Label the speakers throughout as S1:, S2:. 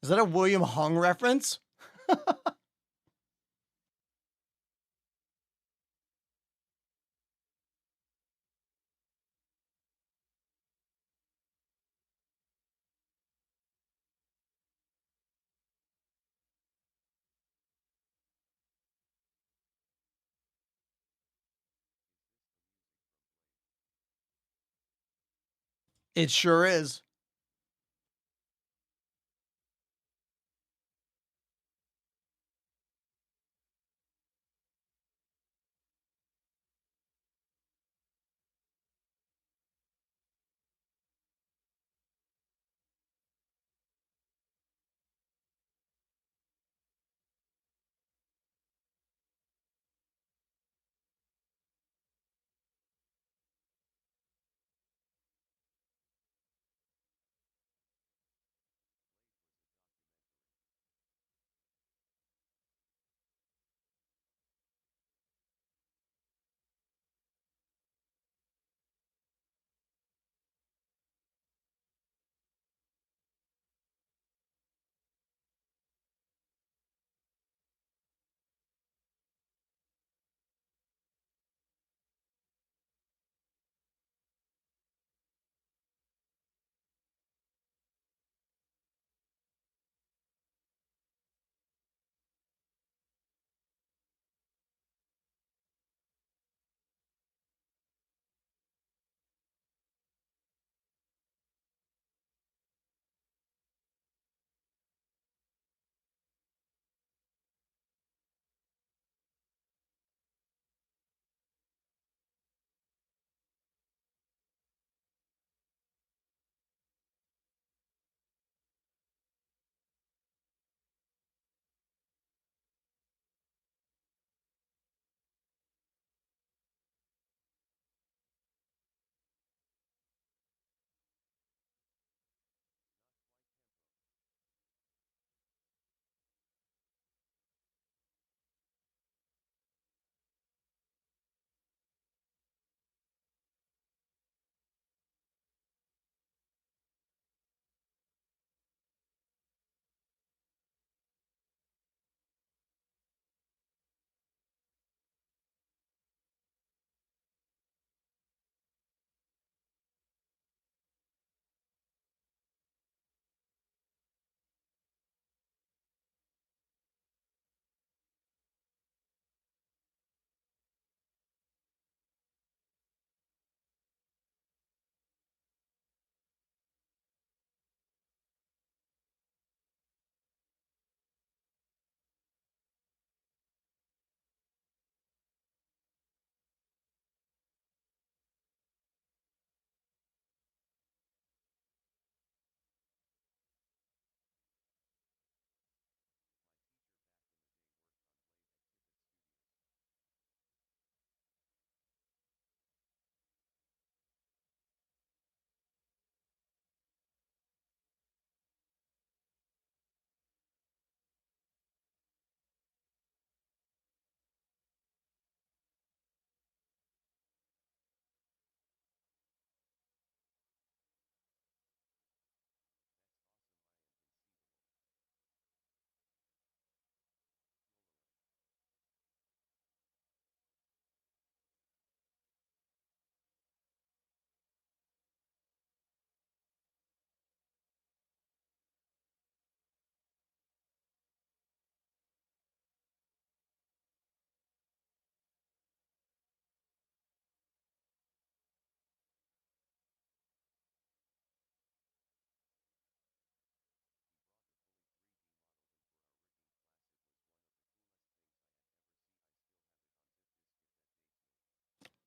S1: Is that a William Hung reference? It sure is.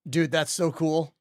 S1: Dude, that's so cool.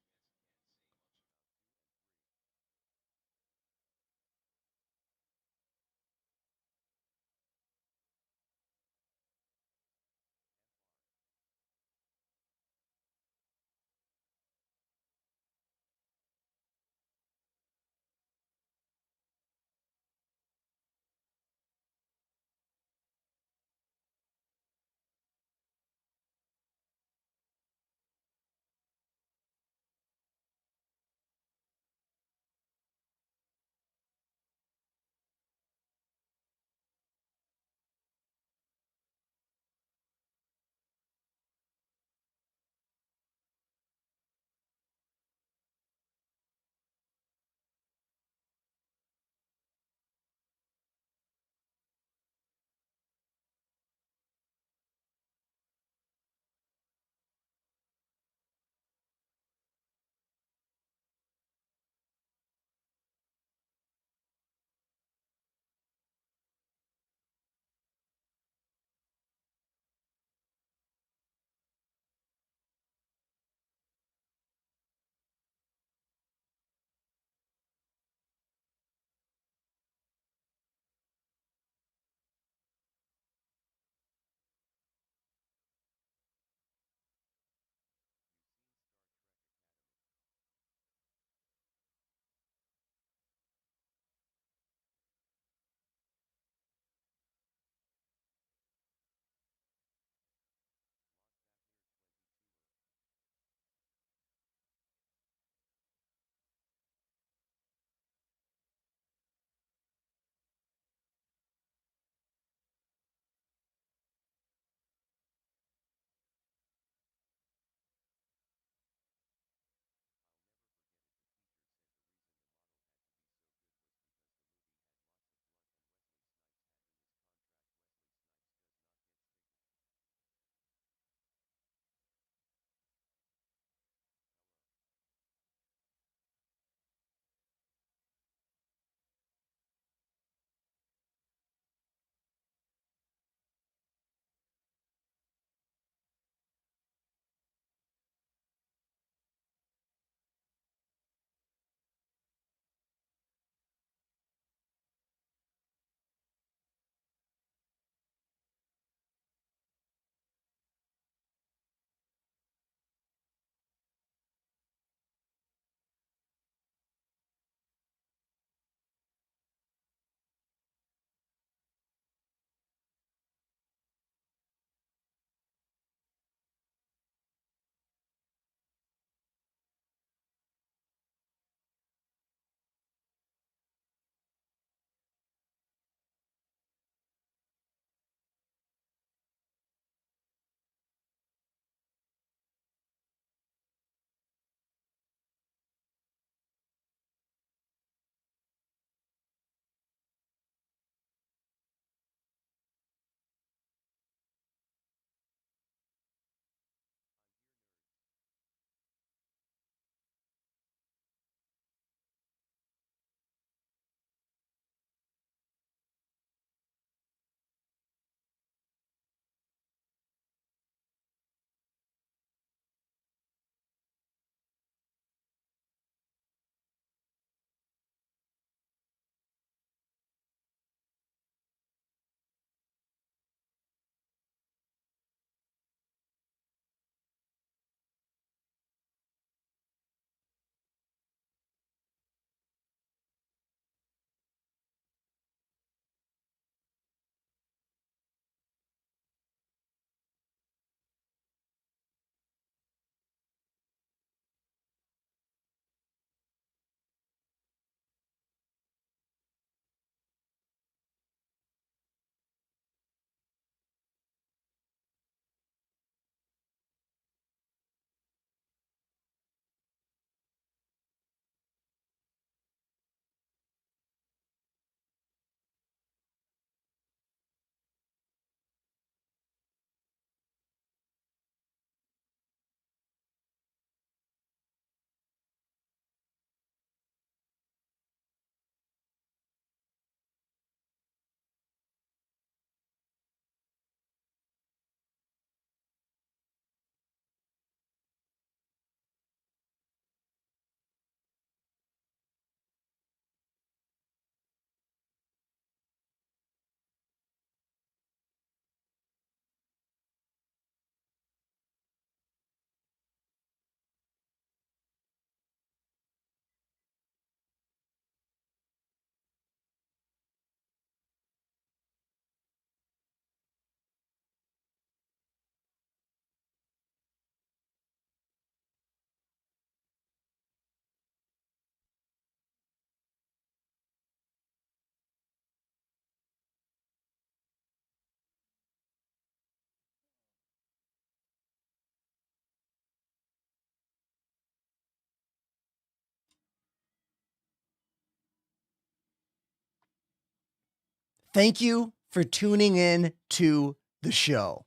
S1: Thank you for tuning in to the show.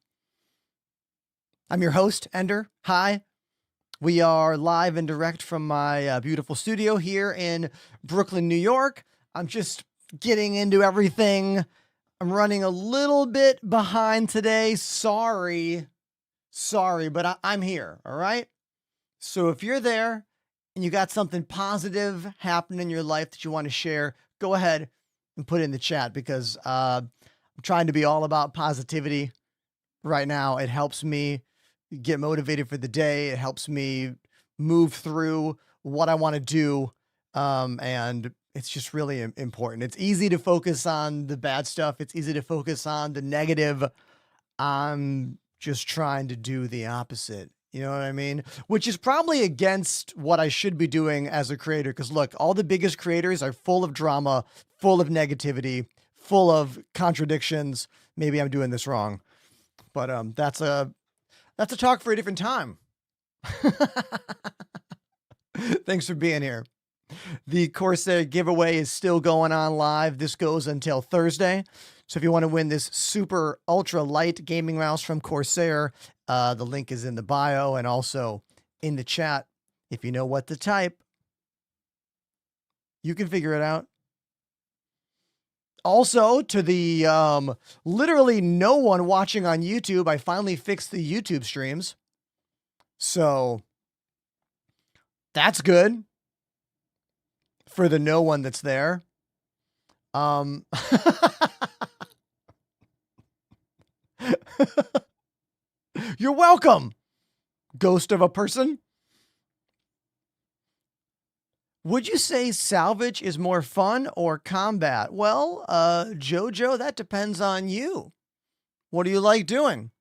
S1: I'm your host, Ender. Hi. We are live and direct from my beautiful studio here in Brooklyn, New York. I'm just getting into everything. I'm running a little bit behind today. Sorry, but I'm here, all right? So if you're there and you got something positive happening in your life that you want to share, go ahead and put it in the chat because I'm trying to be all about positivity right now. It helps me get motivated for the day. It helps me move through what I want to do. And it's just really important. It's easy to focus on the bad stuff. It's easy to focus on the negative. I'm just trying to do the opposite. You know what I mean? Which is probably against what I should be doing as a creator. Because look, all the biggest creators are full of drama, full of negativity, full of contradictions. Maybe I'm doing this wrong, but that's a talk for a different time. Thanks for being here. The Corsair giveaway is still going on live. This goes until Thursday. So if you want to win this super ultra light gaming mouse from Corsair, the link is in the bio and also in the chat. If you know what to type, you can figure it out. Also, to the literally no one watching on YouTube, I finally fixed the YouTube streams. So that's good for the no one that's there. You're welcome, ghost of a person. Would you say salvage is more fun or combat? Well, Jojo, that depends on you. What do you like doing?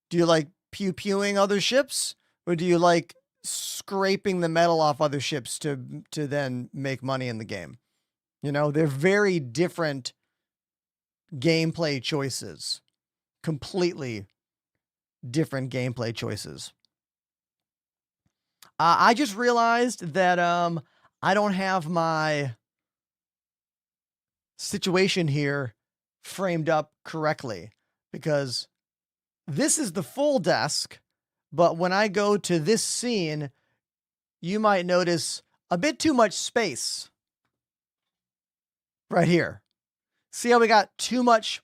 S1: Do you like pew-pewing other ships? Or do you like scraping the metal off other ships to then make money in the game? You know, they're very different gameplay choices. Completely different gameplay choices. I just realized that I don't have my situation here framed up correctly because this is the full desk, but when I go to this scene, you might notice a bit too much space right here. See how we got too much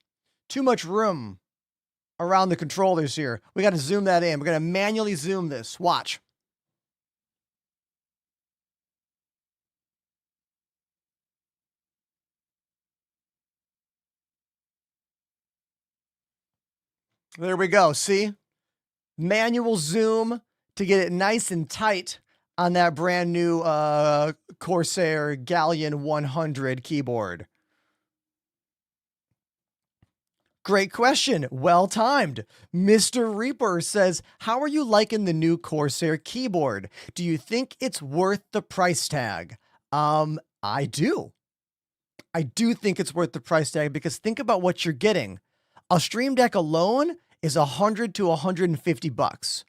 S1: room around the controllers here. We got to zoom that in. We're going to manually zoom this. Watch. There we go. See? Manual zoom to get it nice and tight on that brand new Corsair Galleon 100 keyboard. Great question. Well timed. Mr. Reaper says, how are you liking the new Corsair keyboard? Do you think it's worth the price tag? I do. I do think it's worth the price tag because think about what you're getting. A Stream Deck alone is $100 to $150.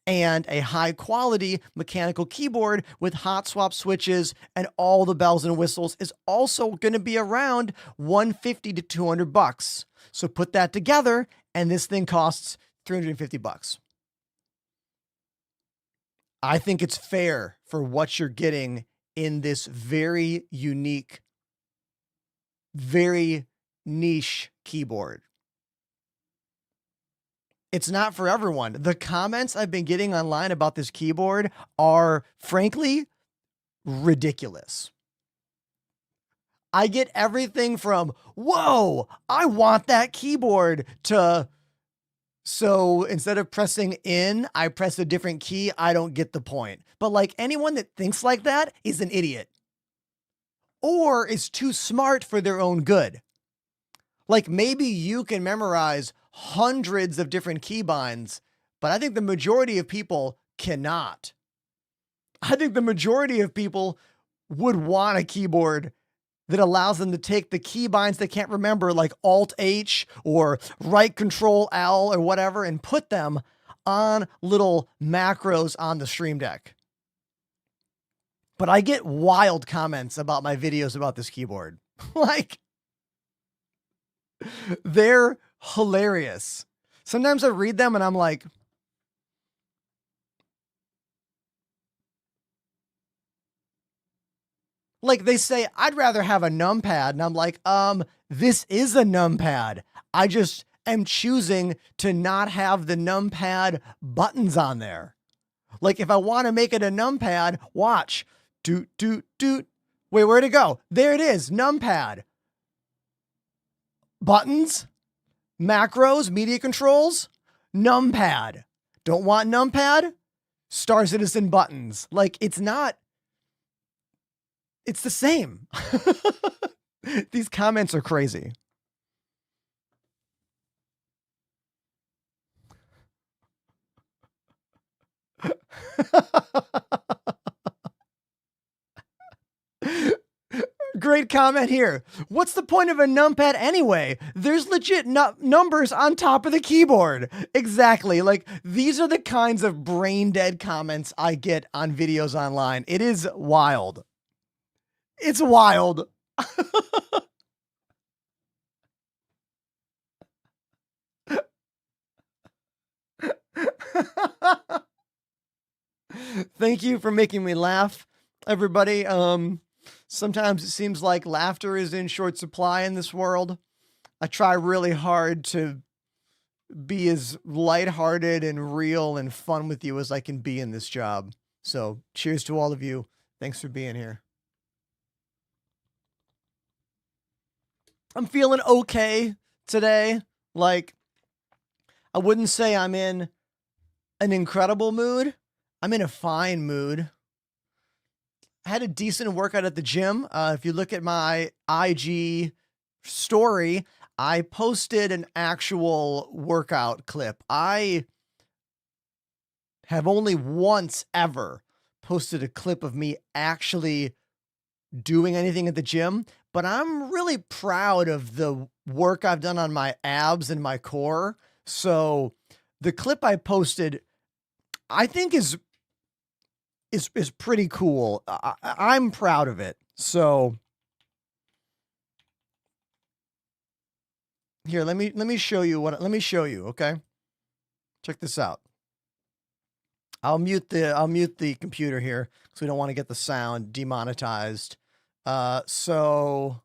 S1: And a high quality mechanical keyboard with hot swap switches and all the bells and whistles is also going to be around $150 to $200. So put that together and this thing costs $350. I think it's fair for what you're getting in this very unique, very niche keyboard. It's not for everyone. The comments I've been getting online about this keyboard are, frankly, ridiculous. I get everything from, whoa, I want that keyboard, to, so instead of pressing in, I press a different key. I don't get the point. But like anyone that thinks like that is an idiot or is too smart for their own good. Like maybe you can memorize hundreds of different keybinds, but I think the majority of people cannot. I think the majority of people would want a keyboard that allows them to take the keybinds they can't remember, like Alt-H or right Control L or whatever, and put them on little macros on the Stream Deck. But I get wild comments about my videos about this keyboard. Like, They're hilarious. Sometimes I read them and I'm like they say, I'd rather have a numpad. And I'm like, this is a numpad. I just am choosing to not have the numpad buttons on there. Like if I want to make it a numpad, watch. Doot, doot, doot. Wait, where'd it go? There it is. Numpad. Buttons, macros, media controls, numpad. Don't want numpad? Star Citizen buttons. Like it's not, it's the same. These comments are crazy. Great comment here. What's the point of a numpad anyway? There's legit numbers on top of the keyboard. Exactly. Like these are the kinds of brain dead comments I get on videos online. It is wild. It's wild. Thank you for making me laugh, everybody. Sometimes it seems like laughter is in short supply in this world. I try really hard to be as lighthearted and real and fun with you as I can be in this job. So cheers to all of you. Thanks for being here. I'm feeling okay today. Like, I wouldn't say I'm in an incredible mood. I'm in a fine mood. I had a decent workout at the gym. If you look at my IG story, I posted an actual workout clip. I have only once ever posted a clip of me actually doing anything at the gym, but I'm really proud of the work I've done on my abs and my core. So the clip I posted, I think is pretty cool. I'm proud of it. So here, let me show you let me show you, okay? Check this out. I'll mute the computer here because we don't want to get the sound demonetized. So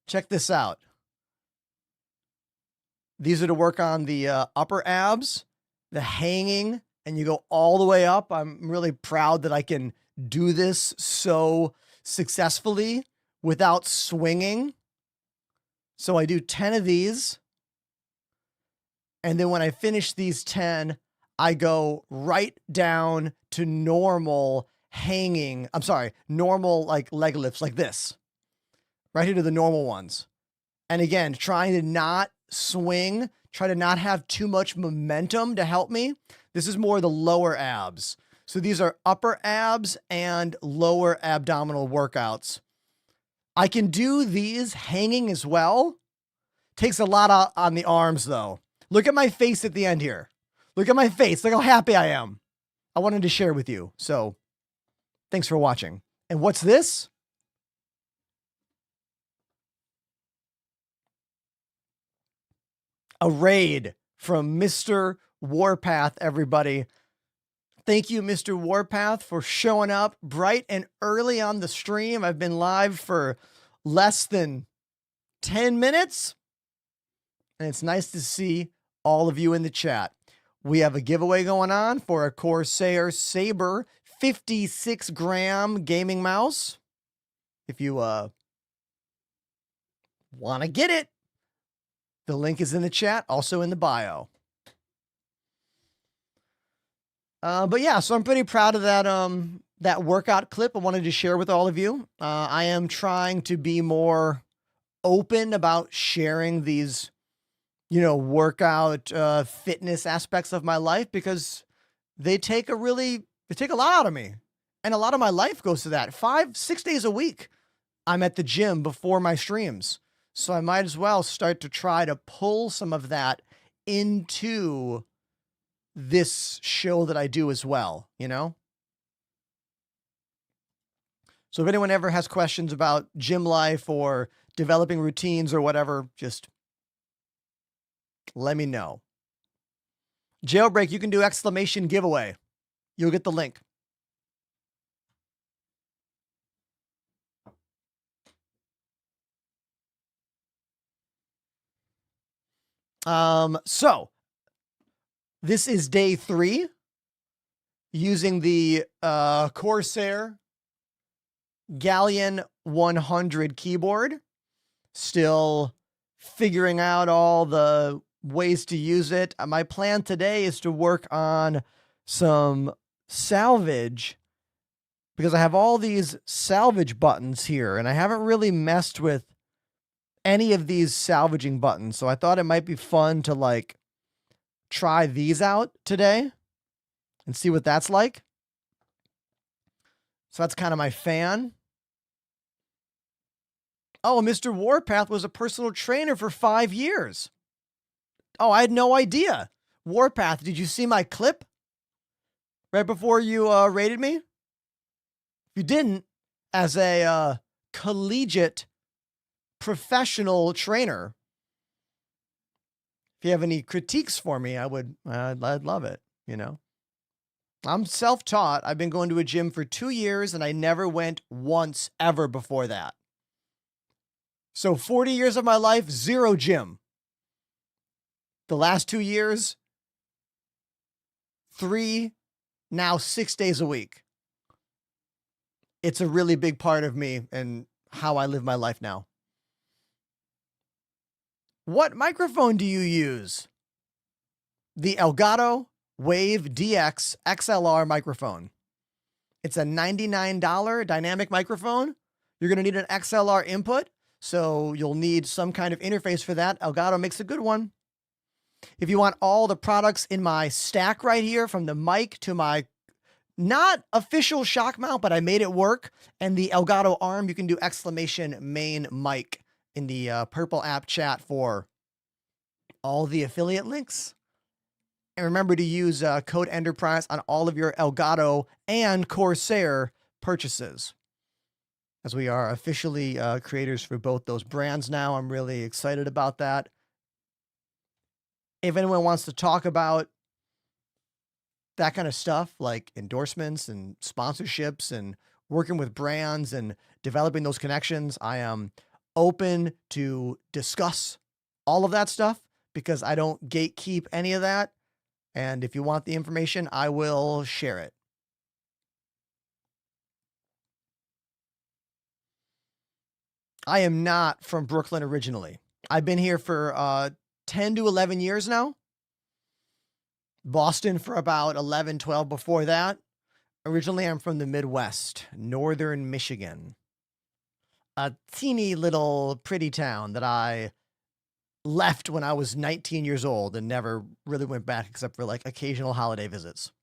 S1: check this out. These are to work on the upper abs, the hanging, and you go all the way up. I'm really proud that I can do this so successfully without swinging. So I do 10 of these. And then when I finish these 10, I go right down to normal hanging. I'm sorry, normal like leg lifts like this. Right here to the normal ones. And again, trying to not swing, try to not have too much momentum to help me. This is more the lower abs. So these are upper abs and lower abdominal workouts. I can do these hanging as well. Takes a lot on the arms though. Look at my face at the end here. Look at my face. Look how happy I am. I wanted to share with you. So thanks for watching. And what's this? A raid from Mr. Warpath, everybody. Thank you, Mr. Warpath, for showing up bright and early on the stream. I've been live for less than 10 minutes. And it's nice to see all of you in the chat. We have a giveaway going on for a Corsair Saber 56-gram gaming mouse. If you want to get it, the link is in the chat, also in the bio. But yeah, so I'm pretty proud of that workout clip I wanted to share with all of you. I am trying to be more open about sharing these, workout, fitness aspects of my life because they take a lot out of me. And a lot of my life goes to that. 5-6 days a week, I'm at the gym before my streams. So I might as well start to try to pull some of that into this show that I do as well, So if anyone ever has questions about gym life or developing routines or whatever, just let me know. Jailbreak, you can do exclamation giveaway. You'll get the link. So this is day 3 using the Corsair Galleon 100 keyboard. Still figuring out all the ways to use it. My plan today is to work on some salvage because I have all these salvage buttons here and I haven't really messed with any of these salvaging buttons. So I thought it might be fun to like try these out today and see what that's like. So that's kind of my fan. Oh, Mr. Warpath was a personal trainer for 5 years. Oh, I had no idea. Warpath, did you see my clip right before you rated me? If you didn't, as a collegiate professional trainer, if you have any critiques for me, I'd love it, you know. I'm self-taught. I've been going to a gym for 2 years and I never went once ever before that. So 40 years of my life, 0 gym. The last 2 years, 3, now 6 days a week. It's a really big part of me and how I live my life now. What microphone do you use? The Elgato Wave DX XLR microphone. It's a $99 dynamic microphone. You're going to need an XLR input, so you'll need some kind of interface for that. Elgato makes a good one. If you want all the products in my stack right here, from the mic to my not official shock mount, but I made it work, and the Elgato arm, you can do exclamation main mic in the purple app chat for all the affiliate links. And remember to use code Enterprise on all of your Elgato and Corsair purchases, as we are officially creators for both those brands now. I'm really excited about that. If anyone wants to talk about that kind of stuff, like endorsements and sponsorships and working with brands and developing those connections, I am open to discuss all of that stuff because I don't gatekeep any of that. And if you want the information, I will share it. I am not from Brooklyn originally. I've been here for 10 to 11 years now. Boston for about 11, 12 before that. Originally, I'm from the Midwest, northern Michigan. A teeny little pretty town that I left when I was 19 years old and never really went back except for like occasional holiday visits.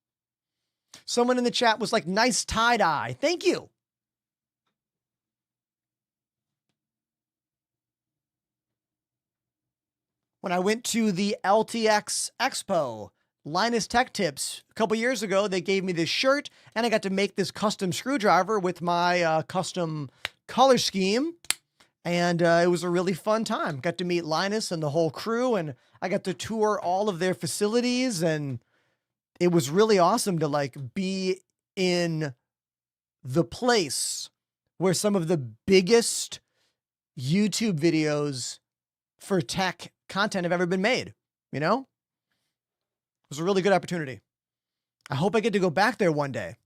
S1: Someone in the chat was like, nice tie-dye. Thank you. When I went to the LTX Expo, Linus Tech Tips, a couple years ago, they gave me this shirt and I got to make this custom screwdriver with my custom color scheme. And it was a really fun time. Got to meet Linus and the whole crew, and I got to tour all of their facilities, and it was really awesome to like be in the place where some of the biggest YouTube videos for tech content have ever been made, you know? It was a really good opportunity. I hope I get to go back there one day.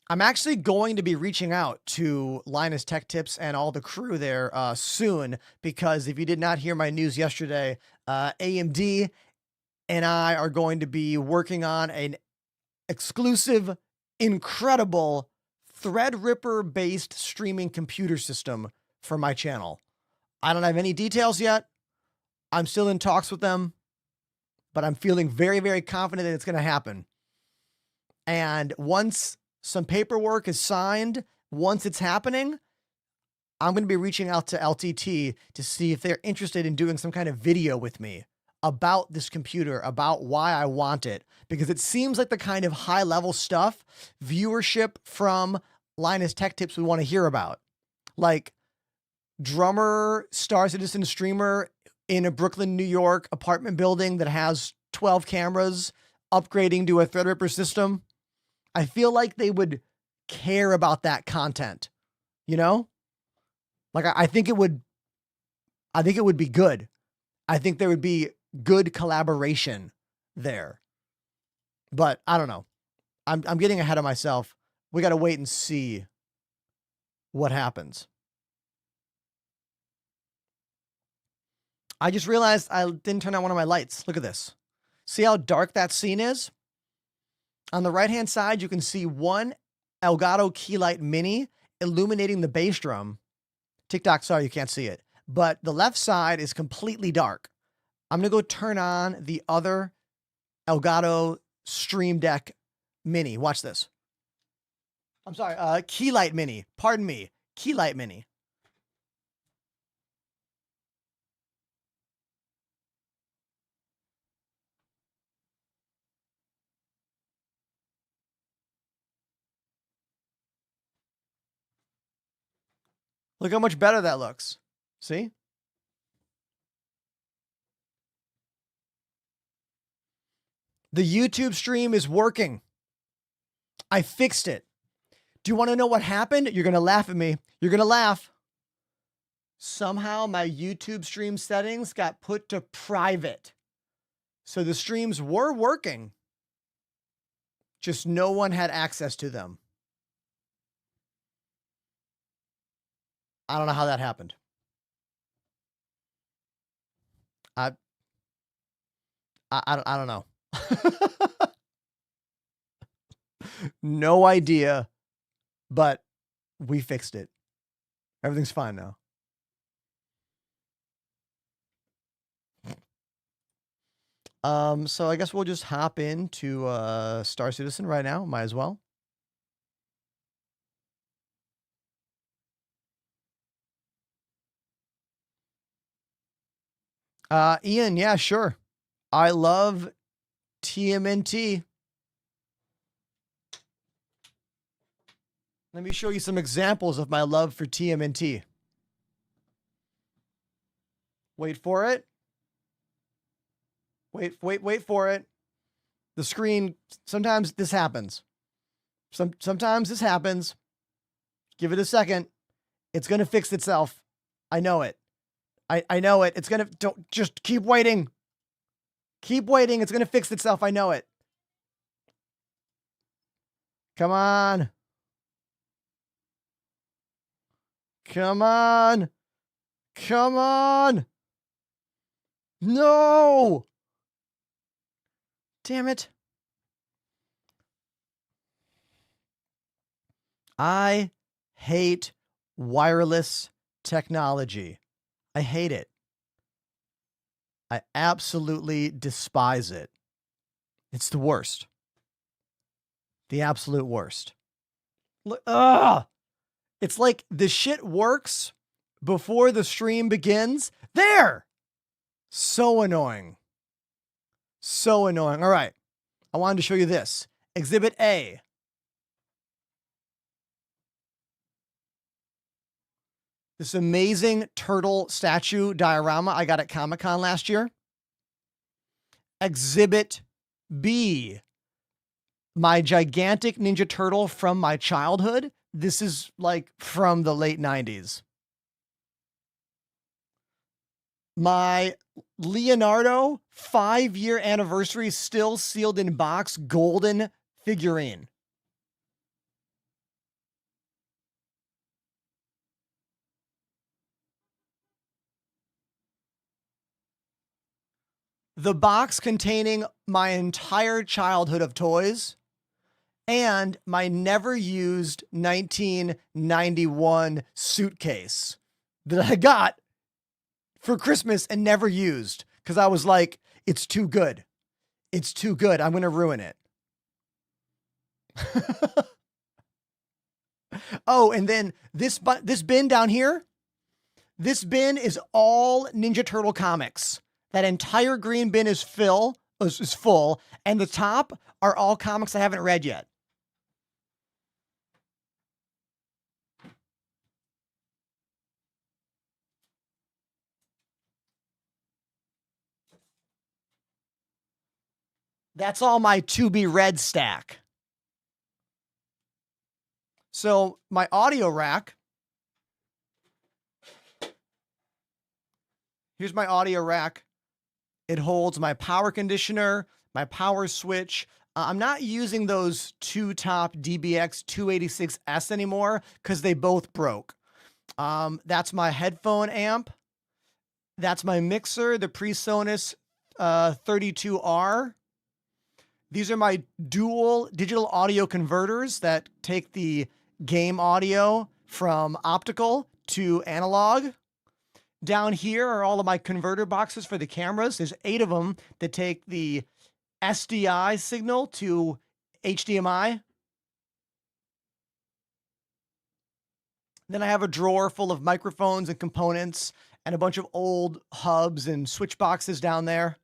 S1: I'm actually going to be reaching out to Linus Tech Tips and all the crew there soon, because if you did not hear my news yesterday, AMD and I are going to be working on an exclusive, incredible Threadripper based streaming computer system for my channel. I don't have any details yet. I'm still in talks with them, but I'm feeling very, very confident that it's going to happen. And once some paperwork is signed, once it's happening, I'm going to be reaching out to LTT to see if they're interested in doing some kind of video with me about this computer, about why I want it, because it seems like the kind of high level stuff viewership from Linus Tech Tips would want to hear about. Like drummer, Star Citizen streamer in a Brooklyn, New York apartment building that has 12 cameras upgrading to a Threadripper system. I feel like they would care about that content, you know? Like I think it would be good. I think there would be good collaboration there. But I don't know. I'm getting ahead of myself. We got to wait and see what happens. I just realized I didn't turn on one of my lights. Look at this. See how dark that scene is? On the right-hand side, you can see one Elgato Keylight Mini illuminating the bass drum. TikTok, sorry, you can't see it. But the left side is completely dark. I'm going to go turn on the other Elgato Stream Deck Mini. Watch this. I'm sorry, Keylight Mini. Pardon me. Keylight Mini. Look how much better that looks. See? The YouTube stream is working. I fixed it. Do you want to know what happened? You're going to laugh at me. You're going to laugh. Somehow my YouTube stream settings got put to private. So the streams were working. Just no one had access to them. I don't know how that happened. I don't know. No idea, but we fixed it. Everything's fine now. So I guess we'll just hop into Star Citizen right now. Might as well. Ian, yeah, sure. I love TMNT. Let me show you some examples of my love for TMNT. Wait for it. Wait for it. The screen, sometimes this happens. Sometimes this happens. Give it a second. It's going to fix itself. I know it. I know it. It's going to, don't, just keep waiting. Keep waiting. It's going to fix itself. I know it. Come on. Come on. Come on. No. Damn it. I hate wireless technology. I hate it. I absolutely despise it. It's the worst. The absolute worst. Look, it's like the shit works before the stream begins. There. So annoying. So annoying. All right. I wanted to show you this. Exhibit A. This amazing turtle statue diorama I got at Comic-Con last year. Exhibit B. My gigantic Ninja Turtle from my childhood. This is like from the late 90s. My Leonardo 5-year anniversary still sealed in box golden figurine. The box containing my entire childhood of toys and my never used 1991 suitcase that I got for Christmas and never used because I was like, it's too good. It's too good. I'm going to ruin it. Oh, and then this bin down here, this bin is all Ninja Turtle comics. That entire green bin is full, and the top are all comics I haven't read yet. That's all my to be read stack. So my audio rack. Here's my audio rack. It holds my power conditioner, my power switch. I'm not using those two top DBX 286S anymore because they both broke. That's my headphone amp. That's my mixer, the PreSonus 32R. These are my dual digital audio converters that take the game audio from optical to analog. Down here are all of my converter boxes for the cameras. There's 8 of them that take the SDI signal to HDMI. Then I have a drawer full of microphones and components and a bunch of old hubs and switch boxes down there.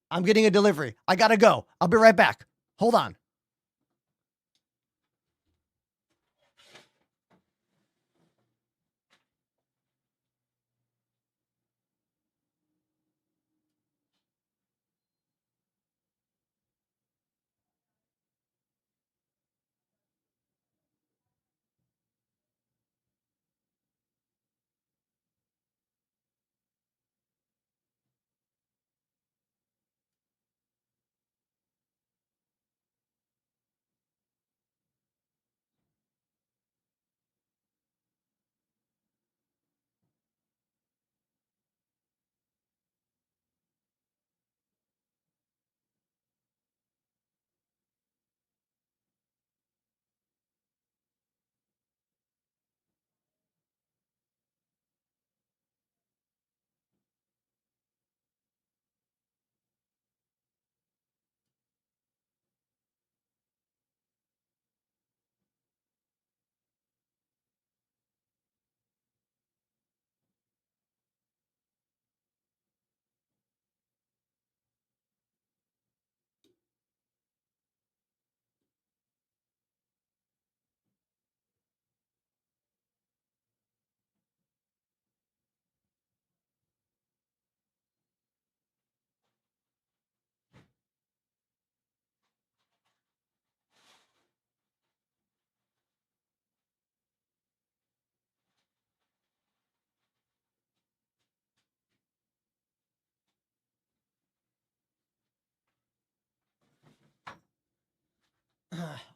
S1: I'm getting a delivery. I gotta go. I'll be right back. Hold on.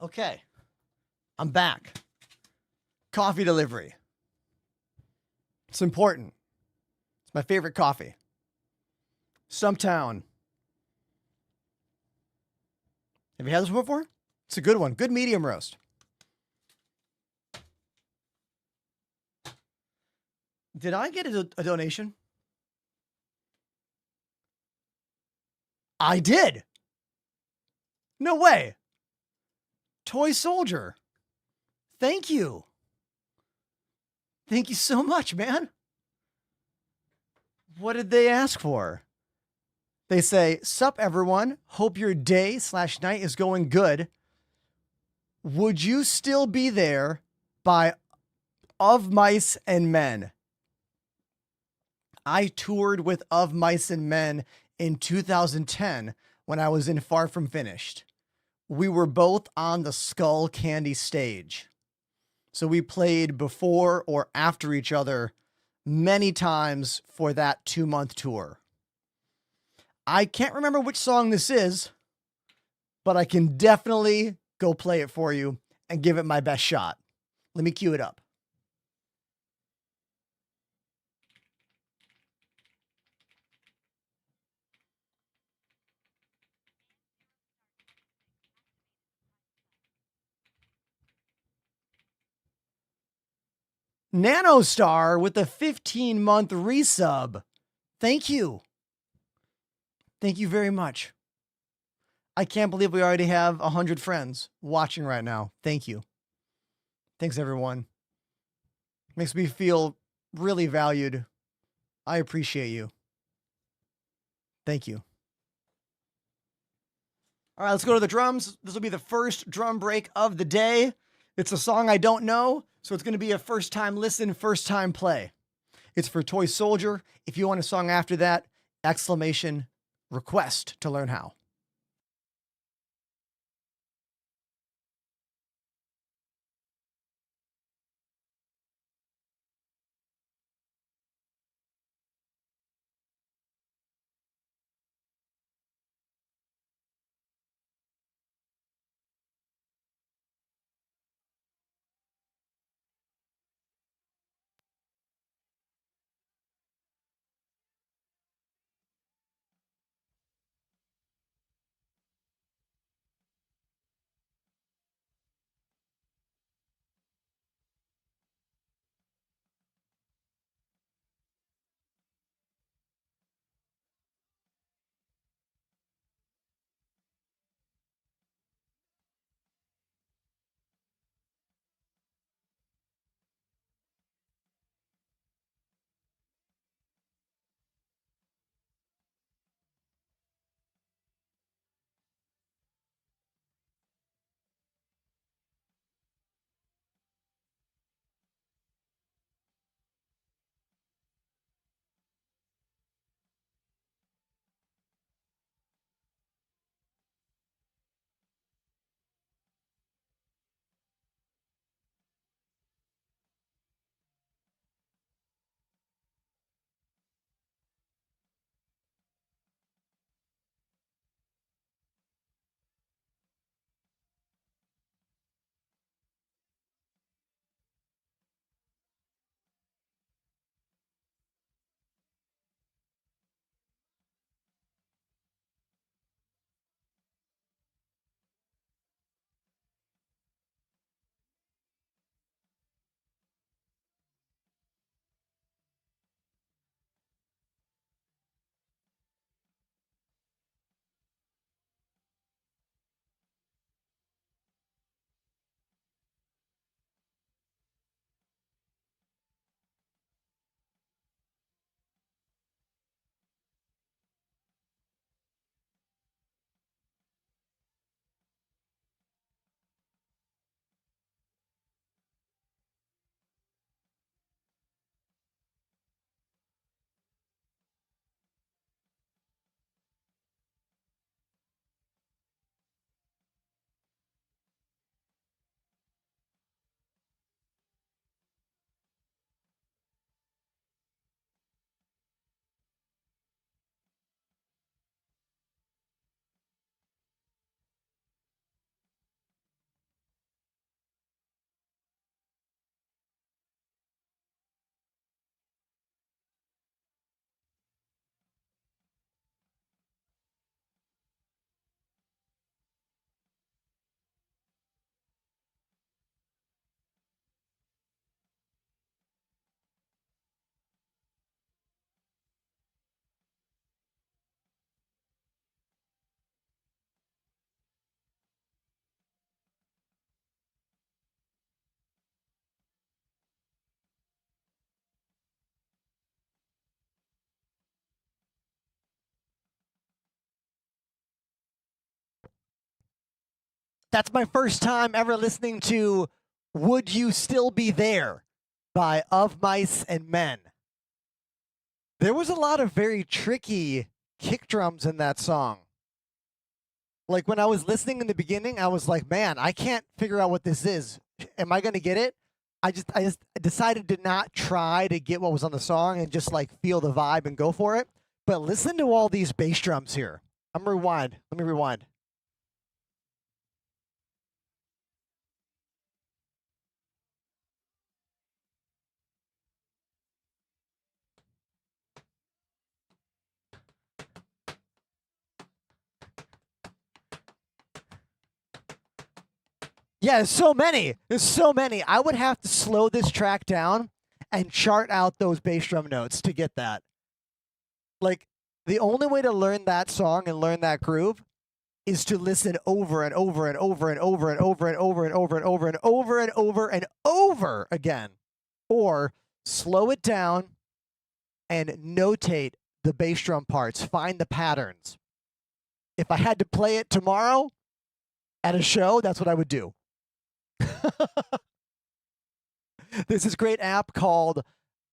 S1: Okay. I'm back. Coffee delivery. It's important. It's my favorite coffee. Stumptown. Have you had this one before? It's a good one. Good medium roast. Did I get a donation? I did. No way. Toy Soldier. Thank you. Thank you so much, man. What did they ask for? They say, "Sup, everyone. Hope your day/night is going good. Would you still be there by Of Mice and Men?" I toured with Of Mice and Men in 2010 when I was in Far From Finished. We were both on the Skull Candy stage. So we played before or after each other many times for that 2-month tour. I can't remember which song this is, but I can definitely go play it for you and give it my best shot. Let me cue it up. Nanostar with a 15-month resub. Thank you. Thank you very much. I can't believe we already have 100 friends watching right now. Thank you. Thanks, everyone. Makes me feel really valued. I appreciate you. Thank you. All right, let's go to the drums. This will be the first drum break of the day. It's a song I don't know, so it's going to be a first time listen, first time play. It's for Toy Soldier. If you want a song after that, exclamation request to learn how. That's my first time ever listening to Would You Still Be There by Of Mice and Men. There was a lot of very tricky kick drums in that song. Like when I was listening in the beginning, I was like, man, I can't figure out what this is. Am I going to get it? I just decided to not try to get what was on the song and just like feel the vibe and go for it. But listen to all these bass drums here. I'm gonna rewind. Let me rewind. Yeah, there's so many. There's so many. I would have to slow this track down and chart out those bass drum notes to get that. Like, the only way to learn that song and learn that groove is to listen over and over and over and over and over and over and over and over and over and over and over again. Or slow it down and notate the bass drum parts, find the patterns. If I had to play it tomorrow at a show, that's what I would do. There's this great app called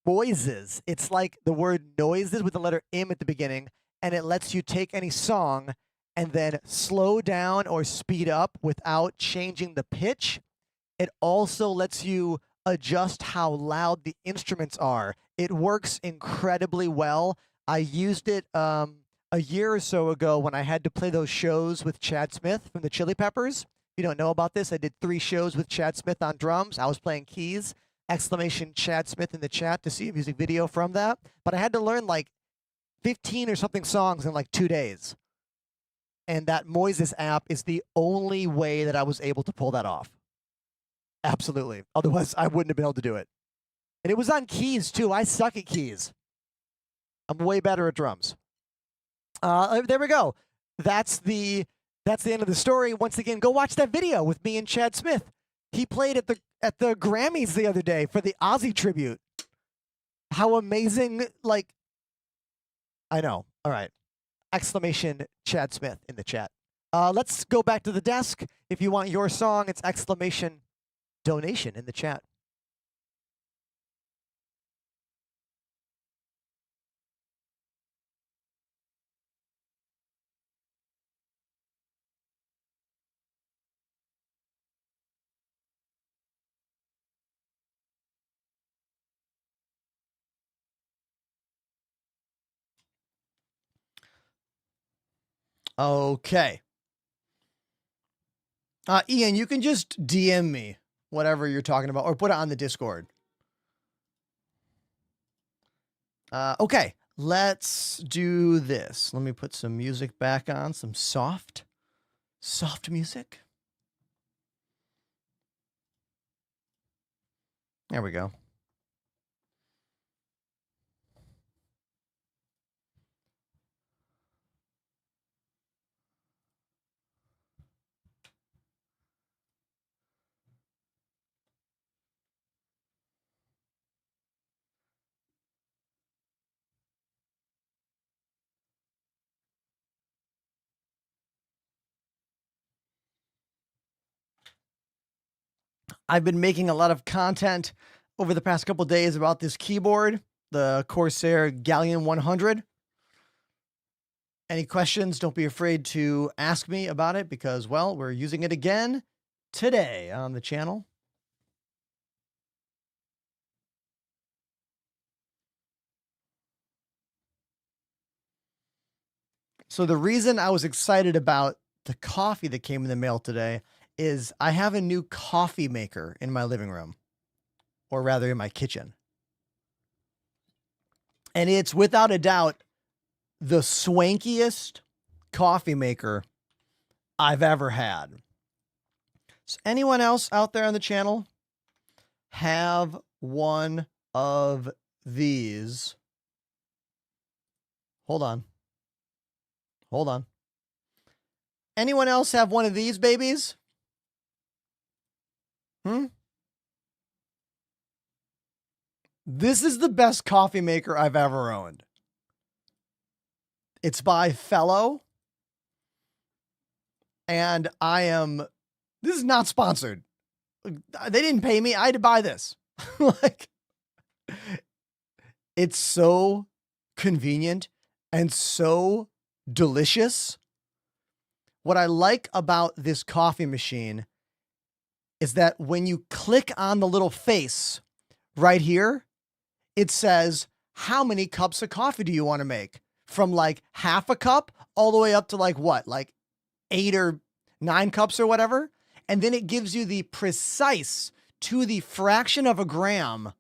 S1: Moises. It's like the word noises with the letter M at the beginning, and it lets you take any song and then slow down or speed up without changing the pitch. It also lets you adjust how loud the instruments are. It works incredibly well. I used it a year or so ago when I had to play those shows with Chad Smith from the Chili Peppers. If you don't know about this, I did 3 shows with Chad Smith on drums. I was playing keys. Exclamation Chad Smith in the chat to see a music video from that. But I had to learn like 15 or something songs in like 2 days. And that Moises app is the only way that I was able to pull that off. Absolutely. Otherwise, I wouldn't have been able to do it. And it was on keys, too. I suck at keys. I'm way better at drums. There we go. That's the end of the story. Once again, go watch that video with me and Chad Smith. He played at the Grammys the other day for the Ozzy tribute. How amazing, like, I know. All right. Exclamation Chad Smith in the chat. Let's go back to the desk. If you want your song, it's exclamation donation in the chat. Okay. Ian, you can just DM me whatever you're talking about or put it on the Discord. Okay, let's do this. Let me put some music back on, some soft music. There we go. I've been making a lot of content over the past couple days about this keyboard, the Corsair Galleon 100. Any questions, don't be afraid to ask me about it because, well, we're using it again today on the channel. So the reason I was excited about the coffee that came in the mail today is I have a new coffee maker in my living room, or rather in my kitchen. And it's without a doubt the swankiest coffee maker I've ever had. Does anyone else out there on the channel have one of these? Hold on. Anyone else have one of these babies? This is the best coffee maker I've ever owned. It's by Fellow. And this is not sponsored. They didn't pay me. I had to buy this. Like, it's so convenient and so delicious. What I like about this coffee machine is that when you click on the little face right here, it says, how many cups of coffee do you want to make? From like half a cup all the way up to like what? Like 8 or 9 cups or whatever. And then it gives you the precise, to the fraction of a gram,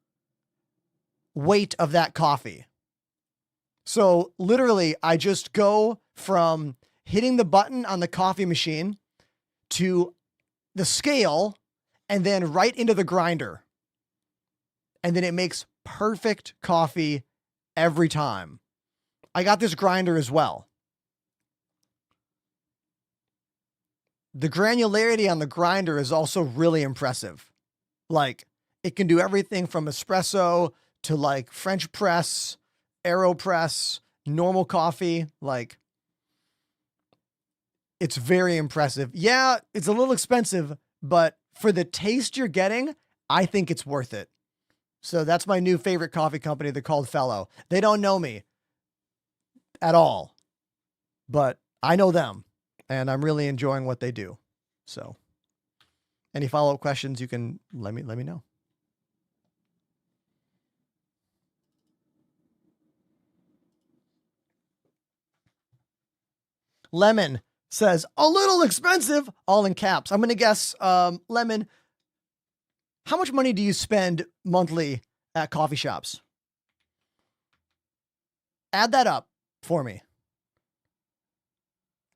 S1: weight of that coffee. So literally, I just go from hitting the button on the coffee machine to the scale and then right into the grinder. And then it makes perfect coffee every time. I got this grinder as well. The granularity on the grinder is also really impressive. Like, it can do everything from espresso to like French press, AeroPress, normal coffee. Like, it's very impressive. Yeah, it's a little expensive, but for the taste you're getting, I think it's worth it. So that's my new favorite coffee company. They're called Fellow. They don't know me at all, but I know them, and I'm really enjoying what they do. So any follow-up questions, you can let me know. Lemon says, a little expensive, all in caps. I'm going to guess, Lemon, how much money do you spend monthly at coffee shops? Add that up for me.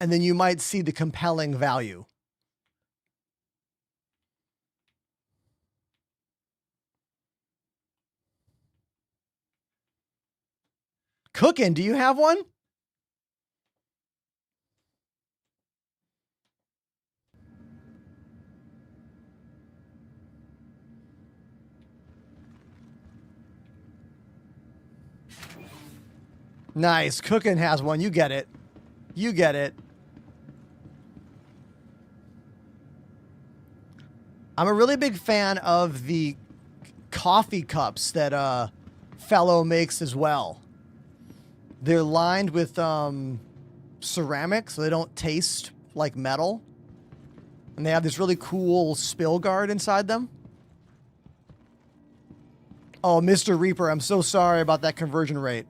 S1: And then you might see the compelling value. Cooking, do you have one? Nice. Cooking has one. You get it. You get it. I'm a really big fan of the coffee cups that Fellow makes as well. They're lined with ceramic, so they don't taste like metal. And they have this really cool spill guard inside them. Oh, Mr. Reaper, I'm so sorry about that conversion rate.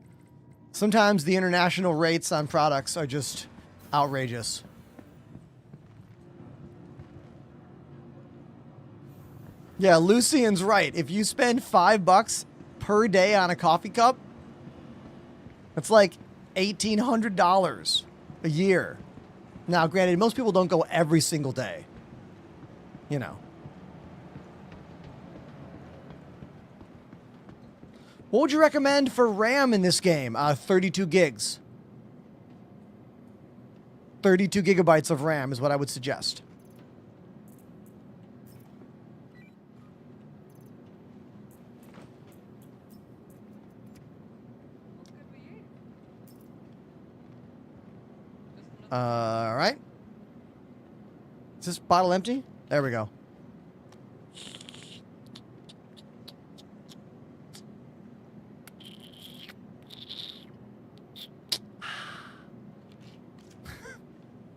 S1: Sometimes the international rates on products are just outrageous. Yeah, Lucian's right. If you spend $5 per day on a coffee cup, it's like $1,800 a year. Now, granted, most people don't go every single day. You know. What would you recommend for RAM in this game? 32 gigs. 32 gigabytes of RAM is what I would suggest. All right. Is this bottle empty? There we go.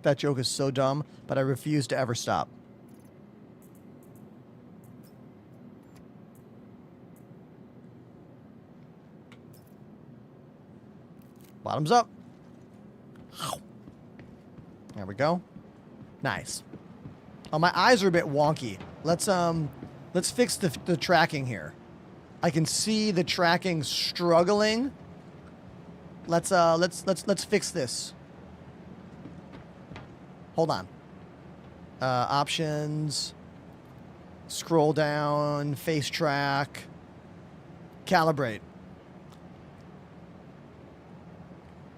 S1: That joke is so dumb, but I refuse to ever stop. Bottoms up. There we go. Nice. Oh, my eyes are a bit wonky. Let's fix the tracking here. I can see the tracking struggling. Let's fix this. Hold on. Options. Scroll down. Face track. Calibrate.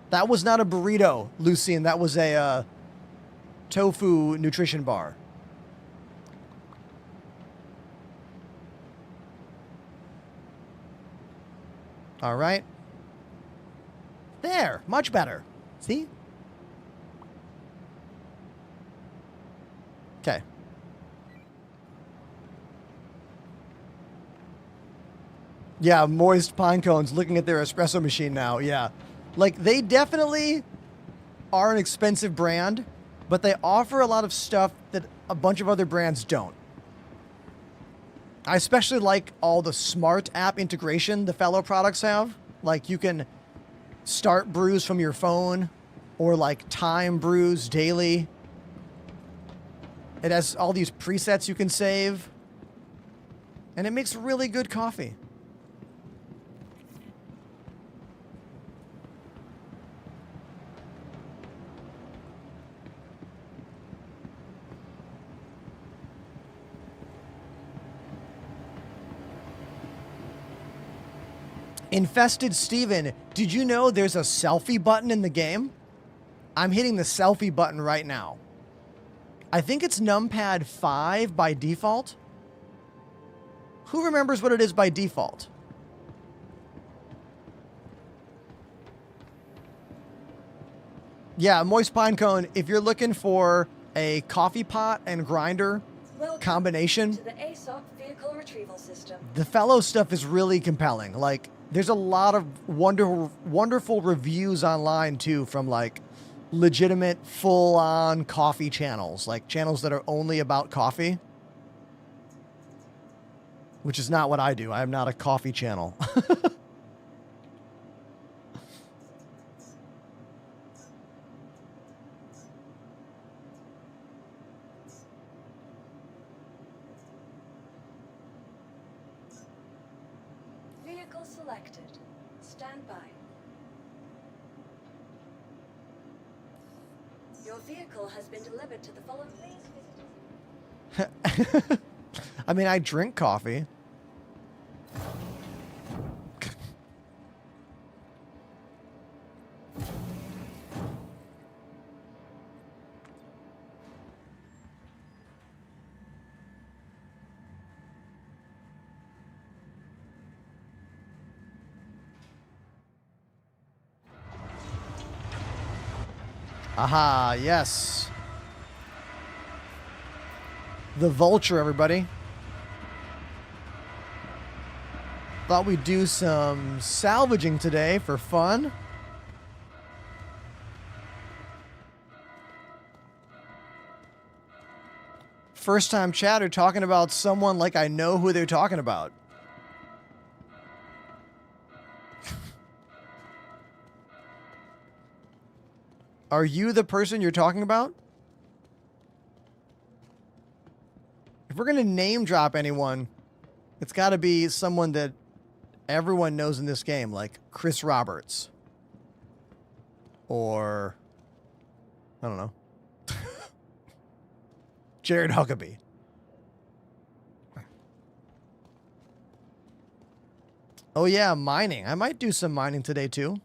S1: That was not a burrito, Lucian. That was a tofu nutrition bar. All right. There. Much better. See? Okay. Yeah, Moist Pine Cones looking at their espresso machine now. Yeah. Like, they definitely are an expensive brand, but they offer a lot of stuff that a bunch of other brands don't. I especially like all the smart app integration the Fellow products have. Like, you can start brews from your phone or, like, time brews daily. It has all these presets you can save. And it makes really good coffee. Infested Steven, did you know there's a selfie button in the game? I'm hitting the selfie button right now. I think it's numpad 5 by default. Who remembers what it is by default? Yeah, Moist Pinecone, if you're looking for a coffee pot and grinder combination.
S2: To the ASOC vehicle retrieval system.
S1: The fellow stuff is really compelling. Like, there's a lot of wonderful reviews online too from like legitimate full-on coffee channels, like channels that are only about coffee, which is not what I do. I am not a coffee channel.
S2: Vehicle selected. Stand by. Your vehicle has been delivered to the following.
S1: I mean, I drink coffee. Aha, yes. The Vulture, everybody. Thought we'd do some salvaging today for fun. First time chatter talking about someone like I know who they're talking about. Are you the person you're talking about? If we're going to name drop anyone, it's got to be someone that everyone knows in this game, like Chris Roberts. Or, I don't know. Jared Huckabee. Oh yeah, mining. I might do some mining today too.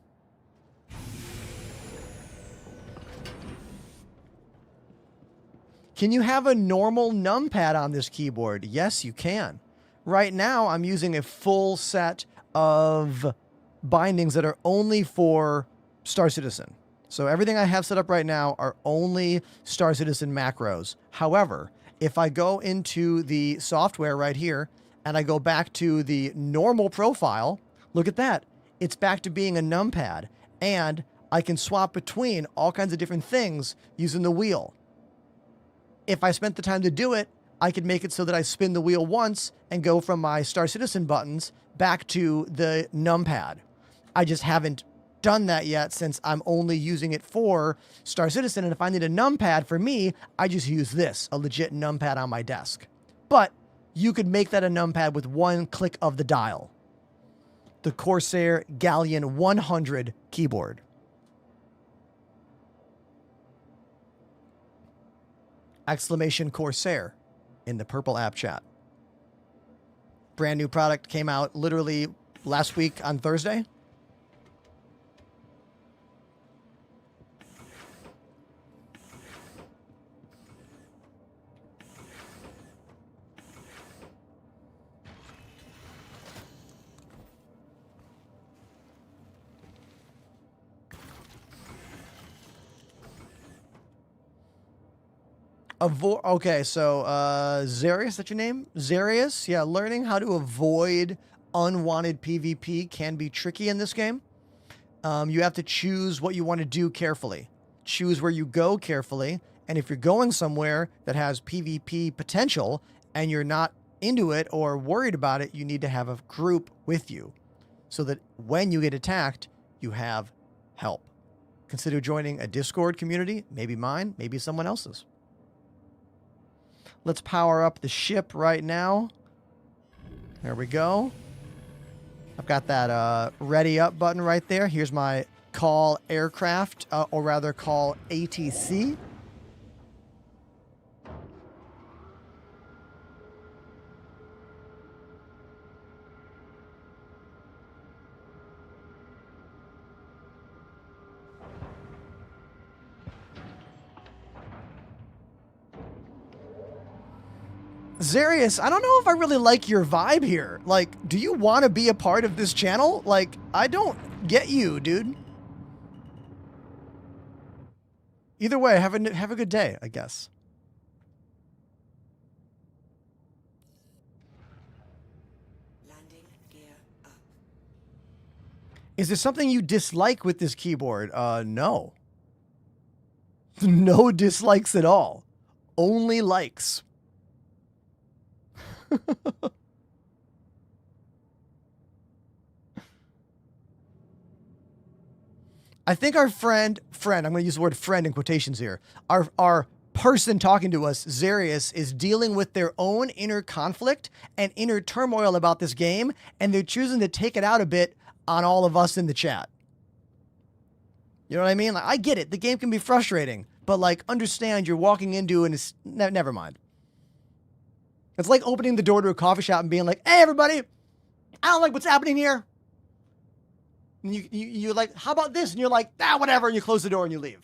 S1: Can you have a normal numpad on this keyboard? Yes, you can. Right now, I'm using a full set of bindings that are only for Star Citizen. So everything I have set up right now are only Star Citizen macros. However, if I go into the software right here and I go back to the normal profile, look at that. It's back to being a numpad. And I can swap between all kinds of different things using the wheel. If I spent the time to do it, I could make it so that I spin the wheel once and go from my Star Citizen buttons back to the numpad. I just haven't done that yet since I'm only using it for Star Citizen. And if I need a numpad for me, I just use this, a legit numpad on my desk. But you could make that a numpad with one click of the dial. The Corsair Galleon 100 keyboard. Exclamation Corsair in the purple app chat. Brand new product came out literally last week on Thursday. Okay, so Zarius, that's your name? Zarius? Yeah, learning how to avoid unwanted PvP can be tricky in this game. You have to choose what you want to do carefully. Choose where you go carefully, and if you're going somewhere that has PvP potential and you're not into it or worried about it, you need to have a group with you so that when you get attacked, you have help. Consider joining a Discord community, maybe mine, maybe someone else's. Let's power up the ship right now. There we go. I've got that ready up button right there. Here's my call aircraft, or rather call ATC. Zarius, I don't know if I really like your vibe here. Like, do you want to be a part of this channel? Like, I don't get you, dude. Either way, have a good day, I guess. Is there something you dislike with this keyboard? No. No dislikes at all. Only likes. I think our friend, I'm going to use the word friend in quotations here. Our person talking to us, Zarius, is dealing with their own inner conflict and inner turmoil about this game, and they're choosing to take it out a bit on all of us in the chat. You know what I mean? Like, I get it. The game can be frustrating, but like, understand you're walking into and it's never mind. It's like opening the door to a coffee shop and being like, "Hey, everybody, I don't like what's happening here." And you're like, "How about this?" And you're like, "Ah, whatever." And you close the door and you leave.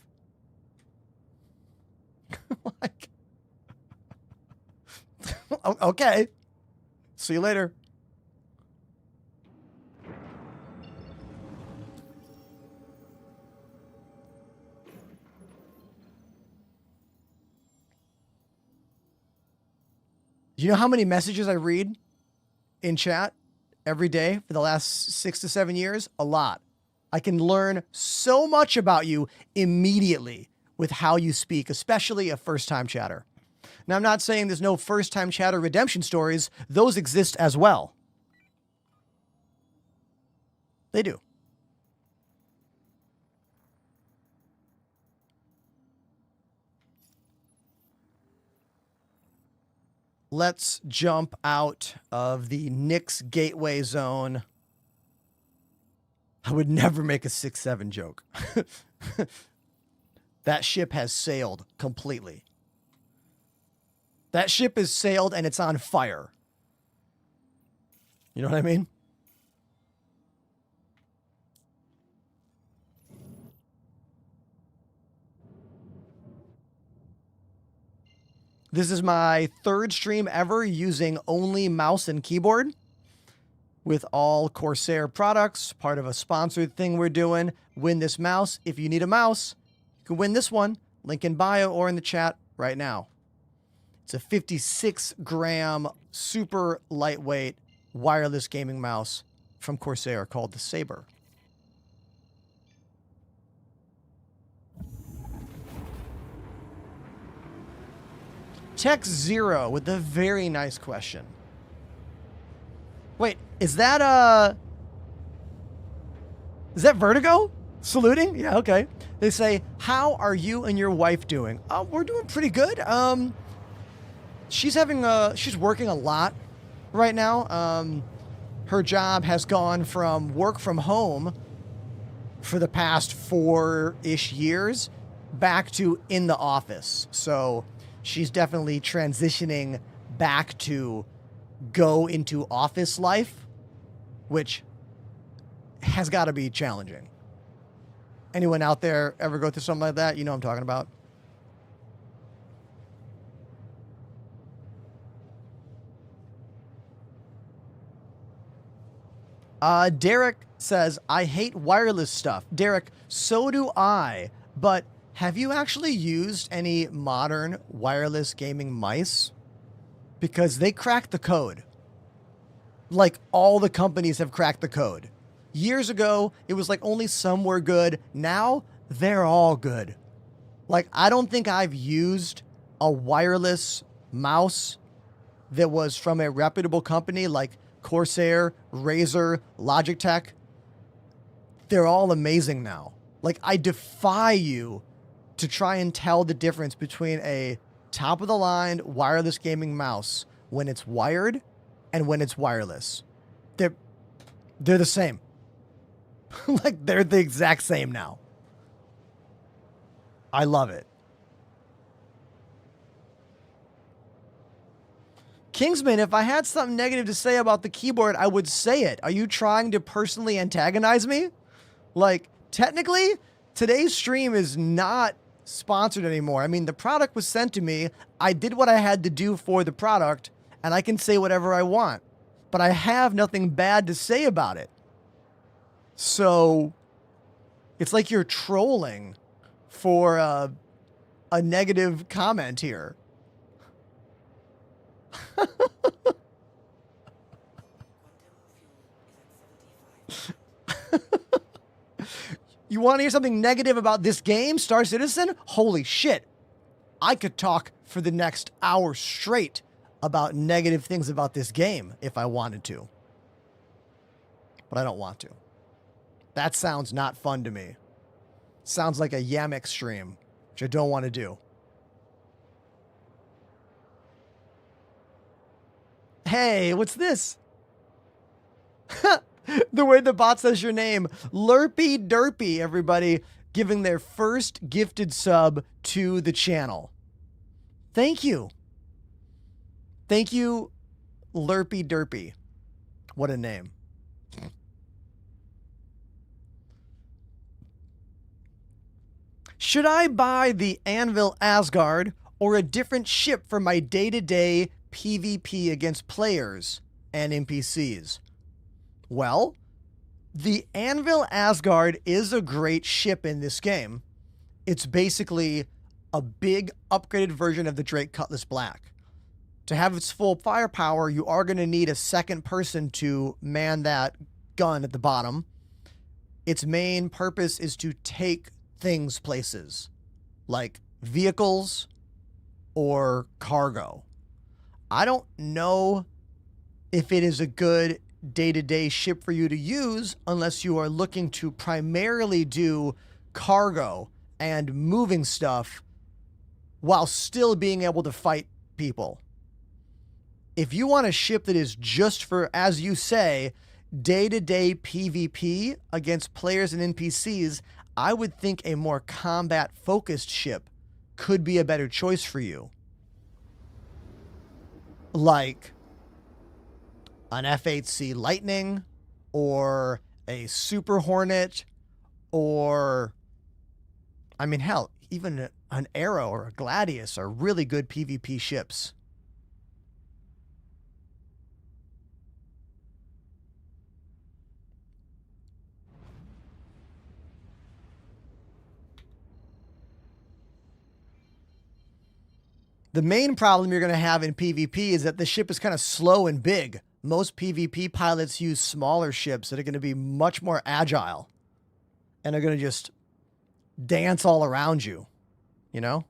S1: Like, okay. See you later. You know how many messages I read in chat every day for the last 6 to 7 years? A lot. I can learn so much about you immediately with how you speak, especially a first-time chatter. Now, I'm not saying there's no first-time chatter redemption stories. Those exist as well. They do. Let's jump out of the Knicks gateway zone. I would never make a 6-7 joke. That ship has sailed completely. That ship is sailed and it's on fire. You know what I mean? This is my 3rd stream ever using only mouse and keyboard with all Corsair products, part of a sponsored thing we're doing. Win this mouse. If you need a mouse, you can win this one. Link in bio or in the chat right now. It's a 56-gram, super lightweight, wireless gaming mouse from Corsair called the Saber. Tex Zero with a very nice question. Wait, is that Vertigo saluting? Yeah, okay. They say, "How are you and your wife doing?" We're doing pretty good. She's working a lot right now. Her job has gone from work from home for the past 4-ish years back to in the office. So she's definitely transitioning back to go into office life, which has got to be challenging. Anyone out there ever go through something like that? You know what I'm talking about. Derek says, "I hate wireless stuff." Derek, so do I, but have you actually used any modern wireless gaming mice? Because they crack the code. Like, all the companies have cracked the code. Years ago, it was like only some were good. Now, they're all good. Like, I don't think I've used a wireless mouse that was from a reputable company like Corsair, Razer, Logitech. They're all amazing now. Like, I defy you to try and tell the difference between a top-of-the-line wireless gaming mouse when it's wired and when it's wireless. They're the same. Like, they're the exact same now. I love it. Kingsman, if I had something negative to say about the keyboard, I would say it. Are you trying to personally antagonize me? Like, technically, today's stream is not sponsored anymore. I mean, the product was sent to me. I did what I had to do for the product, and I can say whatever I want. But I have nothing bad to say about it. So, it's like you're trolling for a negative comment here. You want to hear something negative about this game, Star Citizen? Holy shit. I could talk for the next hour straight about negative things about this game if I wanted to. But I don't want to. That sounds not fun to me. Sounds like a Yamik stream, which I don't want to do. Hey, what's this? The way the bot says your name. Lurpy Derpy, everybody, giving their first gifted sub to the channel. Thank you. Thank you, Lurpy Derpy. What a name. Should I buy the Anvil Asgard or a different ship for my day-to-day PvP against players and NPCs? Well, the Anvil Asgard is a great ship in this game. It's basically a big upgraded version of the Drake Cutlass Black. To have its full firepower, you are going to need a second person to man that gun at the bottom. Its main purpose is to take things places, like vehicles or cargo. I don't know if it is a good day-to-day ship for you to use unless you are looking to primarily do cargo and moving stuff while still being able to fight people. If you want a ship that is just for, as you say, day-to-day PvP against players and NPCs, I would think a more combat-focused ship could be a better choice for you. Like an F-8C Lightning, or a Super Hornet, or, I mean, hell, even an Arrow or a Gladius are really good PvP ships. The main problem you're going to have in PvP is that the ship is kind of slow and big. Most PvP pilots use smaller ships that are going to be much more agile and are going to just dance all around you, you know?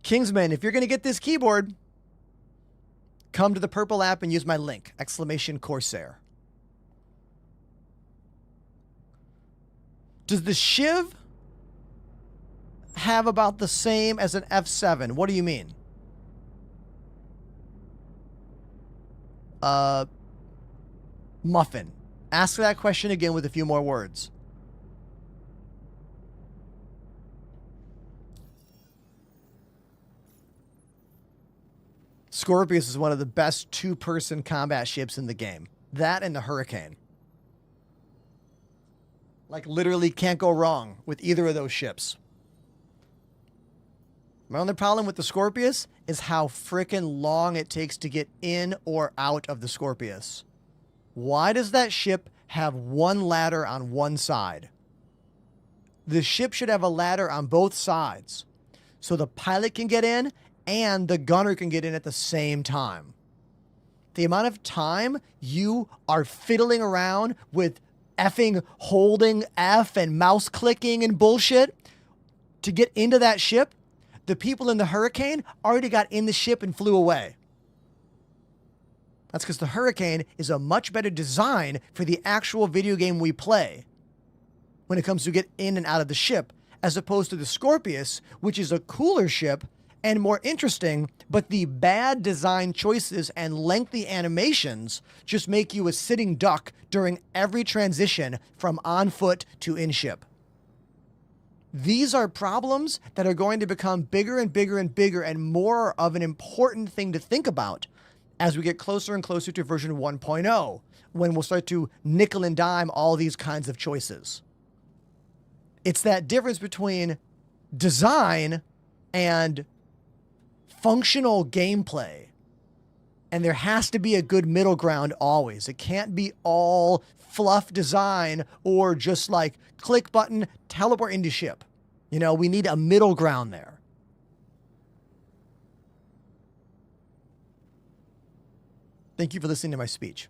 S1: Kingsman, if you're going to get this keyboard, come to the purple app and use my link, !Corsair. Does the Shiv have about the same as an F7? What do you mean? Muffin. Ask that question again with a few more words. Scorpius is one of the best two-person combat ships in the game. That and the Hurricane. Like, literally can't go wrong with either of those ships. My only problem with the Scorpius is how frickin' long it takes to get in or out of the Scorpius. Why does that ship have one ladder on one side? The ship should have a ladder on both sides, so the pilot can get in and the gunner can get in at the same time. The amount of time you are fiddling around with effing holding F and mouse clicking and bullshit to get into that ship, the people in the Hurricane already got in the ship and flew away. That's because the Hurricane is a much better design for the actual video game we play when it comes to get in and out of the ship, as opposed to the Scorpius, which is a cooler ship and more interesting, but the bad design choices and lengthy animations just make you a sitting duck during every transition from on foot to in ship. These are problems that are going to become bigger and bigger and bigger and more of an important thing to think about as we get closer and closer to version 1.0, when we'll start to nickel and dime all these kinds of choices. It's that difference between design and functional gameplay. And there has to be a good middle ground always. It can't be all fluff design or just like click button, teleport into ship. You know, we need a middle ground there. Thank you for listening to my speech.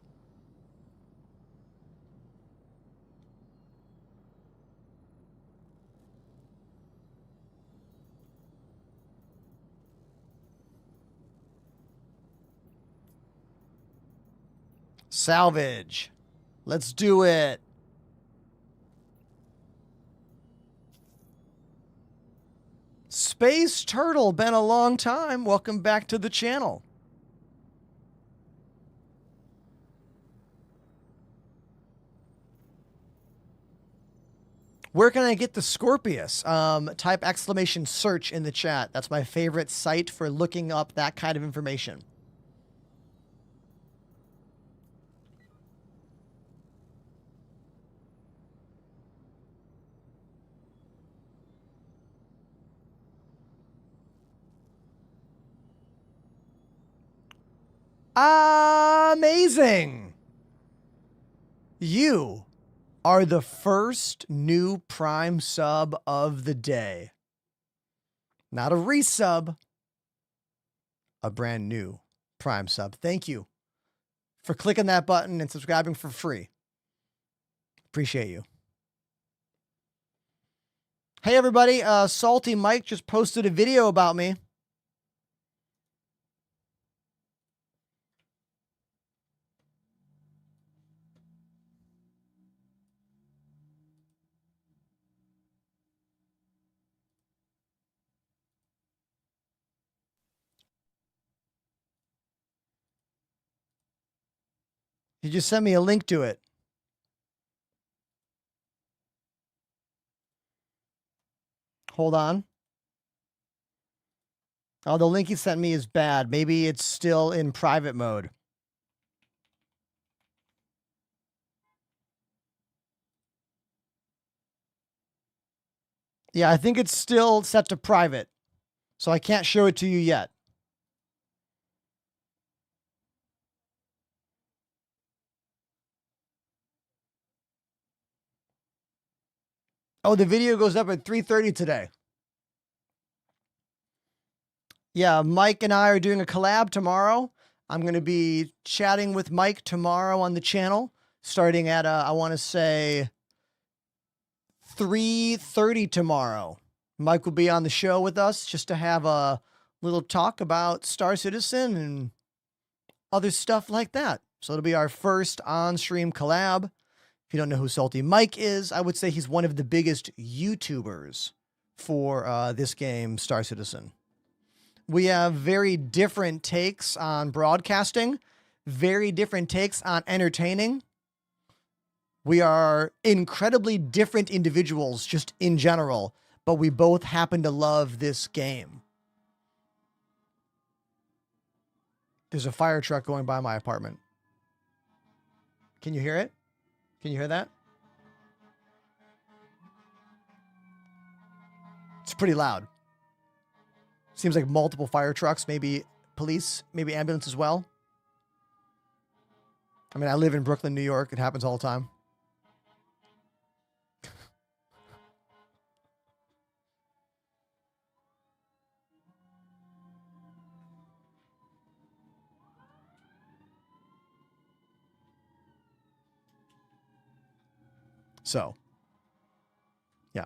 S1: Salvage. Let's do it. Space Turtle, been a long time. Welcome back to the channel. Where can I get the Scorpius? Type exclamation search in the chat. That's my favorite site for looking up that kind of information. Amazing! You are the first new Prime sub of the day. Not a resub, a brand new Prime sub. Thank you for clicking that button and subscribing for free. Appreciate you. Hey everybody, Salty Mike just posted a video about me. He just sent me a link to it. Hold on. Oh, the link he sent me is bad. Maybe it's still in private mode. Yeah, I think it's still set to private, so I can't show it to you yet. Oh, the video goes up at 3:30 today. Yeah, Mike and I are doing a collab tomorrow. I'm going to be chatting with Mike tomorrow on the channel, starting at, I want to say, 3:30 tomorrow. Mike will be on the show with us just to have a little talk about Star Citizen and other stuff like that. So it'll be our first on-stream collab. If you don't know who Salty Mike is, I would say he's one of the biggest YouTubers for this game, Star Citizen. We have very different takes on broadcasting, very different takes on entertaining. We are incredibly different individuals just in general, but we both happen to love this game. There's a fire truck going by my apartment. Can you hear it? Can you hear that? It's pretty loud. Seems like multiple fire trucks, maybe police, maybe ambulance as well. I mean, I live in Brooklyn, New York. It happens all the time. So, yeah.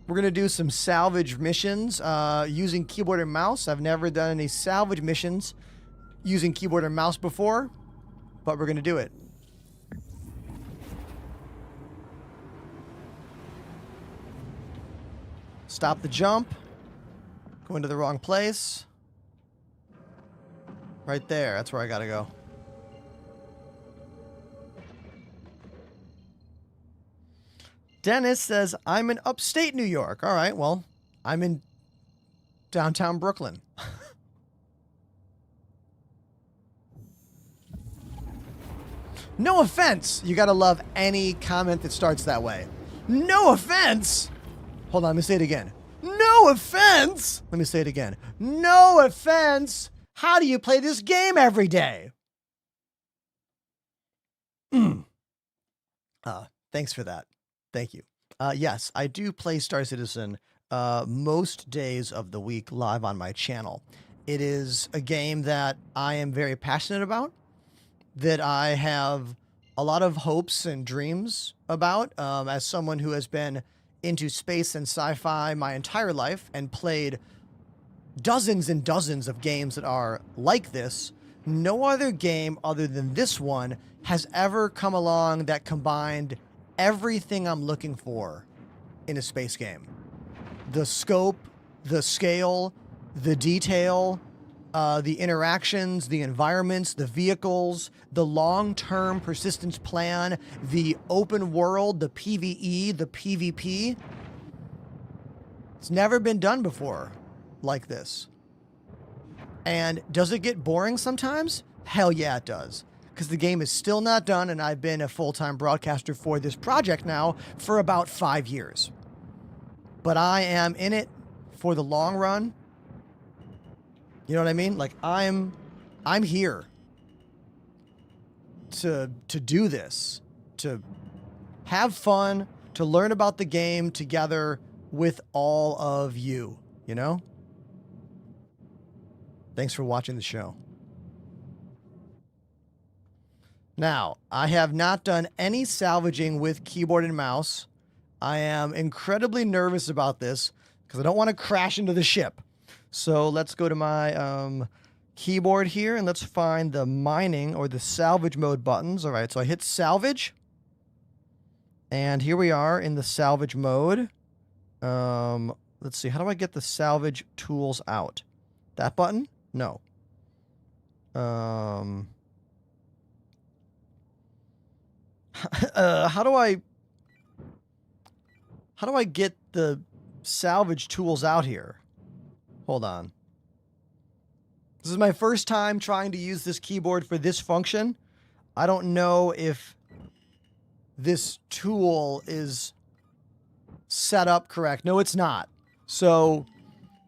S1: We're going to do some salvage missions using keyboard and mouse. I've never done any salvage missions using keyboard and mouse before, but we're going to do it. Stop the jump. Go into the wrong place. Right there. That's where I got to go. Dennis says, I'm in upstate New York. All right, well, I'm in downtown Brooklyn. No offense. You got to love any comment that starts that way. No offense. Hold on, let me say it again. No offense. Let me say it again. No offense. How do you play this game every day? Thanks for that. Thank you. Yes, I do play Star Citizen most days of the week live on my channel. It is a game that I am very passionate about, that I have a lot of hopes and dreams about, as someone who has been into space and sci-fi my entire life and played dozens and dozens of games that are like this. No other game other than this one has ever come along that combined everything I'm looking for in a space game. The scope, the scale, the detail, the interactions, the environments, the vehicles, the long-term persistence plan, the open world, the PvE, the PvP. It's never been done before like this. And does it get boring sometimes? Hell yeah, it does. Because the game is still not done, and I've been a full-time broadcaster for this project now for about 5 years. But I am in it for the long run. You know what I mean? Like, I'm here to do this, to have fun, to learn about the game together with all of you, you know? Thanks for watching the show. Now, I have not done any salvaging with keyboard and mouse. I am incredibly nervous about this because I don't want to crash into the ship. So let's go to my keyboard here and let's find the mining or the salvage mode buttons. All right, so I hit salvage. And here we are in the salvage mode. Let's see, how do I get the salvage tools out? That button? No. How do I get the salvage tools out here? Hold on. This is my first time trying to use this keyboard for this function. I don't know if this tool is set up correct. No, it's not. So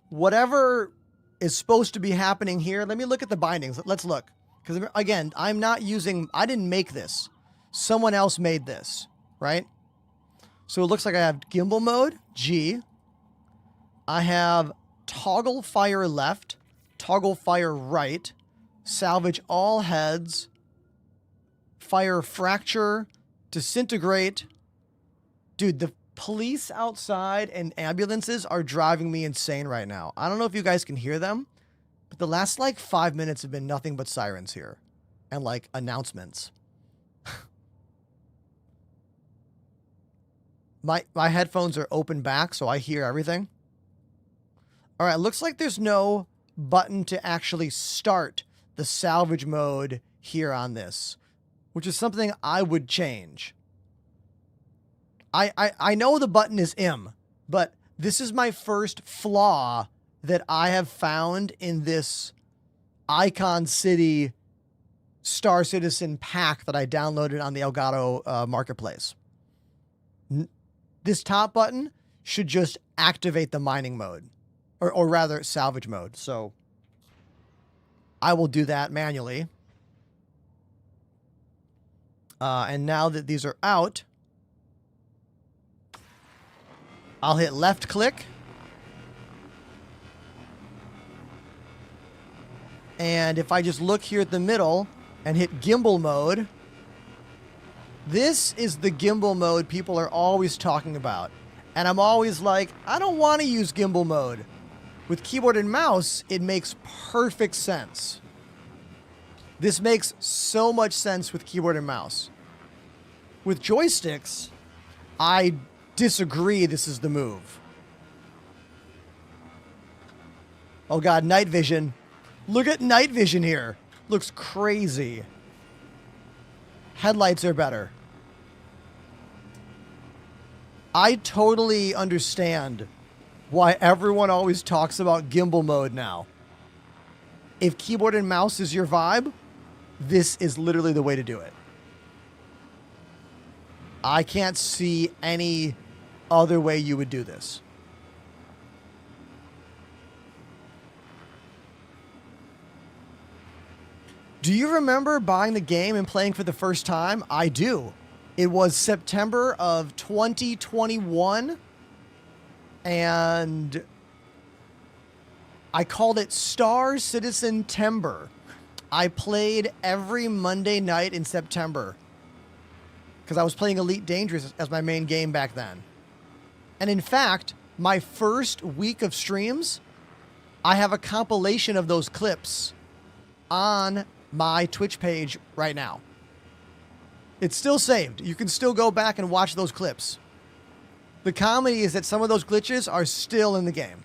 S1: whatever is supposed to be happening here, let me look at the bindings. Let's look. Because again, I didn't make this. Someone else made this, right? So it looks like I have gimbal mode, G. I have toggle fire left, toggle fire right, salvage all heads, fire fracture, disintegrate. Dude, the police outside and ambulances are driving me insane right now. I don't know if you guys can hear them, but the last like 5 minutes have been nothing but sirens here and like announcements. My headphones are open back, so I hear everything. All right, looks like there's no button to actually start the salvage mode here on this, which is something I would change. I know the button is M, but this is my first flaw that I have found in this Icon City Star Citizen pack that I downloaded on the Elgato Marketplace. This top button should just activate the mining mode, or rather salvage mode. So I will do that manually. And now that these are out, I'll hit left click. And if I just look here at the middle and hit gimbal mode, this is the gimbal mode people are always talking about. And I'm always like, I don't want to use gimbal mode. With keyboard and mouse, it makes perfect sense. This makes so much sense with keyboard and mouse. With joysticks, I disagree this is the move. Oh god, night vision. Look at night vision here. Looks crazy. Headlights are better. I totally understand why everyone always talks about gimbal mode now. If keyboard and mouse is your vibe, this is literally the way to do it. I can't see any other way you would do this. Do you remember buying the game and playing for the first time? I do. It was September of 2021, and I called it Star Citizen Timber. I played every Monday night in September. because I was playing Elite Dangerous as my main game back then. And in fact, my first week of streams, I have a compilation of those clips on my Twitch page right now. It's still saved. You can still go back and watch those clips. The comedy is that some of those glitches are still in the game.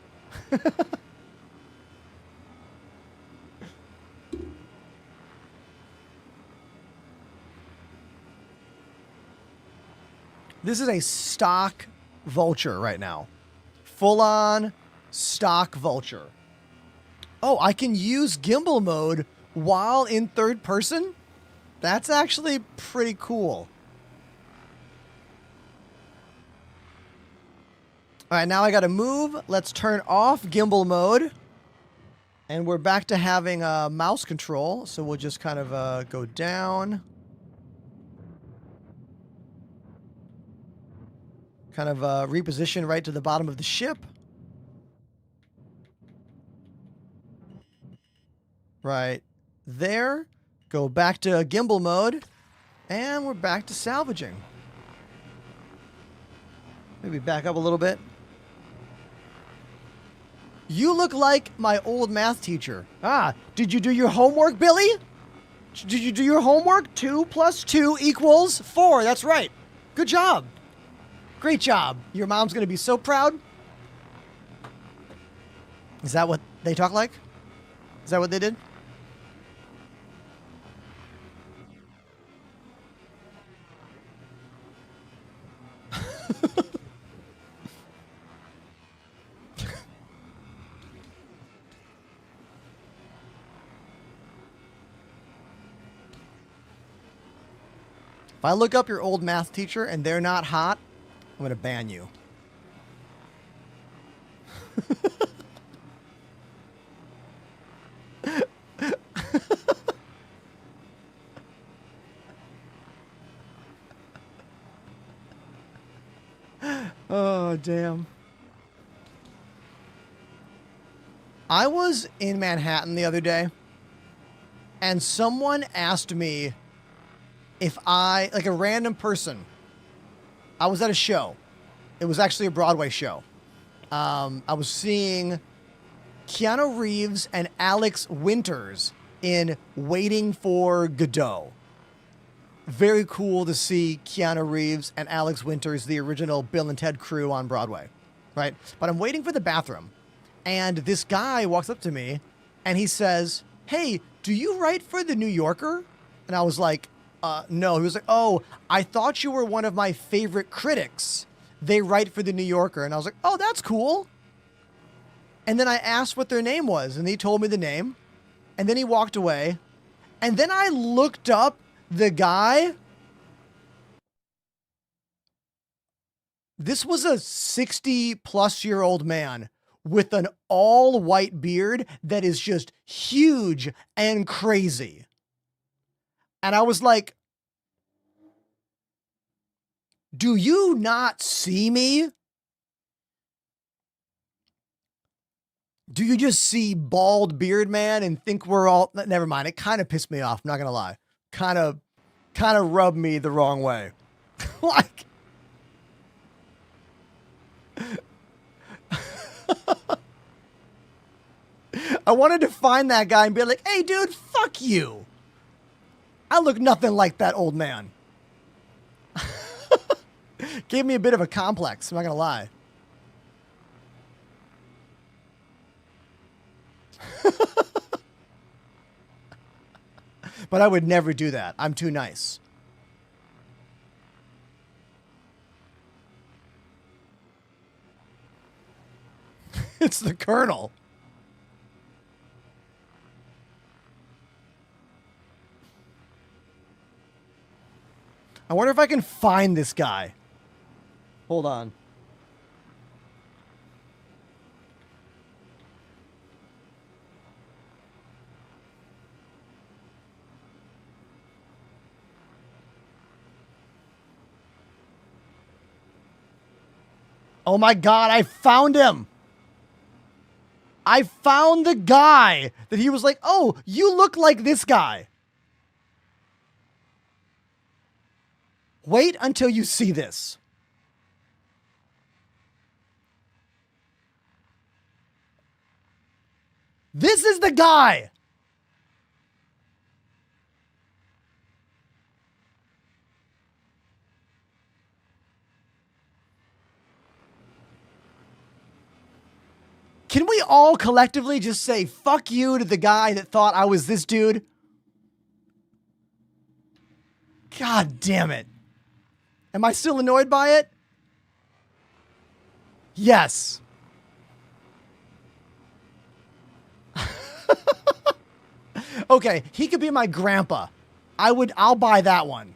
S1: This is a stock vulture right now. Full on stock vulture. Oh, I can use gimbal mode while in third person? That's actually pretty cool. All right, now I got to move. Let's turn off gimbal mode. And we're back to having mouse control. So we'll just kind of go down. Kind of reposition right to the bottom of the ship. Right there. Go back to gimbal mode. And we're back to salvaging. Maybe back up a little bit. You look like my old math teacher. Ah, did you do your homework, Billy? Did you do your homework? 2 + 2 = 4. That's right. Good job. Great job. Your mom's going to be so proud. Is that what they talk like? Is that what they did? If I look up your old math teacher and they're not hot, I'm going to ban you. Oh, damn. I was in Manhattan the other day, and someone asked me if like a random person, I was at a show. It was actually a Broadway show. I was seeing Keanu Reeves and Alex Winters in Waiting for Godot. Very cool to see Keanu Reeves and Alex Winters, the original Bill and Ted crew on Broadway, right? But I'm waiting for the bathroom, and this guy walks up to me, and he says, "Hey, do you write for The New Yorker?" And I was like, no. He was like, "Oh, I thought you were one of my favorite critics. They write for The New Yorker." And I was like, "Oh, that's cool." And then I asked what their name was, and he told me the name, and then he walked away, and then I looked up the guy. This was a 60-plus-year-old man with an all-white beard that is just huge and crazy. And I was like, do you not see me? Do you just see bald beard man and think we're all... Never mind. It kind of pissed me off. I'm not going to lie. Kind of rubbed me the wrong way. Like... I wanted to find that guy and be like, "Hey, dude, fuck you. I look nothing like that old man." Gave me a bit of a complex. I'm not going to lie. But I would never do that. I'm too nice. It's the Colonel. I wonder if I can find this guy. Hold on. Oh my God, I found him. I found the guy that he was like, "Oh, you look like this guy." Wait until you see this. This is the guy. Can we all collectively just say fuck you to the guy that thought I was this dude? God damn it. Am I still annoyed by it? Yes. Okay, he could be my grandpa. I'll buy that one.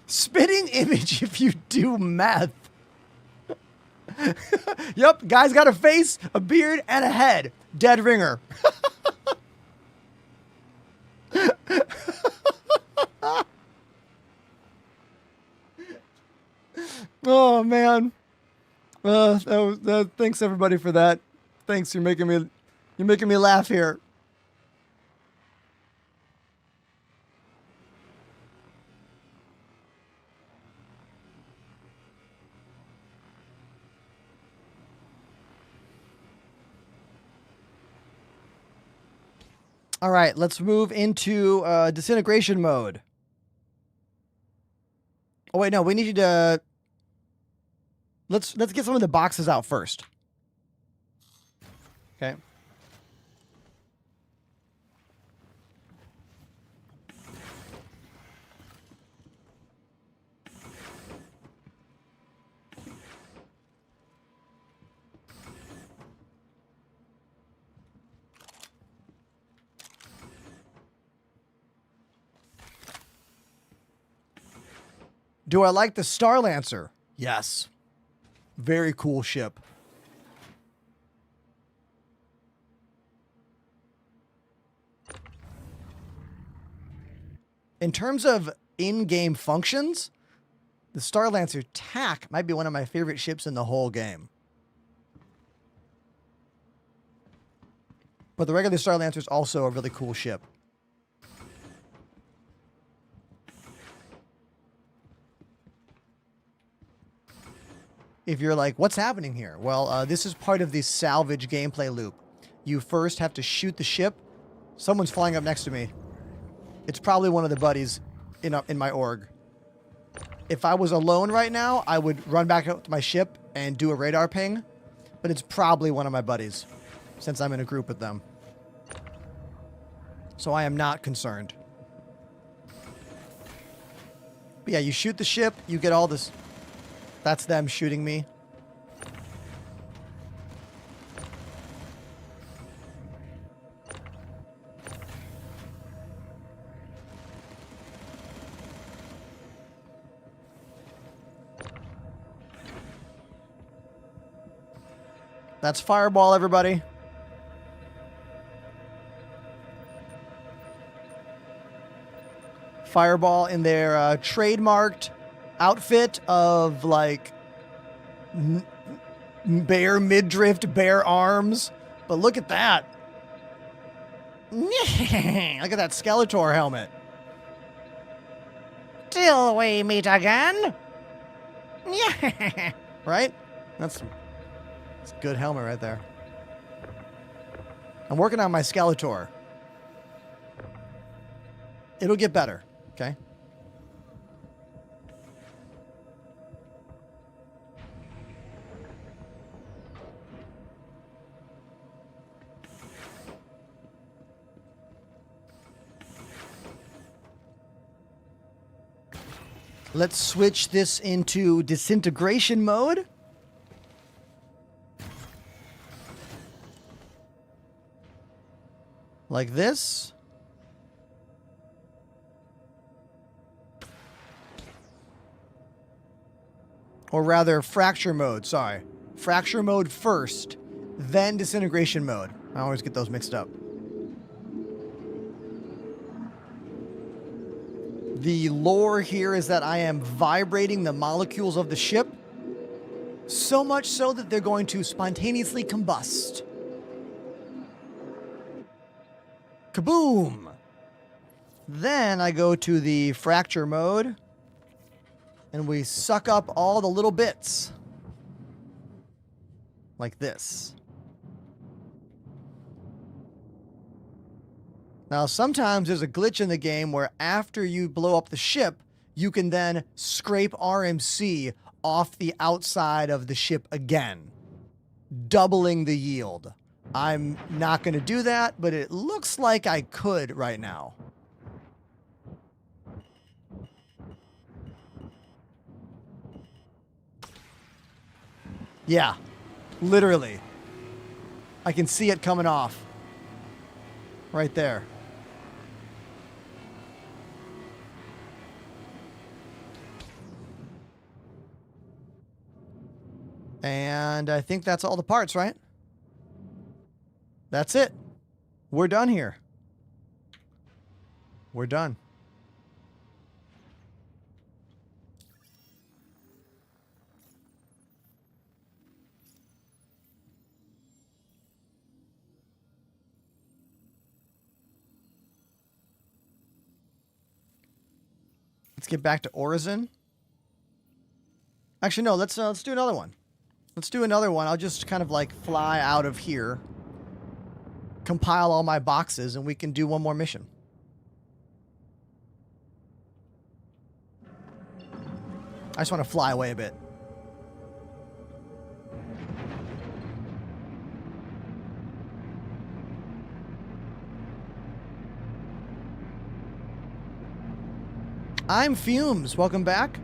S1: Spitting image if you do meth. Yep, guy's got a face, a beard, and a head. Dead ringer. Oh man. Thanks everybody for that. Thanks, you're making me laugh here. All right, let's move into disintegration mode. Oh wait, no, we need to. Let's get some of the boxes out first. Okay. Do I like the Star Lancer? Yes. Very cool ship. In terms of in-game functions, the Star Lancer TAC might be one of my favorite ships in the whole game. But the regular Star Lancer is also a really cool ship. If you're like, what's happening here? Well, this is part of the salvage gameplay loop. You first have to shoot the ship. Someone's flying up next to me. It's probably one of the buddies in my org. If I was alone right now, I would run back up to my ship and do a radar ping. But it's probably one of my buddies, since I'm in a group with them. So I am not concerned. But yeah, you shoot the ship, you get all this... That's them shooting me. That's Fireball, everybody. Fireball in their trademarked outfit of like bare midriff, bare arms. But look at that. Look at that Skeletor helmet. Till we meet again. Right? That's a good helmet right there. I'm working on my Skeletor. It'll get better, okay? Let's switch this into disintegration mode. Like this. Or rather, fracture mode, sorry. Fracture mode first, then disintegration mode. I always get those mixed up. The lore here is that I am vibrating the molecules of the ship, so much so that they're going to spontaneously combust. Kaboom! Then I go to the fracture mode, and we suck up all the little bits. Like this. Now, sometimes there's a glitch in the game where after you blow up the ship, you can then scrape RMC off the outside of the ship again, doubling the yield. I'm not going to do that, but it looks like I could right now. Yeah, literally. I can see it coming off. Right there. And I think that's all the parts, right? That's it. We're done here. We're done. Let's get back to Origin. Actually, no, let's do another one. Let's do another one. I'll just kind of like fly out of here, compile all my boxes, and we can do one more mission. I just want to fly away a bit. I'm Fumes. Welcome back.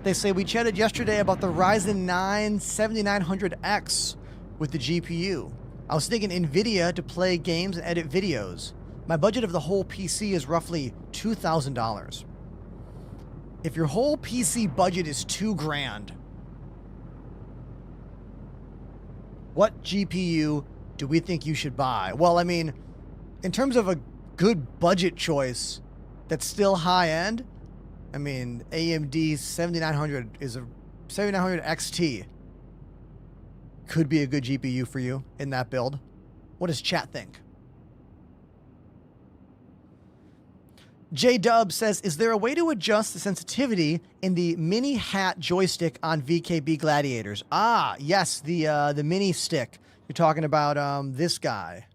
S1: They say we chatted yesterday about the Ryzen 9 7900X with the GPU. I was thinking NVIDIA to play games and edit videos. My budget of the whole PC is roughly $2,000. If your whole PC budget is $2,000, what GPU do we think you should buy? Well, I mean, in terms of a good budget choice that's still high end, I mean, AMD 7900 is a 7900 XT. Could be a good GPU for you in that build. What does chat think? J-Dub says, is there a way to adjust the sensitivity in the mini hat joystick on VKB Gladiators? Ah, yes, the mini stick. You're talking about this guy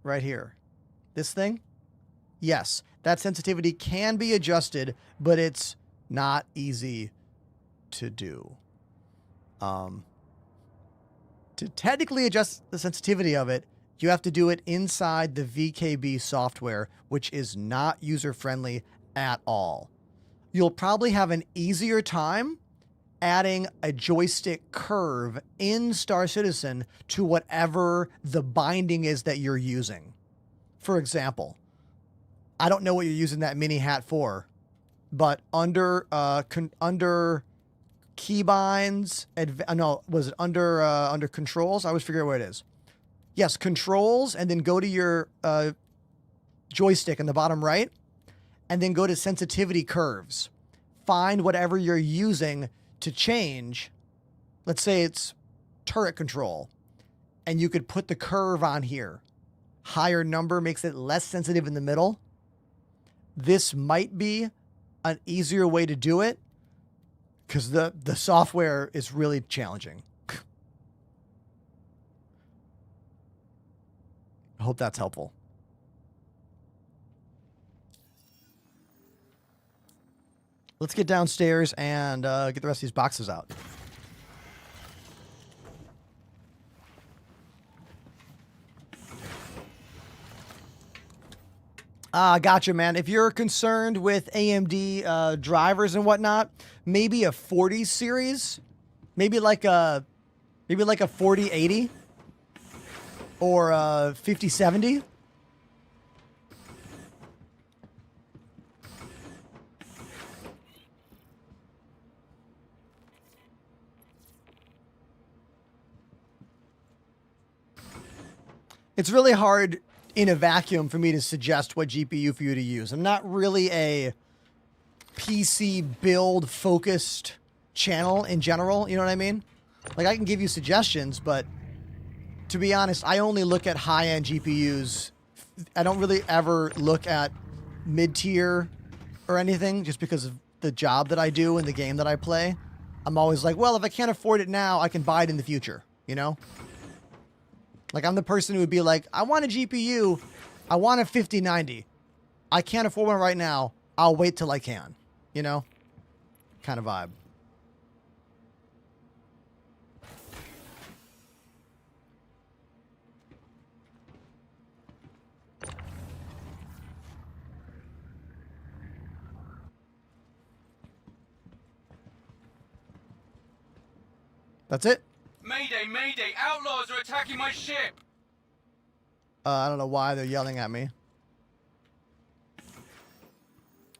S1: right here. This thing? Yes, that sensitivity can be adjusted, but it's not easy to do. To technically adjust the sensitivity of it, you have to do it inside the VKB software, which is not user-friendly at all. You'll probably have an easier time adding a joystick curve in Star Citizen to whatever the binding is that you're using. For example, I don't know what you're using that mini hat for, but under keybinds, was it under controls? I always figure out what it is. Yes, controls, and then go to your joystick in the bottom right, and then go to sensitivity curves. Find whatever you're using to change. Let's say it's turret control, and you could put the curve on here. Higher number makes it less sensitive in the middle. This might be an easier way to do it because the software is really challenging. I hope that's helpful. Let's get downstairs and get the rest of these boxes out. Gotcha, man. If you're concerned with AMD drivers and whatnot, maybe a 40 series, maybe like a 4080 or a 5070. It's really hard in a vacuum for me to suggest what GPU for you to use. I'm not really a PC build focused channel in general. You know what I mean? Like, I can give you suggestions, but to be honest, I only look at high-end GPUs. I don't really ever look at mid-tier or anything, just because of the job that I do and the game that I play. I'm always like, well, if I can't afford it now, I can buy it in the future, you know? Like, I'm the person who would be like, I want a GPU. I want a 5090. I can't afford one right now. I'll wait till I can, you know? Kind of vibe. That's it?
S3: Mayday, mayday! Outlaws are attacking my ship!
S1: I don't know why they're yelling at me.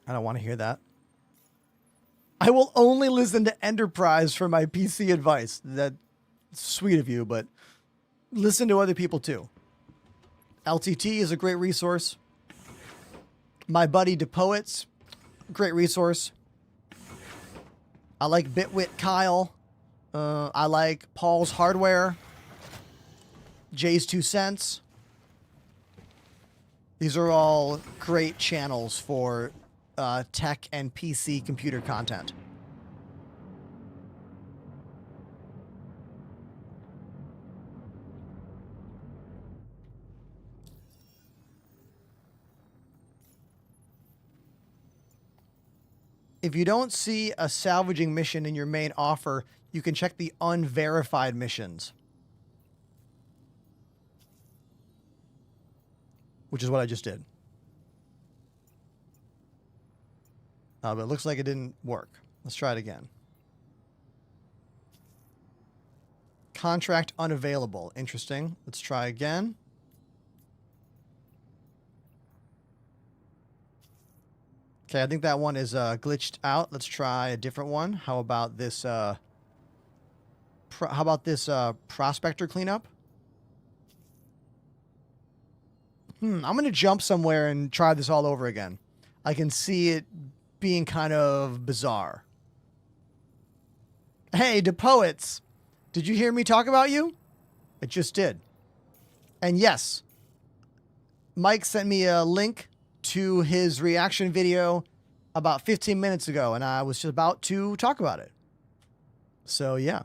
S1: I don't want to hear that. I will only listen to Enterprise for my PC advice. That's sweet of you, but listen to other people too. LTT is a great resource. My buddy DePoets, great resource. I like Bitwit Kyle. I like Paul's Hardware. Jay's 2 Cents. These are all great channels for tech and PC computer content. If you don't see a salvaging mission in your main offer, you can check the unverified missions. Which is what I just did. But it looks like it didn't work. Let's try it again. Contract unavailable. Interesting. Let's try again. Okay, I think that one is glitched out. Let's try a different one. How about this? Prospector cleanup? I'm gonna jump somewhere and try this all over again. I can see it being kind of bizarre. Hey, DePoets, did you hear me talk about you? It just did. And yes, Mike sent me a link to his reaction video about 15 minutes ago, and I was just about to talk about it. So, yeah.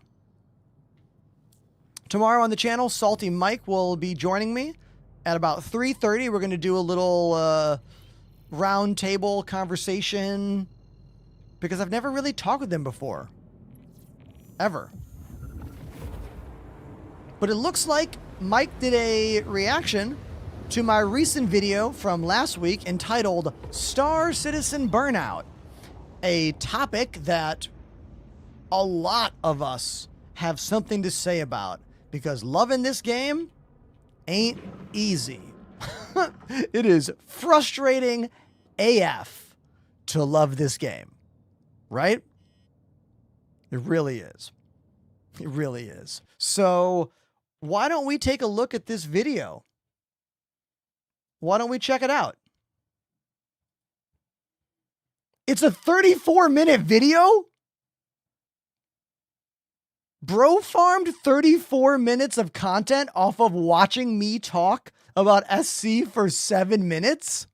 S1: Tomorrow on the channel, Salty Mike will be joining me at about 3:30. We're going to do a little round table conversation because I've never really talked with him before. Ever. But it looks like Mike did a reaction to my recent video from last week entitled Star Citizen Burnout, a topic that a lot of us have something to say about because loving this game ain't easy. It is frustrating AF to love this game, right? It really is. It really is. So why don't we take a look at this video? Why don't we check it out? It's a 34-minute video? Bro farmed 34 minutes of content off of watching me talk about SC for 7 minutes?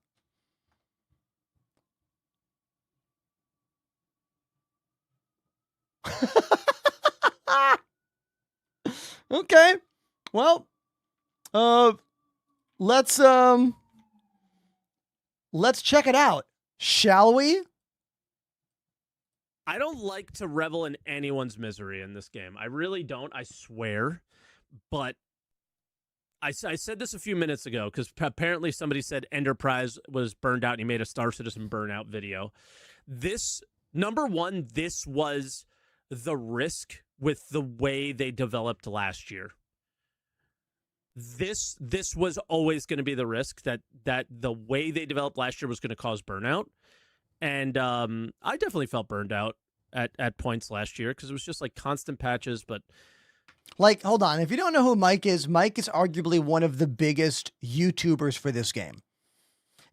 S1: Okay. Well, let's check it out, shall we?
S4: I don't like to revel in anyone's misery in this game. I really don't, I swear. But I said this a few minutes ago because apparently somebody said Enterprise was burned out and he made a Star Citizen burnout video. This, number one, this was the risk with the way they developed last year. This was always going to be the risk that the way they developed last year was going to cause burnout. And I definitely felt burned out at points last year because it was just like constant patches. But
S1: like, hold on. If you don't know who Mike is arguably one of the biggest YouTubers for this game.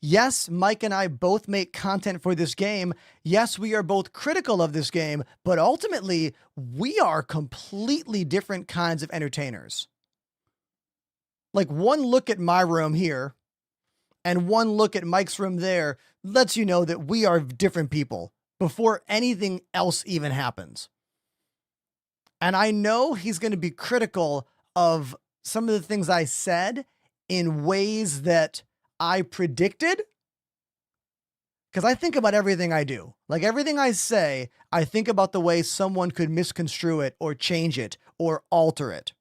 S1: Yes, Mike and I both make content for this game. Yes, we are both critical of this game, but ultimately we are completely different kinds of entertainers. Like one look at my room here And one look at Mike's room there lets you know that we are different people before anything else even happens. And I know he's going to be critical of some of the things I said in ways that I predicted. Because I think about everything I do. Like everything I say, I think about the way someone could misconstrue it or change it or alter it.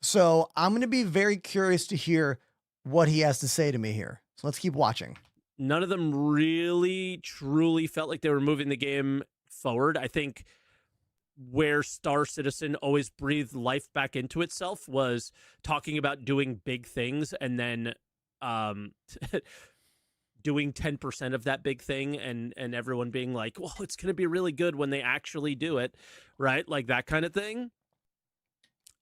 S1: So I'm going to be very curious to hear what he has to say to me here. So let's keep watching.
S4: None of them really, truly felt like they were moving the game forward. I think where Star Citizen always breathed life back into itself was talking about doing big things and then doing 10% of that big thing and everyone being like, well, it's going to be really good when they actually do it, right? Like that kind of thing.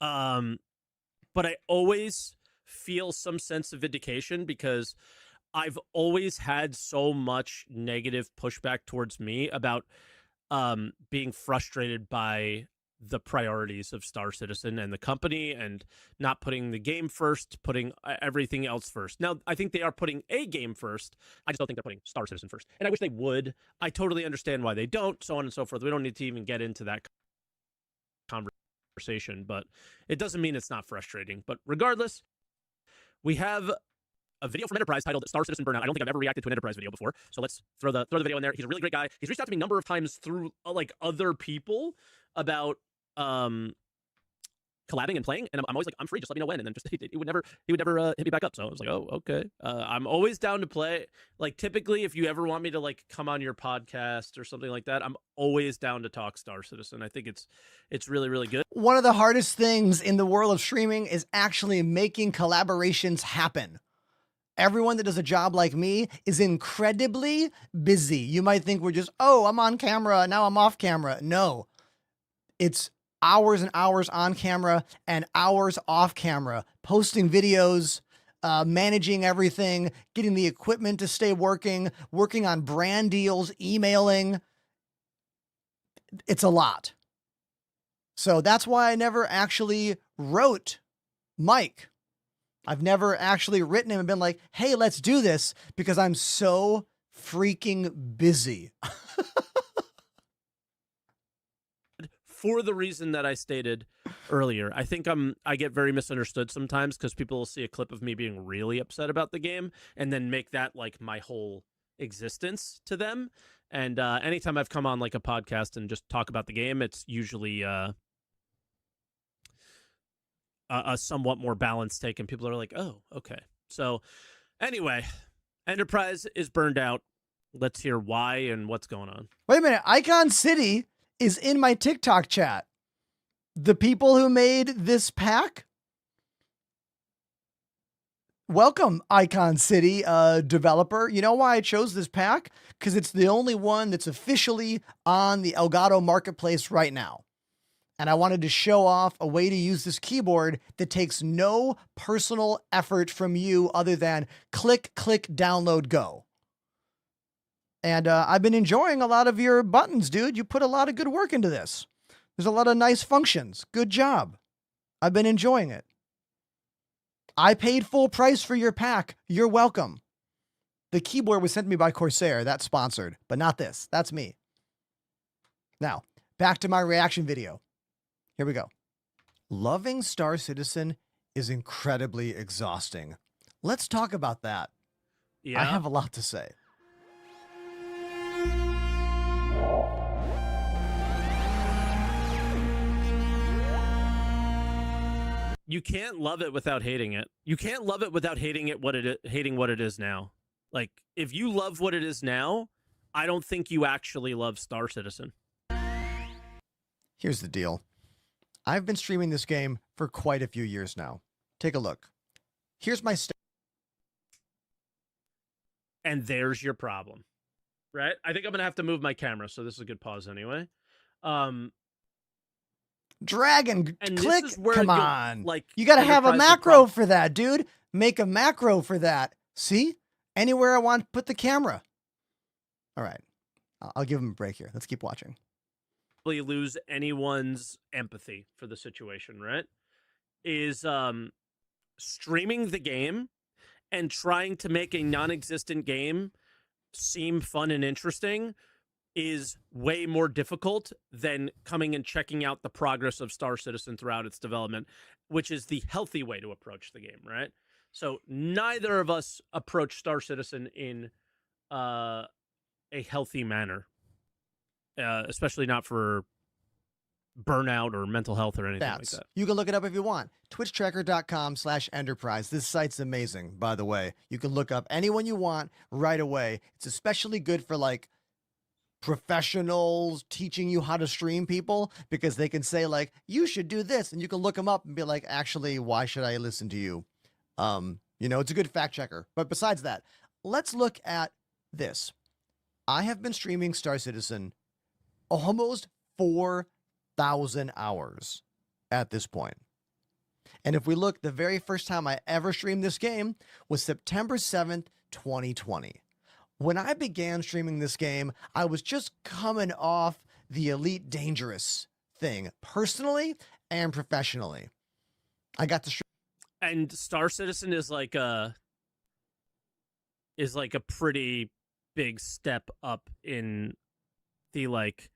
S4: But I always feel some sense of vindication because I've always had so much negative pushback towards me about being frustrated by the priorities of Star Citizen and the company and not putting the game first, putting everything else first. Now, I think they are putting a game first. I just don't think they're putting Star Citizen first. And I wish they would. I totally understand why they don't, so on and so forth. We don't need to even get into that conversation, but it doesn't mean it's not frustrating. But regardless, we have a video from Enterprise titled Star Citizen Burnout. I don't think I've ever reacted to an Enterprise video before, so let's throw the video in there. He's a really great guy. He's reached out to me a number of times through like other people about collabing and playing, and I'm always like, I'm free, just let me know when. And then just he would never hit me back up. So I was like, oh, okay. I'm always down to play. Like typically, if you ever want me to like come on your podcast or something like that, I'm always down to talk Star Citizen. I think it's really, really good.
S1: One of the hardest things in the world of streaming is actually making collaborations happen. Everyone that does a job like me is incredibly busy. You might think we're just, oh, I'm on camera, now I'm off camera. No, it's hours and hours on camera and hours off camera, posting videos, managing everything, getting the equipment to stay working on brand deals, emailing. It's a lot. So that's why I never actually wrote Mike. I've never actually written him and been like, hey, let's do this, because I'm so freaking busy.
S4: For the reason that I stated earlier, I think I get very misunderstood sometimes because people will see a clip of me being really upset about the game and then make that like my whole existence to them. And anytime I've come on like a podcast and just talk about the game, it's usually a somewhat more balanced take, and people are like, oh, okay. So anyway, Enterprise is burned out. Let's hear why and what's going on.
S1: Wait a minute. Icon City is in my TikTok chat. The people who made this pack. Welcome, Icon City developer. You know why I chose this pack? Because it's the only one that's officially on the Elgato marketplace right now. And I wanted to show off a way to use this keyboard that takes no personal effort from you other than click, download, go. And I've been enjoying a lot of your buttons, dude. You put a lot of good work into this. There's a lot of nice functions. Good job. I've been enjoying it. I paid full price for your pack. You're welcome. The keyboard was sent to me by Corsair. That's sponsored, but not this. That's me. Now, back to my reaction video. Here we go. Loving Star Citizen is incredibly exhausting. Let's talk about that.
S4: Yeah.
S1: I have a lot to say.
S4: You can't love it without hating it. You can't love it without hating what it is now. Like, if you love what it is now, I don't think you actually love Star Citizen.
S1: Here's the deal. I've been streaming this game for quite a few years now. Take a look. Here's my
S4: And there's your problem, right? I think I'm going to have to move my camera, so this is a good pause anyway.
S1: Dragon,
S4: and
S1: click,
S4: this is where
S1: come on.
S4: Like,
S1: you got to have a
S4: Enterprise
S1: macro for that, dude. Make a macro for that. See? Anywhere I want, put the camera. All right. I'll give him a break here. Let's keep watching.
S4: Lose anyone's empathy for the situation, right? Is streaming the game and trying to make a non-existent game seem fun and interesting is way more difficult than coming and checking out the progress of Star Citizen throughout its development, which is the healthy way to approach the game, right? So neither of us approach Star Citizen in a healthy manner, especially not for burnout or mental health or anything like that.
S1: You can look it up if you want. Twitchtracker.com/enterprise. This site's amazing, by the way. You can look up anyone you want right away. It's especially good for like professionals teaching you how to stream people, because they can say like, you should do this, and you can look them up and be like, actually, why should I listen to you? It's a good fact checker. But besides that, let's look at this. I have been streaming Star Citizen almost 4,000 hours at this point. And if we look, the very first time I ever streamed this game was September 7th, 2020. When I began streaming this game, I was just coming off the Elite Dangerous thing, personally and professionally. I got to stream.
S4: And Star Citizen is like a pretty big step up in the like,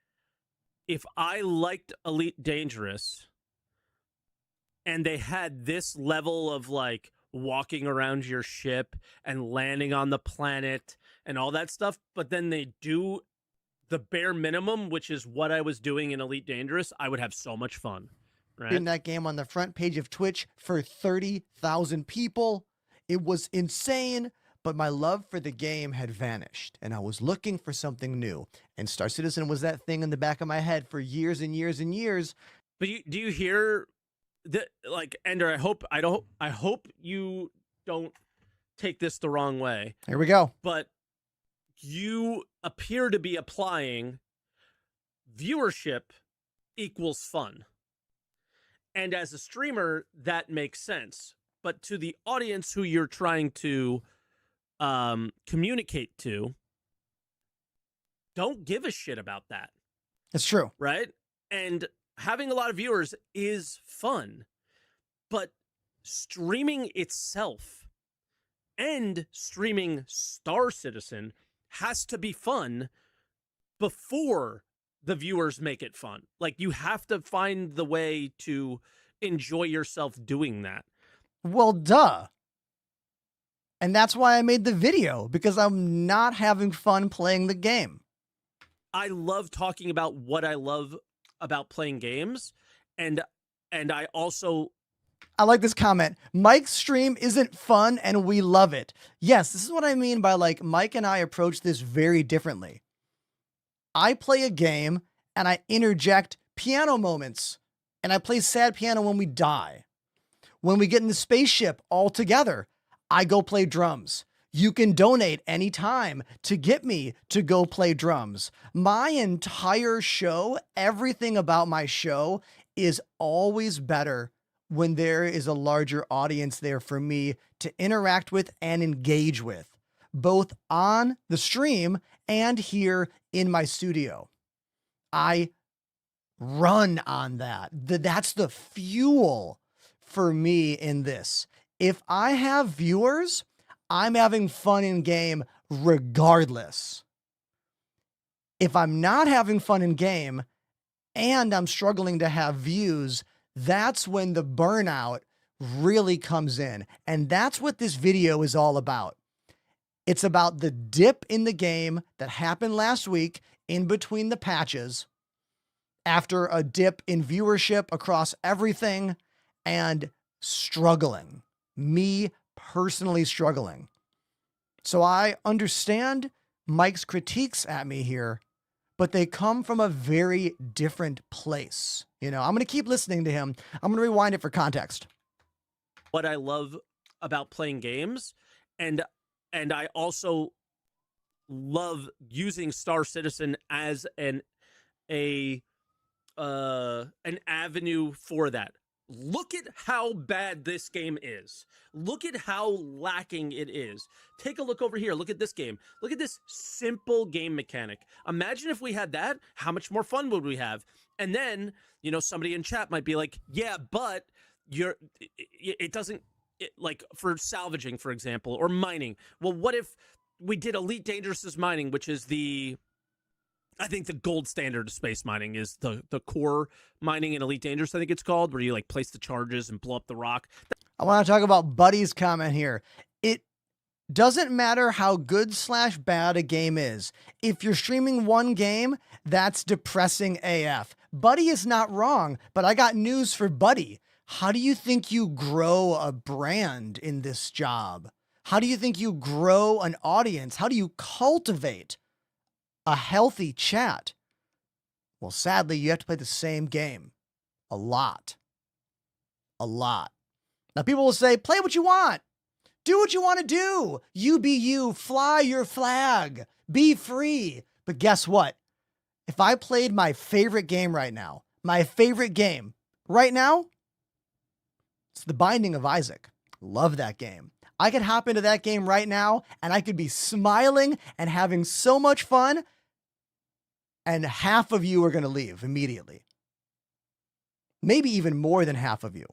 S4: if I liked Elite Dangerous and they had this level of like walking around your ship and landing on the planet and all that stuff, but then they do the bare minimum, which is what I was doing in Elite Dangerous, I would have so much fun. Right?
S1: In that game on the front page of Twitch for 30,000 people. It was insane, but my love for the game had vanished, and I was looking for something new. And Star Citizen was that thing in the back of my head for years and years and years.
S4: But do you hear that, like, Ender? I hope you don't take this the wrong way.
S1: Here we go.
S4: But you appear to be applying viewership equals fun. And as a streamer, that makes sense. But to the audience who you're trying to communicate to, don't give a shit about that.
S1: It's true.
S4: Right? And having a lot of viewers is fun. But streaming itself and streaming Star Citizen has to be fun before the viewers make it fun. Like, you have to find the way to enjoy yourself doing that.
S1: Well, duh. And that's why I made the video, because I'm not having fun playing the game.
S4: I love talking about what I love about playing games, and I also...
S1: I like this comment. Mike's stream isn't fun and we love it. Yes, this is what I mean by like Mike and I approach this very differently. I play a game and I interject piano moments, and I play sad piano when we die. When we get in the spaceship all together, I go play drums. You can donate anytime to get me to go play drums. My entire show, everything about my show is always better when there is a larger audience there for me to interact with and engage with, both on the stream and here in my studio. I run on that. That's the fuel for me in this. If I have viewers, I'm having fun in game regardless. If I'm not having fun in game and I'm struggling to have views, that's when the burnout really comes in. And that's what this video is all about. It's about the dip in the game that happened last week in between the patches, after a dip in viewership across everything, and struggling. Me personally struggling. So I understand Mike's critiques at me here, but they come from a very different place. I'm going to keep listening to him. I'm going to rewind it for context.
S4: What I love about playing games, and I also love using Star Citizen as an avenue for that. Look at how bad this game is. Look at how lacking it is. Take a look over here. Look at this game. Look at this simple game mechanic. Imagine if we had that. How much more fun would we have? And then, somebody in chat might be like, yeah, but it doesn't like for salvaging, for example, or mining. Well, what if we did Elite Dangerous's mining, which is I think the gold standard of space mining is the core mining in Elite Dangerous, I think it's called, where you like place the charges and blow up the rock.
S1: I want to talk about Buddy's comment here. It doesn't matter how good / bad a game is. If you're streaming one game, that's depressing AF. Buddy is not wrong, but I got news for Buddy. How do you think you grow a brand in this job? How do you think you grow an audience? How do you cultivate a healthy chat? Well, sadly, you have to play the same game a lot. A lot. Now, people will say, play what you want. Do what you want to do. You be you. Fly your flag. Be free. But guess what? If I played my favorite game right now, it's The Binding of Isaac. Love that game. I could hop into that game right now and I could be smiling and having so much fun, and half of you are going to leave immediately. Maybe even more than half of you.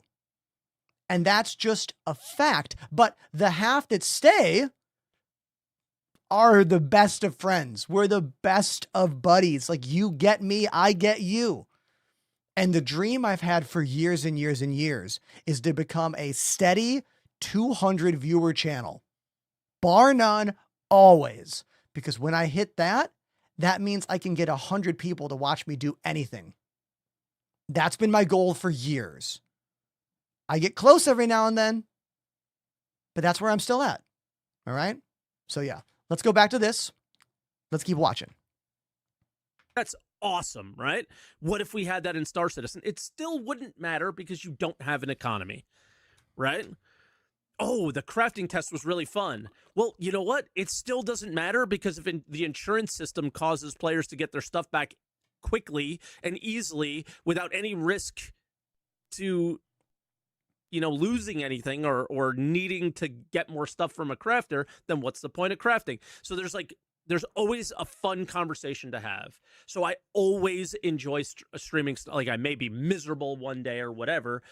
S1: And that's just a fact. But the half that stay are the best of friends. We're the best of buddies. Like, you get me, I get you. And the dream I've had for years and years and years is to become a steady 200 viewer channel. Bar none, always. Because when I hit that, that means I can get 100 people to watch me do anything. That's been my goal for years. I get close every now and then, but that's where I'm still at. All right? So yeah, let's go back to this. Let's keep watching.
S4: That's awesome, right? What if we had that in Star Citizen? It still wouldn't matter because you don't have an economy, right? Oh, the crafting test was really fun. Well, you know what? It still doesn't matter because if the insurance system causes players to get their stuff back quickly and easily without any risk to, losing anything or needing to get more stuff from a crafter, then what's the point of crafting? So there's always a fun conversation to have. So I always enjoy streaming. Like, I may be miserable one day or whatever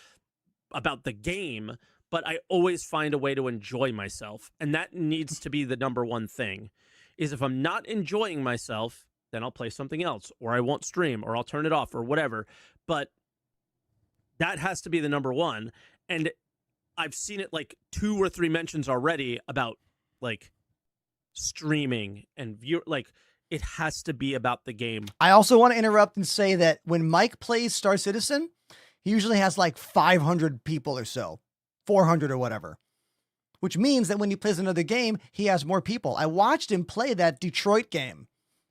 S4: about the game, but I always find a way to enjoy myself. And that needs to be the number one thing, is if I'm not enjoying myself, then I'll play something else, or I won't stream, or I'll turn it off, or whatever. But that has to be the number one. And I've seen it like 2 or 3 mentions already about like streaming and it has to be about the game.
S1: I also want to interrupt and say that when Mike plays Star Citizen, he usually has like 500 people or so, 400 or whatever, which means that when he plays another game, he has more people. I watched him play that Detroit game.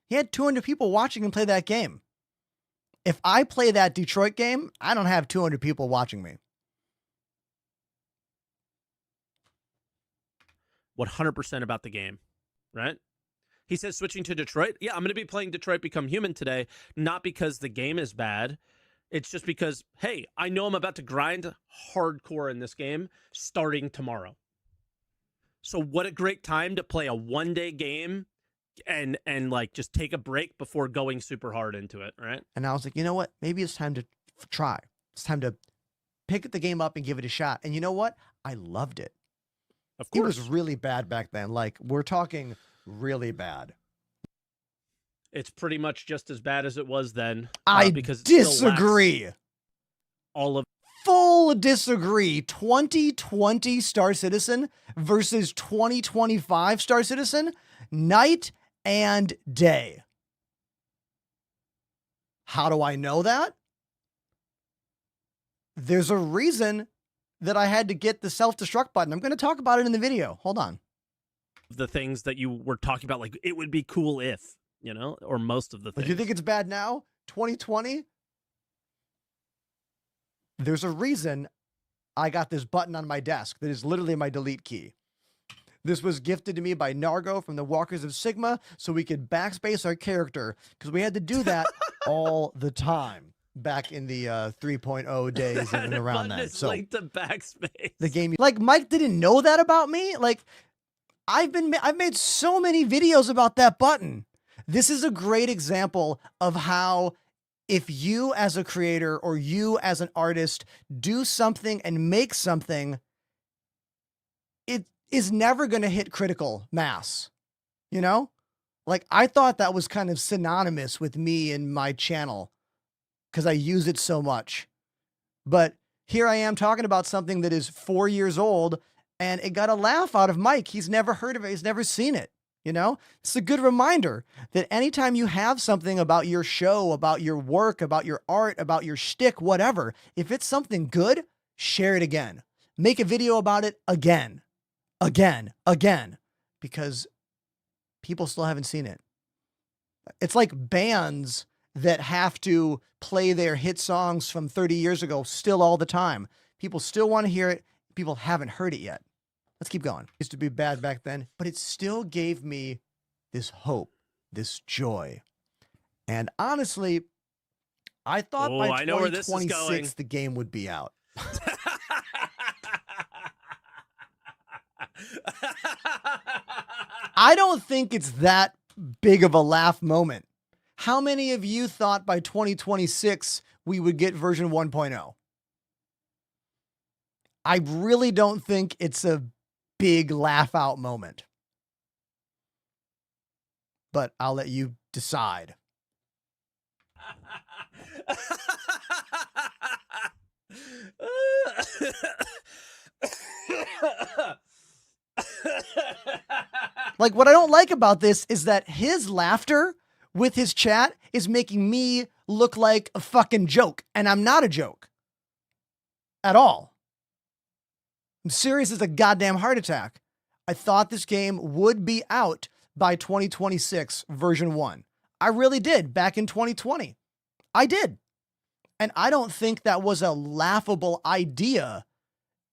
S1: He had 200 people watching him play that game. If I play that Detroit game, I don't have 200 people watching me.
S4: 100% about the game, right? He says switching to Detroit. Yeah, I'm going to be playing Detroit Become Human today, not because the game is bad. It's just because, hey, I know I'm about to grind hardcore in this game starting tomorrow. So what a great time to play a one-day game and like just take a break before going super hard into it, right?
S1: And I was like, you know what? Maybe it's time to try. It's time to pick the game up and give it a shot. And you know what? I loved it.
S4: Of course.
S1: He was really bad back then. Like, we're talking really bad.
S4: It's pretty much just as bad as it was then.
S1: I
S4: because
S1: disagree. Full disagree. 2020 Star Citizen versus 2025 Star Citizen, night and day. How do I know that? There's a reason that I had to get the self-destruct button. I'm going to talk about it in the video. Hold on.
S4: The things that you were talking about, like, it would be cool if, or most of the things.
S1: Do you think it's bad now? 2020? There's a reason I got this button on my desk that is literally my delete key. This was gifted to me by Nargo from the Walkers of Sigma so we could backspace our character, because we had to do that all the time back in the 3.0 days and around that.
S4: So linked to backspace.
S1: The game, like, Mike didn't know that about me. Like, I've made so many videos about that button. This is a great example of how, if you as a creator or you as an artist do something and make something, it is never going to hit critical mass, you know? Like, I thought that was kind of synonymous with me and my channel because I use it so much. But here I am talking about something that is 4 years old, and it got a laugh out of Mike. He's never heard of it. He's never seen it. You know, it's a good reminder that anytime you have something about your show, about your work, about your art, about your shtick, whatever, if it's something good, share it again. Make a video about it again, because people still haven't seen it. It's like bands that have to play their hit songs from 30 years ago still all the time. People still want to hear it. People haven't heard it yet. Let's keep going. It used to be bad back then, but it still gave me this hope, this joy. And honestly, I thought by 2026 the game would be out. I don't think it's that big of a laugh moment. How many of you thought by 2026 we would get version 1.0? I really don't think it's a big laugh out moment. But I'll let you decide. Like, what I don't like about this is that his laughter with his chat is making me look like a fucking joke, and I'm not a joke at all. I'm serious as a goddamn heart attack. I thought this game would be out by 2026 version 1. I really did back in 2020. I did. And I don't think that was a laughable idea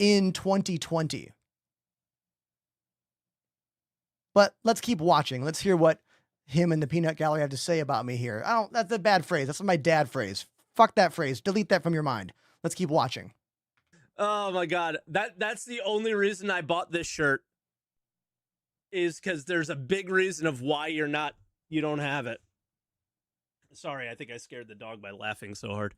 S1: in 2020. But let's keep watching. Let's hear what him and the Peanut Gallery have to say about me here. That's a bad phrase. That's my dad phrase. Fuck that phrase. Delete that from your mind. Let's keep watching.
S4: Oh my God. That's the only reason I bought this shirt, is because there's a big reason of why you don't have it. Sorry, I think I scared the dog by laughing so hard.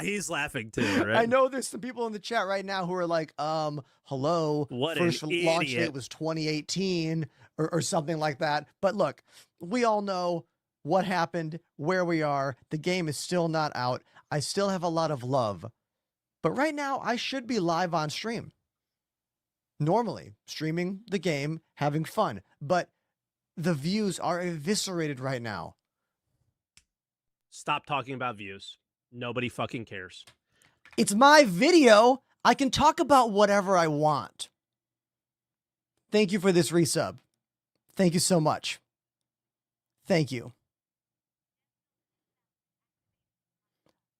S4: He's laughing too, right?
S1: I know there's some people in the chat right now who are like, hello,
S4: what
S1: first launch date was 2018 or something like that. But look, we all know what happened, where we are. The game is still not out. I still have a lot of love. But right now, I should be live on stream. Normally, streaming the game, having fun. But the views are eviscerated right now.
S4: Stop talking about views. Nobody fucking cares.
S1: It's my video. I can talk about whatever I want. Thank you for this resub. Thank you so much. Thank you.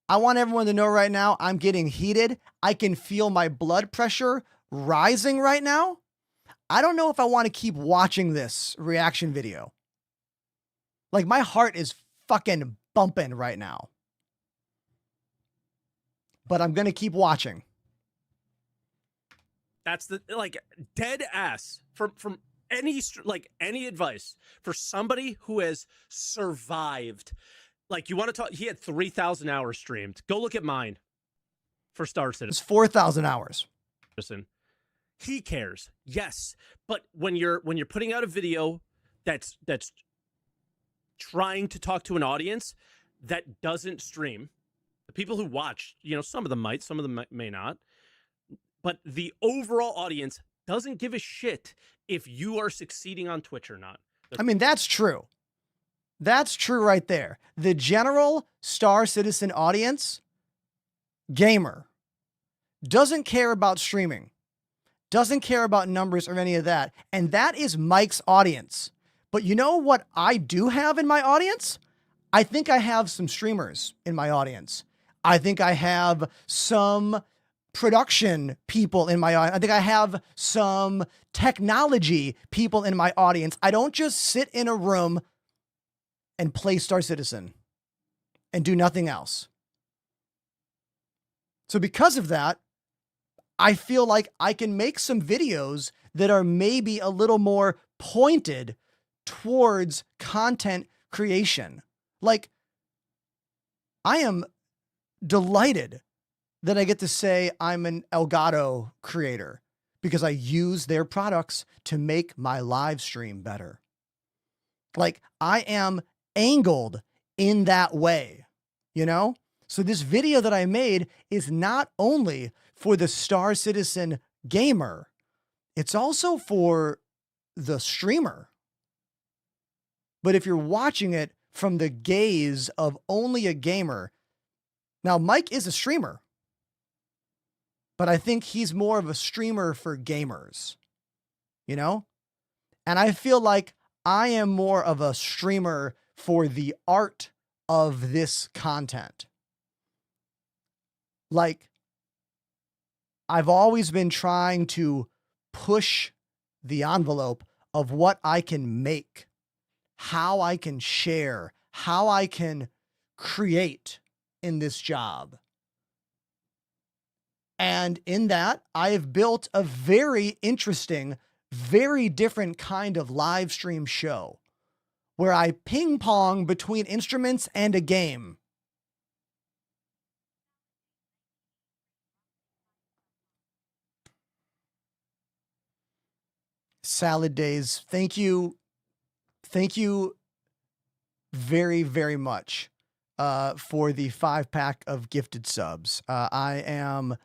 S1: I want everyone to know right now, I'm getting heated. I can feel my blood pressure rising right now. I don't know if I want to keep watching this reaction video. Like, my heart is fucking bumping right now. But I'm going to keep watching.
S4: That's the, like, dead ass from any, like, any advice for somebody who has survived. Like, you want to talk, he had 3,000 hours streamed. Go look at mine for Star Citizen.
S1: It's 4,000 hours.
S4: He cares. Yes. But when you're putting out a video that's trying to talk to an audience that doesn't stream, the people who watch, some of them might, some of them may not, but the overall audience doesn't give a shit if you are succeeding on Twitch or not.
S1: I mean, that's true. That's true right there. The general Star Citizen audience, gamer, doesn't care about streaming, doesn't care about numbers or any of that. And that is Mike's audience. But you know what I do have in my audience? I think I have some streamers in my audience. I think I have some production people in my audience. I think I have some technology people in my audience. I don't just sit in a room and play Star Citizen and do nothing else. So because of that, I feel like I can make some videos that are maybe a little more pointed towards content creation. Like, I am delighted that I get to say I'm an Elgato creator. because I use their products to make my live stream better. Like, I am angled in that way, you know? So this video that I made is not only for the Star Citizen gamer, it's also for the streamer. But if you're watching it from the gaze of only a gamer, now Mike is a streamer, but I think he's more of a streamer for gamers, you know? And I feel like I am more of a streamer for the art of this content. Like, I've always been trying to push the envelope of what I can make, how I can share, how I can create in this job. And in that, I have built a very interesting, very different kind of live stream show where I ping pong between instruments and a game. Salad Days, thank you. Thank you very, very much for the 5-pack of gifted subs. I am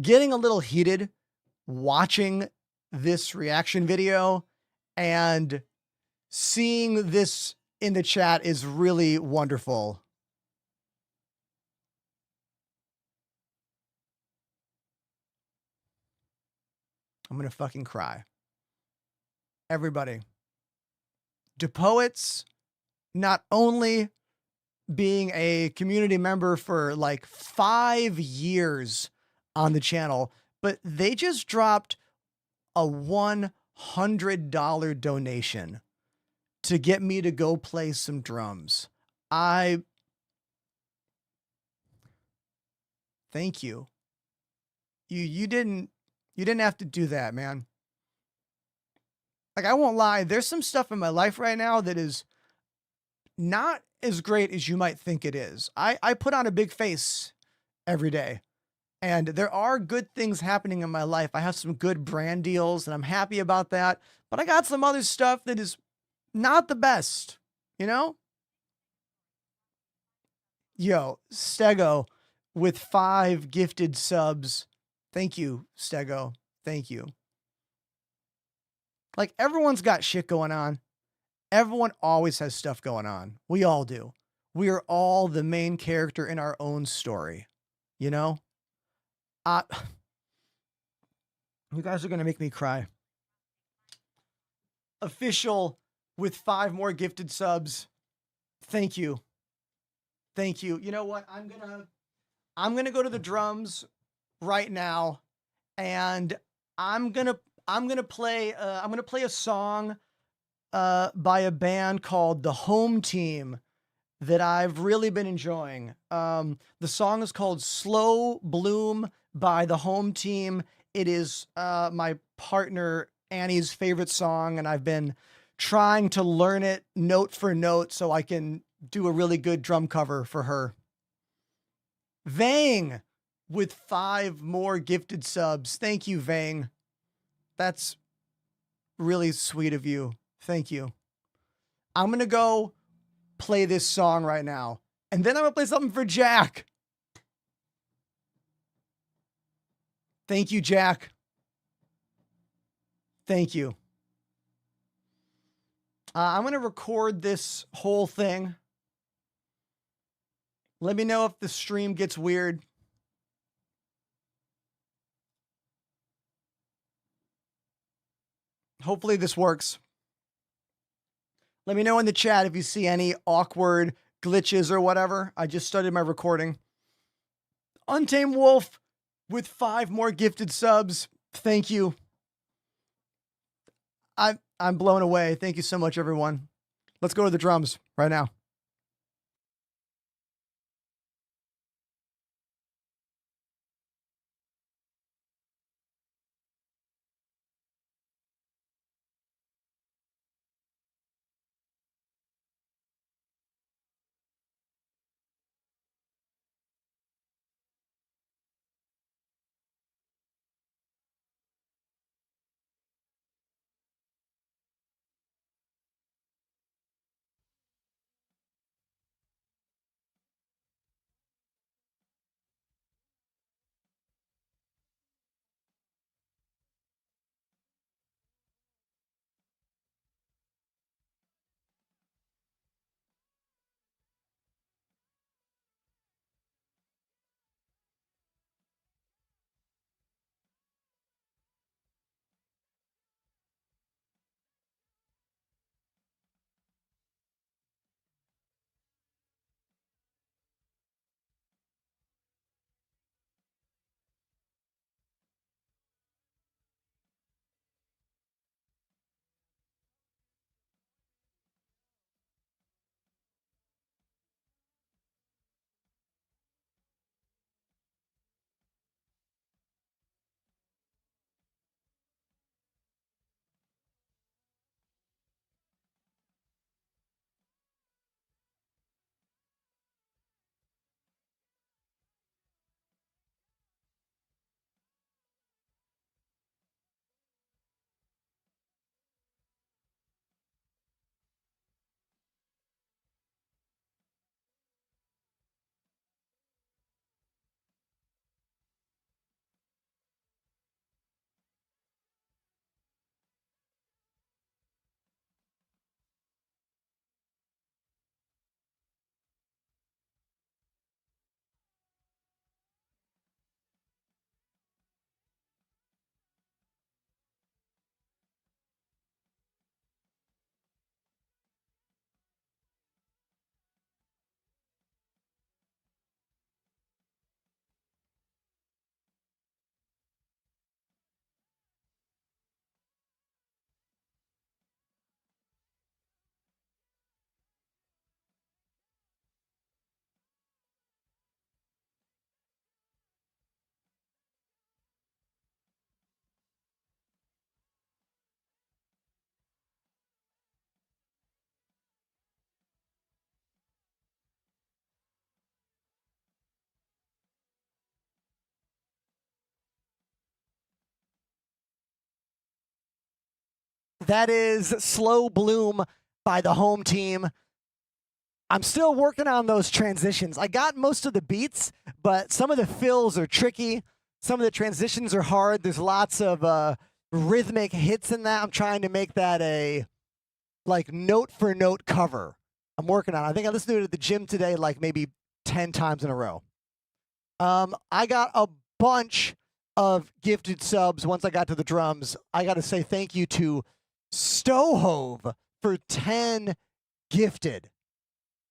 S1: getting a little heated watching this reaction video, and seeing this in the chat is really wonderful. I'm going to fucking cry. Everybody. DePoets, not only being a community member for like 5 years on the channel, but they just dropped a $100 donation to get me to go play some drums. Thank you. You didn't have to do that, man. Like, I won't lie, there's some stuff in my life right now that is not as great as you might think it is. I put on a big face every day, and there are good things happening in my life. I have some good brand deals, and I'm happy about that. But I got some other stuff that is not the best, you know? Yo, Stego with 5 gifted subs. Thank you, Stego. Thank you. Like, everyone's got shit going on. Everyone always has stuff going on. We all do. We are all the main character in our own story, you know? You guys are going to make me cry. Official with 5 more gifted subs. Thank you. Thank you. You know what? I'm going to go to the drums right now, and I'm going to play a song by a band called The Home Team that I've really been enjoying. The song is called Slow Bloom by The Home Team. It is my partner Annie's favorite song, and I've been trying to learn it note for note so I can do a really good drum cover for her. Vang with 5 more gifted subs. Thank you, Vang. That's really sweet of you. Thank you. I'm going to go play this song right now, and then I'm going to play something for Jack. Thank you, Jack. Thank you. I'm going to record this whole thing. Let me know if the stream gets weird. Hopefully this works. Let me know in the chat if you see any awkward glitches or whatever. I just started my recording. Untamed Wolf with 5 more gifted subs. Thank you. I'm blown away. Thank you so much, everyone. Let's go to the drums right now. That is Slow Bloom by the home team. I'm still working on those transitions. I got most of the beats, but some of the fills are tricky. Some of the transitions are hard. There's lots of rhythmic hits in that. I'm trying to make that a like note for note cover. I'm working on it. I think I listened to it at the gym today like maybe 10 times in a row. I got a bunch of gifted subs once I got to the drums. I got to say thank you to Stohove for 10 gifted.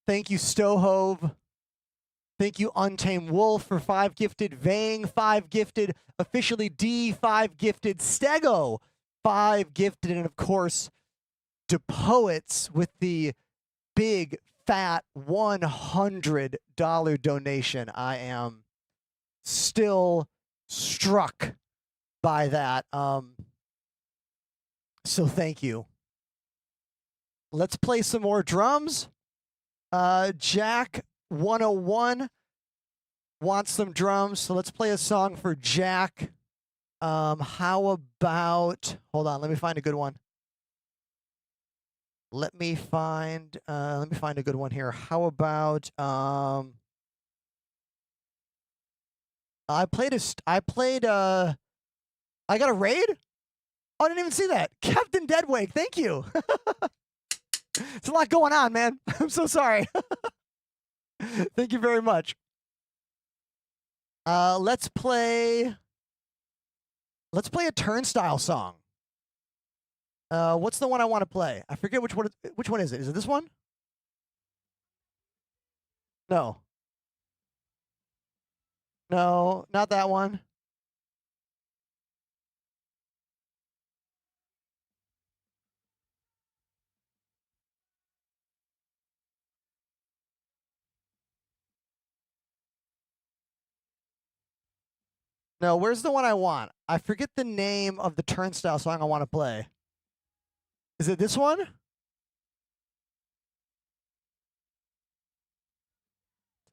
S1: Thank you, Stohove. Thank you, Untamed Wolf, for 5 gifted. Vang, 5 gifted. Officially D, 5 gifted. Stego, 5 gifted. And of course, DePoets with the big, fat $100 donation. I am still struck by that. So thank you. Let's play some more drums. Jack 101 wants some drums, so let's play a song for Jack. How about, hold on, let me find a good one. Let me find a good one here. How about I got a raid? Oh, I didn't even see that. Captain Deadwake, thank you. It's a lot going on, man. I'm so sorry. Thank you very much. Let's play a Turnstile song. What's the one I want to play? I forget which one is it? Is it this one? No. No, not that one. No, where's the one I want? I forget the name of the Turnstile song I want to play. Is it this one?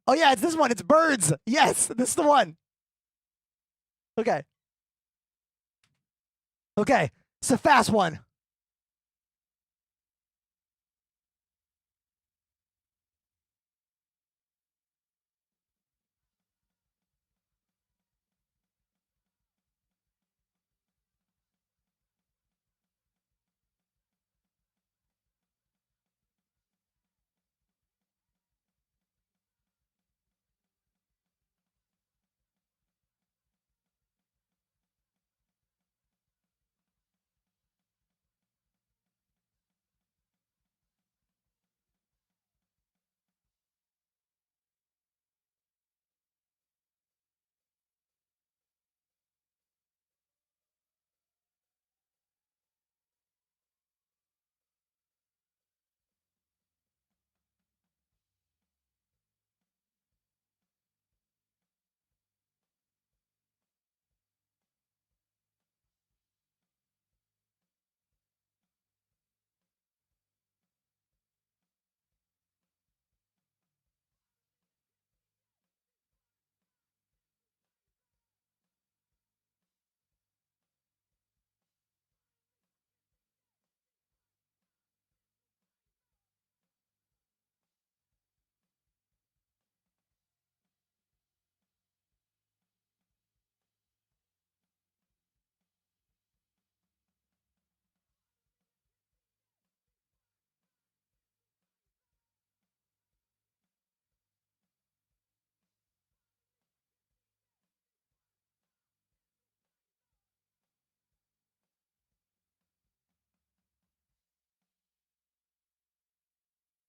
S1: Oh yeah, it's this one. It's Birds. Yes, this is the one. Okay. Okay, it's a fast one.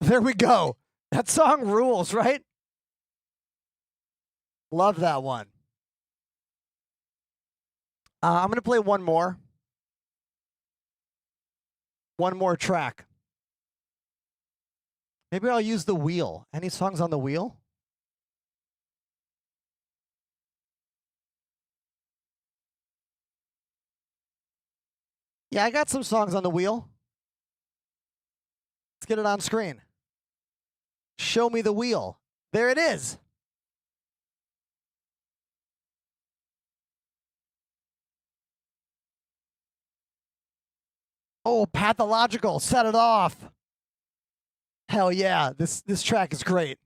S1: There we go. That song rules, right? Love that one. I'm going to play one more. One more track. Maybe I'll use the wheel. Any songs on the wheel? Yeah, I got some songs on the wheel. Let's get it on screen. Show me the wheel. There it is. Oh, Pathological, set it off. Hell yeah, this track is great.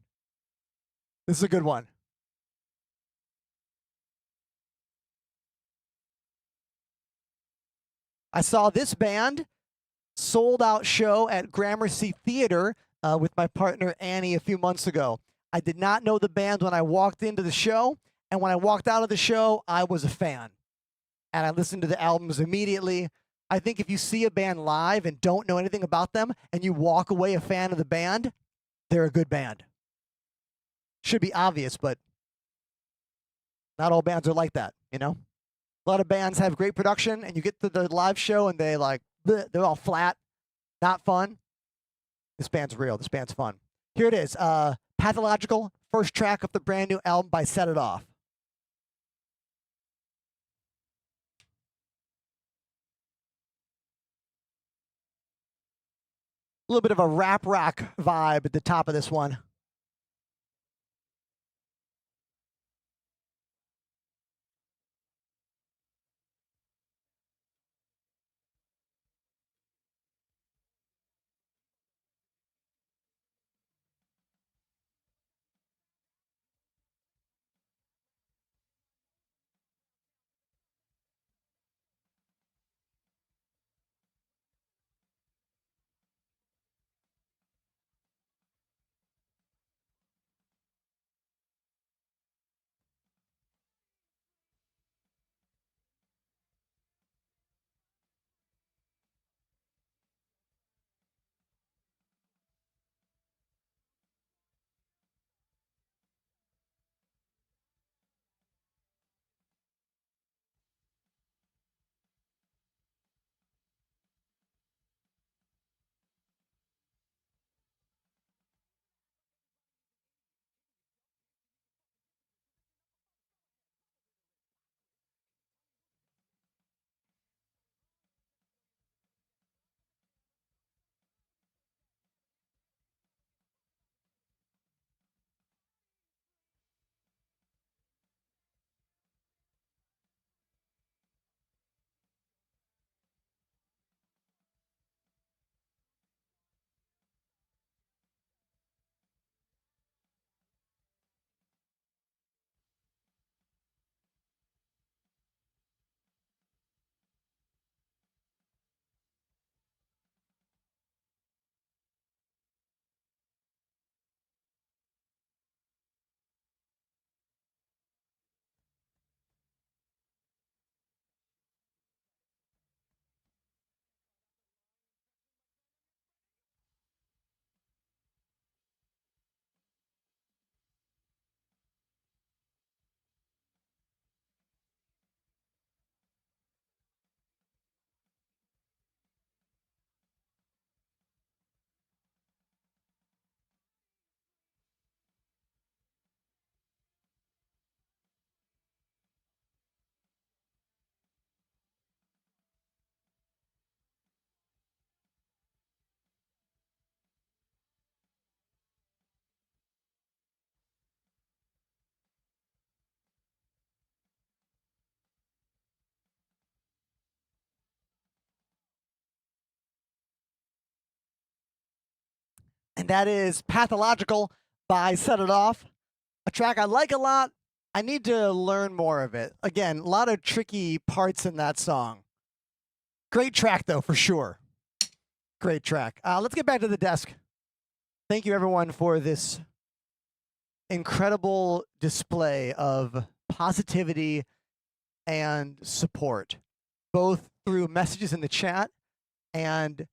S1: This is a good one. I saw this band sold out show at Gramercy Theater with my partner Annie a few months ago. I did not know the band when I walked into the show, and when I walked out of the show, I was a fan. And I listened to the albums immediately. I think if you see a band live and don't know anything about them and you walk away a fan of the band, they're a good band. Should be obvious, but not all bands are like that, you know? A lot of bands have great production and you get to the live show and they're all flat, not fun. This band's real. This band's fun. Here it is. Pathological, first track of the brand new album by Set It Off. A little bit of a rap rock vibe at the top of this one. And that is Pathological by Set It Off, a track I like a lot. I need to learn more of it. Again, a lot of tricky parts in that song. Great track, though, for sure. Great track. Let's get back to the desk. Thank you, everyone, for this incredible display of positivity and support, both through messages in the chat and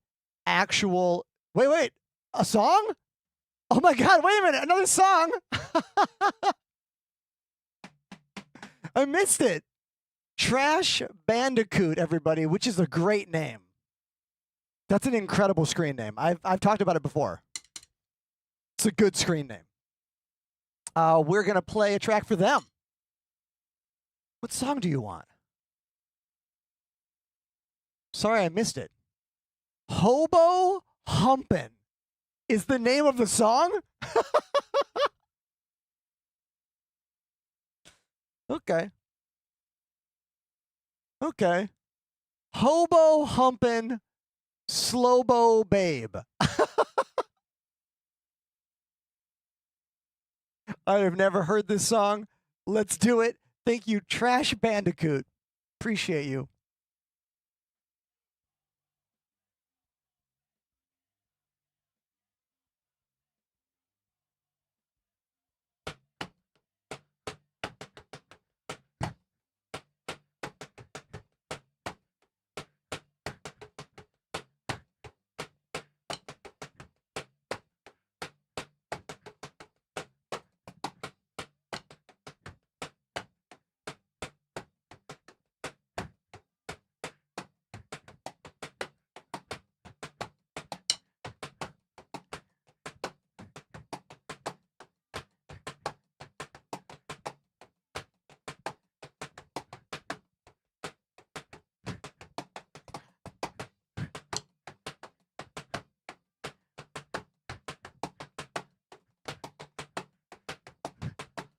S1: actual. Wait, a song? Oh my God, wait a minute, another song? I missed it. Trash Bandicoot, everybody, which is a great name. That's an incredible screen name. I've talked about it before. It's a good screen name. We're going to play a track for them. What song do you want? Sorry, I missed it. Hobo Humpin' is the name of the song? Okay. Okay. Hobo Humpin' Slobo Babe. I have never heard this song. Let's do it. Thank you, Trash Bandicoot. Appreciate you.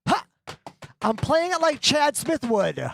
S1: Ha! I'm playing it like Chad Smith would.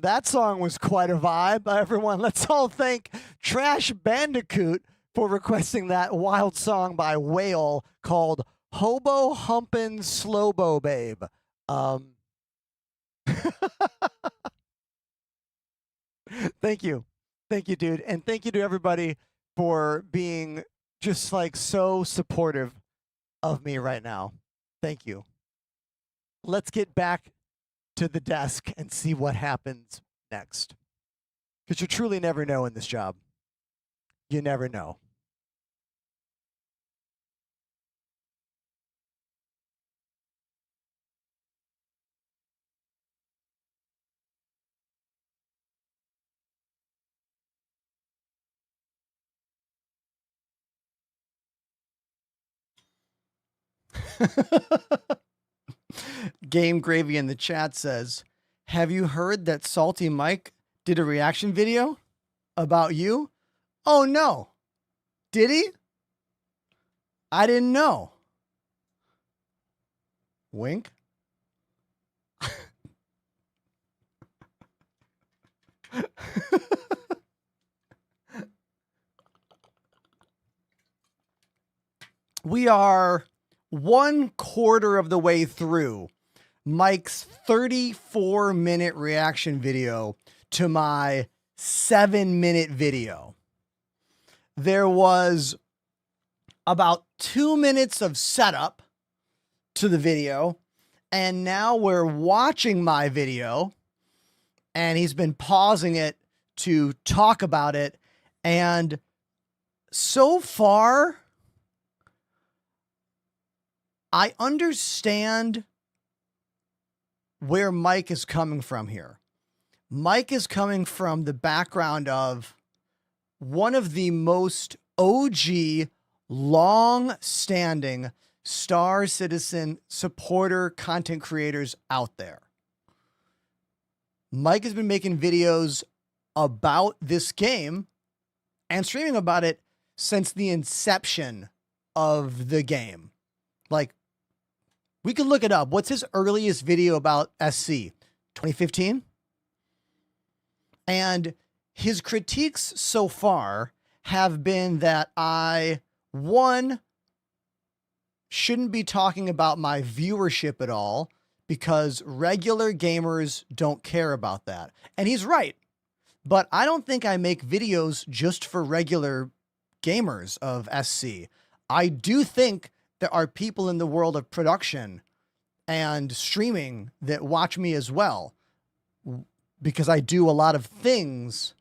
S1: That song was quite a vibe. Everyone, let's all thank Trash Bandicoot for requesting that wild song by Whale called Hobo Humpin' Slobo Babe. Thank you. Thank you, dude. And thank you to everybody for being just like so supportive of me right now. Thank you. Let's get back to the desk and see what happens next. Because you truly never know in this job. You never know. Game Gravy in the chat says, have you heard that Salty Mike did a reaction video about you? Oh no. Did he? I didn't know. Wink. We are 1/4 of the way through Mike's 34-minute reaction video to my 7-minute video. There was about 2 minutes of setup to the video, and now we're watching my video, and he's been pausing it to talk about it, and so far, I understand where Mike is coming from here. Mike is coming from the background of one of the most OG, long-standing Star Citizen supporter content creators out there. Mike has been making videos about this game and streaming about it since the inception of the game. Like, we could look it up. What's his earliest video about SC? 2015? And his critiques so far have been that I, one, shouldn't be talking about my viewership at all because regular gamers don't care about that. And he's right. But I don't think I make videos just for regular gamers of SC. I do think there are people in the world of production and streaming that watch me as well, because I do a lot of things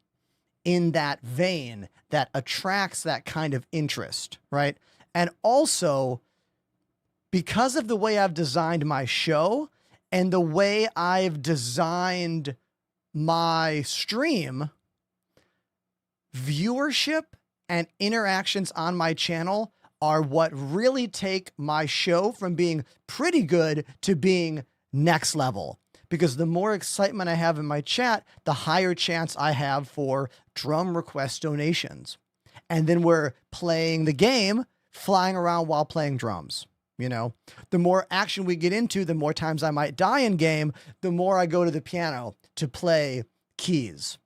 S1: in that vein that attracts that kind of interest, right? And also, because of the way I've designed my show and the way I've designed my stream, viewership and interactions on my channel are what really take my show from being pretty good to being next level. Because the more excitement I have in my chat, the higher chance I have for drum request donations. And then we're playing the game, flying around while playing drums. You know, the more action we get into, the more times I might die in game, the more I go to the piano to play keys.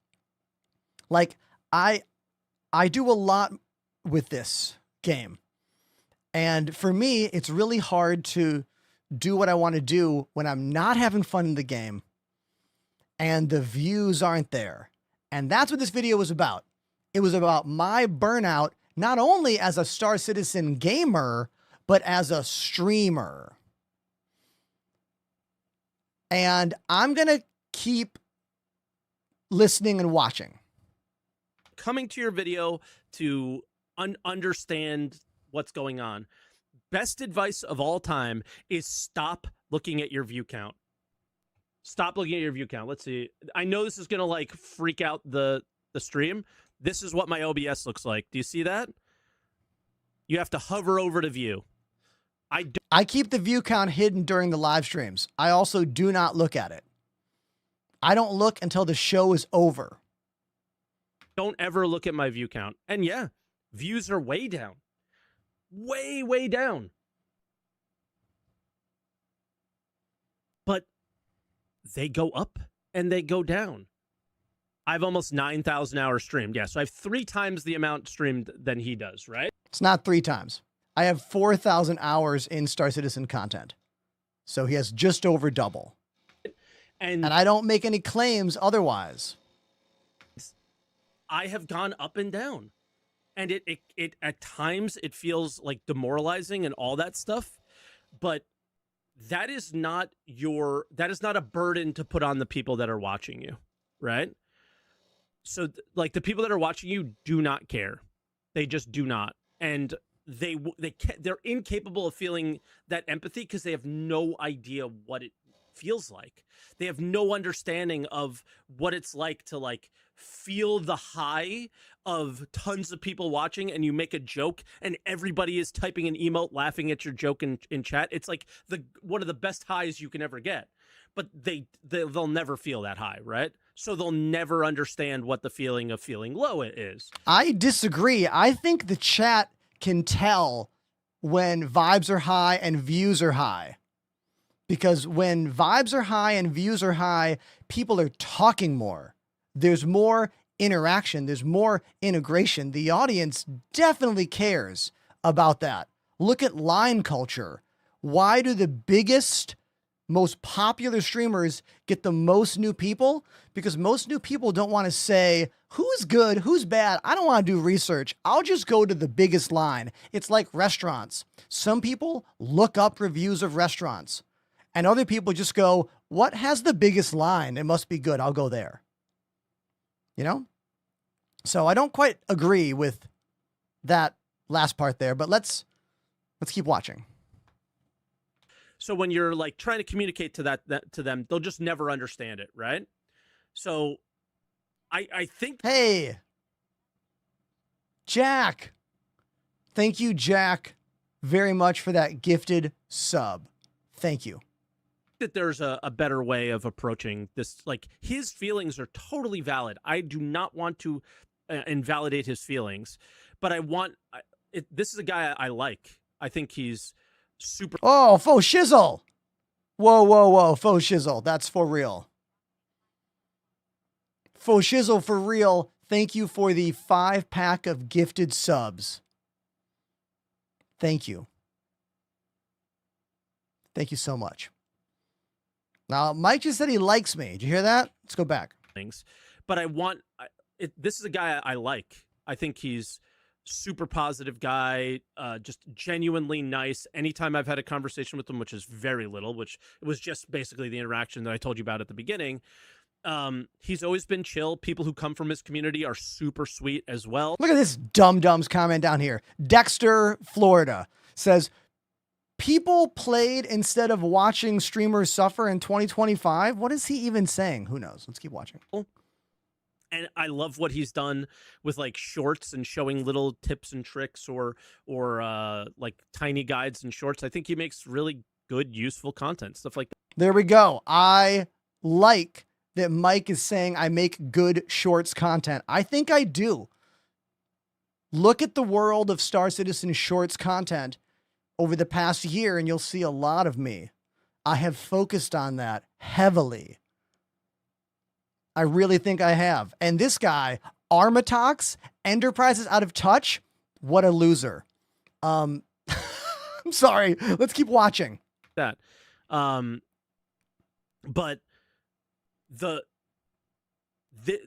S1: Like, I do a lot with this game. And for me, it's really hard to do what I want to do when I'm not having fun in the game and the views aren't there. And that's what this video was about. It was about my burnout, not only as a Star Citizen gamer, but as a streamer. And I'm going to keep listening and watching.
S4: Coming to your video to understand what's going on. Best advice of all time is stop looking at your view count. Stop looking at your view count. Let's see. I know this is going to like freak out the stream. This is what my OBS looks like. Do you see that? You have to hover over to view.
S1: I keep the view count hidden during the live streams. I also do not look at it. I don't look until the show is over.
S4: Don't ever look at my view count. And yeah, views are way down. Way, way down. But they go up and they go down. I have almost 9,000 hours streamed. Yeah, so I have 3 times the amount streamed than he does, right?
S1: It's not 3 times. I have 4,000 hours in Star Citizen content. So he has just over double. And I don't make any claims otherwise.
S4: I have gone up and down. And it at times it feels like demoralizing and all that stuff. But that is not a burden to put on the people that are watching you, right? So like the people that are watching you do not care. They just do not. And they're incapable of feeling that empathy because they have no idea what it feels like. They have no understanding of what it's like to like feel the high of tons of people watching, and you make a joke and everybody is typing an emote laughing at your joke in chat. It's like one of the best highs you can ever get. But they'll never feel that high, right? So they'll never understand what the feeling of feeling low is.
S1: I disagree. I think the chat can tell when vibes are high and views are high. Because when vibes are high and views are high, people are talking more. There's more interaction. There's more integration. The audience definitely cares about that. Look at line culture. Why do the biggest, most popular streamers get the most new people? Because most new people don't want to say who's good, who's bad. I don't want to do research. I'll just go to the biggest line. It's like restaurants. Some people look up reviews of restaurants, and other people just go, what has the biggest line? It must be good. I'll go there. You know? So I don't quite agree with that last part there, but let's keep watching.
S4: So when you're like trying to communicate to that to them, they'll just never understand it, right? So I think,
S1: hey, Jack, thank you, Jack, very much for that gifted sub. Thank you.
S4: that there's a better way of approaching this. Like, his feelings are totally valid. I do not want to invalidate his feelings, but this is a guy I like. I think he's super.
S1: Oh, faux shizzle. Whoa. Faux shizzle. That's for real. Faux shizzle for real. Thank you for the 5-pack of gifted subs. Thank you. Thank you so much. Now, Mike just said he likes me. Did you hear that? Let's go back.
S4: But this is a guy I like. I think he's super positive guy, just genuinely nice. Anytime I've had a conversation with him, which is very little, which was just basically the interaction that I told you about at the beginning, he's always been chill. People who come from his community are super sweet as well.
S1: Look at this dum-dums comment down here. Dexter, Florida says, people played instead of watching streamers suffer in 2025. What is he even saying? Who knows? Let's keep watching.
S4: And I love what he's done with like shorts and showing little tips and tricks or like tiny guides and shorts. I think he makes really good, useful content, stuff like that.
S1: There we go. I like that Mike is saying I make good shorts content. I think I do. Look at the world of Star Citizen shorts content over the past year, and you'll see a lot of me. I have focused on that heavily. I really think I have. And this guy, Armatox, Enterprises Out of Touch, what a loser. I'm sorry. Let's keep watching.
S4: But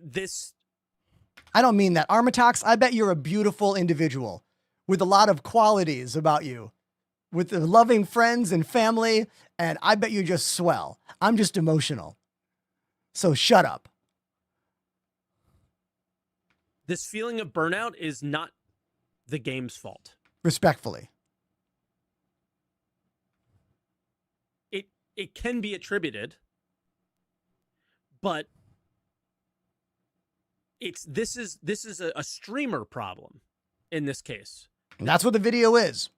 S4: this,
S1: I don't mean that. Armatox, I bet you're a beautiful individual with a lot of qualities about you, with loving friends and family, and I bet you're just swell. I'm just emotional. So shut up.
S4: this feeling of burnout is not the game's fault.
S1: Respectfully.
S4: It can be attributed, but this is a streamer problem in this case.
S1: That's what the video is.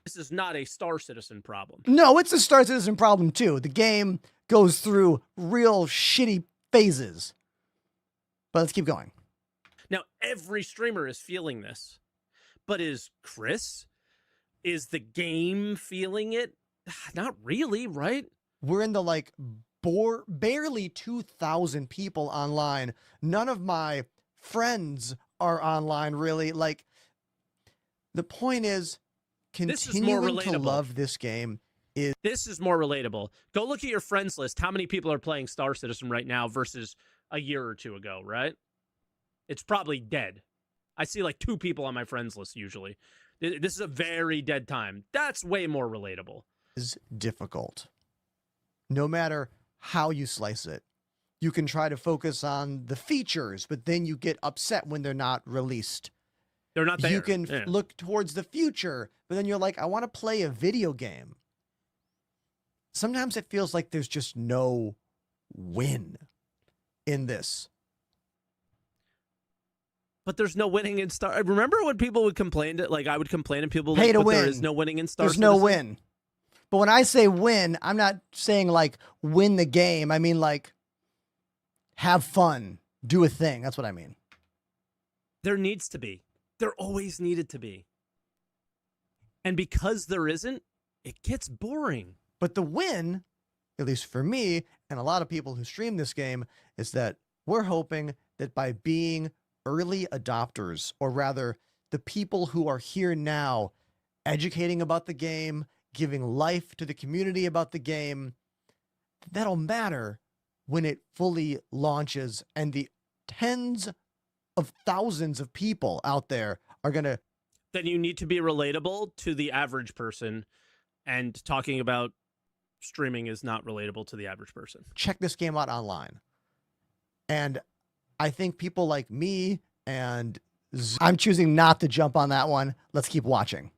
S4: This is not a Star Citizen problem.
S1: No, it's a Star Citizen problem too. The game goes through real shitty phases. But let's keep going.
S4: Now, every streamer is feeling this, but is the game feeling it? Not really, right?
S1: We're in the barely 2,000 people online. None of my friends are online, really. Like, the point is, continuing to love this game is...
S4: This is more relatable. Go look at your friends list. How many people are playing Star Citizen right now versus a year or two ago, right? It's probably dead. I see like 2 people on my friends list usually. This is a very dead time. That's way more relatable.
S1: Is difficult. No matter how you slice it. You can try to focus on the features, but then you get upset when they're not released.
S4: They're not there.
S1: You can look towards the future, but then you're like, I want to play a video game. sometimes it feels like there's just no win in this.
S4: But there's no winning in Star. Remember when people would complain that, like I would complain and people would
S1: Pay
S4: like,
S1: to
S4: but
S1: win.
S4: there is no winning in Star
S1: There's no
S4: Citizen?
S1: win. But when I say win, I'm not saying like win the game. I mean like have fun, do a thing. That's what I mean.
S4: There needs to be. There always needed to be. And because there isn't, it gets boring.
S1: But the win, at least for me and a lot of people who stream this game, is that we're hoping that by being early adopters, or rather the people who are here now educating about the game, giving life to the community about the game, that'll matter when it fully launches and the tens of thousands of people out there are going to.
S4: Then you need to be relatable to the average person, and talking about streaming is not relatable to the average person.
S1: Check this game out online. And I think people like me and I'm choosing not to jump on that one. Let's keep watching.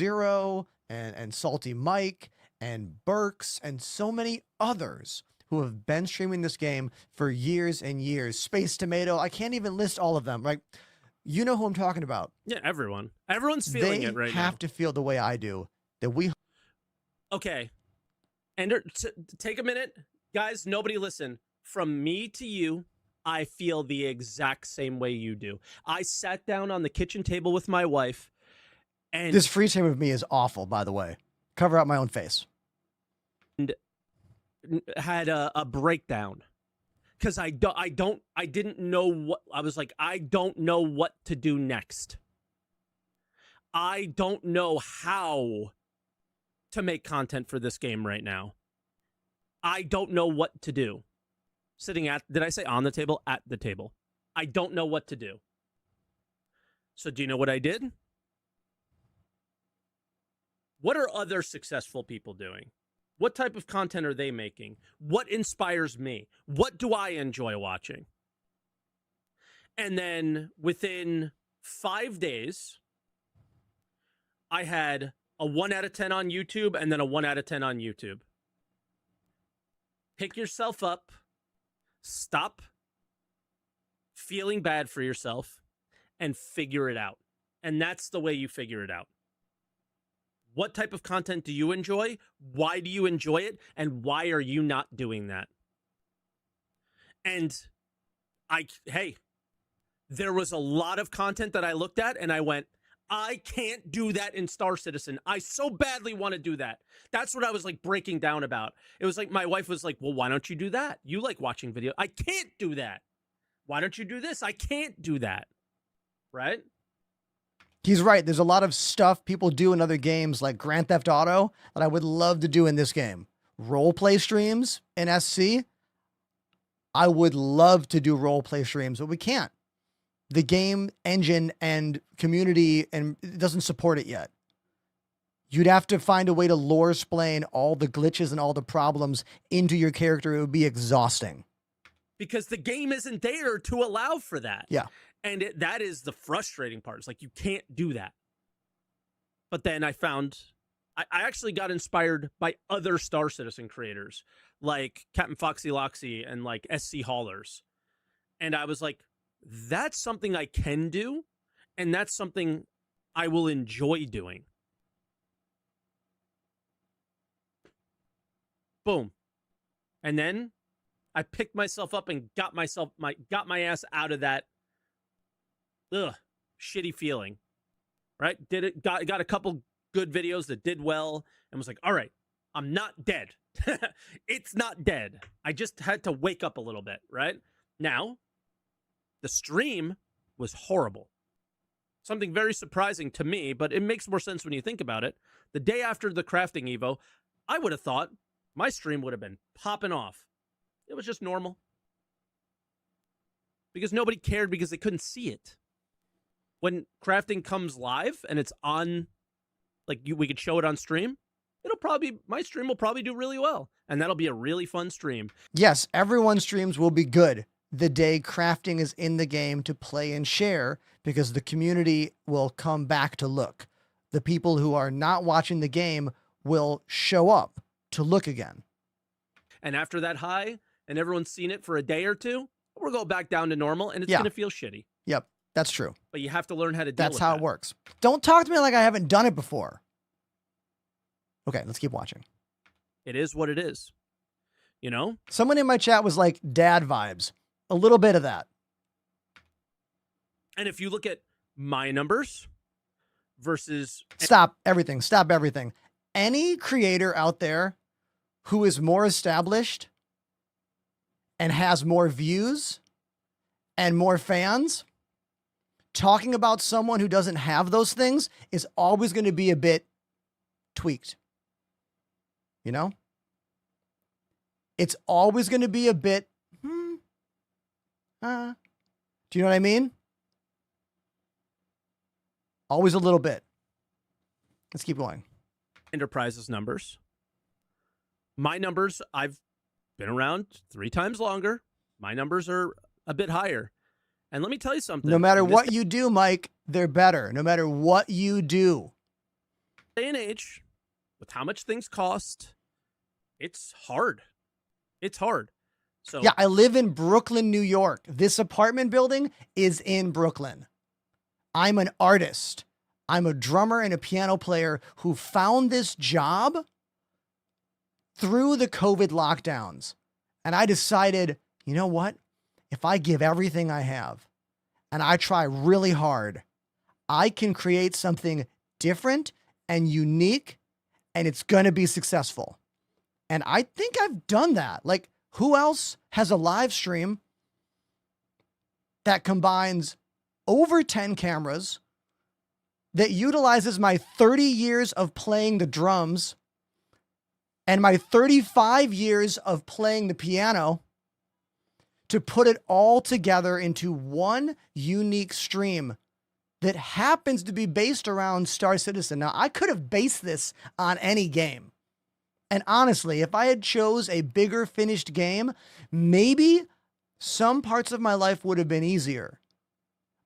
S1: Zero and Salty Mike and Burks and so many others who have been streaming this game for years and years. Space Tomato, I can't even list all of them, right? You know who I'm talking about.
S4: Yeah, everyone. Everyone's feeling it right
S1: They
S4: now.
S1: have to feel the way I do, that we.
S4: Okay. Ender, take a minute. Guys, nobody listen. From me to you, I feel the exact same way you do. I sat down on the kitchen table with my wife, and
S1: This free stream of me is awful, by the way. Cover up my own face.
S4: had a breakdown because I didn't know what I was like. I don't know what to do next. I don't know how to make content for this game right now. I don't know what to do. Sitting at, did I say on the table? At the table. I don't know what to do. So do you know what I did? What are other successful people doing? What type of content are they making? What inspires me? What do I enjoy watching? And then within 5 days, I had a 1 out of 10 on YouTube and then a 1 out of 10 on YouTube. Pick yourself up. Stop feeling bad for yourself and figure it out. And that's the way you figure it out. What type of content do you enjoy? Why do you enjoy it? And why are you not doing that? And hey, there was a lot of content that I looked at and I went, I can't do that in Star Citizen. I so badly want to do that. That's what I was like breaking down about. It was like my wife was like, well, why don't you do that? You like watching video. I can't do that. Why don't you do this? I can't do that. Right?
S1: He's right. There's a lot of stuff people do in other games like Grand Theft Auto that I would love to do in this game. Role play streams in SC. I would love to do role play streams, but we can't. The game engine and community and it doesn't support it yet. You'd have to find a way to lore explain all the glitches and all the problems into your character. It would be exhausting.
S4: Because the game isn't there to allow for that.
S1: Yeah.
S4: And that is the frustrating part. It's like, you can't do that. But then I found, I actually got inspired by other Star Citizen creators, like Captain Foxy Loxy and like SC Haulers. And I was like, that's something I can do. And that's something I will enjoy doing. Boom. And then I picked myself up and got my ass out of that shitty feeling, right? Got a couple good videos that did well and was like, all right, I'm not dead. It's not dead. I just had to wake up a little bit, right? Now, the stream was horrible. Something very surprising to me, but it makes more sense when you think about it. The day after the crafting Evo, I would have thought my stream would have been popping off. It was just normal. Because nobody cared because they couldn't see it. When crafting comes live and it's on, like we could show it on stream, my stream will probably do really well. And that'll be a really fun stream.
S1: Yes, everyone's streams will be good the day crafting is in the game to play and share because the community will come back to look. The people who are not watching the game will show up to look again.
S4: And after that high, and everyone's seen it for a day or two, we're going back down to normal, and it's going to feel shitty.
S1: Yep, that's true.
S4: But you have to learn how to deal
S1: That's
S4: with
S1: how
S4: that.
S1: it works. Don't talk to me like I haven't done it before. Okay, let's keep watching.
S4: It is what it is. You know?
S1: Someone in my chat was like, dad vibes. A little bit of that.
S4: And if you look at my numbers versus...
S1: Stop everything. Stop everything. Any creator out there who is more established and has more views and more fans, talking about someone who doesn't have those things is always going to be a bit tweaked. You know? It's always going to be a bit, do you know what I mean? Always a little bit. Let's keep going.
S4: Enterprise's numbers. My numbers, I've been around 3 times longer. My numbers are a bit higher. And let me tell you something.
S1: No matter what you do, Mike, they're better. No matter what you do.
S4: Day and age, with how much things cost, it's hard. It's hard. So
S1: yeah, I live in Brooklyn, New York. This apartment building is in Brooklyn. I'm an artist. I'm a drummer and a piano player who found this job through the COVID lockdowns. And I decided, you know what? If I give everything I have and I try really hard, I can create something different and unique, and it's going to be successful. And I think I've done that. Like, who else has a live stream that combines over 10 cameras, that utilizes my 30 years of playing the drums and my 35 years of playing the piano to put it all together into one unique stream that happens to be based around Star Citizen? Now, I could have based this on any game. And honestly, if I had chose a bigger finished game, maybe some parts of my life would have been easier.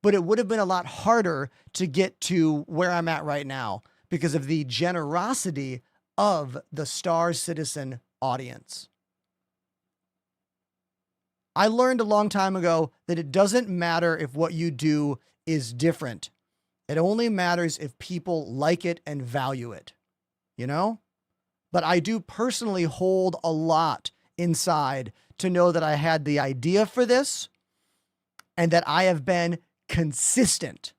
S1: But it would have been a lot harder to get to where I'm at right now because of the generosity of the Star Citizen audience. I learned a long time ago that it doesn't matter if what you do is different. It only matters if people like it and value it, you know? But I do personally hold a lot inside to know that I had the idea for this and that I have been consistent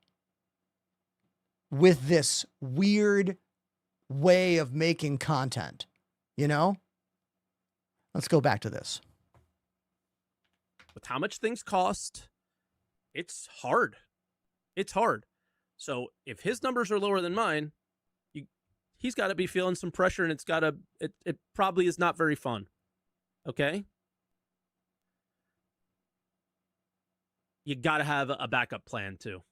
S1: with this weird way of making content, you know? Let's go back to this.
S4: with how much things cost, it's hard. It's hard. So if his numbers are lower than mine, he's got to be feeling some pressure, and it probably is not very fun. Okay? You got to have a backup plan too,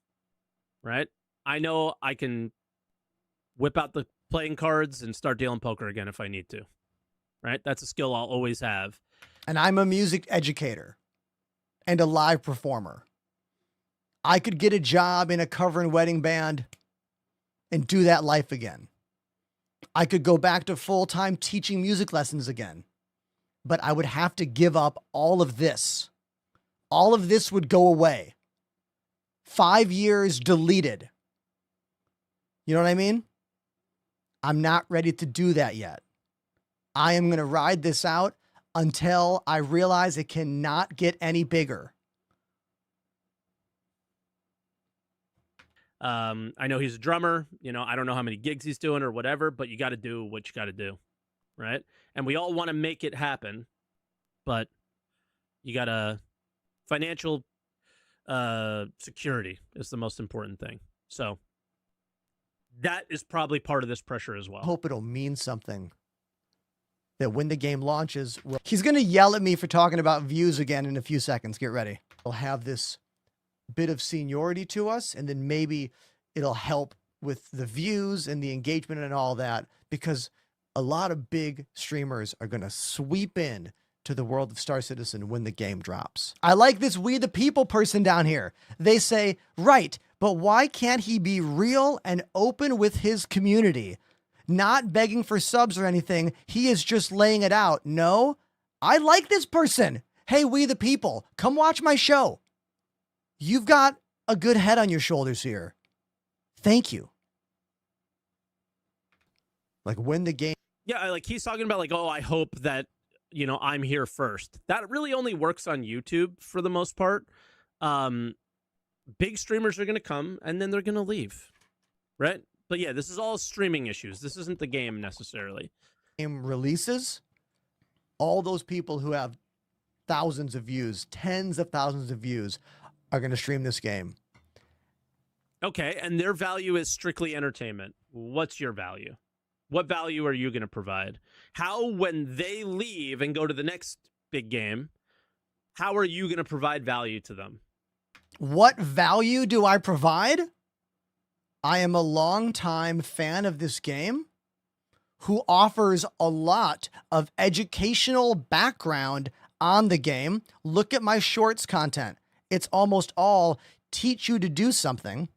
S4: right? I know I can whip out the playing cards and start dealing poker again if I need to, right? That's a skill I'll always have.
S1: And I'm a music educator and a live performer. I could get a job in a cover and wedding band and do that life again. I could go back to full-time teaching music lessons again, but I would have to give up all of this. All of this would go away. 5 years deleted. You know what I mean? I'm not ready to do that yet. I am going to ride this out until I realize it cannot get any bigger.
S4: I know he's a drummer. You know, I don't know how many gigs he's doing or whatever, but you got to do what you got to do, right? And we all want to make it happen, but you got to... Financial security is the most important thing. So that is probably part of this pressure as well.
S1: I hope it'll mean something. That when the game launches, he's going to yell at me for talking about views again in a few seconds. Get ready. We'll have this bit of seniority to us, and then maybe it'll help with the views and the engagement and all that, because a lot of big streamers are going to sweep in to the world of Star Citizen when the game drops. I like this We the People person down here. They say, right, but why can't he be real and open with his community? not begging for subs or anything. He is just laying it out. No, I like this person. Hey, we the people, come watch my show. You've got a good head on your shoulders here. Thank you. Like when the game.
S4: Yeah, like he's talking about like, oh, I hope that, you know, I'm here first. That really only works on YouTube for the most part. Big streamers are going to come and then they're going to leave, right? But yeah, this is all streaming issues. This isn't the game necessarily.
S1: Game releases, all those people who have thousands of views, tens of thousands of views are going to stream this game.
S4: Okay, and their value is strictly entertainment. What's your value? What value are you going to provide? How, when they leave and go to the next big game, how are you going to provide value to them?
S1: What value do I provide? I am a longtime fan of this game who offers a lot of educational background on the game. Look at my shorts content. It's almost all teach you to do something.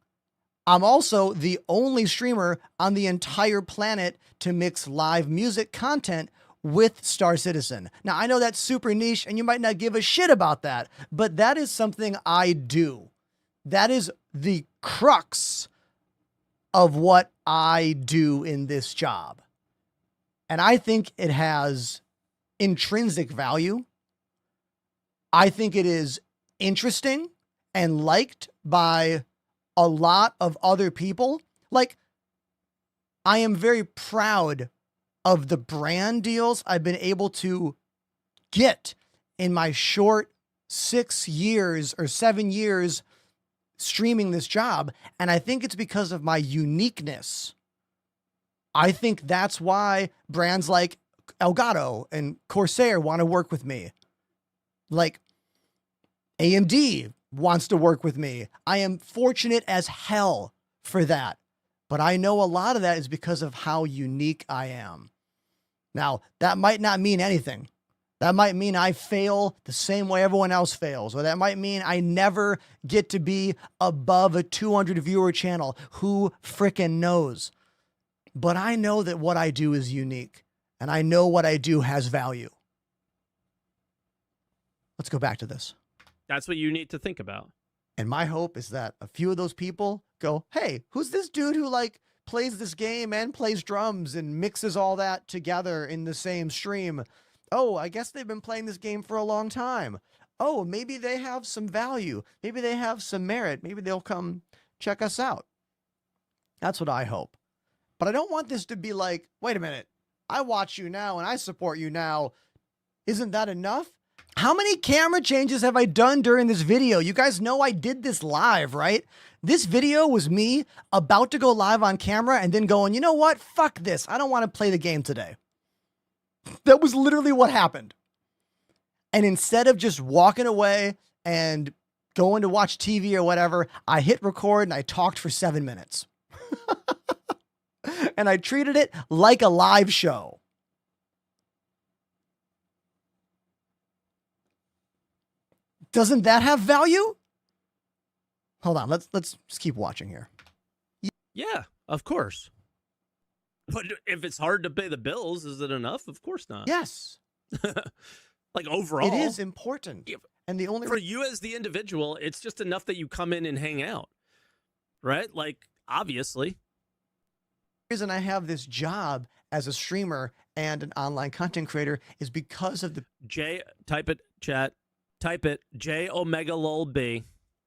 S1: I'm also the only streamer on the entire planet to mix live music content with Star Citizen. Now, I know that's super niche and you might not give a shit about that, but that is something I do. That is the crux of what I do in this job. And I think it has intrinsic value. I think it is interesting and liked by a lot of other people. Like, I am very proud of the brand deals I've been able to get in my short 6 years or 7 years streaming this job. And I think it's because of my uniqueness. I think that's why brands like Elgato and Corsair want to work with me. Like AMD wants to work with me. I am fortunate as hell for that. But I know a lot of that is because of how unique I am. Now, that might not mean anything. That might mean I fail the same way everyone else fails. Or that might mean I never get to be above a 200 viewer channel. Who frickin' knows? But I know that what I do is unique. And I know what I do has value. Let's go back to this.
S4: That's what you need to think about.
S1: And my hope is that a few of those people go, hey, who's this dude who like plays this game and plays drums and mixes all that together in the same stream? Oh, I guess they've been playing this game for a long time. Oh, maybe they have some value. Maybe they have some merit. Maybe they'll come check us out. That's what I hope. But I don't want this to be like, wait a minute, I watch you now and I support you now. Isn't that enough? How many camera changes have I done during this video? You guys know I did this live, right? This video was me about to go live on camera and then going, you know what? Fuck this. I don't want to play the game today. That was literally what happened. And instead of just walking away and going to watch TV or whatever, I hit record and I talked for 7 minutes. And I treated it like a live show. Doesn't that have value? Hold on, let's just keep watching here.
S4: Yeah, of course. But if it's hard to pay the bills, is it enough? Of course not.
S1: Yes.
S4: Like overall,
S1: it is important. And the only
S4: for you as the individual, it's just enough that you come in and hang out. Right? Like, obviously.
S1: The reason I have this job as a streamer and an online content creator is because of the
S4: type it, chat. Type it, J Omega Lol B.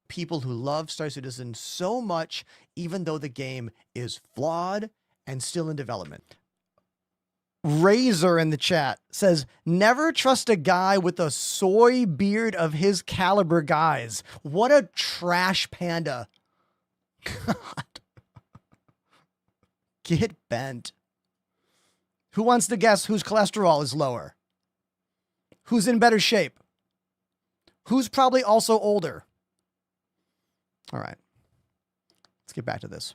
S1: People who love Star Citizen so much, even though the game is flawed and still in development. Razor in the chat says, never trust a guy with a soy beard of his caliber, guys. What a trash panda. God. Get bent. Who wants to guess whose cholesterol is lower? Who's in better shape? Who's probably also older? All right. Let's get back to this.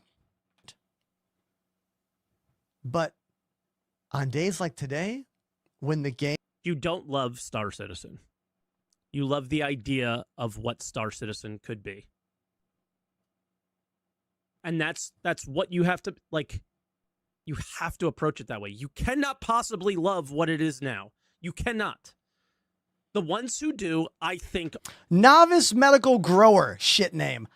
S1: But on days like today, when the game...
S4: You don't love Star Citizen. You love the idea of what Star Citizen could be. And that's what you have to, like, You have to approach it that way. You cannot possibly love what it is now. You cannot. The ones who do, I think...
S1: Novice Medical Grower, shit name.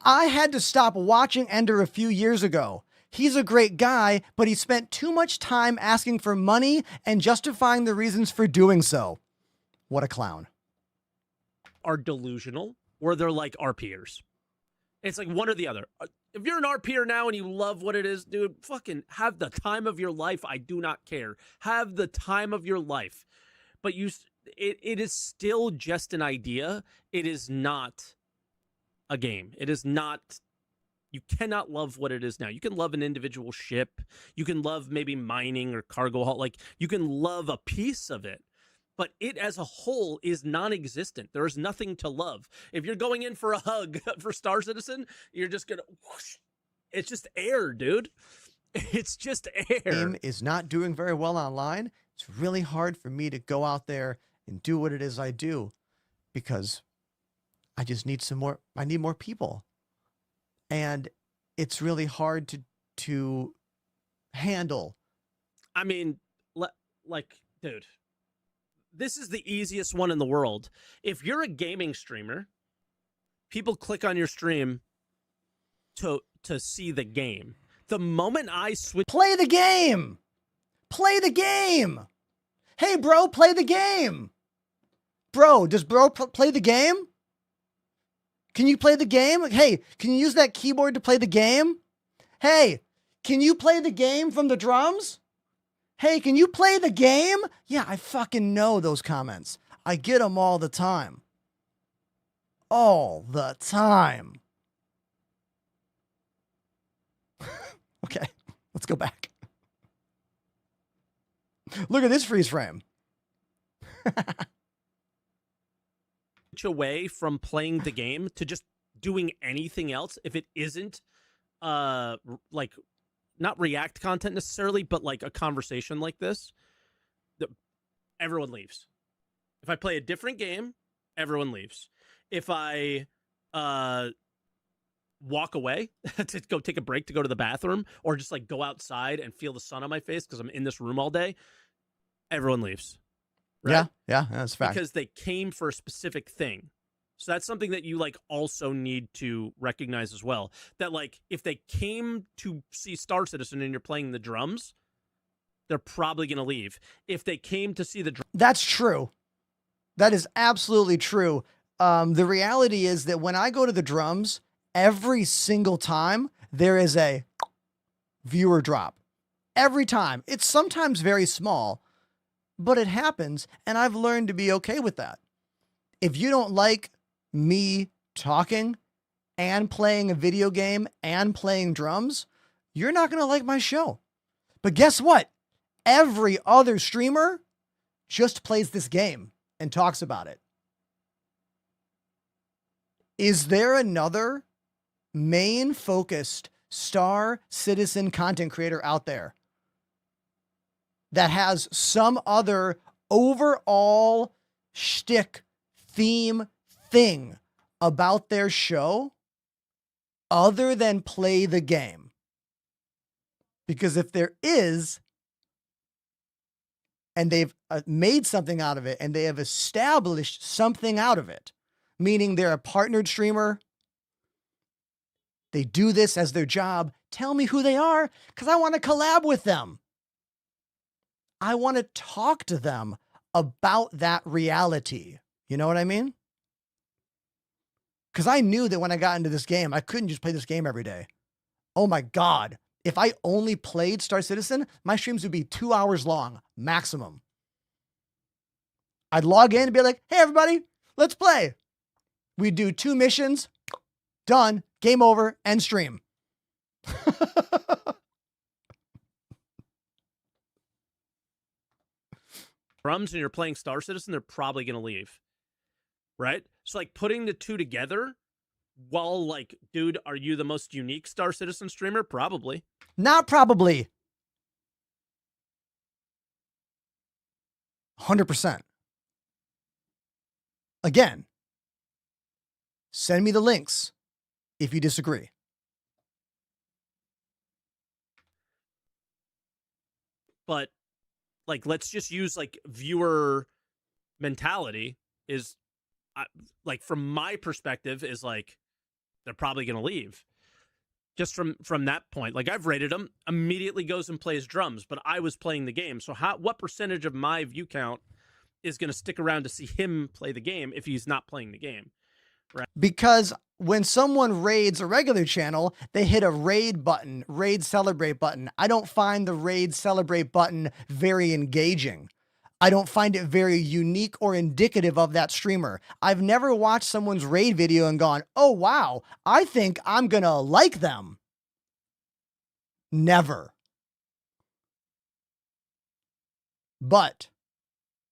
S1: I had to stop watching Ender a few years ago. He's a great guy, but he spent too much time asking for money and justifying the reasons for doing so. What a clown.
S4: Are delusional, or they're like RPers. It's like one or the other. If you're an RPer now and you love what it is, dude, fucking have the time of your life. I do not care. Have the time of your life. But it is still just an idea. It is not a game. It is not... You cannot love what it is now. You can love an individual ship. You can love maybe mining or cargo haul. Like, you can love a piece of it. But it as a whole is non-existent. There is nothing to love. If you're going in for a hug for Star Citizen, you're just going to... It's just air, dude. It's just air.
S1: Game is not doing very well online. It's really hard for me to go out there and do what it is I do because I just need some more. I need more people. And it's really hard to handle.
S4: I mean, like, dude, this is the easiest one in the world. If you're a gaming streamer, people click on your stream to see the game. The moment I switch...
S1: Play the game! Play the game! Hey, bro, play the game! Bro, does bro play the game? Can you play the game? Hey, can you use that keyboard to play the game? Hey, can you play the game from the drums? Hey, can you play the game? Yeah, I fucking know those comments. I get them all the time. All the time. Okay, let's go back. Look at this freeze frame.
S4: away from playing the game to just doing anything else if it isn't like not react content necessarily, but like a conversation like this, everyone leaves. If I play a different game, everyone leaves. If I walk away to go take a break to go to the bathroom, or just like go outside and feel the sun on my face because I'm in this room all day, everyone leaves. Right?
S1: Yeah, that's a fact.
S4: Because they came for a specific thing. So that's something that you like also need to recognize as well. That like if they came to see Star Citizen and you're playing the drums, they're probably going to leave. If they came to see the drums,
S1: that's true. That is absolutely true. The reality is that when I go to the drums, every single time there is a viewer drop. Every time. It's sometimes very small, but it happens, and I've learned to be okay with that. If you don't like me talking and playing a video game and playing drums, you're not going to like my show. But guess what? Every other streamer just plays this game and talks about it. Is there another main focused Star Citizen content creator out there that has some other overall shtick theme thing about their show other than play the game? Because if there is, and they've made something out of it, and they have established something out of it, meaning they're a partnered streamer, they do this as their job, tell me who they are, because I want to collab with them. I want to talk to them about that reality. You know what I mean? Because I knew that when I got into this game, I couldn't just play this game every day. Oh my God. If I only played Star Citizen, my streams would be 2 hours long, maximum. I'd log in and be like, hey, everybody, let's play. We'd do 2 missions, done, game over, end stream.
S4: drums and you're playing Star Citizen, they're probably going to leave. Right? So like putting the two together while like, dude, are you the most unique Star Citizen streamer? Probably.
S1: Not probably. 100%. Again, send me the links if you disagree.
S4: but like, let's just use like viewer mentality is like, from my perspective, is like, they're probably going to leave just from that point. Like, I've rated him, immediately goes and plays drums, but I was playing the game. So what percentage of my view count is going to stick around to see him play the game if he's not playing the game? Right.
S1: Because when someone raids a regular channel, they hit a raid button, raid celebrate button. I don't find the raid celebrate button very engaging. I don't find it very unique or indicative of that streamer. I've never watched someone's raid video and gone, oh, wow, I think I'm going to like them. Never. But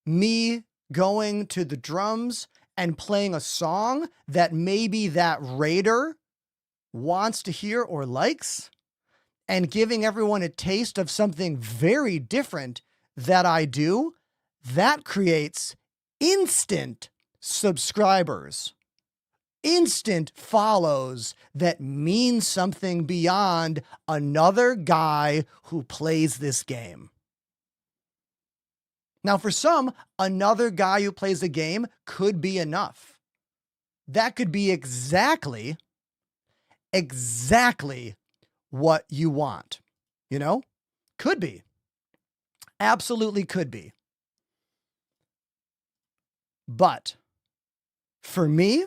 S1: me going to the drums and playing a song that maybe that raider wants to hear or likes, and giving everyone a taste of something very different that I do, that creates instant subscribers, instant follows that mean something beyond another guy who plays this game. Now, for some, another guy who plays the game could be enough. That could be exactly what you want. You know? Could be. Absolutely could be. But for me,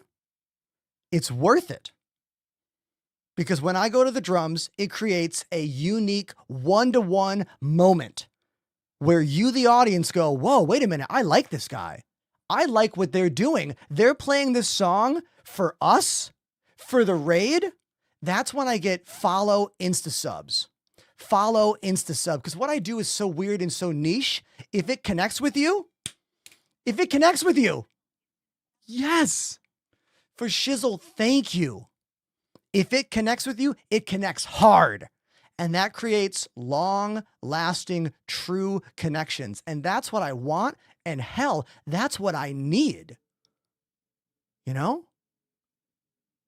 S1: it's worth it. Because when I go to the drums, it creates a unique one-to-one moment where you, the audience, go, whoa, wait a minute, I like this guy. I like what they're doing. They're playing this song for us, for the raid. That's when I get follow Insta subs. Follow Insta sub. Because what I do is so weird and so niche. If it connects with you, yes. For shizzle, thank you. If it connects with you, it connects hard. And that creates long-lasting, true connections. And that's what I want. And hell, that's what I need. You know?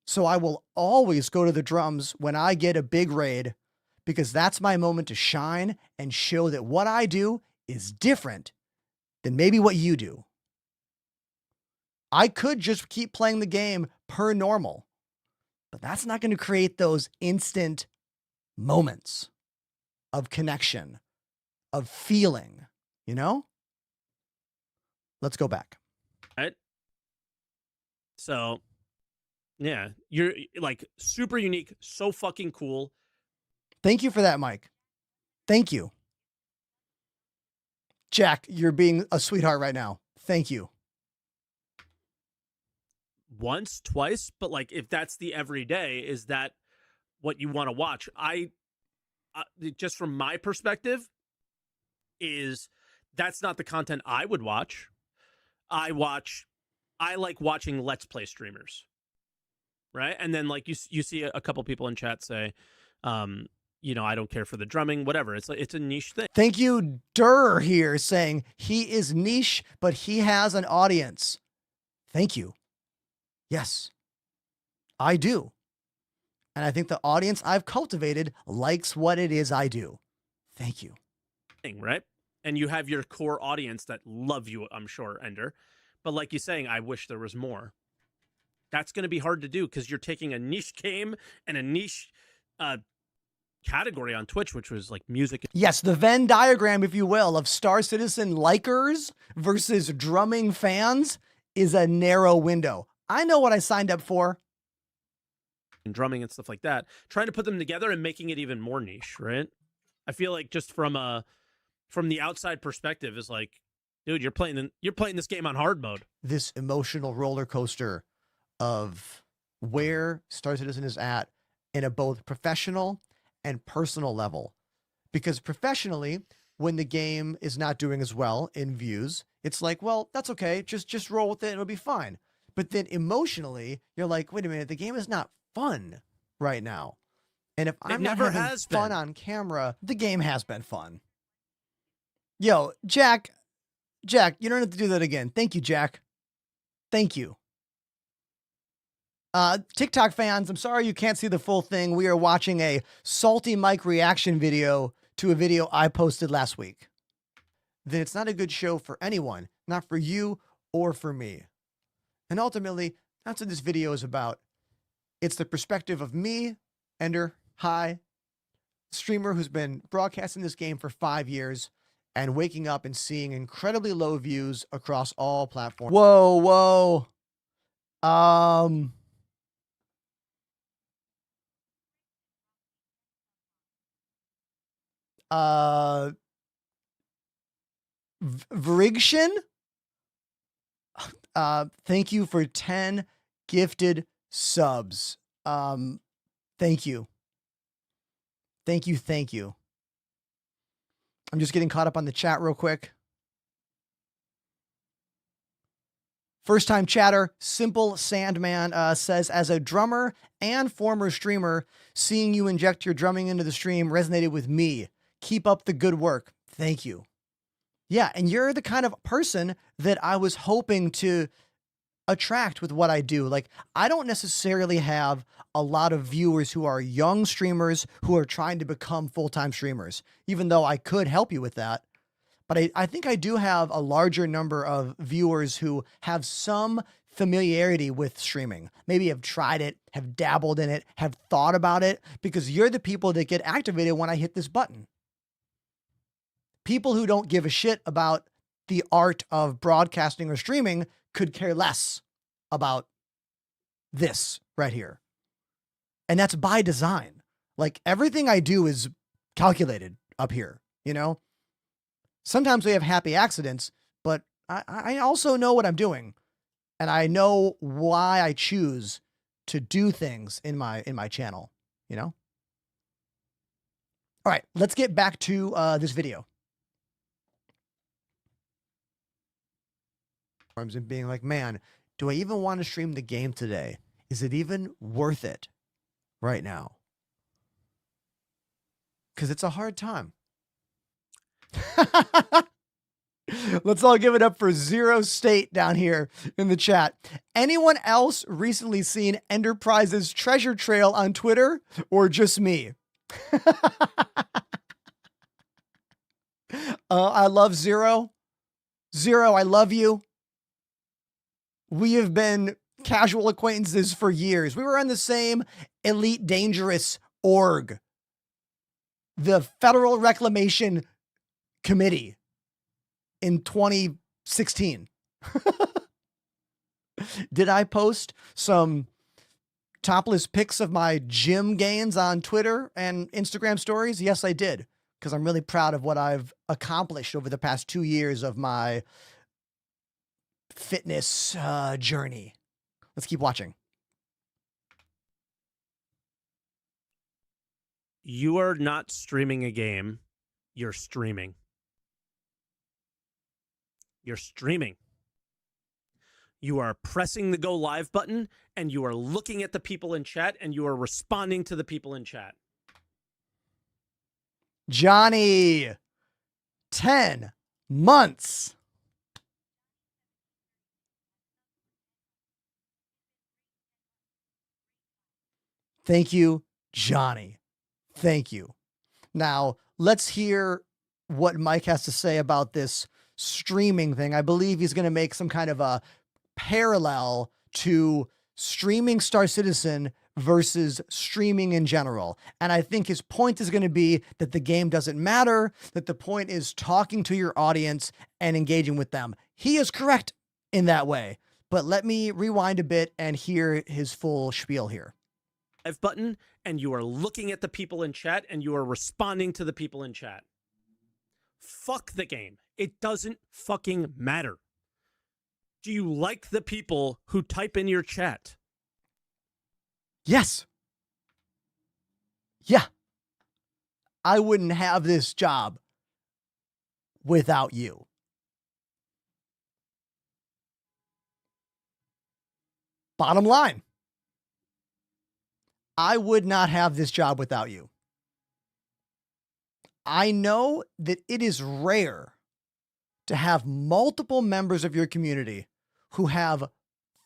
S1: So I will always go to the drums when I get a big raid, because that's my moment to shine and show that what I do is different than maybe what you do. I could just keep playing the game per normal, but that's not going to create those instant moments of connection, of feeling, you know? Let's go back.
S4: Right. So, yeah, you're like super unique, so fucking cool.
S1: Thank you for that, Mike. Thank you. Jack, you're being a sweetheart right now. Thank you.
S4: Once, twice, but like, if that's the everyday, is that what you want to watch? Just from my perspective, is that's not the content I would watch. I like watching Let's Play streamers, right? And then like you see a couple people in chat say, you know, I don't care for the drumming, whatever. It's a niche thing.
S1: Thank you, Durr here, saying he is niche, but he has an audience. Thank you. Yes, I do. And I think the audience I've cultivated likes what it is I do. Thank you.
S4: Right? And you have your core audience that love you, I'm sure, Ender. But like you're saying, I wish there was more. That's going to be hard to do because you're taking a niche game and a niche category on Twitch, which was like music.
S1: Yes, the Venn diagram, if you will, of Star Citizen likers versus drumming fans is a narrow window. I know what I signed up for.
S4: And drumming and stuff like that. Trying to put them together and making it even more niche, right? I feel like just from the outside perspective is like, dude, you're playing this game on hard mode. This
S1: emotional roller coaster of where Star Citizen is at in a both professional and personal level. Because professionally, when the game is not doing as well in views, it's like, well, that's okay. Just roll with it. It'll be fine. But then emotionally, you're like, wait a minute, the game is not fun right now. And if I'm not having fun on camera, the game has been fun. Yo, Jack, you don't have to do that again. Thank you, Jack. Thank you. TikTok fans, I'm sorry you can't see the full thing. We are watching a Salty Mike reaction video to a video I posted last week, then it's not a good show for anyone, not for you or for me. And ultimately, that's what this video is about. It's the perspective of me, Ender, hi, streamer who's been broadcasting this game for 5 years and waking up and seeing incredibly low views across all platforms. Whoa. Vrigshin? Thank you for 10 gifted subs. Thank you. Thank you. I'm just getting caught up on the chat real quick. First time chatter, Simple Sandman says, as a drummer and former streamer, seeing you inject your drumming into the stream resonated with me. Keep up the good work. Thank you. Yeah, and you're the kind of person that I was hoping to attract with what I do. Like, I don't necessarily have a lot of viewers who are young streamers who are trying to become full-time streamers, even though I could help you with that. But I think I do have a larger number of viewers who have some familiarity with streaming. Maybe have tried it, have dabbled in it, have thought about it, because you're the people that get activated when I hit this button. People who don't give a shit about the art of broadcasting or streaming could care less about this right here. And that's by design. Like, everything I do is calculated up here, you know? Sometimes we have happy accidents, but I also know what I'm doing. And I know why I choose to do things in my channel, you know? All right, let's get back to this video. And being like, man, do I even want to stream the game today? Is it even worth it right now? Because it's a hard time. Let's all give it up for Zero State down here in the chat. Anyone else recently seen Enterprise's treasure trail on Twitter, or just me? I love Zero. Zero, I love you. We have been casual acquaintances for years. We were on the same Elite Dangerous org, the Federal Reclamation Committee, in 2016. Did I post some topless pics of my gym gains on Twitter and Instagram stories? Yes, I did, because I'm really proud of what I've accomplished over the past 2 years of my fitness journey. Let's keep watching.
S4: You are not streaming a game. You're streaming. You're streaming. You are pressing the go live button, and you are looking at the people in chat, and you are responding to the people in chat.
S1: Johnny, 10 months. Thank you, Johnny. Thank you. Now, let's hear what Mike has to say about this streaming thing. I believe he's going to make some kind of a parallel to streaming Star Citizen versus streaming in general. And I think his point is going to be that the game doesn't matter, that the point is talking to your audience and engaging with them. He is correct in that way. But let me rewind a bit and hear his full spiel here.
S4: Live button, and you are looking at the people in chat, and you are responding to the people in chat. Fuck the game. It doesn't fucking matter. Do you like the people who type in your chat?
S1: Yes. Yeah. I wouldn't have this job without you. Bottom line. I would not have this job without you. I know that it is rare to have multiple members of your community who have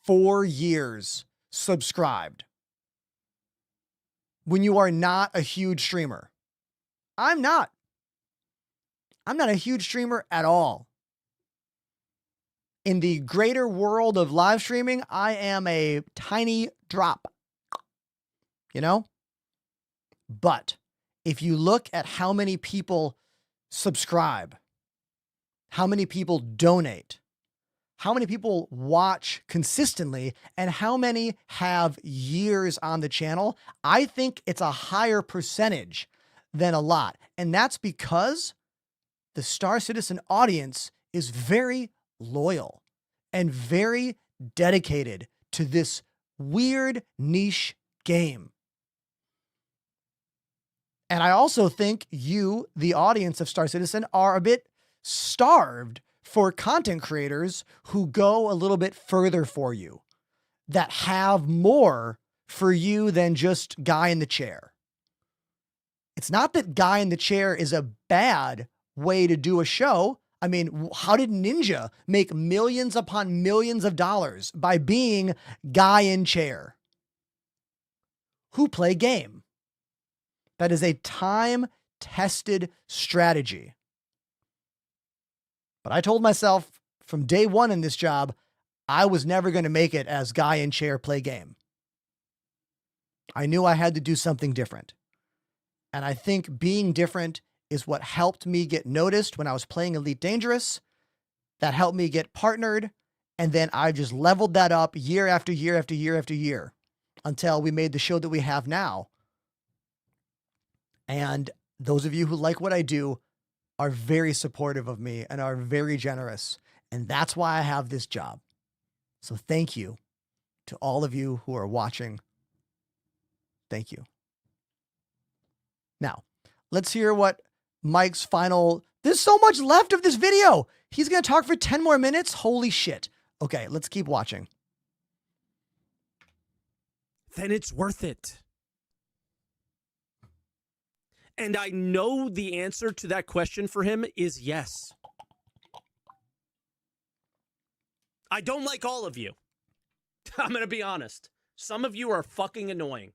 S1: 4 years subscribed when you are not a huge streamer. I'm not. I'm not a huge streamer at all. In the greater world of live streaming, I am a tiny drop, you know? But if you look at how many people subscribe, how many people donate, how many people watch consistently, and how many have years on the channel, I think it's a higher percentage than a lot. And that's because the Star Citizen audience is very loyal and very dedicated to this weird niche game. And I also think you, the audience of Star Citizen, are a bit starved for content creators who go a little bit further for you, that have more for you than just guy in the chair. It's not that guy in the chair is a bad way to do a show. I mean, how did Ninja make millions upon millions of dollars? By being guy in chair who play game. That is a time-tested strategy. But I told myself from day one in this job, I was never going to make it as guy in chair play game. I knew I had to do something different. And I think being different is what helped me get noticed when I was playing Elite Dangerous. That helped me get partnered. And then I just leveled that up year after year after year after year until we made the show that we have now. And those of you who like what I do are very supportive of me and are very generous. And that's why I have this job. So thank you to all of you who are watching. Thank you. Now, let's hear what Mike's final... There's so much left of this video. He's going to talk for 10 more minutes. Holy shit. Okay, let's keep watching.
S4: Then it's worth it. And I know the answer to that question for him is yes. I don't like all of you. I'm going to be honest. Some of you are fucking annoying.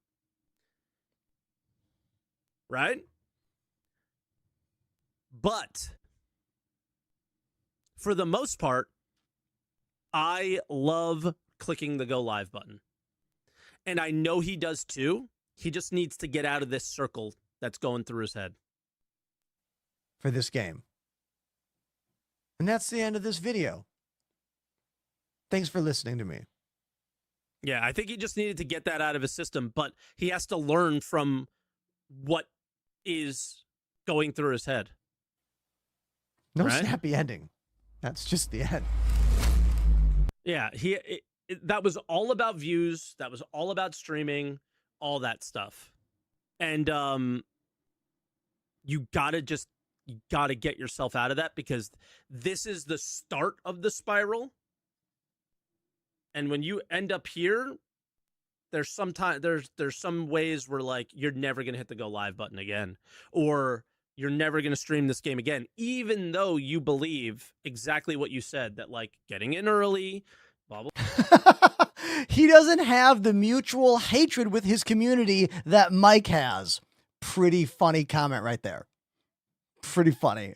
S4: Right? But for the most part, I love clicking the go live button. And I know he does too. He just needs to get out of this circle that's going through his head.
S1: For this game. And that's the end of this video. Thanks for listening to me.
S4: Yeah, I think he just needed to get that out of his system, but he has to learn from what is going through his head.
S1: No
S4: right?
S1: Snappy ending. That's just the end.
S4: Yeah, that was all about views. That was all about streaming, all that stuff. And you gotta get yourself out of that, because this is the start of the spiral. And when you end up here, there's some ways where like you're never gonna hit the go live button again, or you're never gonna stream this game again, even though you believe exactly what you said, that like getting in early, blah blah.
S1: He doesn't have the mutual hatred with his community that Mike has. Pretty funny comment right there. Pretty funny.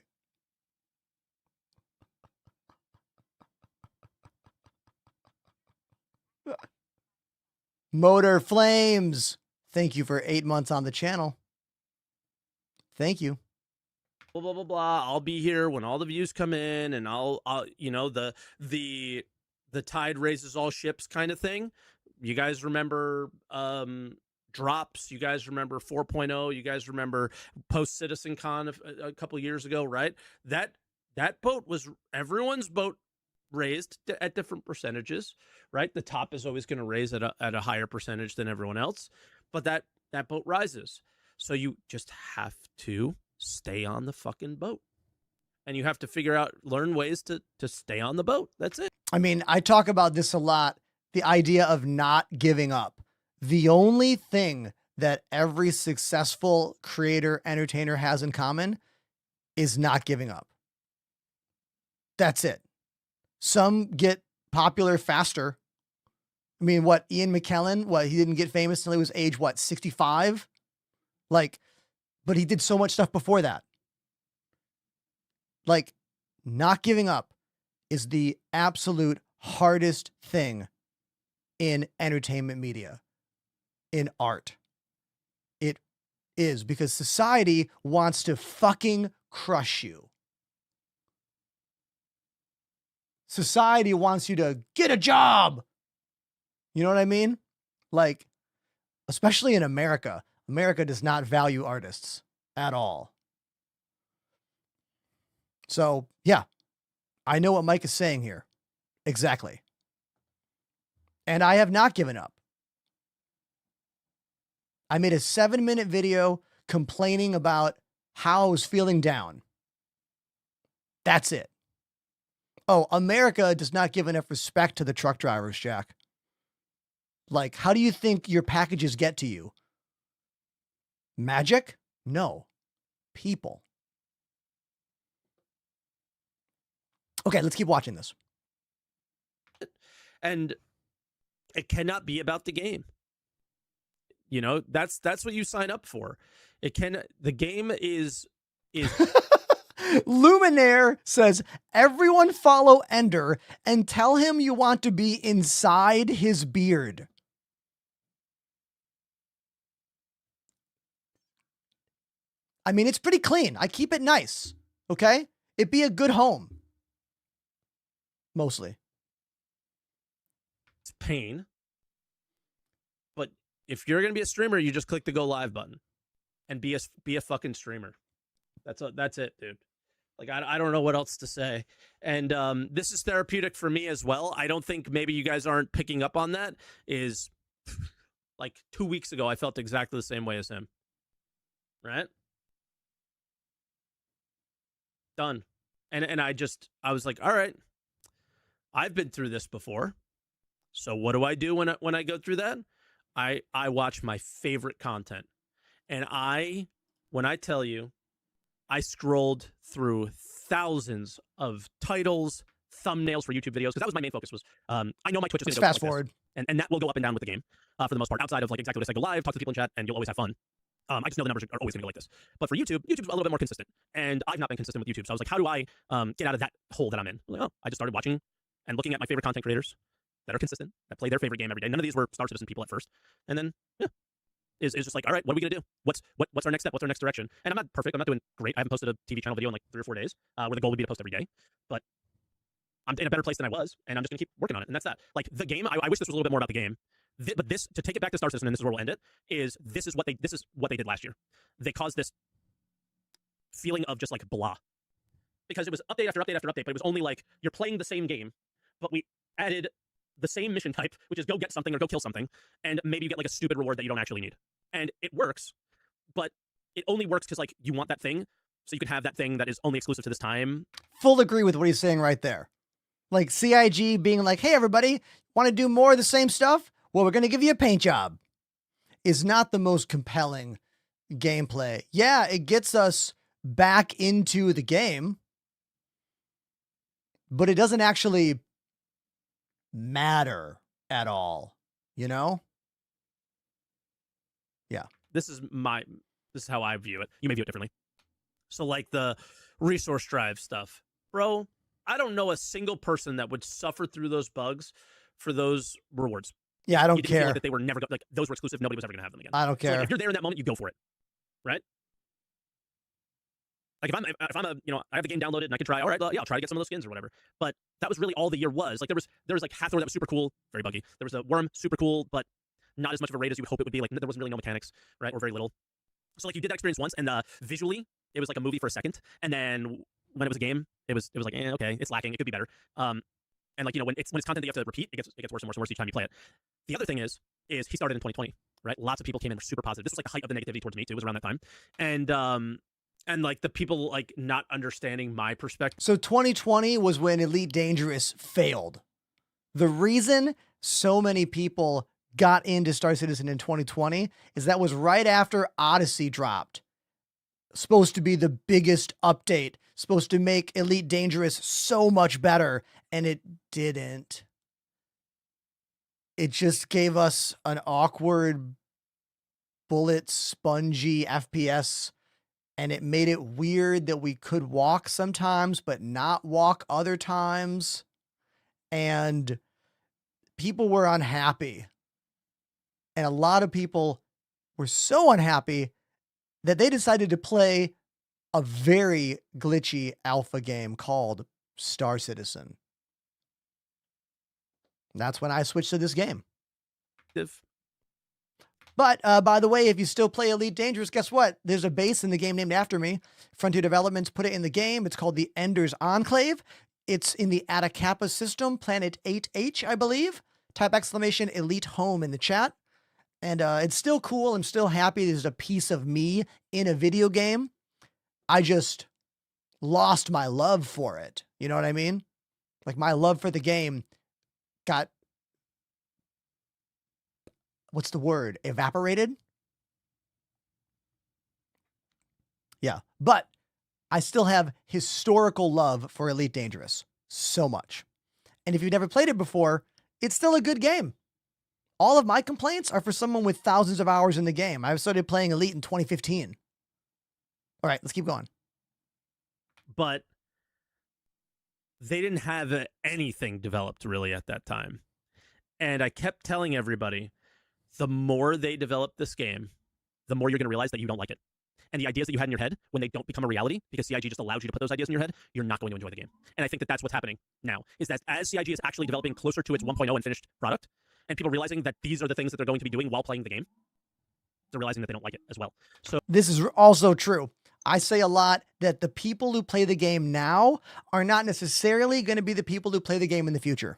S1: Motor Flames. Thank you for 8 months on the channel. Thank you.
S4: Blah blah blah blah. I'll be here when all the views come in, and I'll you know, the tide raises all ships kind of thing. You guys remember drops? You guys remember 4.0? You guys remember post Citizen Con a couple years ago, right? That boat was everyone's boat raised at different percentages, right? The top is always going to raise at a higher percentage than everyone else, but that boat rises. So you just have to stay on the fucking boat, and you have to learn ways to stay on the boat. That's it.
S1: I mean, I talk about this a lot, the idea of not giving up. The only thing that every successful creator, entertainer has in common is not giving up. That's it. Some get popular faster. I mean, what, Ian McKellen, he didn't get famous until he was age, 65? Like, but he did so much stuff before that. Like, not giving up is the absolute hardest thing in entertainment media, in art. It is, because society wants to fucking crush you. Society wants you to get a job. You know what I mean? Like, especially in America. America does not value artists at all. So, yeah, I know what Mike is saying here. Exactly. And I have not given up. I made a 7-minute video complaining about how I was feeling down. That's it. Oh, America does not give enough respect to the truck drivers, Jack. Like, how do you think your packages get to you? Magic? No. People. Okay, let's keep watching this.
S4: And it cannot be about the game. You know, that's what you sign up for. The game is
S1: Luminaire says, everyone follow Ender and tell him you want to be inside his beard. I mean, it's pretty clean. I keep it nice. Okay? It'd be a good home. Mostly.
S4: it's pain. But if you're gonna be a streamer, you just click the go live button and be a fucking streamer. That's it, dude. Like, I don't know what else to say. And this is therapeutic for me as well. I don't think maybe you guys aren't picking up on that. Is like 2 weeks ago, I felt exactly the same way as him. Right? Done. And I was like, all right, I've been through this before. So what do when I go through that? I watch my favorite content. And when I tell you, I scrolled through thousands of titles, thumbnails for YouTube videos, because that was my main focus. Was I know my Twitch is going to go
S1: fast
S4: like
S1: forward,
S4: and that will go up and down with the game for the most part. Outside of like exactly what I say, go live, talk to people in chat, and you'll always have fun. I just know the numbers are always going to go like this. But for YouTube's a little bit more consistent, and I've not been consistent with YouTube. So I was like, how do I get out of that hole that I'm in? Like, I just started watching and looking at my favorite content creators that are consistent, that play their favorite game every day. None of these were Star Citizen people at first, and then is just like, all right, what are we gonna do? What's our next step? What's our next direction? And I'm not perfect. I'm not doing great. I haven't posted a TV channel video in like 3 or 4 days, where the goal would be to post every day. But I'm in a better place than I was, and I'm just gonna keep working on it. And that's that. Like the game, I wish this was a little bit more about the game. But this, to take it back to Star Citizen, and this is where we'll end it, this is what they did last year. They caused this feeling of just like blah, because it was update after update after update, but it was only like you're playing the same game, but we added the same mission type, which is go get something or go kill something, and maybe you get like a stupid reward that you don't actually need. And it works, but it only works because like you want that thing, so you can have that thing that is only exclusive to this time.
S1: Full agree with what he's saying right there. Like CIG being like, hey, everybody, want to do more of the same stuff? Well, we're going to give you a paint job. Is not the most compelling gameplay. Yeah, it gets us back into the game, but it doesn't actually matter at all, you know? Yeah.
S4: This is how I view it. You may view it differently. So like the resource drive stuff, bro, I don't know a single person that would suffer through those bugs for those rewards.
S1: Yeah, I don't
S4: you didn't
S1: care.
S4: Feel like that they were never like those were exclusive. Nobody was ever gonna have them again.
S1: I don't care.
S4: So, like, if you're there in that moment, you go for it, right? Like if I'm a I have the game downloaded and I can try. All right, I'll try to get some of those skins or whatever. But that was really all the year was. Like there was like Hathor that was super cool, very buggy. There was a Worm, super cool, but not as much of a raid as you would hope it would be. Like there wasn't really no mechanics, right, or very little. So like you did that experience once, and visually it was like a movie for a second, and then when it was a game, it was like okay, it's lacking. It could be better. And like when it's content that you have to repeat, it gets worse and worse and worse each time you play it. The other thing is he started in 2020, right? Lots of people came in, were super positive. This was like the height of the negativity towards me too. It was around that time, and like the people like not understanding my perspective.
S1: So 2020 was when Elite Dangerous failed. The reason so many people got into Star Citizen in 2020 is that was right after Odyssey dropped. Supposed to be the biggest update, supposed to make Elite Dangerous so much better, and it didn't. It just gave us an awkward bullet spongy FPS, and it made it weird that we could walk sometimes, but not walk other times. And people were unhappy. And a lot of people were so unhappy that they decided to play a very glitchy alpha game called Star Citizen. That's when I switched to this game. But by the way, if you still play Elite Dangerous, guess what? There's a base in the game named after me. Frontier Developments put it in the game. It's called the Ender's Enclave. It's in the Atacapa system, planet 8H, I believe. Type exclamation Elite Home in the chat. And it's still cool. I'm still happy there's a piece of me in a video game. I just lost my love for it. You know what I mean? Like, my love for the game got, what's the word? Evaporated? Yeah. But I still have historical love for Elite Dangerous. So much. And if you've never played it before, it's still a good game. All of my complaints are for someone with thousands of hours in the game. I started playing Elite in 2015. All right, let's keep going.
S4: But they didn't have anything developed really at that time. And I kept telling everybody, the more they develop this game, the more you're going to realize that you don't like it. And the ideas that you had in your head, when they don't become a reality, because CIG just allows you to put those ideas in your head, you're not going to enjoy the game. And I think that that's what's happening now, is that as CIG is actually developing closer to its 1.0 and finished product, and people realizing that these are the things that they're going to be doing while playing the game, they're realizing that they don't like it as well. So
S1: this is also true. I say a lot that the people who play the game now are not necessarily going to be the people who play the game in the future.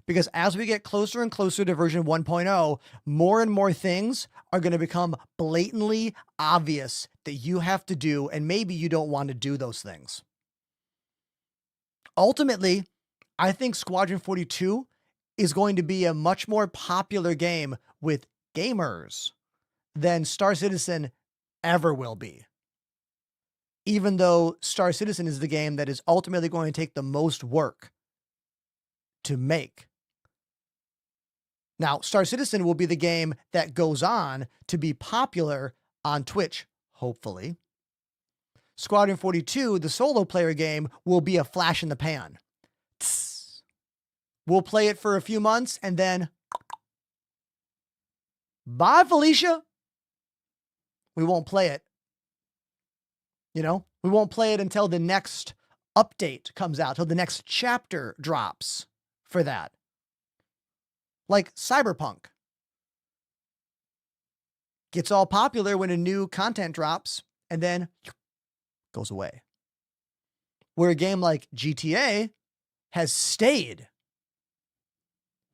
S1: Because as we get closer and closer to version 1.0, more and more things are going to become blatantly obvious that you have to do, and maybe you don't want to do those things. Ultimately, I think Squadron 42 is going to be a much more popular game with gamers than Star Citizen ever will be. Even though Star Citizen is the game that is ultimately going to take the most work to make. Now, Star Citizen will be the game that goes on to be popular on Twitch, hopefully. Squadron 42, the solo player game, will be a flash in the pan. Tss. We'll play it for a few months and then bye, Felicia. We won't play it. You know, we won't play it until the next update comes out, till the next chapter drops for that. Like Cyberpunk. Gets all popular when a new content drops and then goes away. Where a game like GTA has stayed.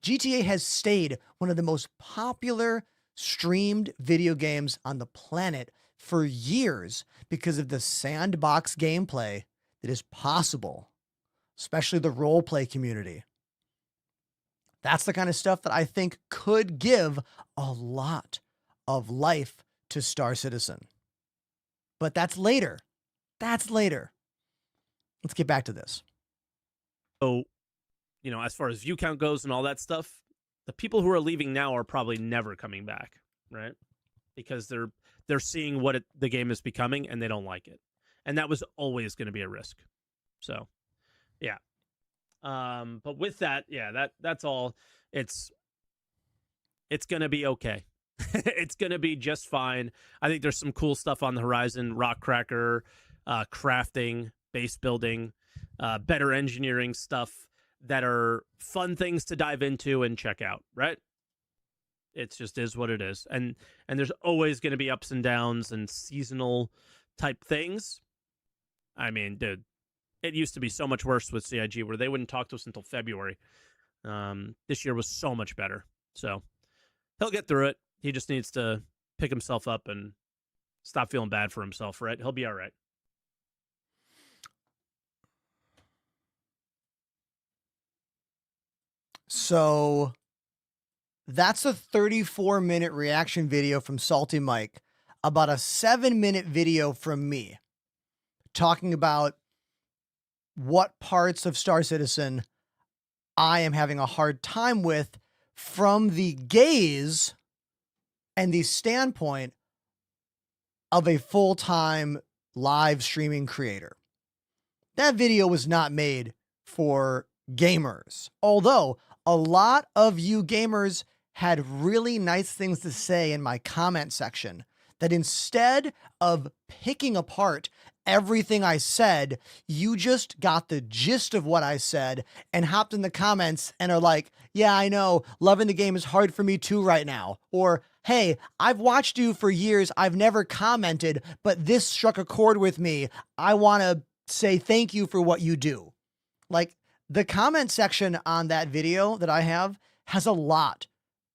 S1: GTA has stayed one of the most popular streamed video games on the planet for years because of the sandbox gameplay that is possible, especially the roleplay community. That's the kind of stuff that I think could give a lot of life to Star Citizen. But that's later. That's later. Let's get back to this.
S4: So, you know, as far as view count goes and all that stuff, the people who are leaving now are probably never coming back, right? Because they're seeing what the game is becoming and they don't like it. And that was always going to be a risk. So, yeah. But with that, yeah, that's all. It's going to be okay. It's going to be just fine. I think there's some cool stuff on the horizon, rock cracker, crafting, base building, better engineering stuff that are fun things to dive into and check out, right? It just is what it is. And there's always going to be ups and downs and seasonal type things. I mean, dude, it used to be so much worse with CIG where they wouldn't talk to us until February. This year was so much better. So he'll get through it. He just needs to pick himself up and stop feeling bad for himself, right? He'll be all right.
S1: So that's a 34-minute reaction video from Salty Mike about a 7-minute video from me talking about what parts of Star Citizen I am having a hard time with from the gaze and the standpoint of a full-time live streaming creator. That video was not made for gamers, although a lot of you gamers had really nice things to say in my comment section, that instead of picking apart everything I said, you just got the gist of what I said and hopped in the comments and are like, yeah, I know, loving the game is hard for me too right now. Or, hey, I've watched you for years, I've never commented, but this struck a chord with me. I want to say thank you for what you do. Like, the comment section on that video that I have has a lot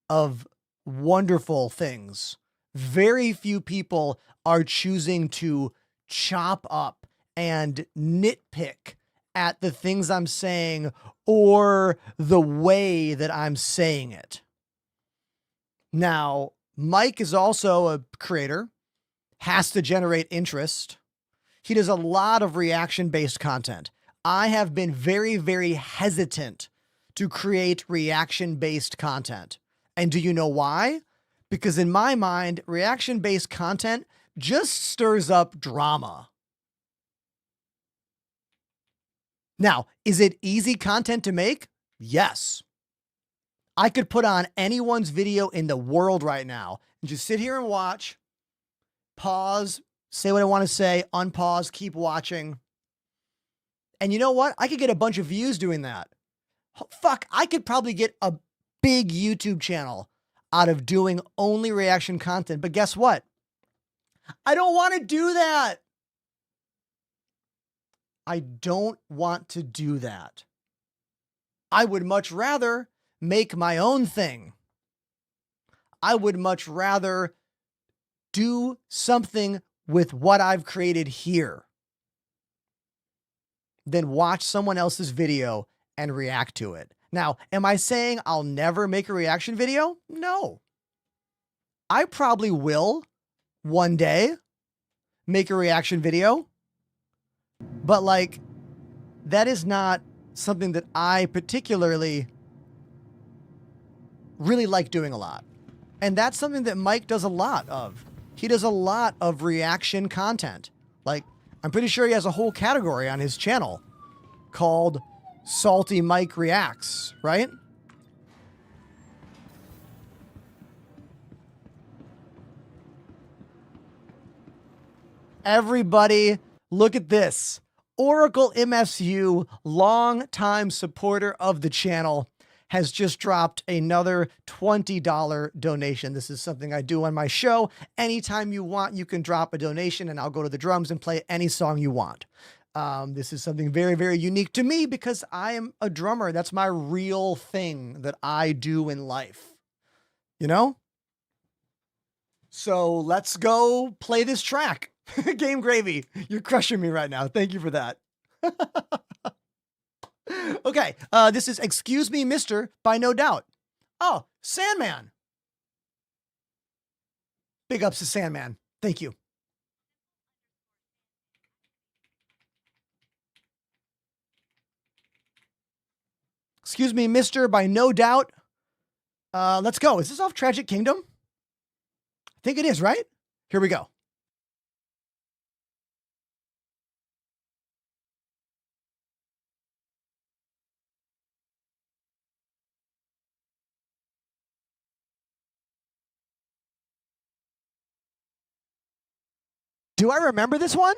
S1: of wonderful things. Very few people are choosing to chop up and nitpick at the things I'm saying or the way that I'm saying it. Now, Mike is also a creator, has to generate interest. He does a lot of reaction-based content. I have been very, very hesitant to create reaction-based content. And do you know why? Because in my mind, reaction-based content just stirs up drama. Now, is it easy content to make? Yes. I could put on anyone's video in the world right now and just sit here and watch, pause, say what I want to say, unpause, keep watching. And you know what? I could get a bunch of views doing that. Fuck, I could probably get a big YouTube channel out of doing only reaction content. But guess what? I don't want to do that. I don't want to do that. I would much rather make my own thing. I would much rather do something with what I've created here than watch someone else's video and react to it. Now, am I saying I'll never make a reaction video? No. I probably will one day make a reaction video, but like, that is not something that I particularly really like doing a lot. And that's something that Mike does a lot of. He does a lot of reaction content. Like, I'm pretty sure he has a whole category on his channel called Salty Mike Reacts, right? Everybody, look at this. Oracle MSU, longtime supporter of the channel, has just dropped another $20 donation. This is something I do on my show. Anytime you want, you can drop a donation and I'll go to the drums and play any song you want. This is something very, very unique to me because I am a drummer. That's my real thing that I do in life, you know? So let's go play this track. Game Gravy, you're crushing me right now. Thank you for that. Okay, this is Excuse Me, Mister by No Doubt. Oh, Sandman. Big ups to Sandman. Thank you. Excuse Me, Mister by No Doubt. Let's go. Is this off Tragic Kingdom? I think it is, right? Here we go. Do I remember this one?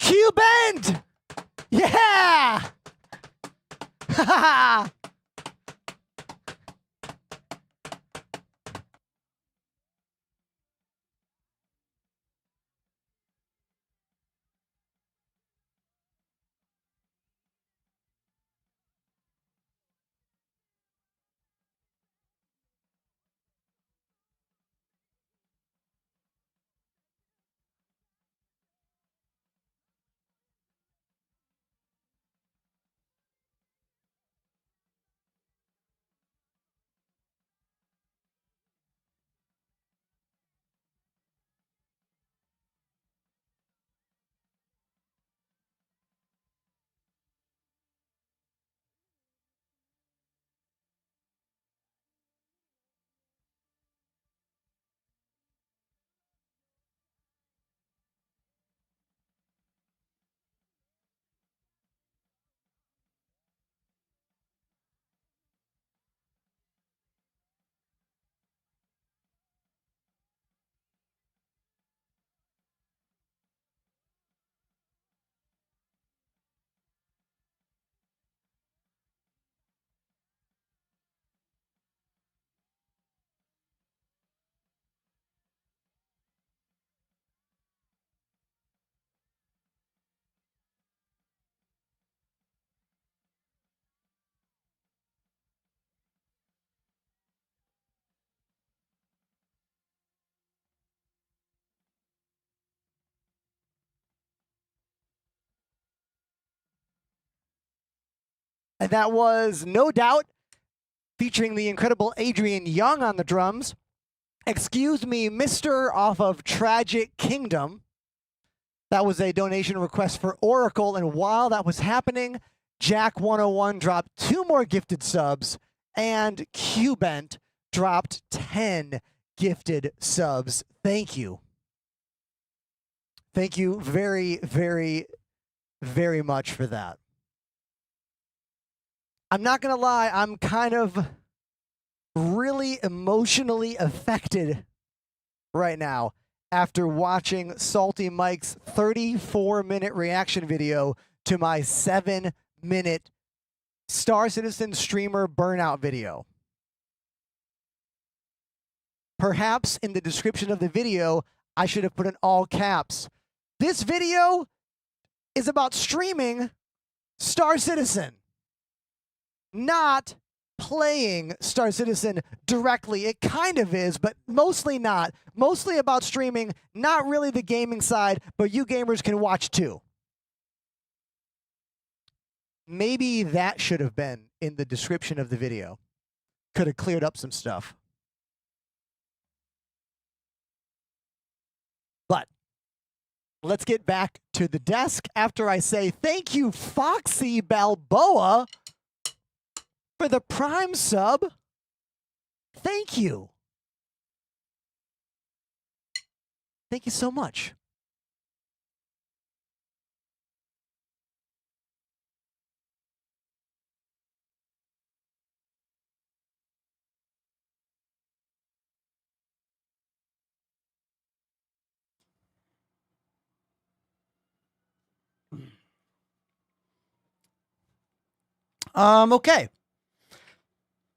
S1: Q bend! Yeah! Ha ha! And that was No Doubt featuring the incredible Adrian Young on the drums. Excuse Me, Mr. off of Tragic Kingdom. That was a donation request for Oracle. And while that was happening, Jack 101 dropped 2 more gifted subs, and Qbent dropped 10 gifted subs. Thank you. Thank you very, very, very much for that. I'm not going to lie, I'm kind of really emotionally affected right now after watching Salty Mike's 34-minute reaction video to my 7-minute Star Citizen streamer burnout video. Perhaps in the description of the video, I should have put in all caps. This video is about streaming Star Citizen, not playing Star Citizen directly. It kind of is, but mostly not. Mostly about streaming, not really the gaming side, but you gamers can watch too. Maybe that should have been in the description of the video. Could have cleared up some stuff. But let's get back to the desk after I say thank you, Foxy Balboa, for the Prime sub. Thank you. Thank you so much. Okay.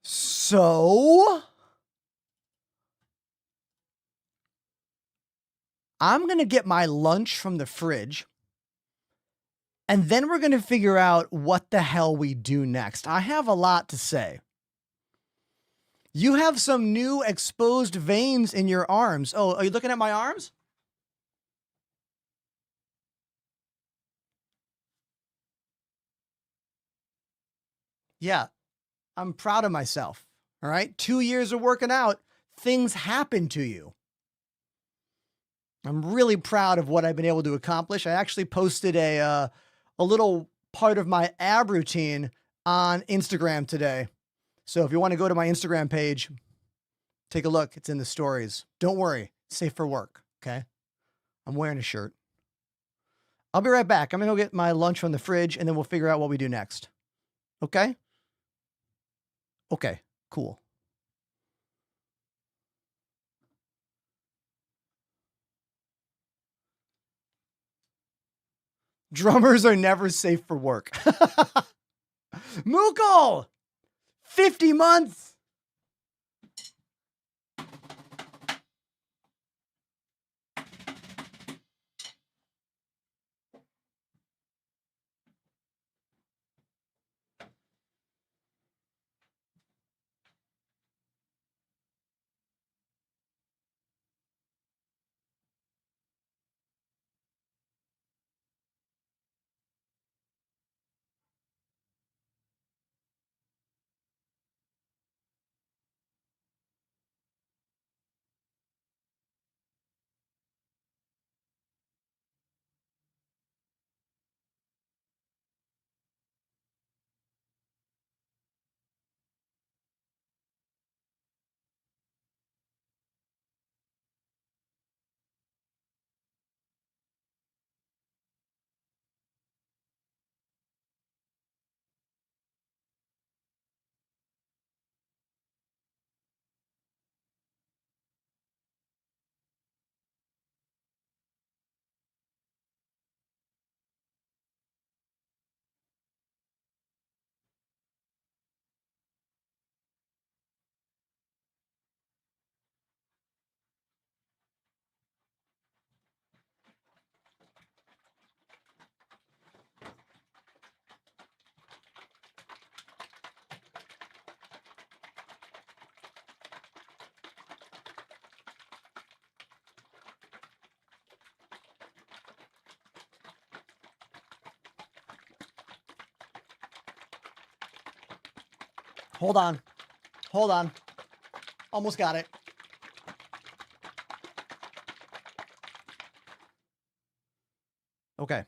S1: So I'm going to get my lunch from the fridge, and then we're going to figure out what the hell we do next. I have a lot to say. You have some new exposed veins in your arms. Oh, are you looking at my arms? Yeah, I'm proud of myself. All right. 2 years of working out, things happen to you. I'm really proud of what I've been able to accomplish. I actually posted a little part of my ab routine on Instagram today. So if you want to go to my Instagram page, take a look. It's in the stories. Don't worry. It's safe for work. Okay. I'm wearing a shirt. I'll be right back. I'm going to go get my lunch from the fridge, and then we'll figure out what we do next. Okay? Okay, cool. Drummers are never safe for work. Mukul! 50 months! Hold on. Hold on. Almost got it. Okay.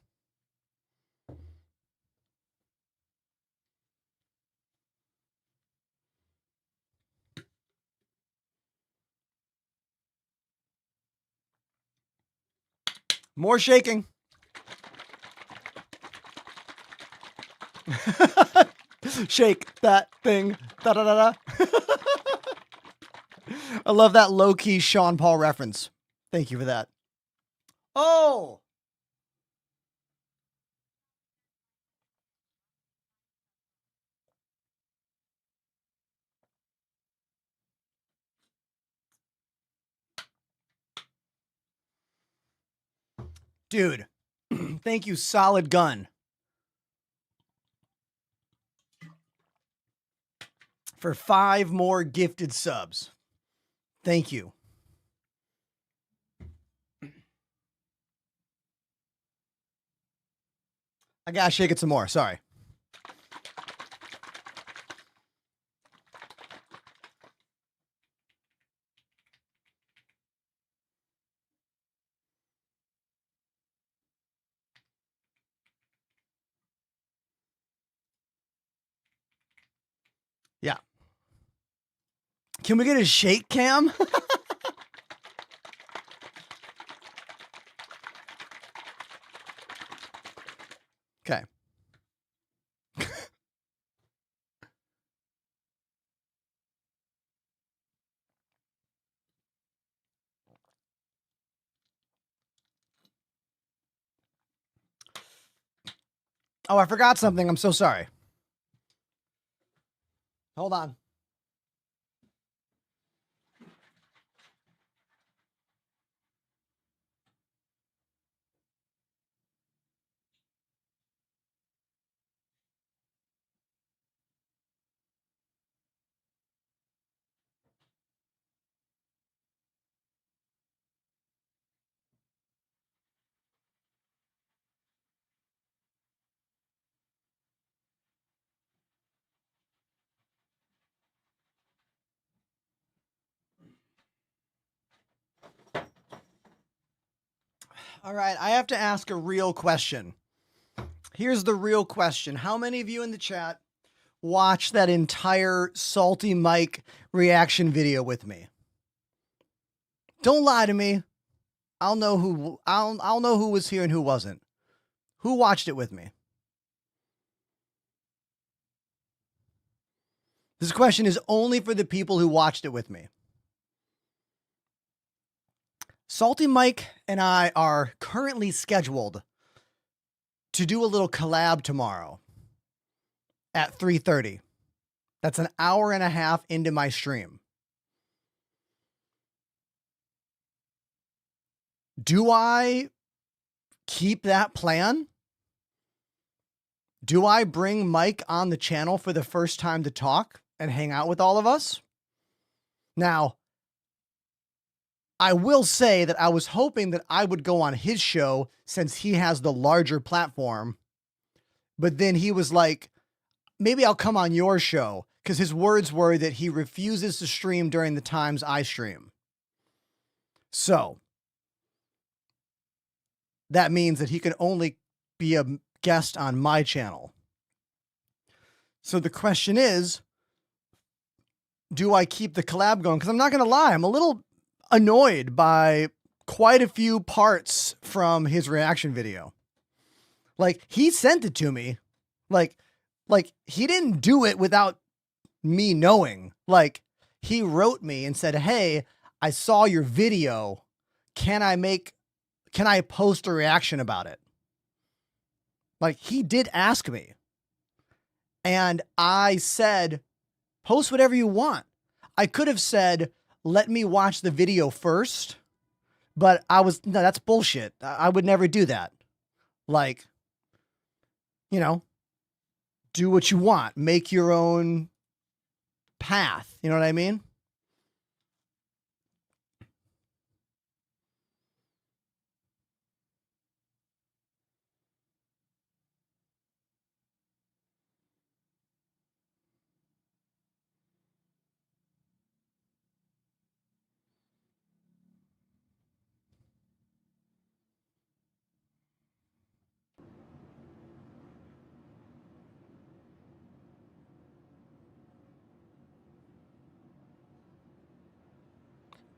S1: More shaking. Shake that thing. Da da da da. I love that low-key Sean Paul reference. Thank you for that. Oh! Dude, thank you, Solid Gun, for 5 more gifted subs. Thank you. I gotta shake it some more. Sorry. Yeah. Can we get a shake cam? Okay. Oh, I forgot something. I'm so sorry. Hold on. All right, I have to ask a real question. Here's the real question. How many of you in the chat watched that entire Salty Mike reaction video with me? Don't lie to me. I'll know who was here and who wasn't. Who watched it with me? This question is only for the people who watched it with me. Salty Mike and I are currently scheduled to do a little collab tomorrow at 3:30. That's an hour and a half into my stream. Do I keep that plan? Do I bring Mike on the channel for the first time to talk and hang out with all of us? Now, I will say that I was hoping that I would go on his show since he has the larger platform. But then he was like, maybe I'll come on your show, because his words were that he refuses to stream during the times I stream. So that means that he can only be a guest on my channel. So the question is, do I keep the collab going? Because I'm not going to lie, I'm a little annoyed by quite a few parts from his reaction video. Like, he sent it to me. Like he didn't do it without me knowing. Like, he wrote me and said, hey, I saw your video. Can I post a reaction about it? Like, he did ask me. And I said, post whatever you want. I could have said, let me watch the video first. But no, that's bullshit. I would never do that. Like, you know, do what you want. Make your own path. You know what I mean?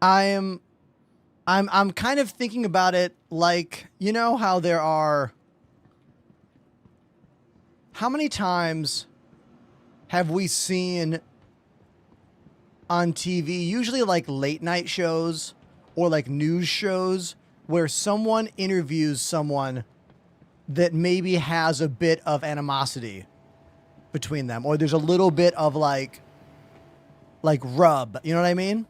S1: I'm kind of thinking about it like, you know how how many times have we seen on TV, usually like late night shows or like news shows, where someone interviews someone that maybe has a bit of animosity between them, or there's a little bit of like rub, you know what I mean?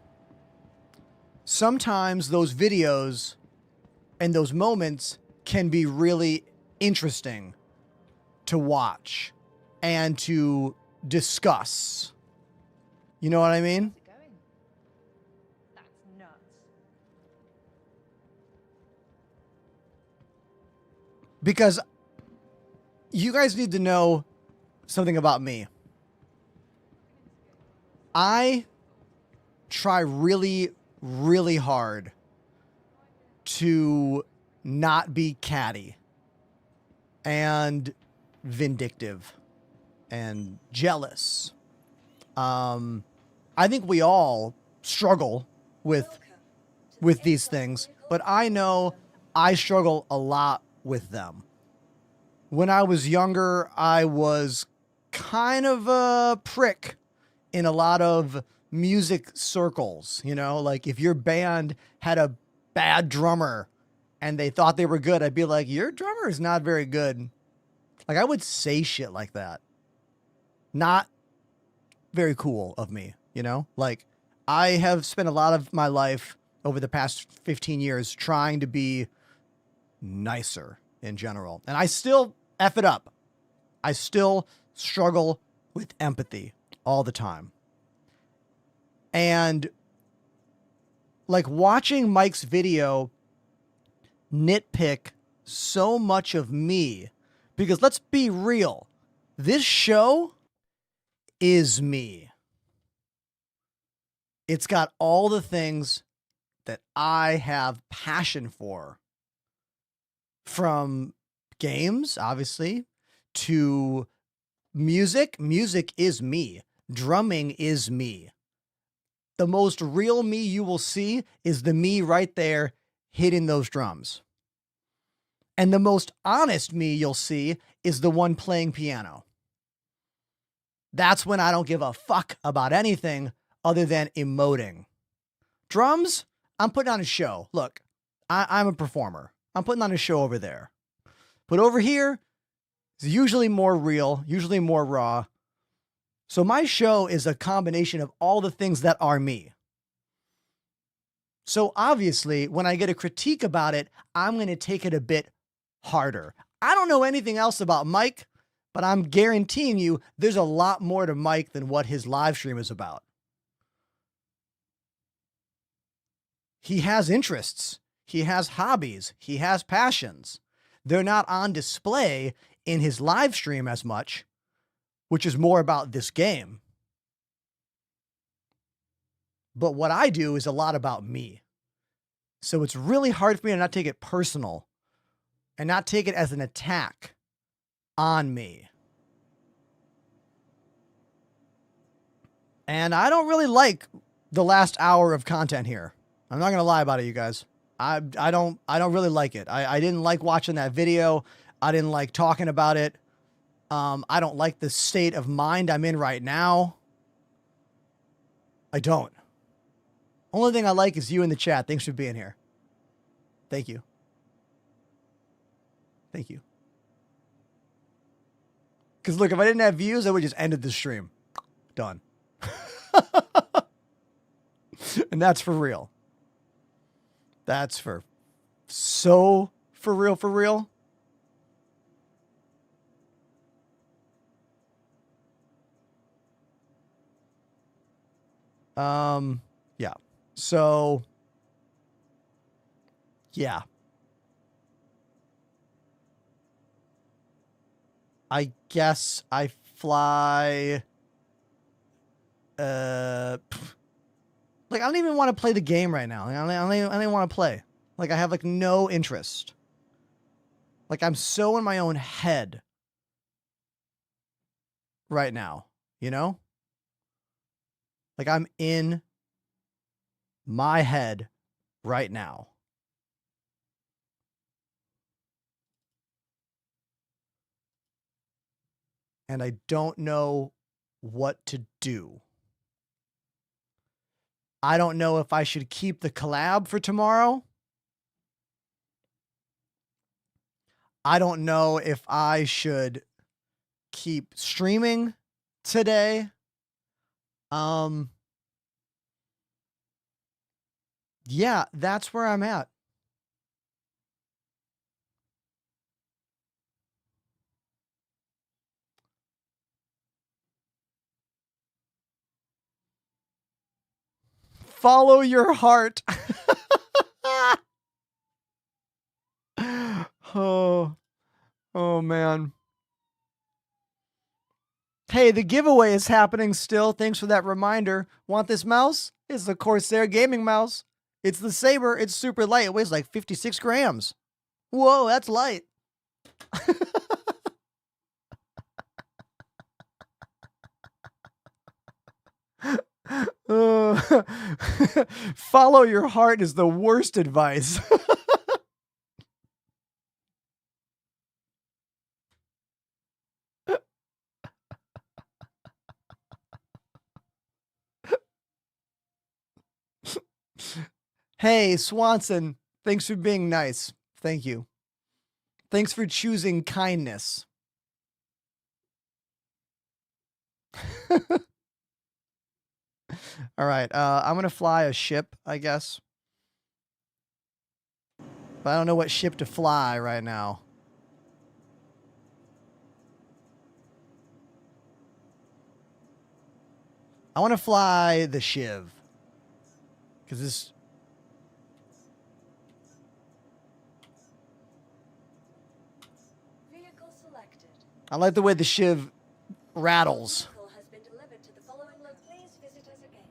S1: Sometimes those videos and those moments can be really interesting to watch and to discuss. You know what I mean?
S5: That's nuts.
S1: Because you guys need to know something about me. I try really, really hard to not be catty and vindictive and jealous. I think we all struggle with these things, but I know I struggle a lot with them. When I was younger, I was kind of a prick in a lot of music circles, you know, like if your band had a bad drummer and they thought they were good, I'd be like, your drummer is not very good. Like, I would say shit like that. Not very cool of me, you know? Like, I have spent a lot of my life over the past 15 years trying to be nicer in general. And I still F it up. I still struggle with empathy all the time. And like watching Mike's video nitpick so much of me, because let's be real, this show is me. It's got all the things that I have passion for, from games, obviously, to music. Music is me. Drumming is me. The most real me you will see is the me right there hitting those drums. And the most honest me you'll see is the one playing piano. That's when I don't give a fuck about anything other than emoting. Drums, I'm putting on a show. Look, I'm a performer. I'm putting on a show over there. But over here, It's usually more real, usually more raw. So my show is a combination of all the things that are me. So obviously, when I get a critique about it, I'm going to take it a bit harder. I don't know anything else about Mike, but I'm guaranteeing you there's a lot more to Mike than what his live stream is about. He has interests. He has hobbies. He has passions. They're not on display in his live stream as much, which is more about this game. But what I do is a lot about me. So it's really hard for me to not take it personal and not take it as an attack on me. And I don't really like the last hour of content here. I'm not going to lie about it, you guys. I don't really like it. I didn't like watching that video. I didn't like talking about it. I don't like the state of mind I'm in right now. I don't. Only thing I like is you in the chat. Thanks for being here. Thank you. Thank you. Because look, if I didn't have views, I would just ended the stream. Done. And that's for real. That's for real, for real. Yeah. So, yeah. I guess I fly. Like, I don't even want to play the game right now. Like, I don't even want to play. Like, I have, like, no interest. Like, I'm so in my own head right now, you know? Like, I'm in my head right now. And I don't know what to do. I don't know if I should keep the collab for tomorrow. I don't know if I should keep streaming today. Yeah, that's where I'm at. Follow your heart. Oh man. Hey, the giveaway is happening still. Thanks for that reminder. Want this mouse? It's the Corsair gaming mouse. It's the Saber. It's super light. It weighs like 56 grams. Whoa, that's light. Follow your heart is the worst advice. Hey, Swanson, thanks for being nice. Thank you. Thanks for choosing kindness. All right, I'm gonna fly a ship, I guess. But I don't know what ship to fly right now. I want to fly the Shiv. Because this...
S2: Vehicle selected.
S1: I like the way the Shiv rattles.
S2: Vehicle has been delivered to the following please visit us again.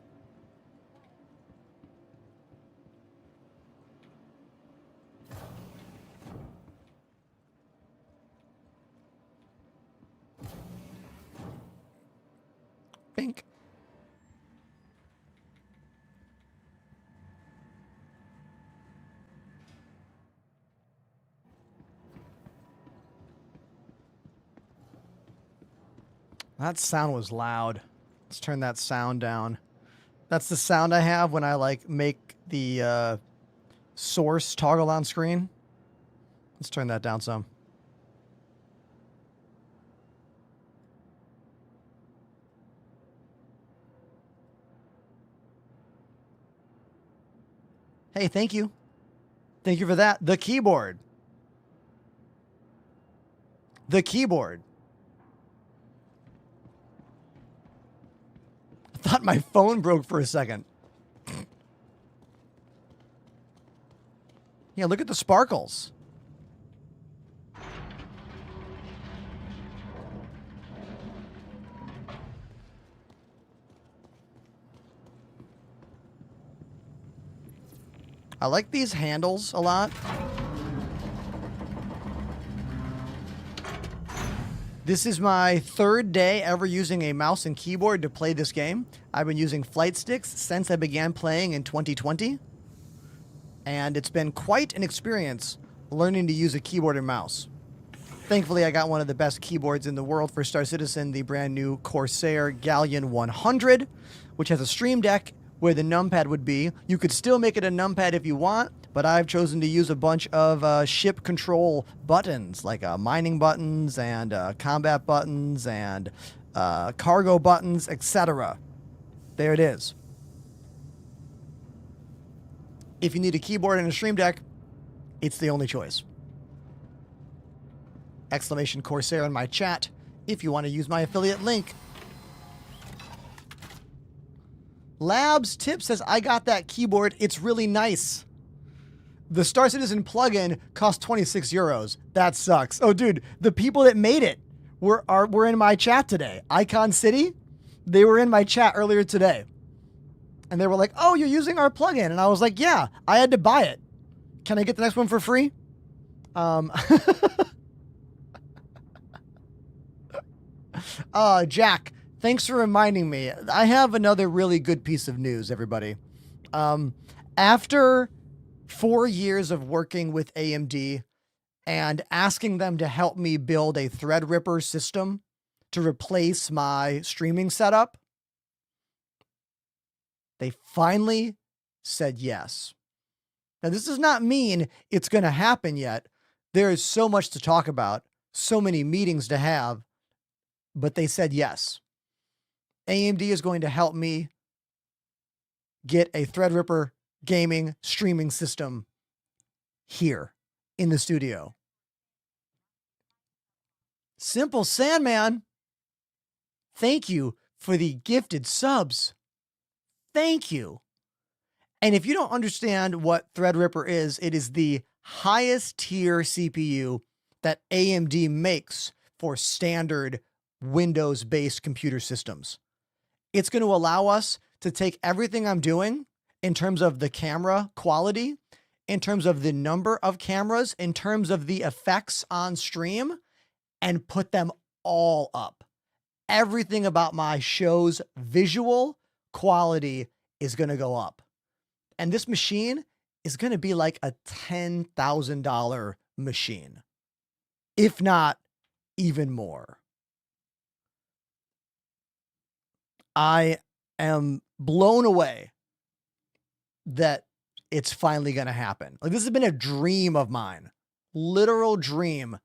S1: Pink. That sound was loud. Let's turn that sound down. That's the sound I have when I like make the source toggle on screen. Let's turn that down some. Hey, thank you. Thank you for that. The keyboard. The keyboard. I thought my phone broke for a second. Yeah, look at the sparkles. I like these handles a lot. This is my third day ever using a mouse and keyboard to play this game. I've been using flight sticks since I began playing in 2020. And it's been quite an experience learning to use a keyboard and mouse. Thankfully, I got one of the best keyboards in the world for Star Citizen, the brand new Corsair Galleon 100, which has a stream deck where the numpad would be. You could still make it a numpad if you want, but I've chosen to use a bunch of ship control buttons, like mining buttons and combat buttons and cargo buttons, etc. There it is. If you need a keyboard and a stream deck, it's the only choice. Exclamation Corsair in my chat if you want to use my affiliate link. Labs Tip says, I got that keyboard. It's really nice. The Star Citizen plugin cost 26 euros. That sucks. Oh, dude, the people that made it were in my chat today. Icon City, they were in my chat earlier today. And they were like, oh, you're using our plugin. And I was like, yeah, I had to buy it. Can I get the next one for free? Jack, thanks for reminding me. I have another really good piece of news, everybody. After 4 years of working with AMD and asking them to help me build a Threadripper system to replace my streaming setup, they finally said yes. Now, this does not mean it's going to happen yet. There is so much to talk about, so many meetings to have, but they said yes. AMD is going to help me get a Threadripper gaming streaming system here in the studio. Simple Sandman, thank you for the gifted subs. Thank you. And if you don't understand what Threadripper is, it is the highest tier CPU that AMD makes for standard Windows-based computer systems. It's going to allow us to take everything I'm doing in terms of the camera quality, in terms of the number of cameras, in terms of the effects on stream, and put them all up. Everything about my show's visual quality is going to go up. And this machine is going to be like a $10,000 machine, if not even more. I am blown away that it's finally going to happen. Like, this has been a dream of mine, literal dream.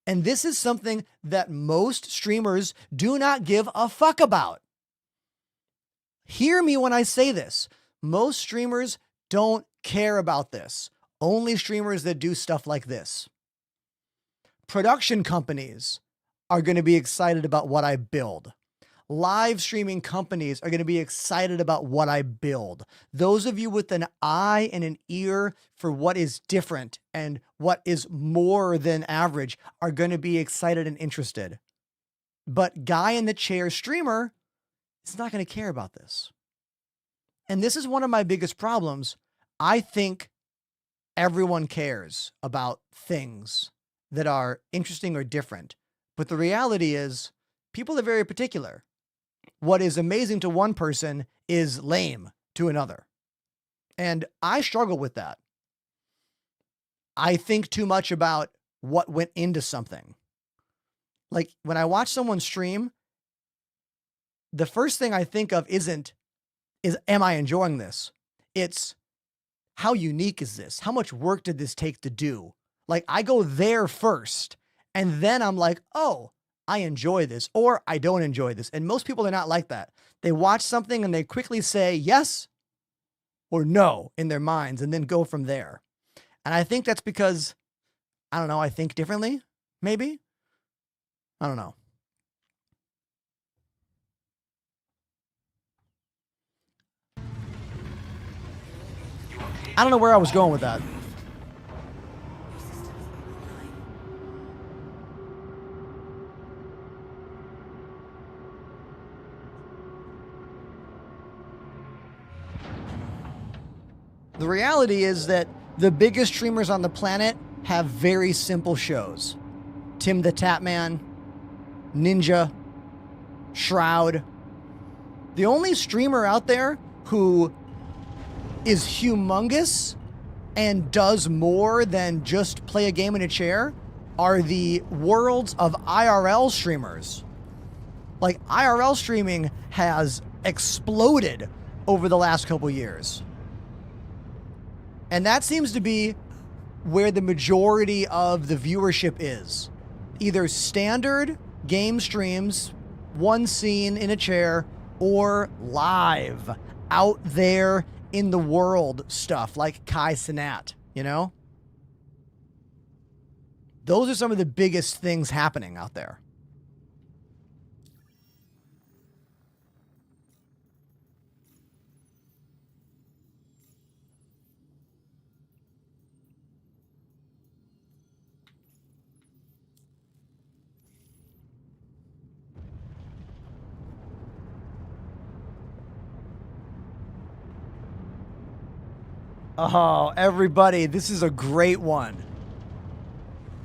S1: And this is something that most streamers do not give a fuck about. Hear me when I say this. Most streamers don't care about this. Only streamers that do stuff like this. Production companies are going to be excited about what I build. Live streaming companies are going to be excited about what I build. Those of you with an eye and an ear for what is different and what is more than average are going to be excited and interested. But guy in the chair streamer is not going to care about this. And this is one of my biggest problems. I think everyone cares about things that are interesting or different. But the reality is people are very particular. What is amazing to one person is lame to another. And I struggle with that. I think too much about what went into something. Like when I watch someone stream, the first thing I think of is, am I enjoying this? It's, how unique is this? How much work did this take to do? Like, I go there first, and then I'm like, oh, I enjoy this, or I don't enjoy this. And most people are not like that. They watch something and they quickly say, yes, or no in their minds and then go from there. And I think that's because, I don't know, I think differently, maybe. I don't know. I don't know where I was going with that. The reality is that the biggest streamers on the planet have very simple shows. Tim the Tatman, Ninja, Shroud. The only streamer out there who is humongous and does more than just play a game in a chair are the worlds of IRL streamers. Like, IRL streaming has exploded over the last couple years. And that seems to be where the majority of the viewership is. Either standard game streams, one scene in a chair, or live, out there in the world stuff like Kai Cenat, you know? Those are some of the biggest things happening out there. Oh, everybody, this is a great one.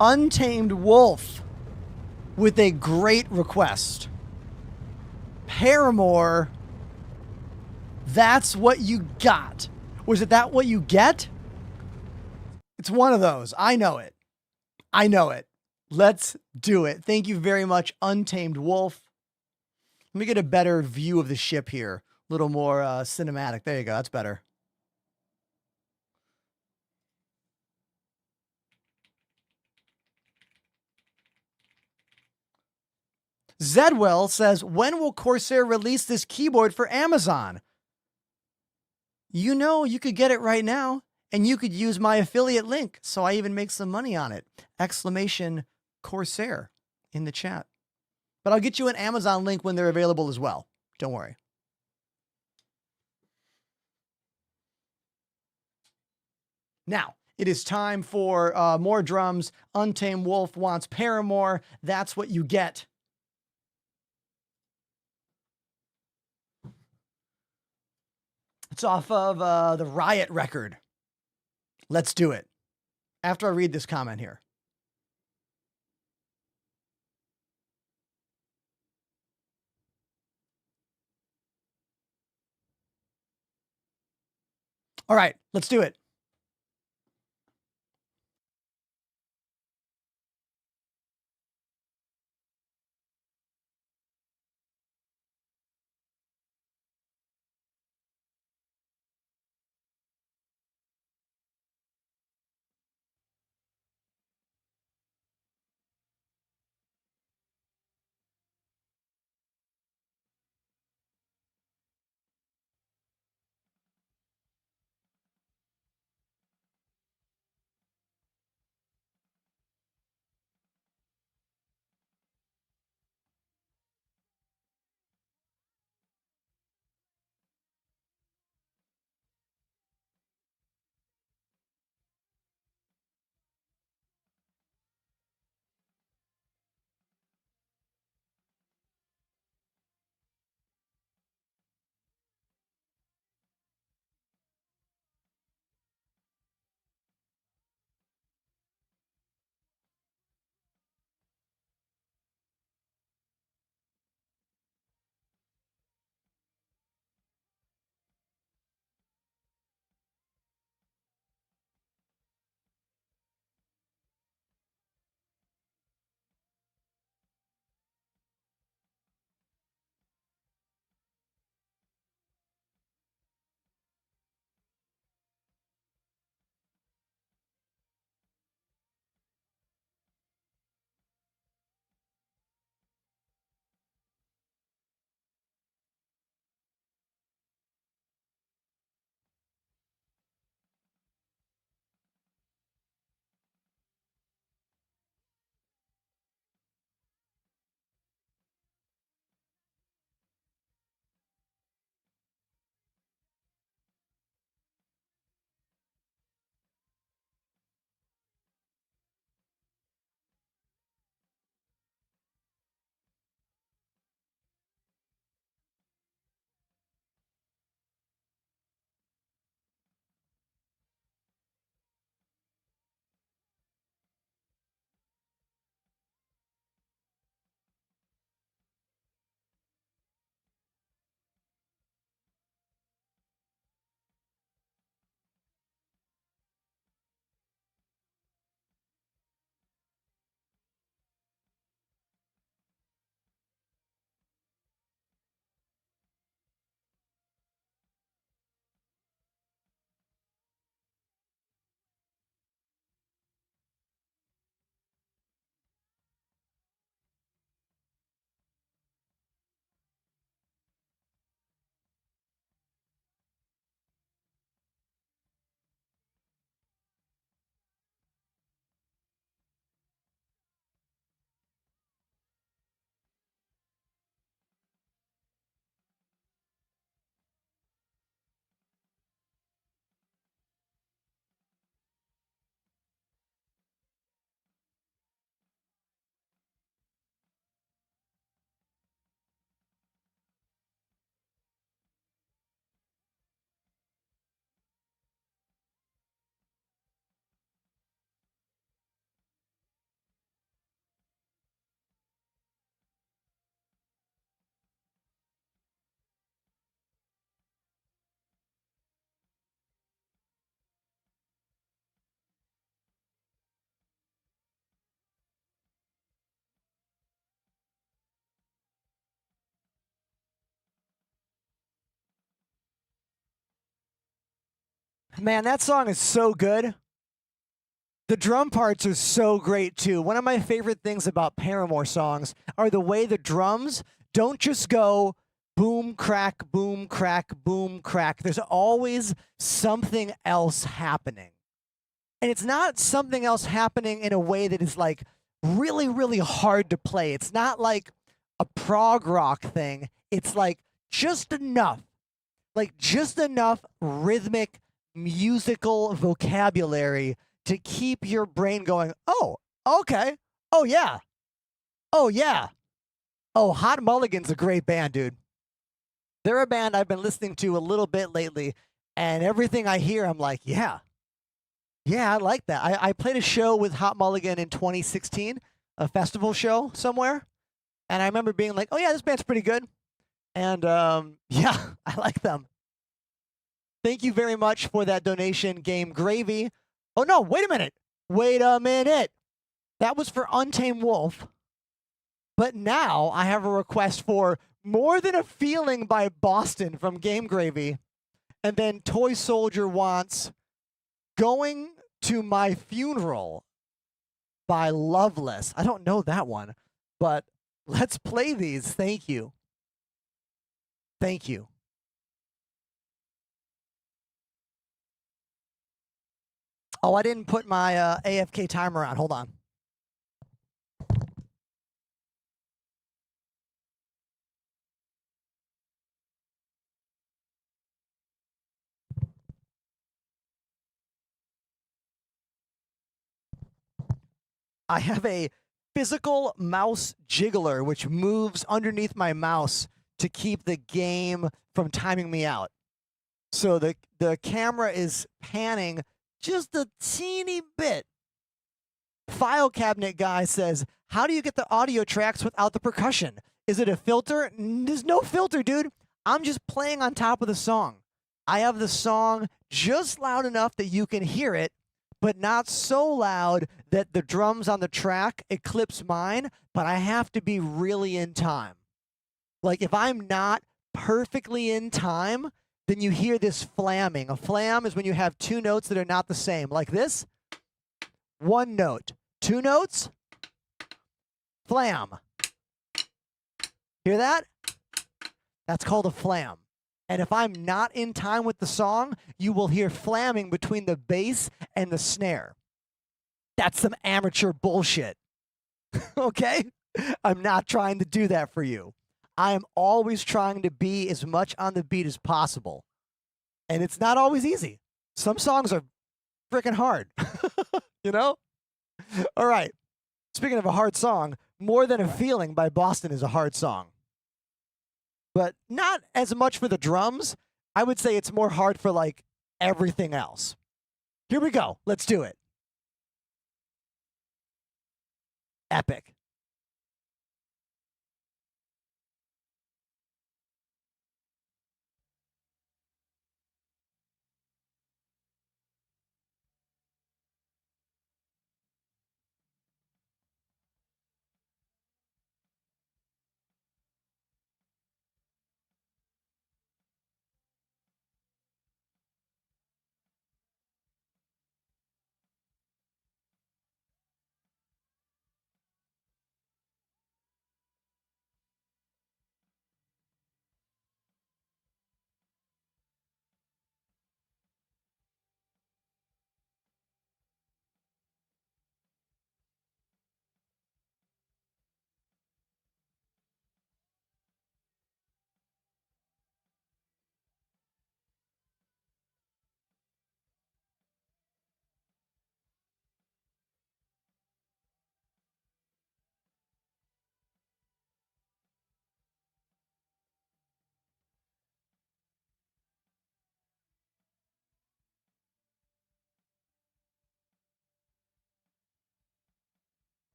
S1: Untamed Wolf with a great request. Paramore, that's what you got. Was it that what you get? It's one of those. I know it. I know it. Let's do it. Thank you very much, Untamed Wolf. Let me get a better view of the ship here. A little more cinematic. There you go. That's better. Zedwell says, when will Corsair release this keyboard for Amazon? You know, you could get it right now, and you could use my affiliate link, so I even make some money on it. Exclamation Corsair in the chat. But I'll get you an Amazon link when they're available as well. Don't worry. Now, it is time for more drums. Untamed Wolf wants Paramore. That's what you get. It's off of the Riot record. Let's do it. After I read this comment here. All right, let's do it. Man, that song is so good. The drum parts are so great too. One of my favorite things about Paramore songs are the way the drums don't just go boom, crack, boom, crack, boom, crack. There's always something else happening. And it's not something else happening in a way that is like really, really hard to play. It's not like a prog rock thing. It's like just enough rhythmic, musical vocabulary to keep your brain going, oh, okay. Oh, yeah. Oh, yeah. Oh, Hot Mulligan's a great band, dude. They're a band I've been listening to a little bit lately, and everything I hear, I'm like, yeah. Yeah, I like that. I played a show with Hot Mulligan in 2016, a festival show somewhere, and I remember being like, oh, yeah, this band's pretty good. And yeah, I like them. Thank you very much for that donation, Game Gravy. Oh, no, wait a minute. Wait a minute. That was for Untamed Wolf. But now I have a request for More Than a Feeling by Boston from Game Gravy. And then Toy Soldier wants Going to My Funeral by Loveless. I don't know that one, but let's play these. Thank you. Thank you. Oh, I didn't put my AFK timer on. Hold on. I have a physical mouse jiggler which moves underneath my mouse to keep the game from timing me out. So the camera is panning just a teeny bit. File cabinet guy says, how do you get the audio tracks without the percussion? Is it a filter? There's no filter, dude. I'm just playing on top of the song. I have the song just loud enough that you can hear it, but not so loud that the drums on the track eclipse mine, but I have to be really in time. Like if I'm not perfectly in time, then you hear this flamming. A flam is when you have two notes that are not the same, like this. One note, two notes, flam. Hear that? That's called a flam. And if I'm not in time with the song, you will hear flamming between the bass and the snare. That's some amateur bullshit. Okay? I'm not trying to do that for you. I am always trying to be as much on the beat as possible. And it's not always easy. Some songs are freaking hard. You know? All right. Speaking of a hard song, More Than a Feeling by Boston is a hard song. But not as much for the drums. I would say it's more hard for like everything else. Here we go. Let's do it. Epic.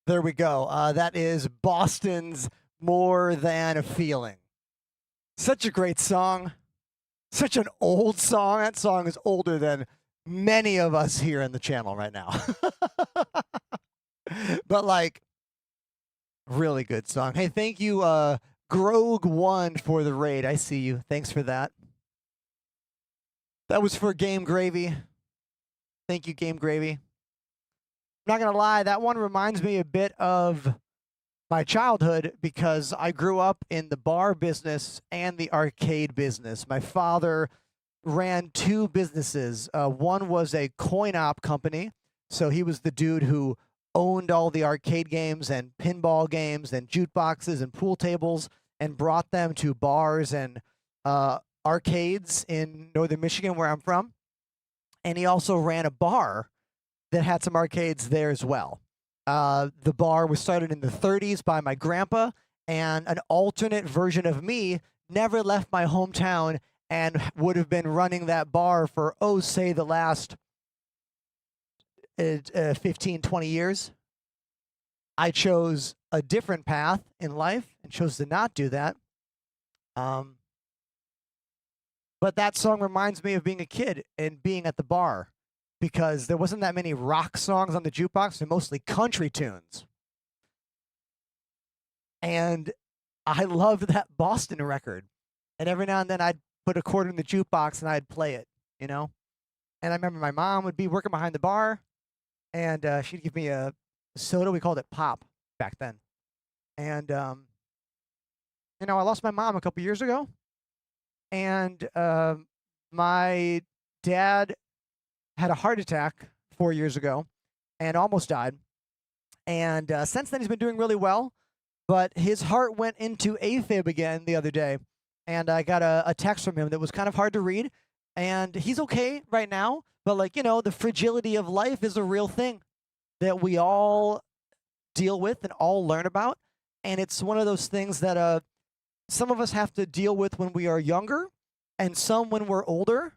S1: There we go. That is Boston's More Than a Feeling. Such a great song. Such an old song. That song is older than many of us here in the channel right now. But like, really good song. Hey, thank you, Grog1 for the raid. I see you. Thanks for that. That was for Game Gravy. Thank you, Game Gravy. I'm not going to lie, that one reminds me a bit of my childhood because I grew up in the bar business and the arcade business. My father ran two businesses. One was a coin op company. So he was the dude who owned all the arcade games and pinball games and jukeboxes and pool tables and brought them to bars and arcades in northern Michigan, where I'm from. And he also ran a bar that had some arcades there as well. The bar was started in the 30s by my grandpa, and an alternate version of me never left my hometown and would have been running that bar for, say the last 15, 20 years. I chose a different path in life and chose to not do that. But that song reminds me of being a kid and being at the bar because there wasn't that many rock songs on the jukebox. They're mostly country tunes. And I loved that Boston record. And every now and then I'd put a quarter in the jukebox and I'd play it, you know? And I remember my mom would be working behind the bar and she'd give me a soda. We called it pop back then. And, you know, I lost my mom a couple years ago. And my dad had a heart attack 4 years ago and almost died. And since then, he's been doing really well. But his heart went into AFib again the other day. And I got a text from him that was kind of hard to read. And he's okay right now. But, like, you know, the fragility of life is a real thing that we all deal with and all learn about. And it's one of those things that some of us have to deal with when we are younger and some when we're older.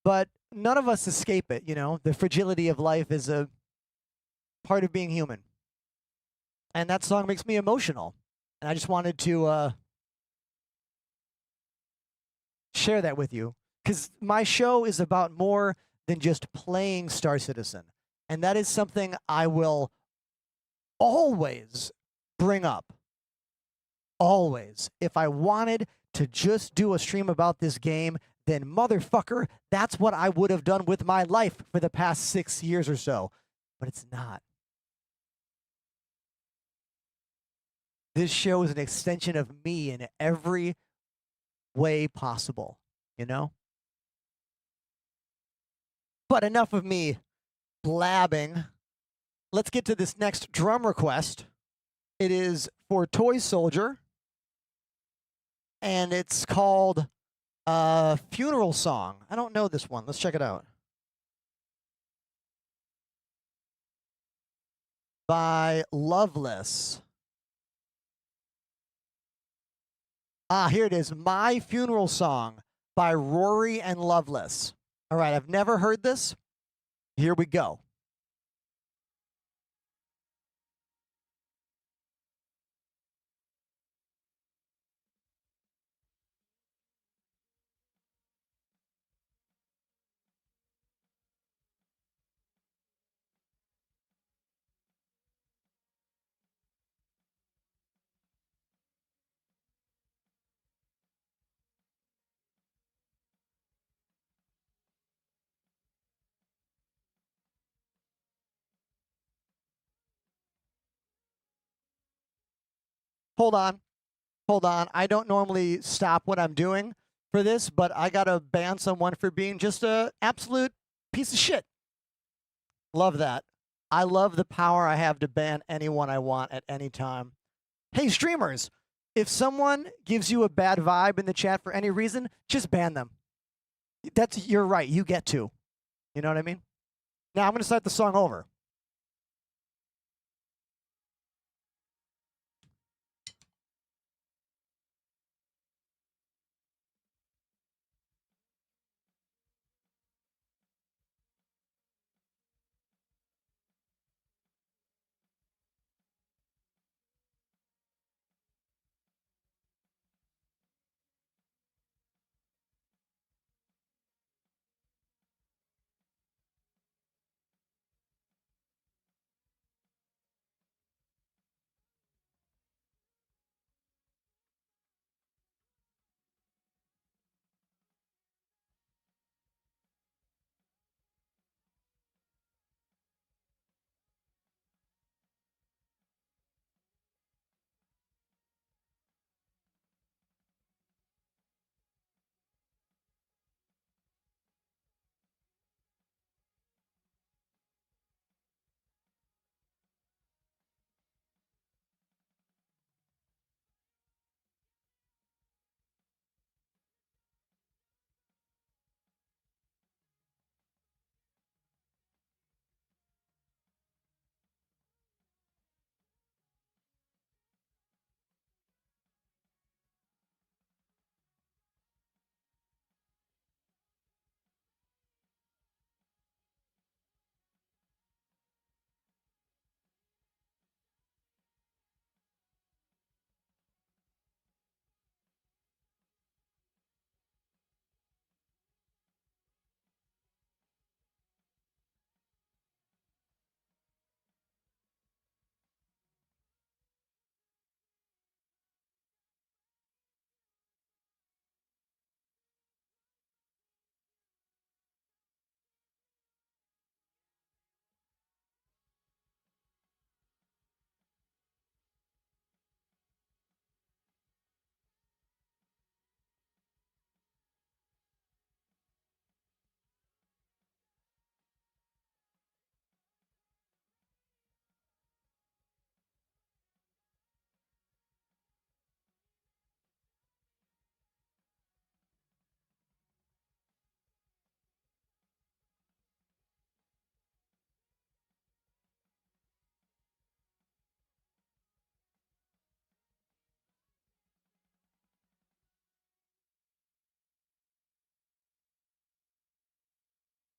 S1: But none of us escape it, you know. The fragility of life is a part of being human. And that song makes me emotional. And I just wanted to share that with you. Because my show is about more than just playing Star Citizen. And that is something I will always bring up. Always. If I wanted to just do a stream about this game, then motherfucker, that's what I would have done with my life for the past 6 years or so. But it's not. This show is an extension of me in every way possible, you know? But enough of me blabbing. Let's get to this next drum request. It is for Toy Soldier. And it's called Funeral Song. I don't know this one. Let's check it out. By Loveless. Here it is. My Funeral Song by Rory and Loveless. All right, I've never heard this. Here we go. Hold on. Hold on. I don't normally stop what I'm doing for this, but I got to ban someone for being just a absolute piece of shit. Love that. I love the power I have to ban anyone I want at any time. Hey, streamers, if someone gives you a bad vibe in the chat for any reason, just ban them. You're right. You get to. You know what I mean? Now I'm going to start the song over.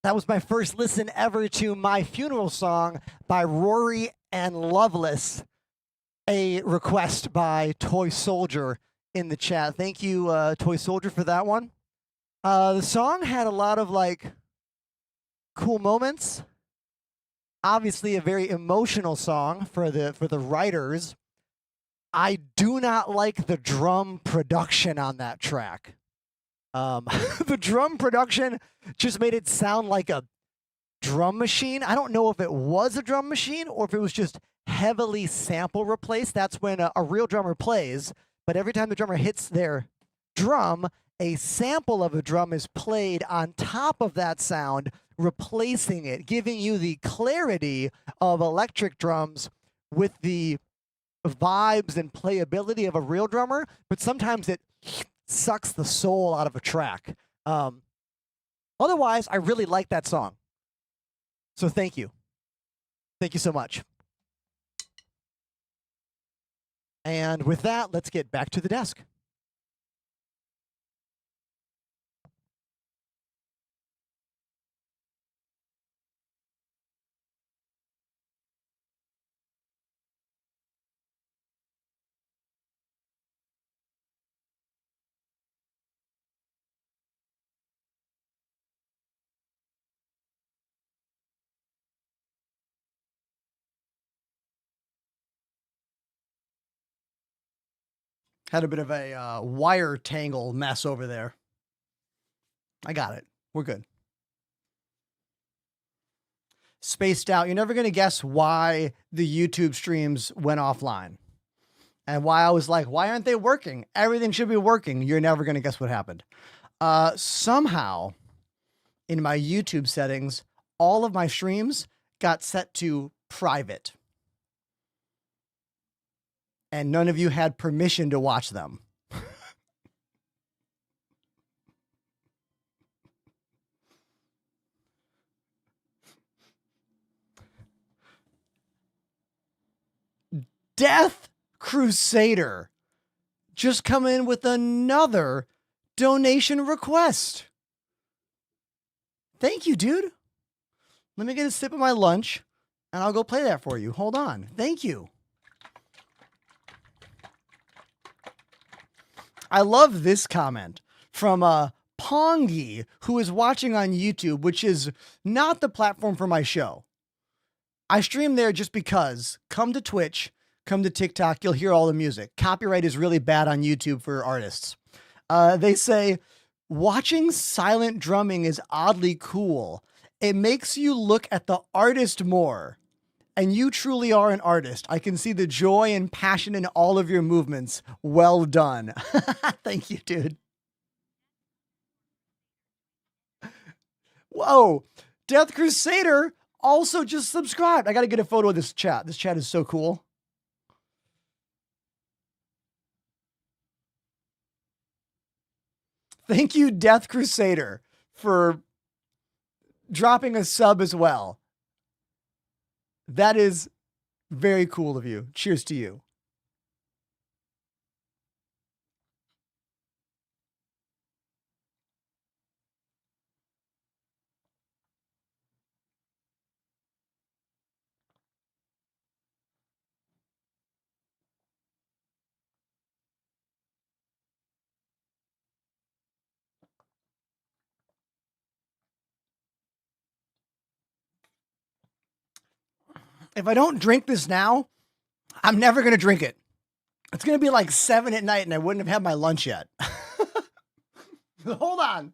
S1: That was my first listen ever to My Funeral Song by Rory and Loveless, a request by Toy Soldier in the chat. Thank you, Toy Soldier, for that one. The song had a lot of like cool moments. Obviously, a very emotional song for the writers. I do not like the drum production on that track. The drum production just made it sound like a drum machine. I don't know if it was a drum machine or if it was just heavily sample replaced. That's when a real drummer plays, but every time the drummer hits their drum, a sample of a drum is played on top of that sound, replacing it, giving you the clarity of electric drums with the vibes and playability of a real drummer, but sometimes it sucks the soul out of a track. Otherwise, I really like that song. So thank you. Thank you so much. And with that, let's get back to the desk. Had a bit of a wire tangle mess over there. I got it. We're good. Spaced out. You're never going to guess why the YouTube streams went offline. And why I was like, why aren't they working? Everything should be working. You're never going to guess what happened. Somehow, in my YouTube settings, all of my streams got set to private. And none of you had permission to watch them. Death Crusader just come in with another donation request. Thank you, dude. Let me get a sip of my lunch and I'll go play that for you. Hold on. Thank you. I love this comment from Pongi, who is watching on YouTube, which is not the platform for my show. I stream there just because. Come to Twitch, come to TikTok, you'll hear all the music. Copyright is really bad on YouTube for artists. They say, watching silent drumming is oddly cool. It makes you look at the artist more. And you truly are an artist. I can see the joy and passion in all of your movements. Well done. Thank you, dude. Whoa. Death Crusader also just subscribed. I got to get a photo of this chat. This chat is so cool. Thank you, Death Crusader, for dropping a sub as well. That is very cool of you. Cheers to you. If I don't drink this now, I'm never going to drink it. It's going to be like 7 at night and I wouldn't have had my lunch yet. Hold on.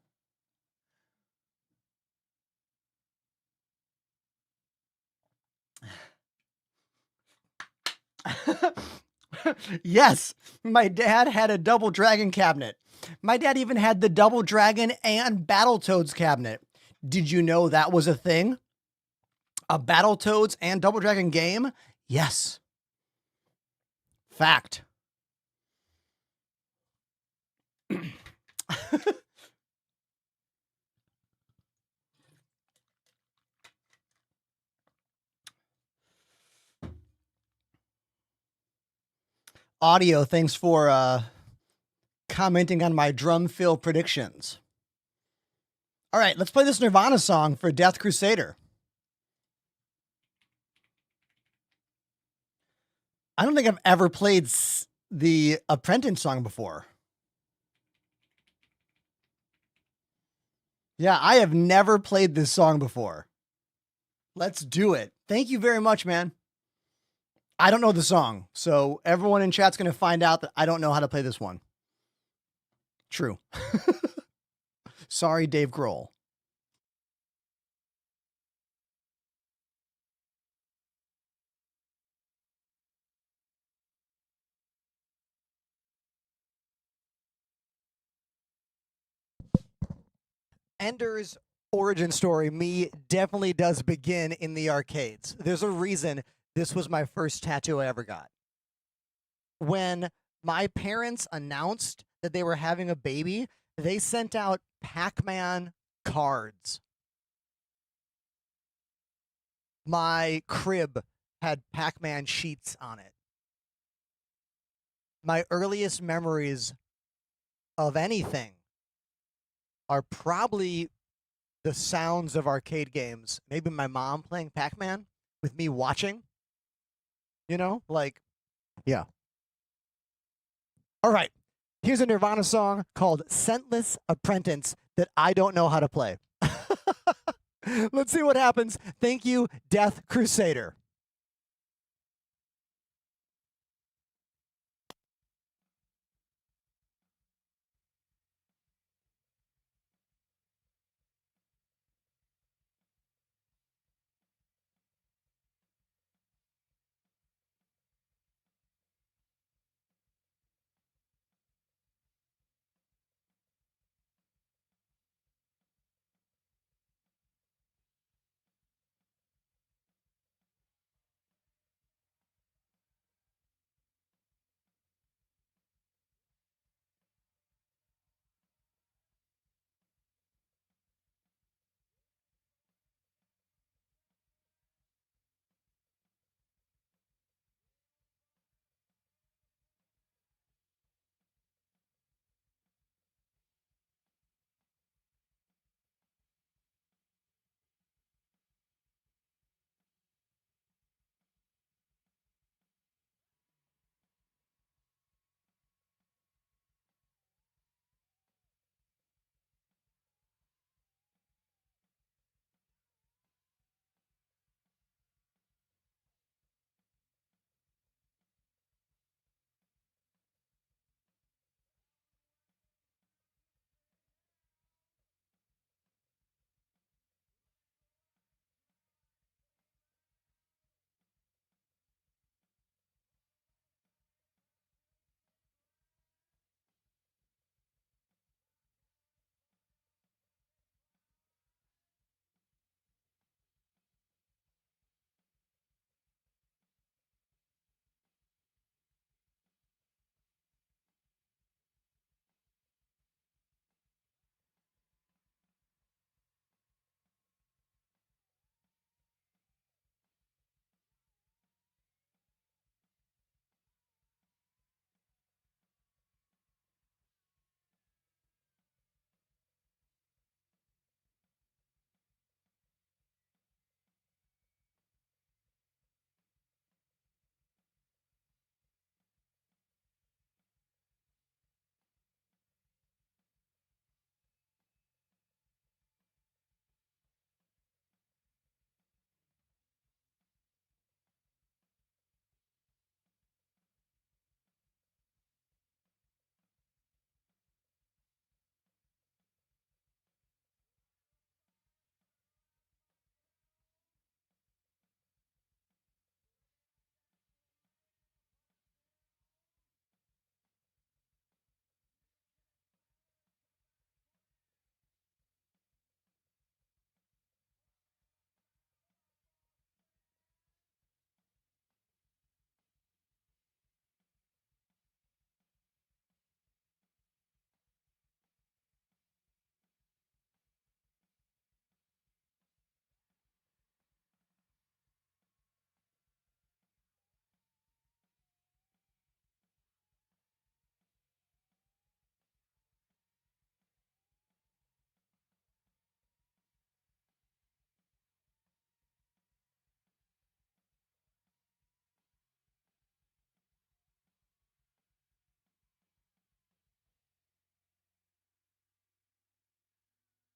S1: Yes, my dad had a double dragon cabinet. My dad even had the double dragon and Battletoads cabinet. Did you know that was a thing? A Battletoads and Double Dragon game? Yes. Fact. Audio, thanks for commenting on my drum fill predictions. All right, let's play this Nirvana song for Death Crusader. I don't think I've ever played the Apprentice song before. Yeah, I have never played this song before. Let's do it. Thank you very much, man. I don't know the song, so everyone in chat's going to find out that I don't know how to play this one. True. Sorry, Dave Grohl. Ender's origin story, me, definitely does begin in the arcades. There's a reason this was my first tattoo I ever got. When my parents announced that they were having a baby, they sent out Pac-Man cards. My crib had Pac-Man sheets on it. My earliest memories of anything are probably the sounds of arcade games. Maybe my mom playing Pac-Man with me watching. You know, like, yeah. All right. Here's a Nirvana song called Scentless Apprentice that I don't know how to play. Let's see what happens. Thank you, Death Crusader.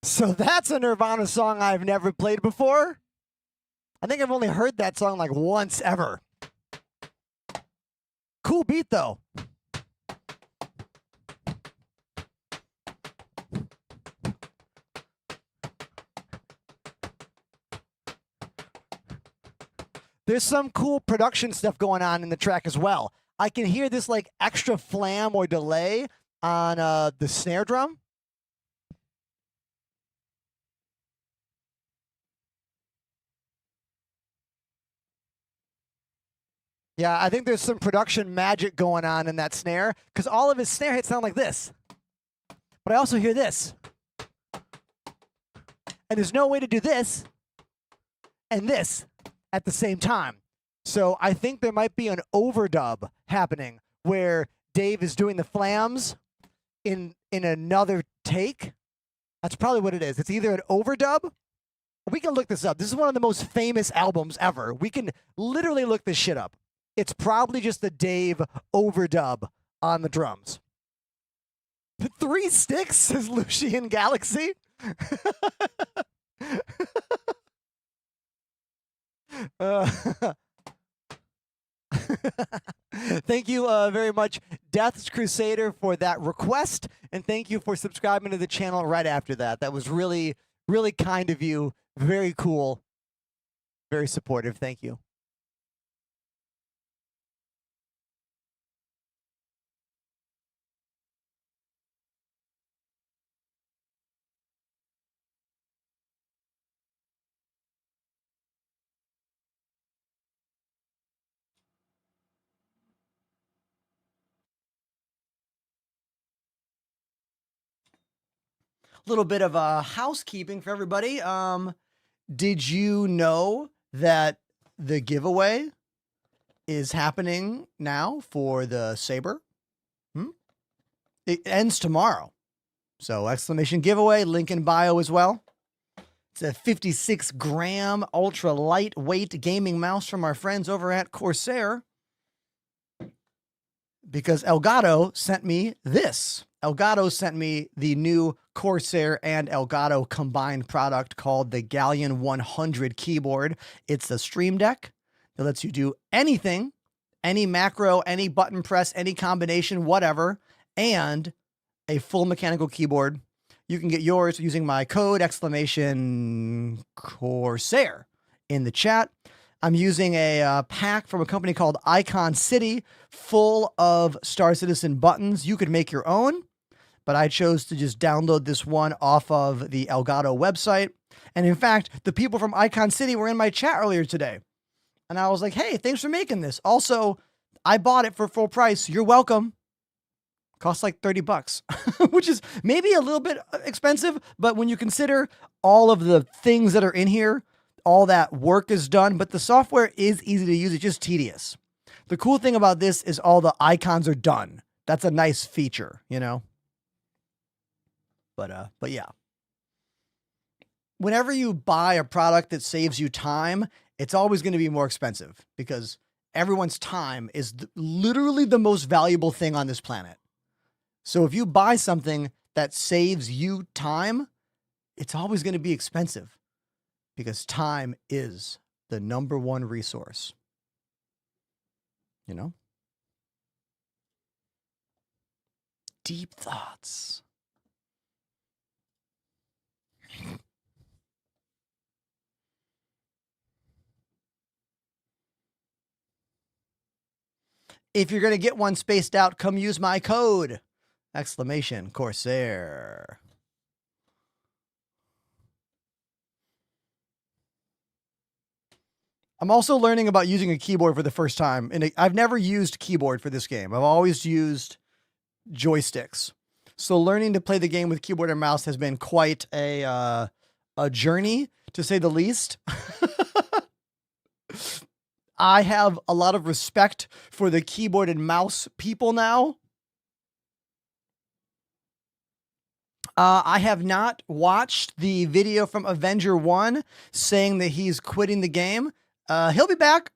S1: So that's a Nirvana song I've never played before. I think I've only heard that song like once ever. Cool beat though. There's some cool production stuff going on in the track as well. I can hear this like extra flam or delay on the snare drum. Yeah, I think there's some production magic going on in that snare because all of his snare hits sound like this. But I also hear this. And there's no way to do this and this at the same time. So I think there might be an overdub happening where Dave is doing the flams in another take. That's probably what it is. It's either an overdub. We can look this up. This is one of the most famous albums ever. We can literally look this shit up. It's probably just the Dave overdub on the drums. The 3 sticks, says Lucian Galaxy. Thank you very much, Death's Crusader, for that request. And thank you for subscribing to the channel right after that. That was really, really kind of you. Very cool. Very supportive. Thank you. Little bit of housekeeping for everybody. Did you know that the giveaway is happening now for the Saber? It ends tomorrow. So exclamation giveaway, link in bio as well. It's a 56-gram ultra lightweight gaming mouse from our friends over at Corsair. Because Elgato sent me this. Elgato sent me the new Corsair and Elgato combined product called the Galleon 100 keyboard. It's a stream deck that lets you do anything, any macro, any button press, any combination, whatever, and a full mechanical keyboard. You can get yours using my code exclamation Corsair in the chat. I'm using a pack from a company called Icon City full of Star Citizen buttons. You could make your own, but I chose to just download this one off of the Elgato website. And in fact, the people from Icon City were in my chat earlier today. And I was like, hey, thanks for making this. Also, I bought it for full price. You're welcome. Costs like $30, which is maybe a little bit expensive, but when you consider all of the things that are in here, all that work is done, but the software is easy to use. It's just tedious. The cool thing about this is all the icons are done. That's a nice feature, you know? But yeah. Whenever you buy a product that saves you time, it's always going to be more expensive because everyone's time is literally the most valuable thing on this planet. So if you buy something that saves you time, it's always going to be expensive because time is the #1 resource. You know? Deep thoughts. If you're going to get one spaced out, come use my code. Exclamation Corsair. I'm also learning about using a keyboard for the first time. And I've never used keyboard for this game. I've always used joysticks. So learning to play the game with keyboard and mouse has been quite a journey, to say the least. I have a lot of respect for the keyboard and mouse people now. I have not watched the video from Avenger 1 saying that he's quitting the game. He'll be back.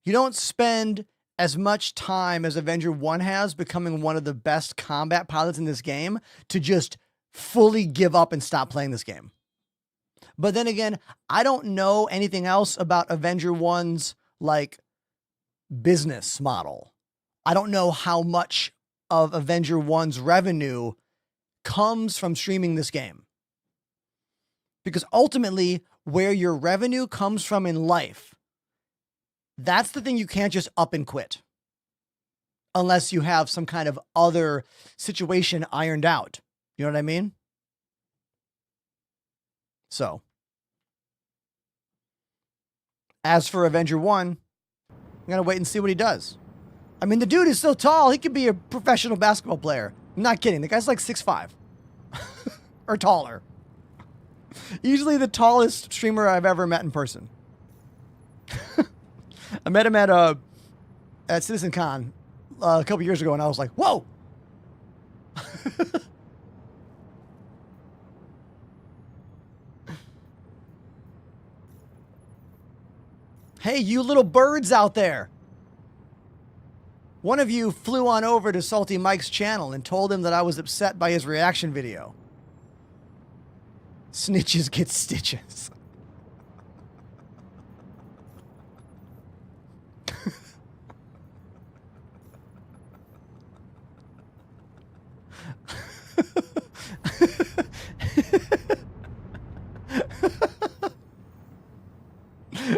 S1: You don't spend as much time as Avenger 1 has becoming one of the best combat pilots in this game to just fully give up and stop playing this game. But then again, I don't know anything else about Avenger 1's like business model. I don't know how much of Avenger 1's revenue comes from streaming this game. Because ultimately, where your revenue comes from in life, that's the thing you can't just up and quit. Unless you have some kind of other situation ironed out. You know what I mean? So, as for Avenger 1, I'm going to wait and see what he does. I mean, the dude is so tall, he could be a professional basketball player. I'm not kidding. The guy's like 6'5". Or taller. Easily the tallest streamer I've ever met in person. I met him at CitizenCon a couple years ago, and I was like, whoa! Hey, you little birds out there. One of you flew on over to Salty Mike's channel and told him that I was upset by his reaction video. Snitches get stitches.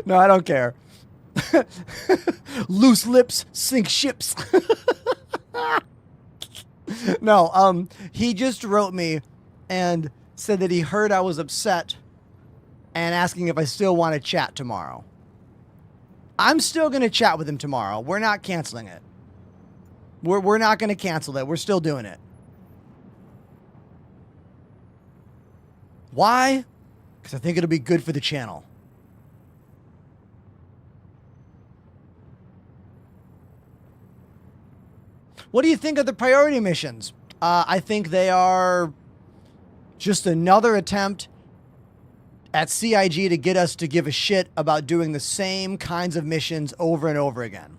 S1: No, I don't care. Loose lips sink ships. No, he just wrote me and said that he heard I was upset and asking if I still want to chat tomorrow. I'm still going to chat with him tomorrow. We're not canceling it. We're not going to cancel it. We're still doing it. Why? Because I think it'll be good for the channel. What do you think of the priority missions? I think they are just another attempt at CIG to get us to give a shit about doing the same kinds of missions over and over again.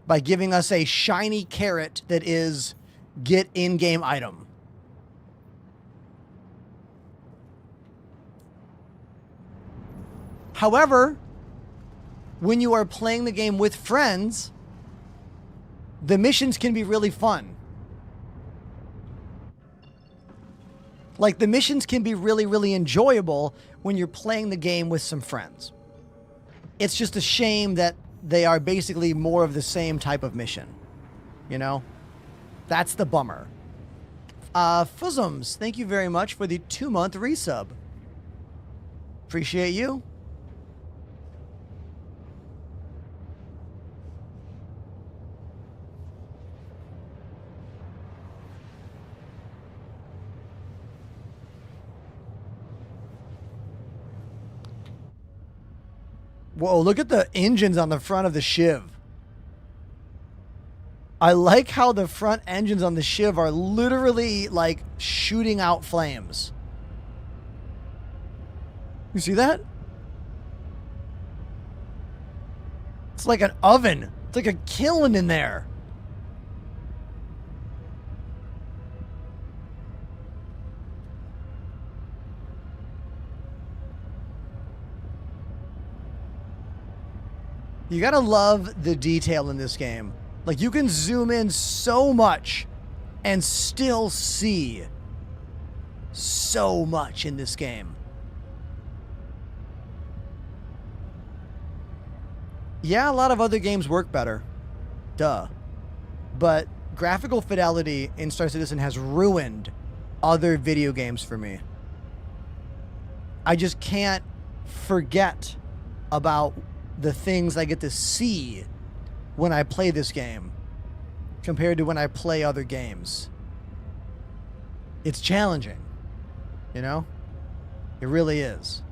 S1: By giving us a shiny carrot that is get in-game item. However, when you are playing the game with friends, the missions can be really fun. Like, the missions can be really, really enjoyable when you're playing the game with some friends. It's just a shame that they are basically more of the same type of mission. You know? That's the bummer. Fuzums, thank you very much for the 2-month resub. Appreciate you. Whoa, look at the engines on the front of the Shiv. I like how the front engines on the Shiv are literally like shooting out flames. You see that? It's like an oven. It's like a kiln in there. You gotta love the detail in this game. Like, you can zoom in so much and still see so much in this game. Yeah, a lot of other games work better. Duh. But graphical fidelity in Star Citizen has ruined other video games for me. I just can't forget about the things I get to see when I play this game compared to when I play other games. It's challenging, you know? It really is.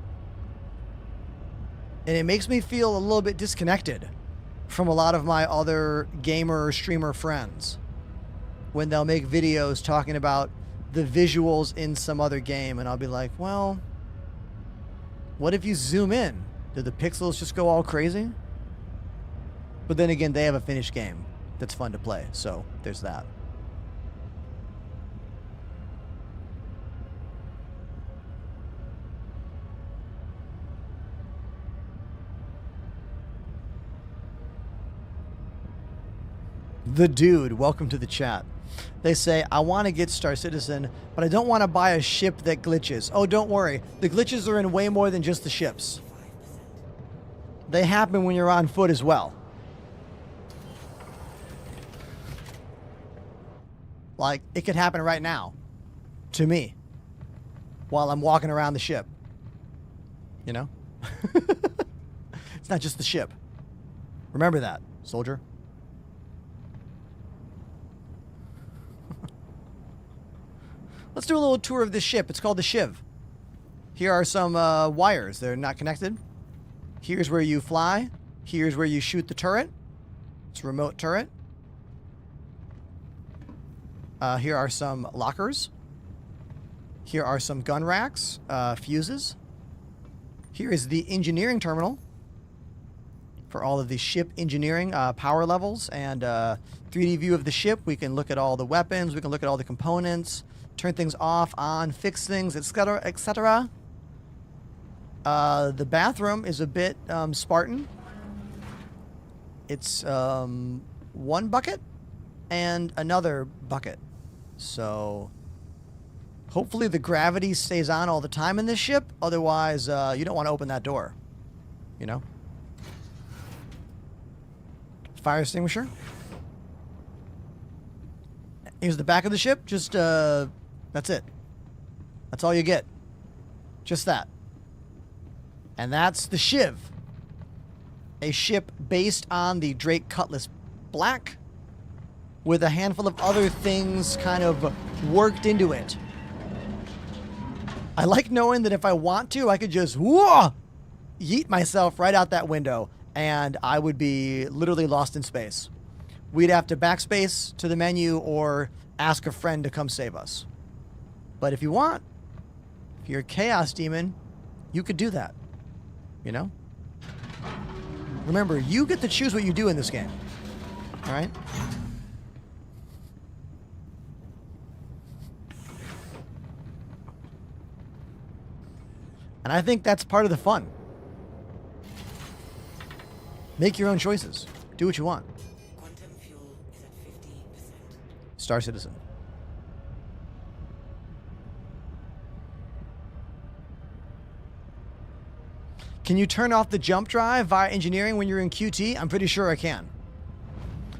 S1: And it makes me feel a little bit disconnected from a lot of my other gamer or streamer friends when they'll make videos talking about the visuals in some other game, and I'll be like, well, what if you zoom in? Do the pixels just go all crazy? But then again, they have a finished game that's fun to play, so there's that. The Dude, welcome to the chat. They say, I want to get Star Citizen, but I don't want to buy a ship that glitches. Oh, don't worry. The glitches are in way more than just the ships. They happen when you're on foot as well. Like, it could happen right now. To me. While I'm walking around the ship. You know? It's not just the ship. Remember that, soldier. Let's do a little tour of this ship. It's called the Shiv. Here are some wires. They're not connected. Here's where you fly. Here's where you shoot the turret. It's a remote turret. Here are some lockers. Here are some gun racks, fuses. Here is the engineering terminal for all of the ship engineering power levels and 3D view of the ship. We can look at all the weapons. We can look at all the components, turn things off, on, fix things, etc., etc. The bathroom is a bit Spartan. It's one bucket and another bucket. So hopefully the gravity stays on all the time in this ship. Otherwise, you don't want to open that door. You know? Fire extinguisher. Here's the back of the ship. Just, that's it. That's all you get. Just that. And that's the Shiv. A ship based on the Drake Cutlass Black with a handful of other things kind of worked into it. I like knowing that if I want to, I could just whoa, yeet myself right out that window and I would be literally lost in space. We'd have to backspace to the menu or ask a friend to come save us. But if you want, if you're a Chaos Demon, you could do that. You know? Remember, you get to choose what you do in this game. All right? And I think that's part of the fun. Make your own choices. Do what you want.
S6: Quantum fuel is at 50%.
S1: Star Citizen. Can you turn off the jump drive via engineering when you're in QT? I'm pretty sure I can.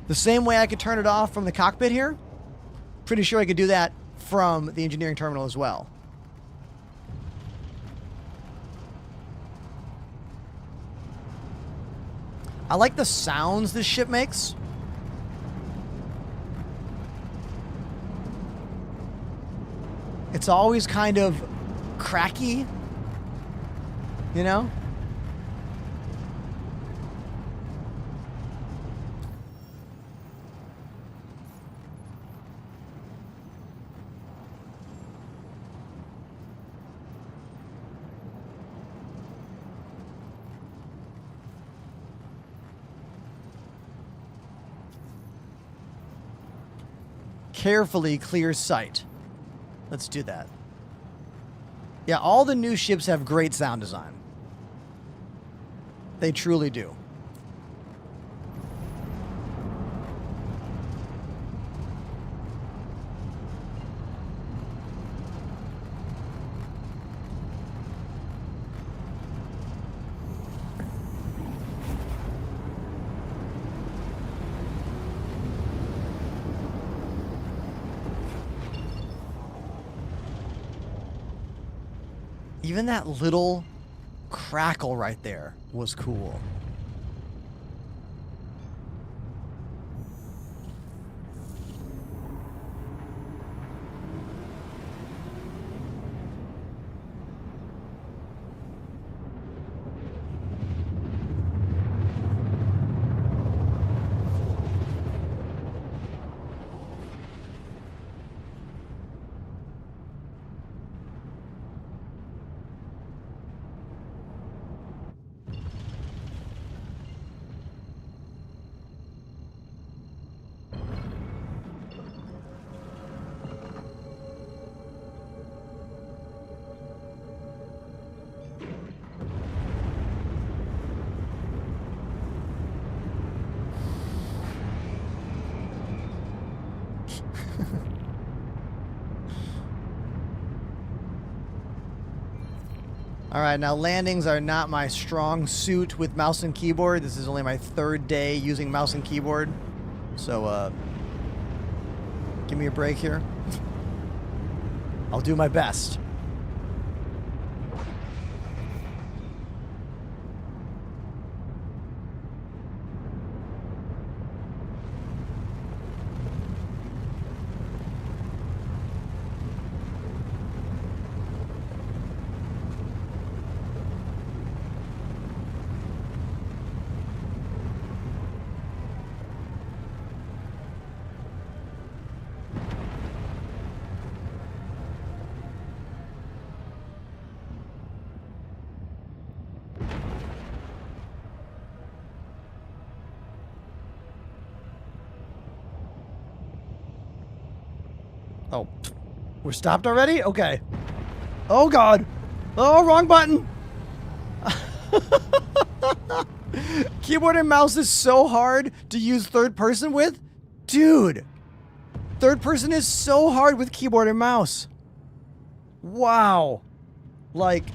S1: The same way I could turn it off from the cockpit here, pretty sure I could do that from the engineering terminal as well. I like the sounds this ship makes. It's always kind of cracky, you know? Carefully clear sight. Let's do that. Yeah, all the new ships have great sound design. They truly do. Even that little crackle right there was cool. All right, now landings are not my strong suit with mouse and keyboard. This is only my 3rd day using mouse and keyboard. So, give me a break here. I'll do my best. Oh, we're stopped already? Okay. Oh, God. Oh, wrong button. Keyboard and mouse is so hard to use third person with. Dude. Third person is so hard with keyboard and mouse. Wow. Like,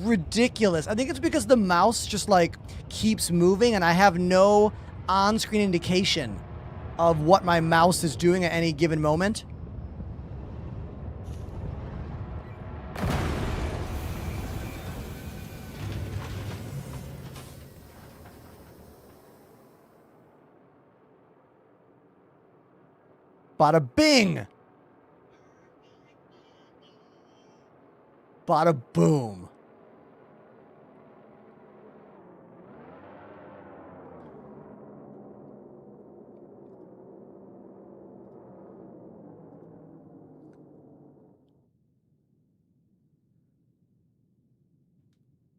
S1: ridiculous. I think it's because the mouse just, like, keeps moving and I have no on-screen indication of what my mouse is doing at any given moment. Bada bing! Bada boom.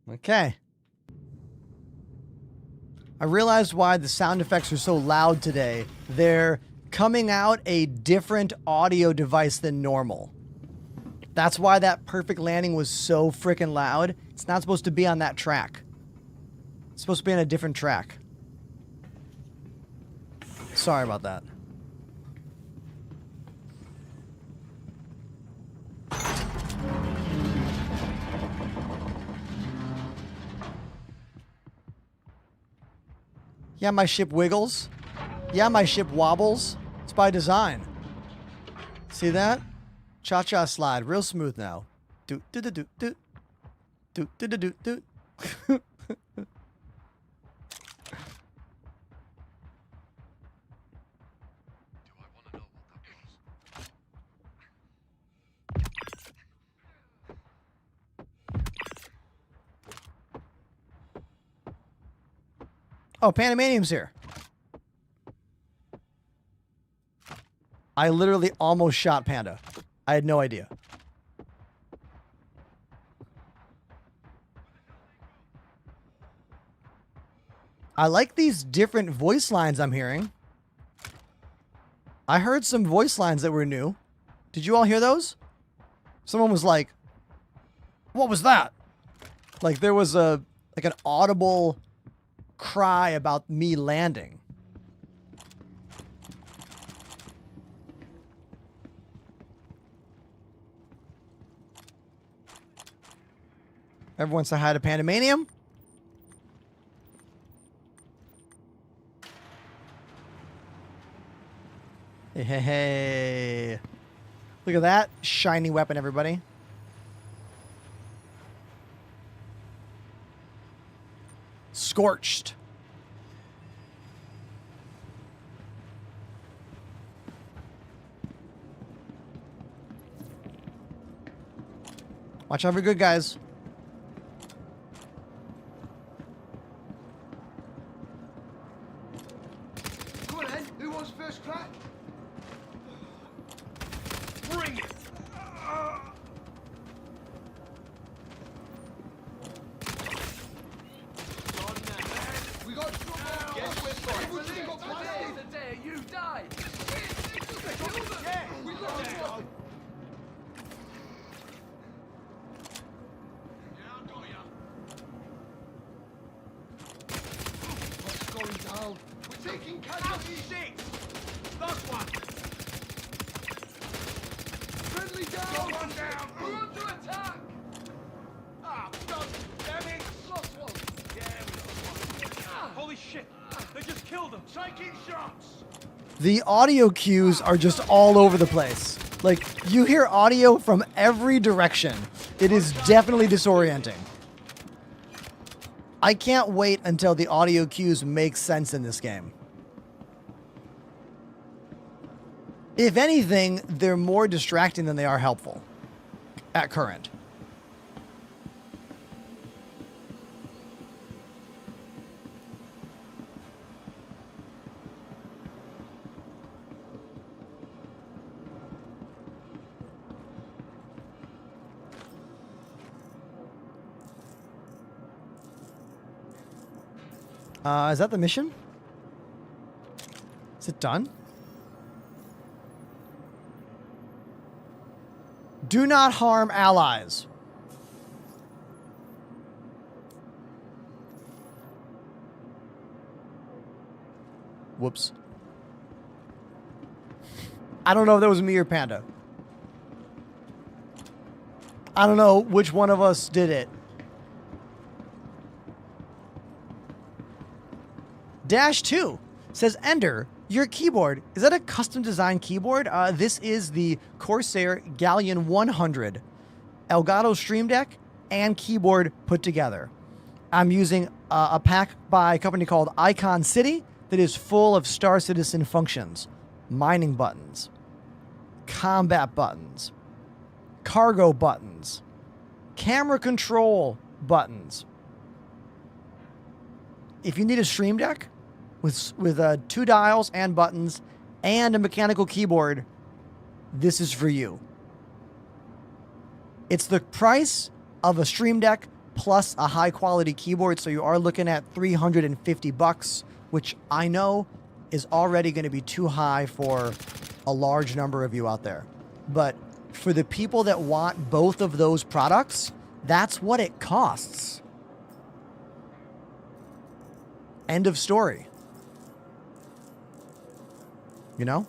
S1: Okay. I realized why the sound effects are so loud today. They're coming out a different audio device than normal. That's why that perfect landing was so freaking loud. It's not supposed to be on that track. It's supposed to be on a different track. Sorry about that. Yeah, my ship wiggles. Yeah, my ship wobbles. It's by design. See that? Cha-cha slide, real smooth now. Do do do do do. Do do do do do. Oh, Panamanium's here. I literally almost shot Panda. I had no idea. I like these different voice lines I'm hearing. I heard some voice lines that were new. Did you all hear those? Someone was like, "What was that?" Like there was an audible cry about me landing. Everyone say hi to Pandemanium. Hey, hey, hey. Look at that shiny weapon, everybody. Scorched. Watch out for good guys.
S7: Come on then, who wants first crack?
S3: Bring it!
S7: We got trouble.
S3: Guess we're fine.
S7: We got
S3: Today's
S7: plastic.
S3: the day you die!
S7: Yeah, we got trouble. What's going down? We're taking casualties.
S3: Last one!
S7: Friendly down.
S3: One down!
S7: We're under attack.
S3: Holy shit! They just killed him!
S7: Taking shots!
S1: The audio cues are just all over the place. Like, you hear audio from every direction. It is definitely disorienting. I can't wait until the audio cues make sense in this game. If anything, they're more distracting than they are helpful at current. Is that the mission? Is it done? Do not harm allies. Whoops. I don't know if that was me or Panda. I don't know which one of us did it. Dash 2 says, Ender, your keyboard, is that a custom designed keyboard? This is the Corsair Galleon 100 Elgato Stream Deck and keyboard put together. I'm using a pack by a company called Icon City that is full of Star Citizen functions. Mining buttons, combat buttons, cargo buttons, camera control buttons. If you need a Stream Deck with 2 dials and buttons and a mechanical keyboard, this is for you. It's the price of a Stream Deck plus a high quality keyboard, so you are looking at $350, which I know is already going to be too high for a large number of you out there. But for the people that want both of those products, that's what it costs. End of story. You know?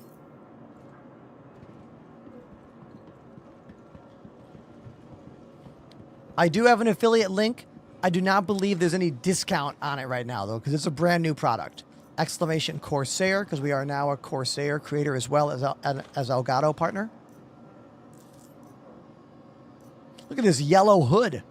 S1: I do have an affiliate link. I do not believe there's any discount on it right now, though, because it's a brand new product. Exclamation Corsair, because we are now a Corsair creator as well as Elgato partner. Look at this yellow hood.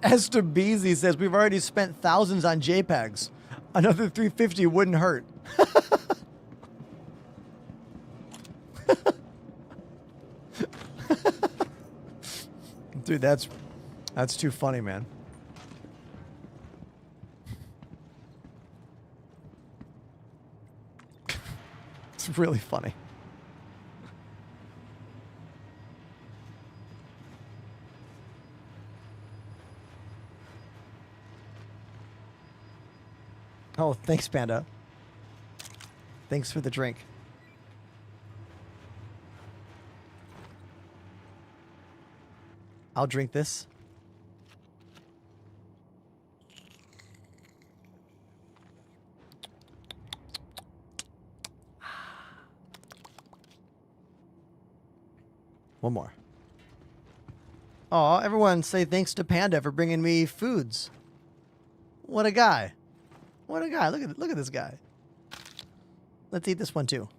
S1: Esther Beasy says, we've already spent thousands on JPEGs. Another 350 wouldn't hurt. Dude, that's too funny, man. It's really funny. Oh, thanks, Panda. Thanks for the drink. I'll drink this. One more. Oh, everyone say thanks to Panda for bringing me foods. What a guy. What a guy. Look at this guy. Let's eat this one too.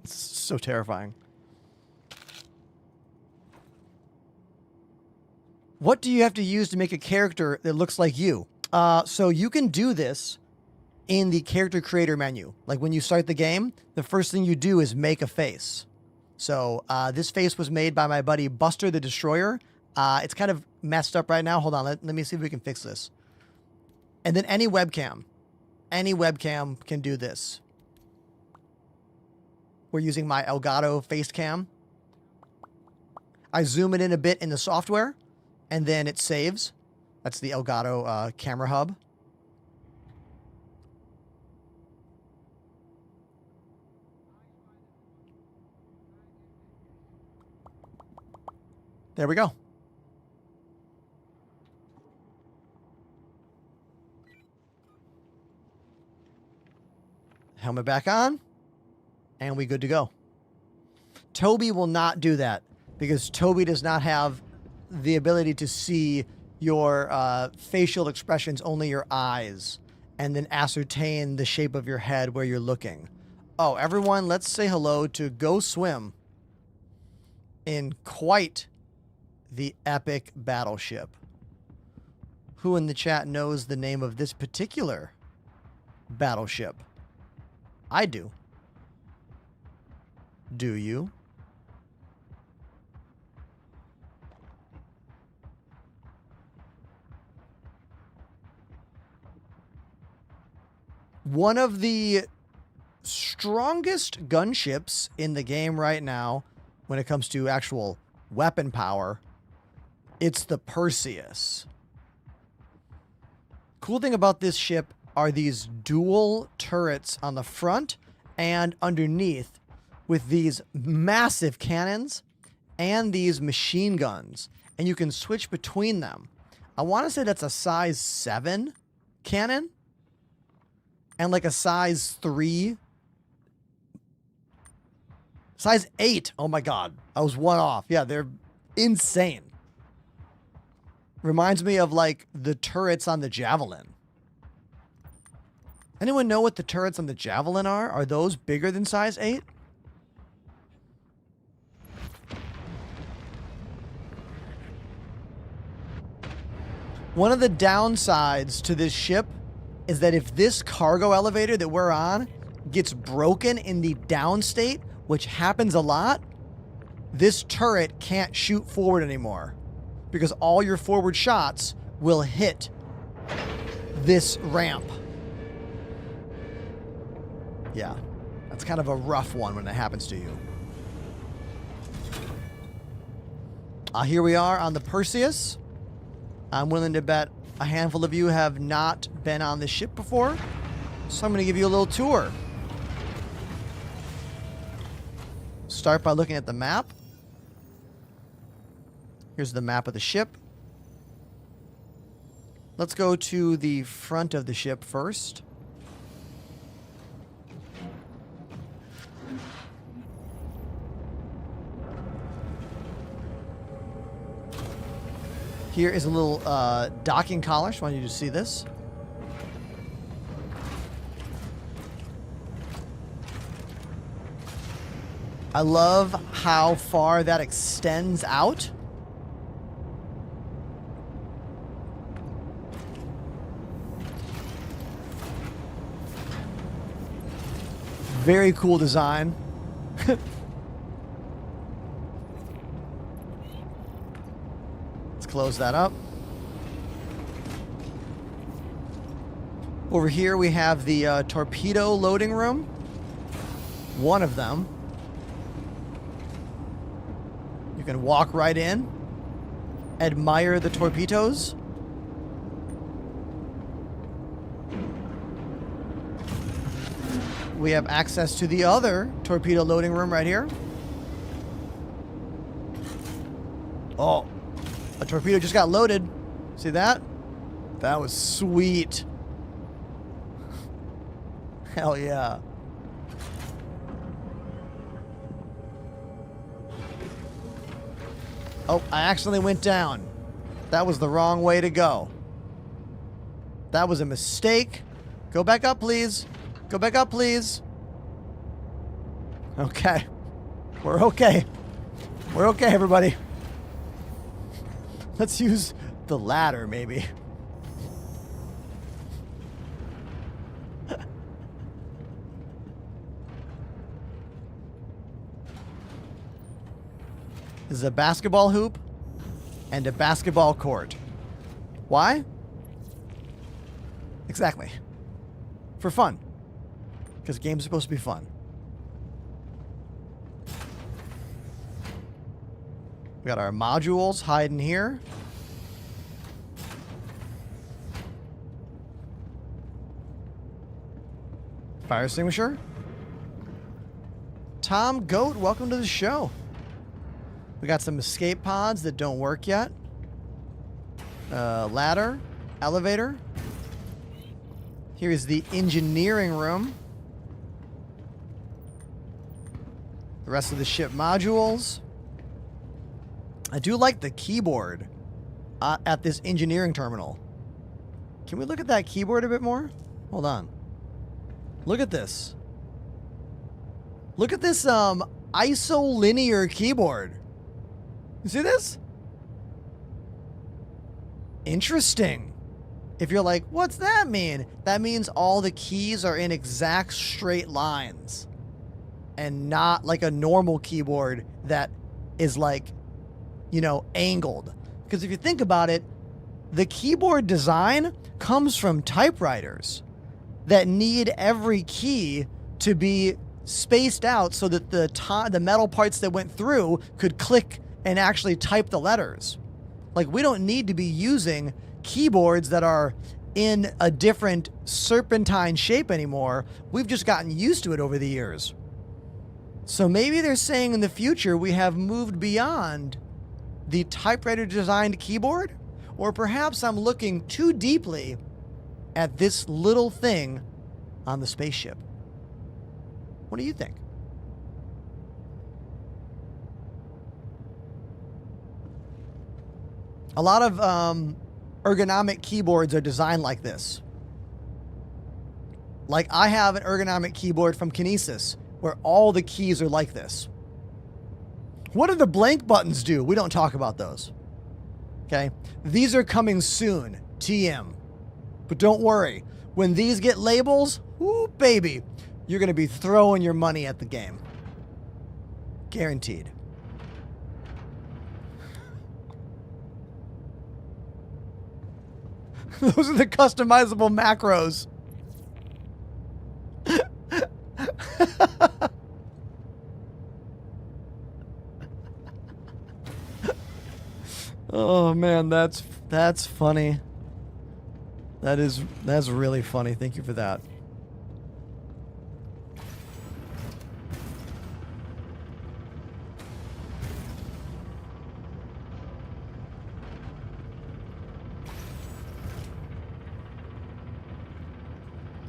S1: It's so terrifying. What do you have to use to make a character that looks like you? So you can do this in the character creator menu. Like when you start the game, the first thing you do is make a face. So this face was made by my buddy Buster the Destroyer. It's kind of messed up right now. Hold on, let me see if we can fix this. And then any webcam can do this. We're using my Elgato face cam. I zoom it in a bit in the software, and then it saves. That's the Elgato camera hub. There we go. Helmet back on. And we good to go. Toby will not do that because Toby does not have the ability to see your facial expressions, only your eyes, and then ascertain the shape of your head where you're looking. Oh, everyone, let's say hello to Go Swim in quite the epic battleship. Who in the chat knows the name of this particular battleship? I do. Do you? One of the strongest gunships in the game right now when it comes to actual weapon power, it's the Perseus. Cool thing about this ship are these dual turrets on the front and underneath with these massive cannons and these machine guns, and you can switch between them. I want to say that's a size 7 cannon and like a size 3. Size 8. Oh my god. I was one off. Yeah, they're insane. Reminds me of like the turrets on the Javelin. Anyone know what the turrets on the Javelin are? Are those bigger than size 8? One of the downsides to this ship is that if this cargo elevator that we're on gets broken in the down state, which happens a lot, this turret can't shoot forward anymore because all your forward shots will hit this ramp. Yeah, that's kind of a rough one when it happens to you. Here we are on the Perseus. I'm willing to bet a handful of you have not been on this ship before, so I'm going to give you a little tour. Start by looking at the map. Here's the map of the ship. Let's go to the front of the ship first. Here is a little docking collar. Just want you to see this. I love how far that extends out. Very cool design. Let's close that up. Over here we have the torpedo loading room. One of them. You can walk right in, admire the torpedoes. We have access to the other torpedo loading room right here. Oh, a torpedo just got loaded. See that? That was sweet. Hell yeah. Oh, I accidentally went down. That was the wrong way to go. That was a mistake. Go back up, please. Go back up, please. Okay. We're okay. We're okay, everybody. Let's use the ladder, maybe. This is a basketball hoop and a basketball court. Why? Exactly. For fun. Because games are supposed to be fun. We got our modules hiding here. Fire extinguisher. Tom Goat, welcome to the show. We got some escape pods that don't work yet. Ladder, elevator. Here is the engineering room. The rest of the ship modules. I do like the keyboard at this engineering terminal. Can we look at that keyboard a bit more? Hold on. Look at this. Look at this isolinear keyboard. You see this? Interesting. If you're like, what's that mean? That means all the keys are in exact straight lines and not like a normal keyboard that is like, you know, angled. Because if you think about it, the keyboard design comes from typewriters that need every key to be spaced out so that the metal parts that went through could click and actually type the letters. Like, we don't need to be using keyboards that are in a different serpentine shape anymore. We've just gotten used to it over the years. So maybe they're saying in the future we have moved beyond the typewriter designed keyboard, or perhaps I'm looking too deeply at this little thing on the spaceship. What do you think? A lot of ergonomic keyboards are designed like this. Like, I have an ergonomic keyboard from Kinesis where all the keys are like this. What do the blank buttons do? We don't talk about those. Okay? These are coming soon. TM. But don't worry. When these get labels, whoo, baby, you're going to be throwing your money at the game. Guaranteed. Those are the customizable macros. Oh man, that's funny. That's really funny. Thank you for that.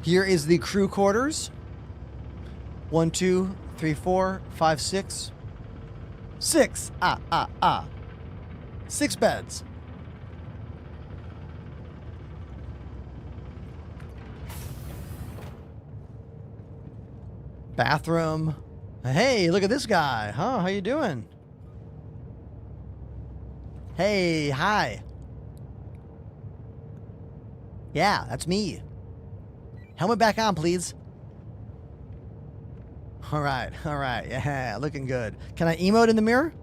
S1: Here is the crew quarters. 1, 2, 3, 4, 5, 6. 6. 6 beds. Bathroom. Hey, look at this guy. Huh? How you doing? Hey, hi. Yeah, that's me. Helmet back on, please. All right. Yeah, looking good. Can I emote in the mirror?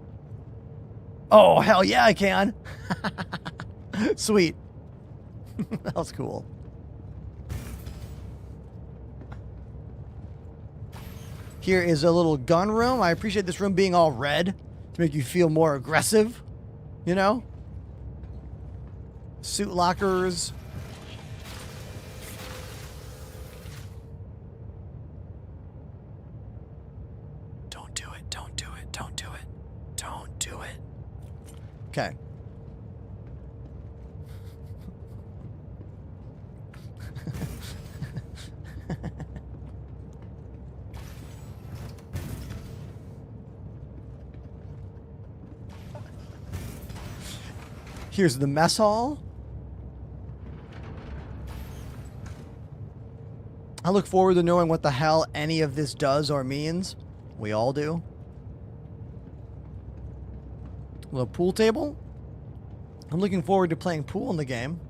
S1: Oh, hell yeah, I can. Sweet. That was cool. Here is a little gun room. I appreciate this room being all red to make you feel more aggressive, you know? Suit lockers. Don't do it. Don't do it. Don't do it. Don't do it. Okay. Here's the mess hall. I look forward to knowing what the hell any of this does or means. We all do. A little pool table. I'm looking forward to playing pool in the game.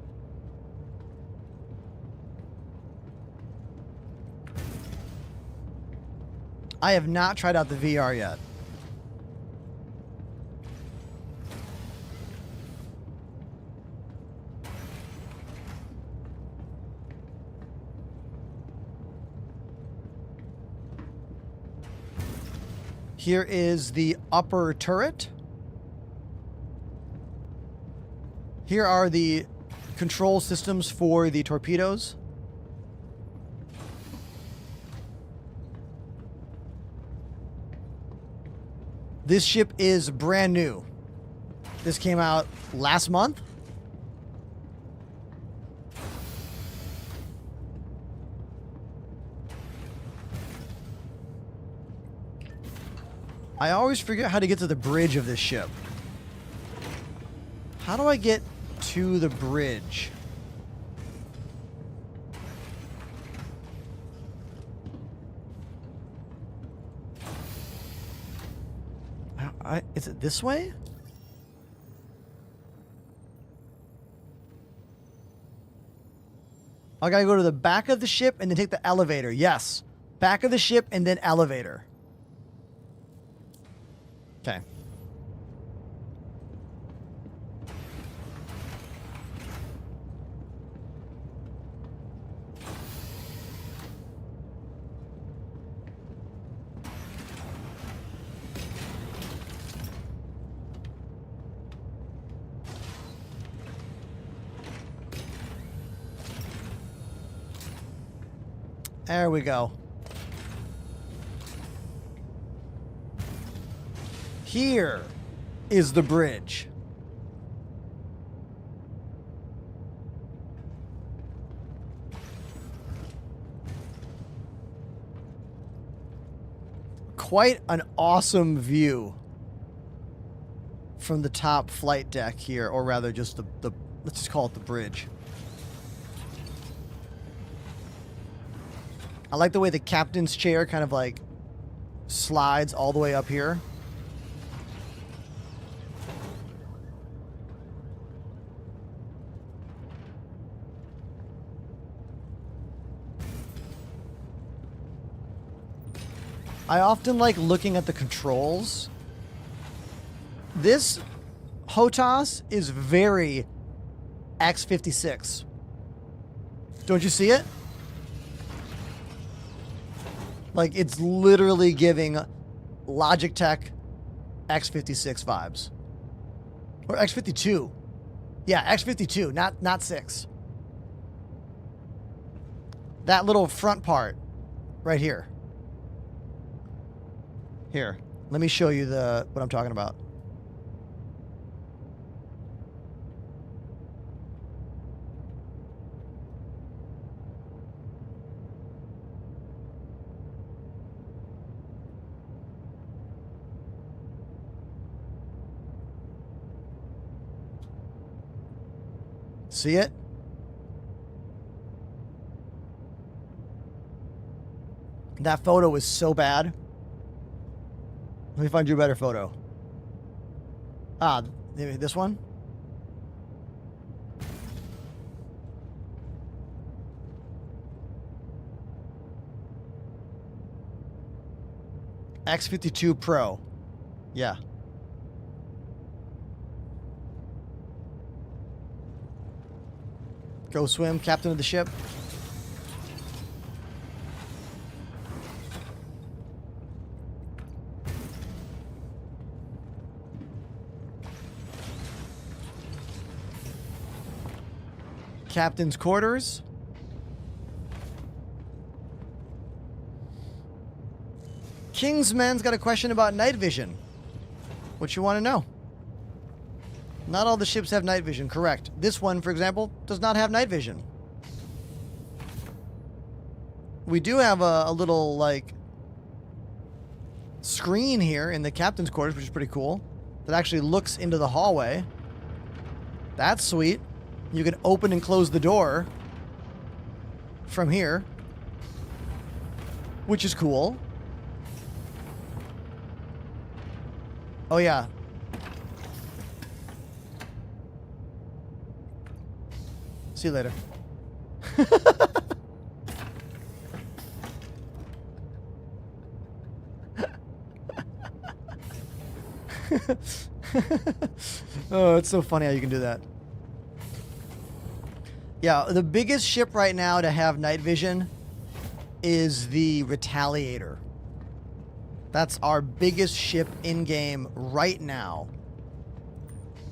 S1: I have not tried out the VR yet. Here is the upper turret. Here are the control systems for the torpedoes. This ship is brand new. This came out last month. I always forget how to get to the bridge of this ship. How do I get to the bridge? Is it this way? I gotta go to the back of the ship and then take the elevator. Yes. Back of the ship and then elevator. Okay. There we go. Here is the bridge. Quite an awesome view from the top flight deck here, or rather just the let's just call it the bridge. I like the way the captain's chair kind of like slides all the way up here. I often like looking at the controls. This HOTAS is very X56. Don't you see it? Like, it's literally giving Logitech X56 vibes. Or X52. Yeah, X52, not 6. That little front part right here. Here, let me show you what I'm talking about. See it? That photo is so bad. Let me find you a better photo. Ah, maybe this one? X52 Pro. Yeah. Go swim, captain of the ship. Captain's quarters. Kingsman's got a question about night vision. What you want to know? Not all the ships have night vision, correct. This one, for example, does not have night vision. We do have a little, like, screen here in the captain's quarters, which is pretty cool. That actually looks into the hallway. That's sweet. You can open and close the door from here, which is cool. Oh, yeah. See you later. Oh, it's so funny how you can do that. Yeah, the biggest ship right now to have night vision is the Retaliator. That's our biggest ship in-game right now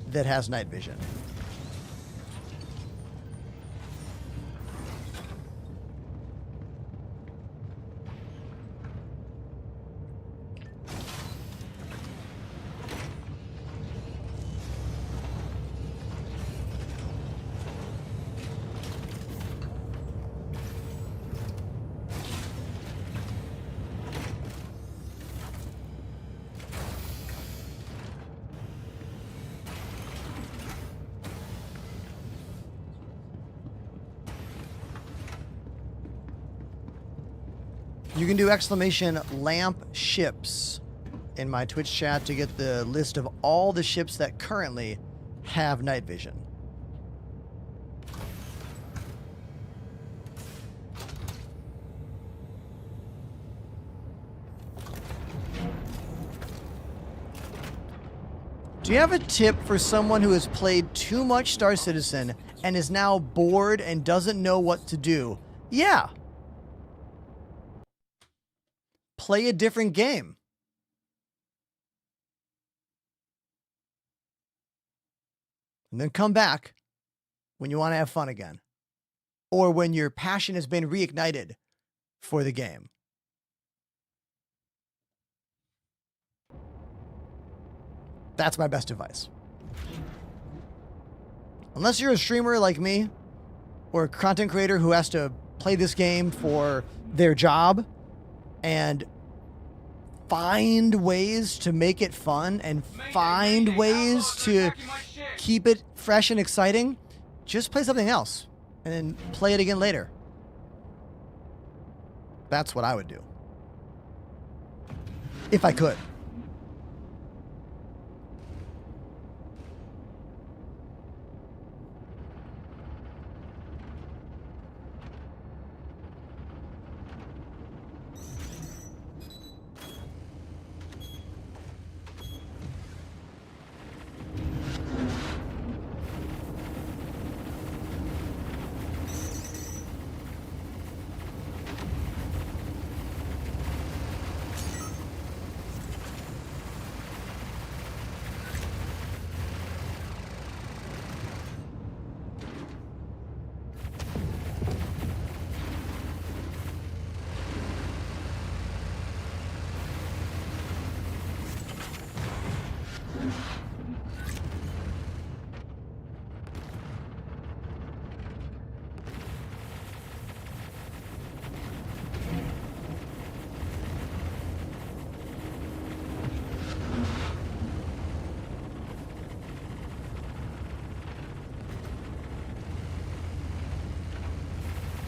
S1: that has night vision. You can do exclamation lamp ships in my Twitch chat to get the list of all the ships that currently have night vision. Do you have a tip for someone who has played too much Star Citizen and is now bored and doesn't know what to do? Yeah. Play a different game. And then come back when you want to have fun again. Or when your passion has been reignited for the game. That's my best advice. Unless you're a streamer like me, or a content creator who has to play this game for their job and find ways to make it fun and find ways to keep it fresh and exciting, just play something else and then play it again later. That's what I would do. If I could.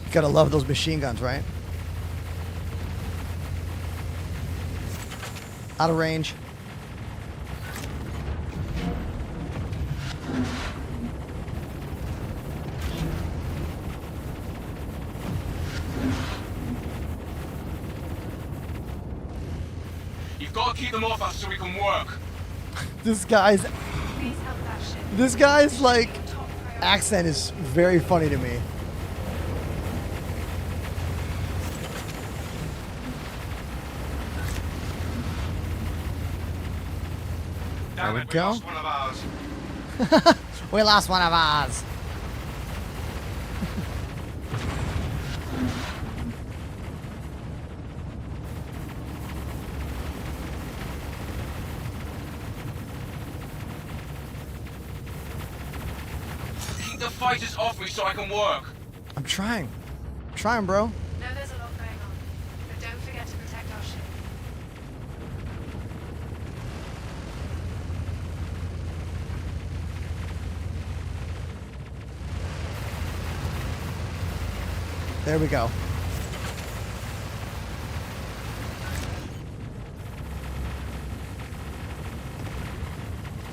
S1: You gotta love those machine guns, right? Out of range.
S3: You've got to keep them off us so we can work.
S1: This guy's
S5: Please help that ship.
S1: This guy's like
S5: Top priority.
S1: accent is very funny to me.
S3: Damn
S1: we
S3: it,
S1: go.
S3: lost one of ours.
S1: We lost one of ours.
S3: Keep the fighters off me so I can work.
S1: I'm trying. Trying, bro.
S5: No, there's a lot going on. But don't forget to protect our ship.
S1: There we go.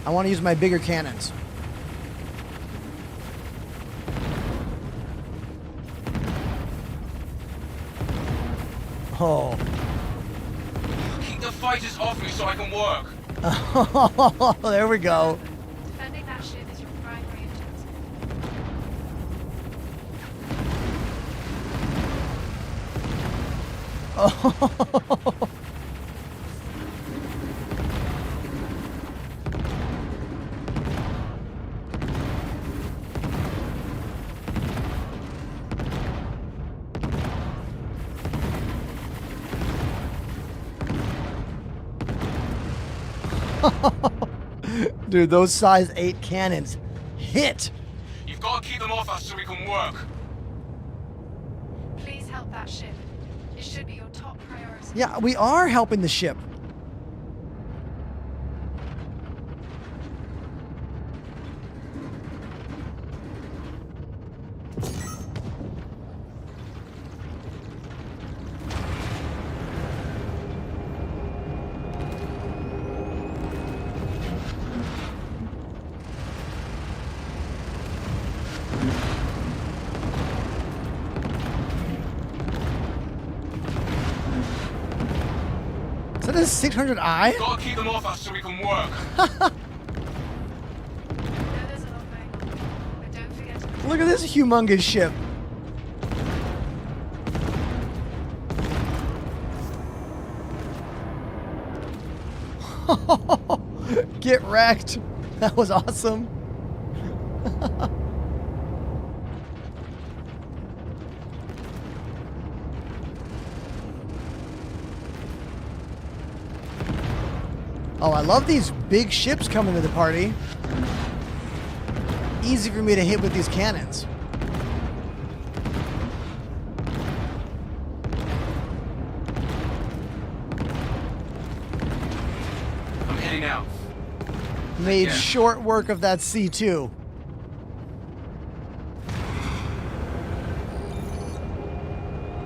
S1: I want to use my bigger cannons. Oh.
S3: Keep the fighters off me so I can work.
S1: There we go.
S5: Defending that ship is your primary objective.
S1: Oh. Dude, those size 8 cannons hit.
S3: You've got to keep them off us so we can work.
S5: Please help that ship. It should be your top priority.
S1: Yeah, we are helping the ship. this 600i?
S3: Gotta keep them off us so we can work.
S5: I know there's a lot going on, but don't forget to protect
S1: Look at this humongous ship. Get wrecked. That was awesome. Oh, I love these big ships coming to the party. Easy for me to hit with these cannons.
S3: I'm heading out.
S1: Made
S3: Yeah.
S1: short work of that C2.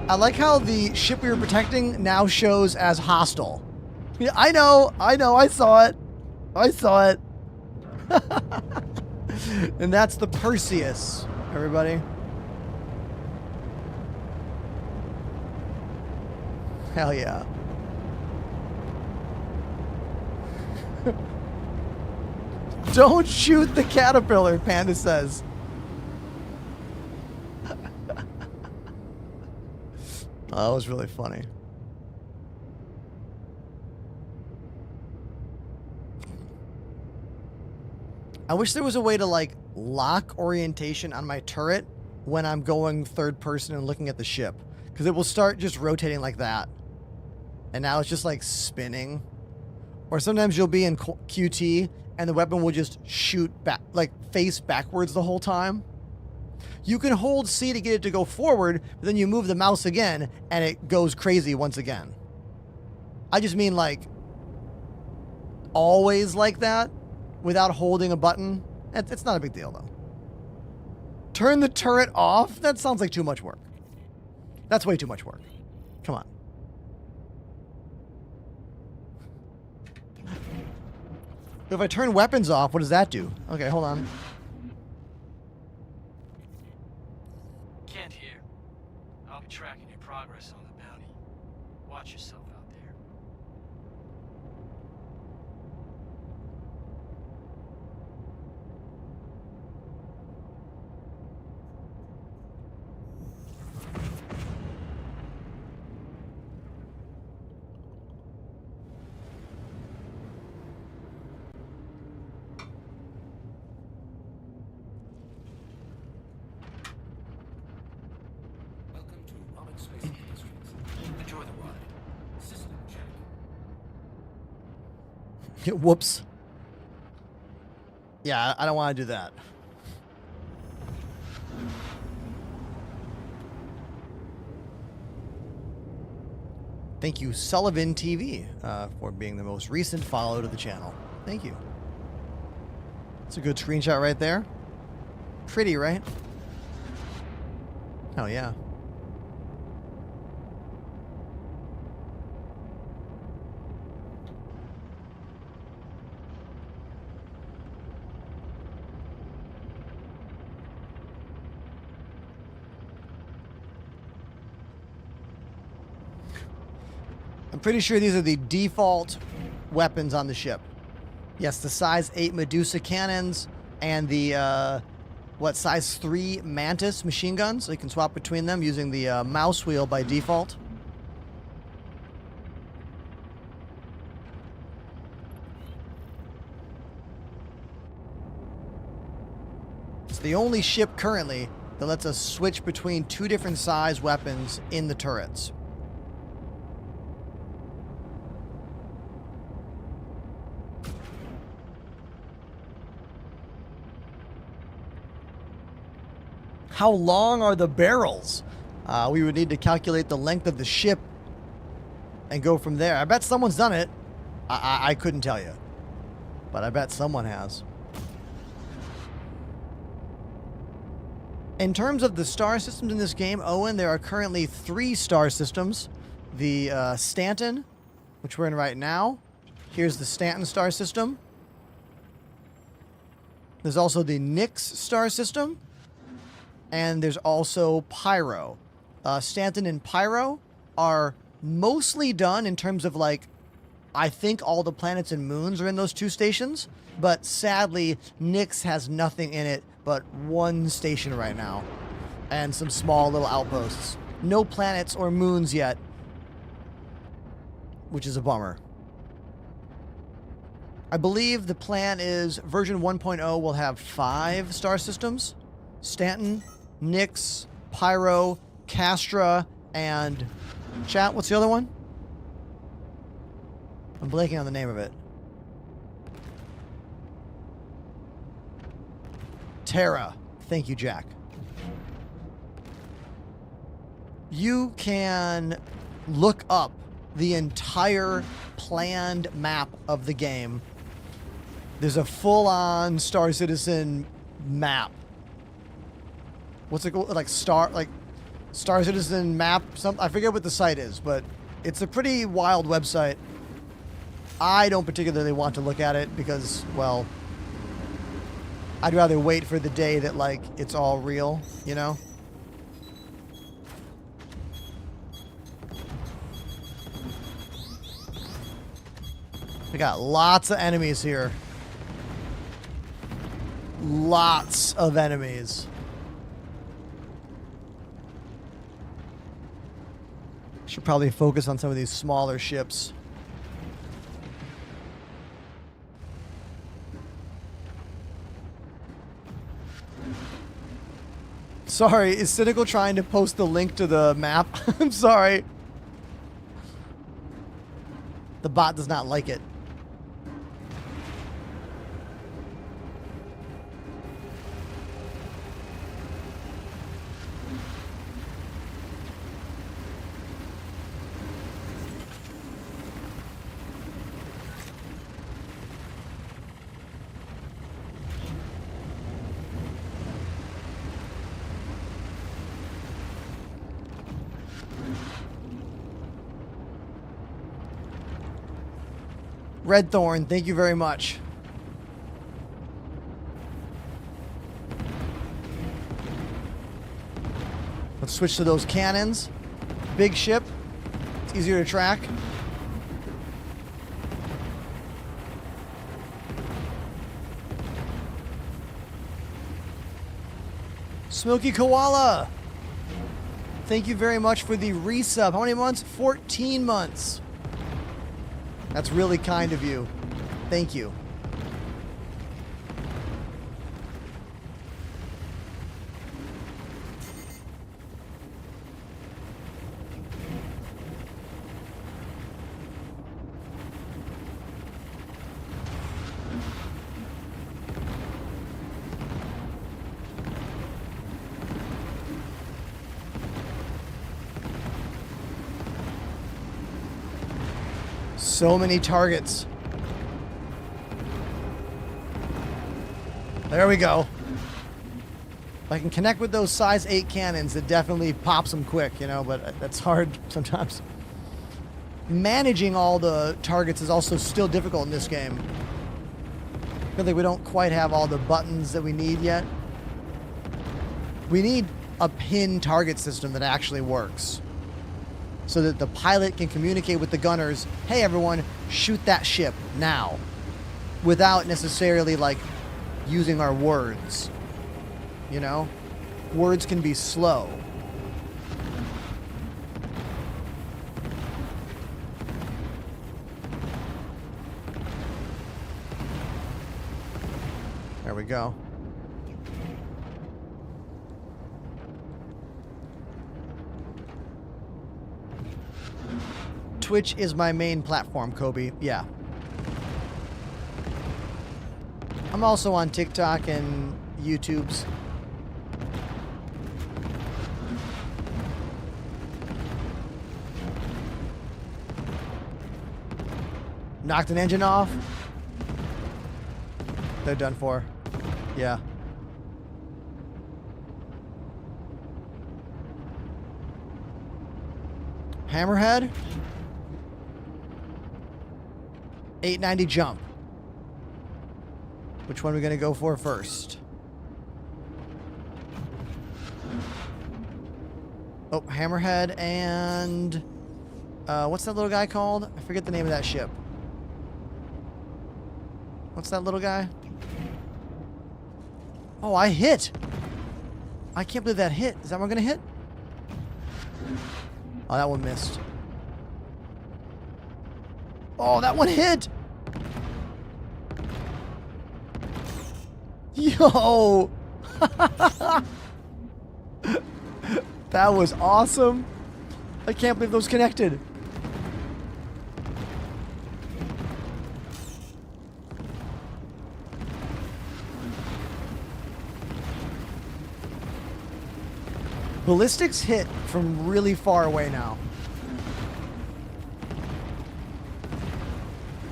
S1: I like how the ship we were protecting now shows as hostile. Yeah, I know, I saw it. And that's the Perseus, everybody. Hell yeah. Don't shoot the caterpillar, Panda says. Oh, that was really funny. I wish there was a way to like lock orientation on my turret when I'm going third person and looking at the ship, because it will start just rotating like that. And now it's just like spinning. Or sometimes you'll be in QT and the weapon will just shoot back, like face backwards the whole time. You can hold C to get it to go forward, but then you move the mouse again and it goes crazy once again. I just mean like always like that without holding a button. It's not a big deal though. Turn the turret off? That sounds like too much work. That's way too much work. Come on. If I turn weapons off, what does that do? Okay, hold on.
S8: Can't hear. I'll be tracking your progress on the bounty. Watch yourself out there.
S6: Welcome to Rocket Space Industries. Enjoy the ride. System check.
S1: Whoops. Yeah, I don't want to do that. Thank you, Sullivan TV, for being the most recent follow to the channel. Thank you. It's a good screenshot right there. Pretty, right? Oh, yeah. I'm pretty sure these are the default weapons on the ship. Yes, the size 8 Medusa cannons and the, size 3 Mantis machine guns. So you can swap between them using the mouse wheel by default. It's the only ship currently that lets us switch between 2 different size weapons in the turrets. How long are the barrels? We would need to calculate the length of the ship and go from there. I bet someone's done it. I couldn't tell you, but I bet someone has. In terms of the star systems in this game, Owen, there are currently 3 star systems. The Stanton, which we're in right now. Here's the Stanton star system. There's also the Nix star system. And there's also Pyro. Stanton and Pyro are mostly done in terms of like I think all the planets and moons are in those 2 stations, but sadly, Nyx has nothing in it but 1 station right now, and some small little outposts. No planets or moons yet, which is a bummer. I believe the plan is version 1.0 will have 5 star systems. Stanton, Nyx, Pyro, Castra, and... Chat, what's the other one? I'm blanking on the name of it. Terra. Thank you, Jack. You can look up the entire planned map of the game. There's a full-on Star Citizen map. What's it called? Like Star Citizen map? I forget what the site is, but it's a pretty wild website. I don't particularly want to look at it because, well, I'd rather wait for the day that, like, it's all real, you know? We got lots of enemies here. Lots of enemies. Should probably focus on some of these smaller ships. Sorry, is Cynical trying to post the link to the map? I'm sorry. The bot does not like it. Redthorn, thank you very much. Let's switch to those cannons. Big ship. It's easier to track. Smoky Koala. Thank you very much for the resub. How many months? 14 months. That's really kind of you. Thank you. So many targets. There we go. If I can connect with those size 8 cannons, it definitely pops them quick, you know, but that's hard sometimes. Managing all the targets is also still difficult in this game. I feel like we don't quite have all the buttons that we need yet. We need a pin target system that actually works, so that the pilot can communicate with the gunners, hey everyone, shoot that ship now, without necessarily like using our words, you know? Words can be slow. There we go. Twitch is my main platform, Kobe. Yeah. I'm also on TikTok and YouTube's. Knocked an engine off. They're done for. Yeah. Hammerhead. 890 jump. Which one are we going to go for first? Oh, Hammerhead and... what's that little guy called? I forget the name of that ship. What's that little guy? Oh, I hit. I can't believe that hit. Is that one gonna hit? Oh, that one missed. Oh, that one hit. Yo. That was awesome. I can't believe those connected. Ballistics hit from really far away now.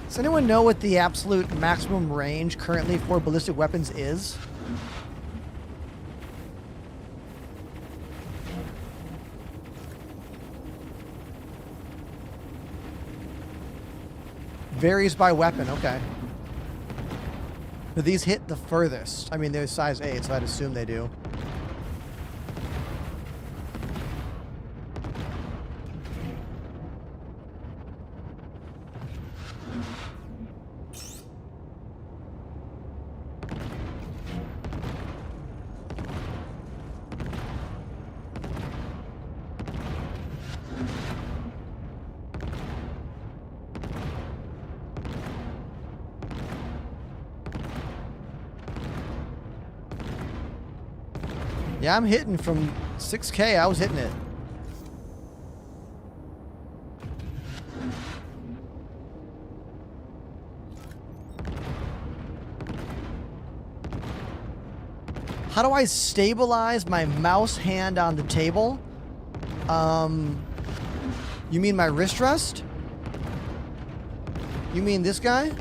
S1: Does anyone know what the absolute maximum range currently for ballistic weapons is? Varies by weapon, okay. But these hit the furthest. I mean, they're size 8, so I'd assume they do. Yeah, I'm hitting from 6K. I was hitting it. How do I stabilize my mouse hand on the table? You mean my wrist rest? You mean this guy?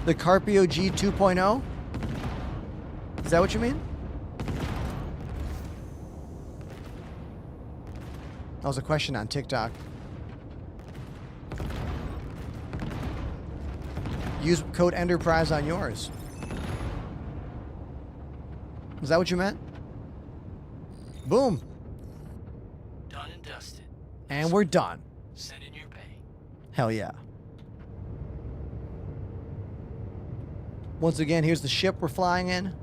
S1: The Carpio G 2.0? Is that what you mean? That was a question on TikTok. Use code Enterprise on yours. Is that what you meant? Boom.
S8: Done and dusted.
S1: And we're done.
S8: Send in your pay.
S1: Hell yeah. Once again, here's the ship we're flying in.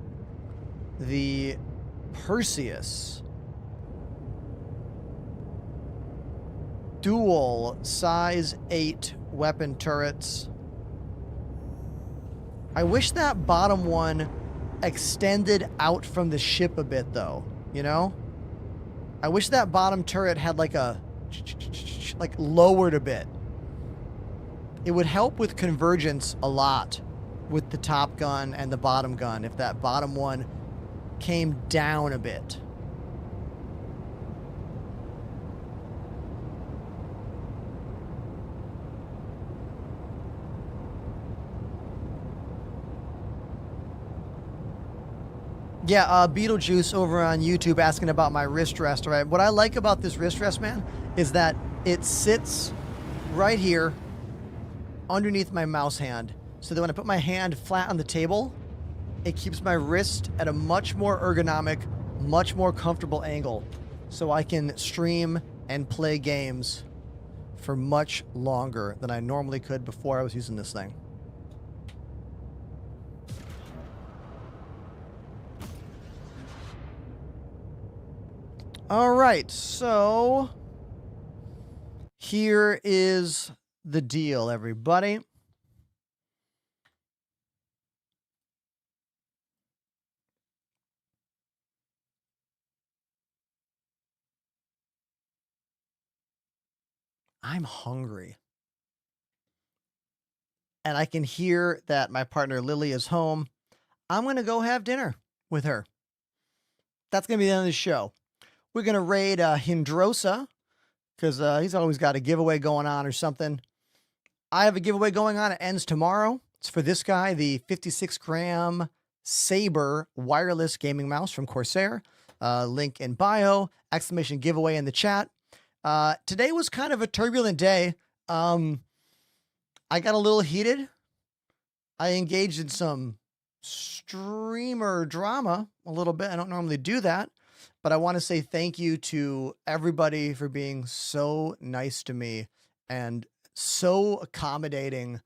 S1: The Perseus. Dual size 8 weapon turrets. I wish that bottom one extended out from the ship a bit though, you know? I wish that bottom turret had like a lowered a bit. It would help with convergence a lot with the top gun and the bottom gun if that bottom one came down a bit. Yeah, Beetlejuice over on YouTube asking about my wrist rest. All right, what I like about this wrist rest, man, is that it sits right here underneath my mouse hand. So that when I put my hand flat on the table, it keeps my wrist at a much more ergonomic, much more comfortable angle. So I can stream and play games for much longer than I normally could before I was using this thing. All right, so here is the deal, everybody. I'm hungry. And I can hear that my partner Lily is home. I'm going to go have dinner with her. That's going to be the end of the show. We're going to raid Hindrosa because he's always got a giveaway going on or something. I have a giveaway going on. It ends tomorrow. It's for this guy, the 56-gram Saber wireless gaming mouse from Corsair. Link in bio, exclamation giveaway in the chat. Today was kind of a turbulent day. I got a little heated. I engaged in some streamer drama a little bit. I don't normally do that. But I want to say thank you to everybody for being so nice to me and so accommodating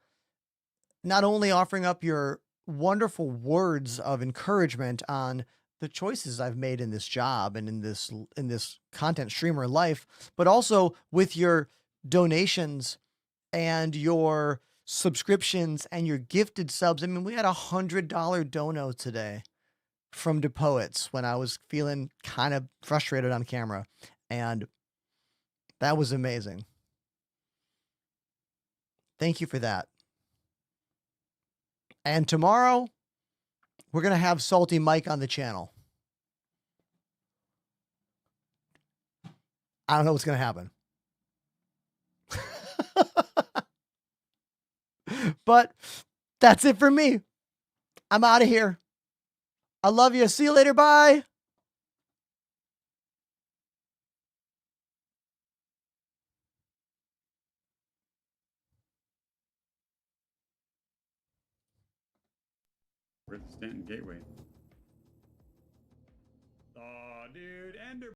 S1: not only offering up your wonderful words of encouragement on the choices I've made in this job and in this content streamer life, but also with your donations and your subscriptions and your gifted subs. I mean, we had $100 dono today from DePoets when I was feeling kind of frustrated on camera, and that was amazing. Thank you for that. And tomorrow, we're going to have Salty Mike on the channel. I don't know what's going to happen. But that's it for me. I'm out of here. I love you. See you later. Bye.
S9: We're at the Stanton Gateway. Dude, Ender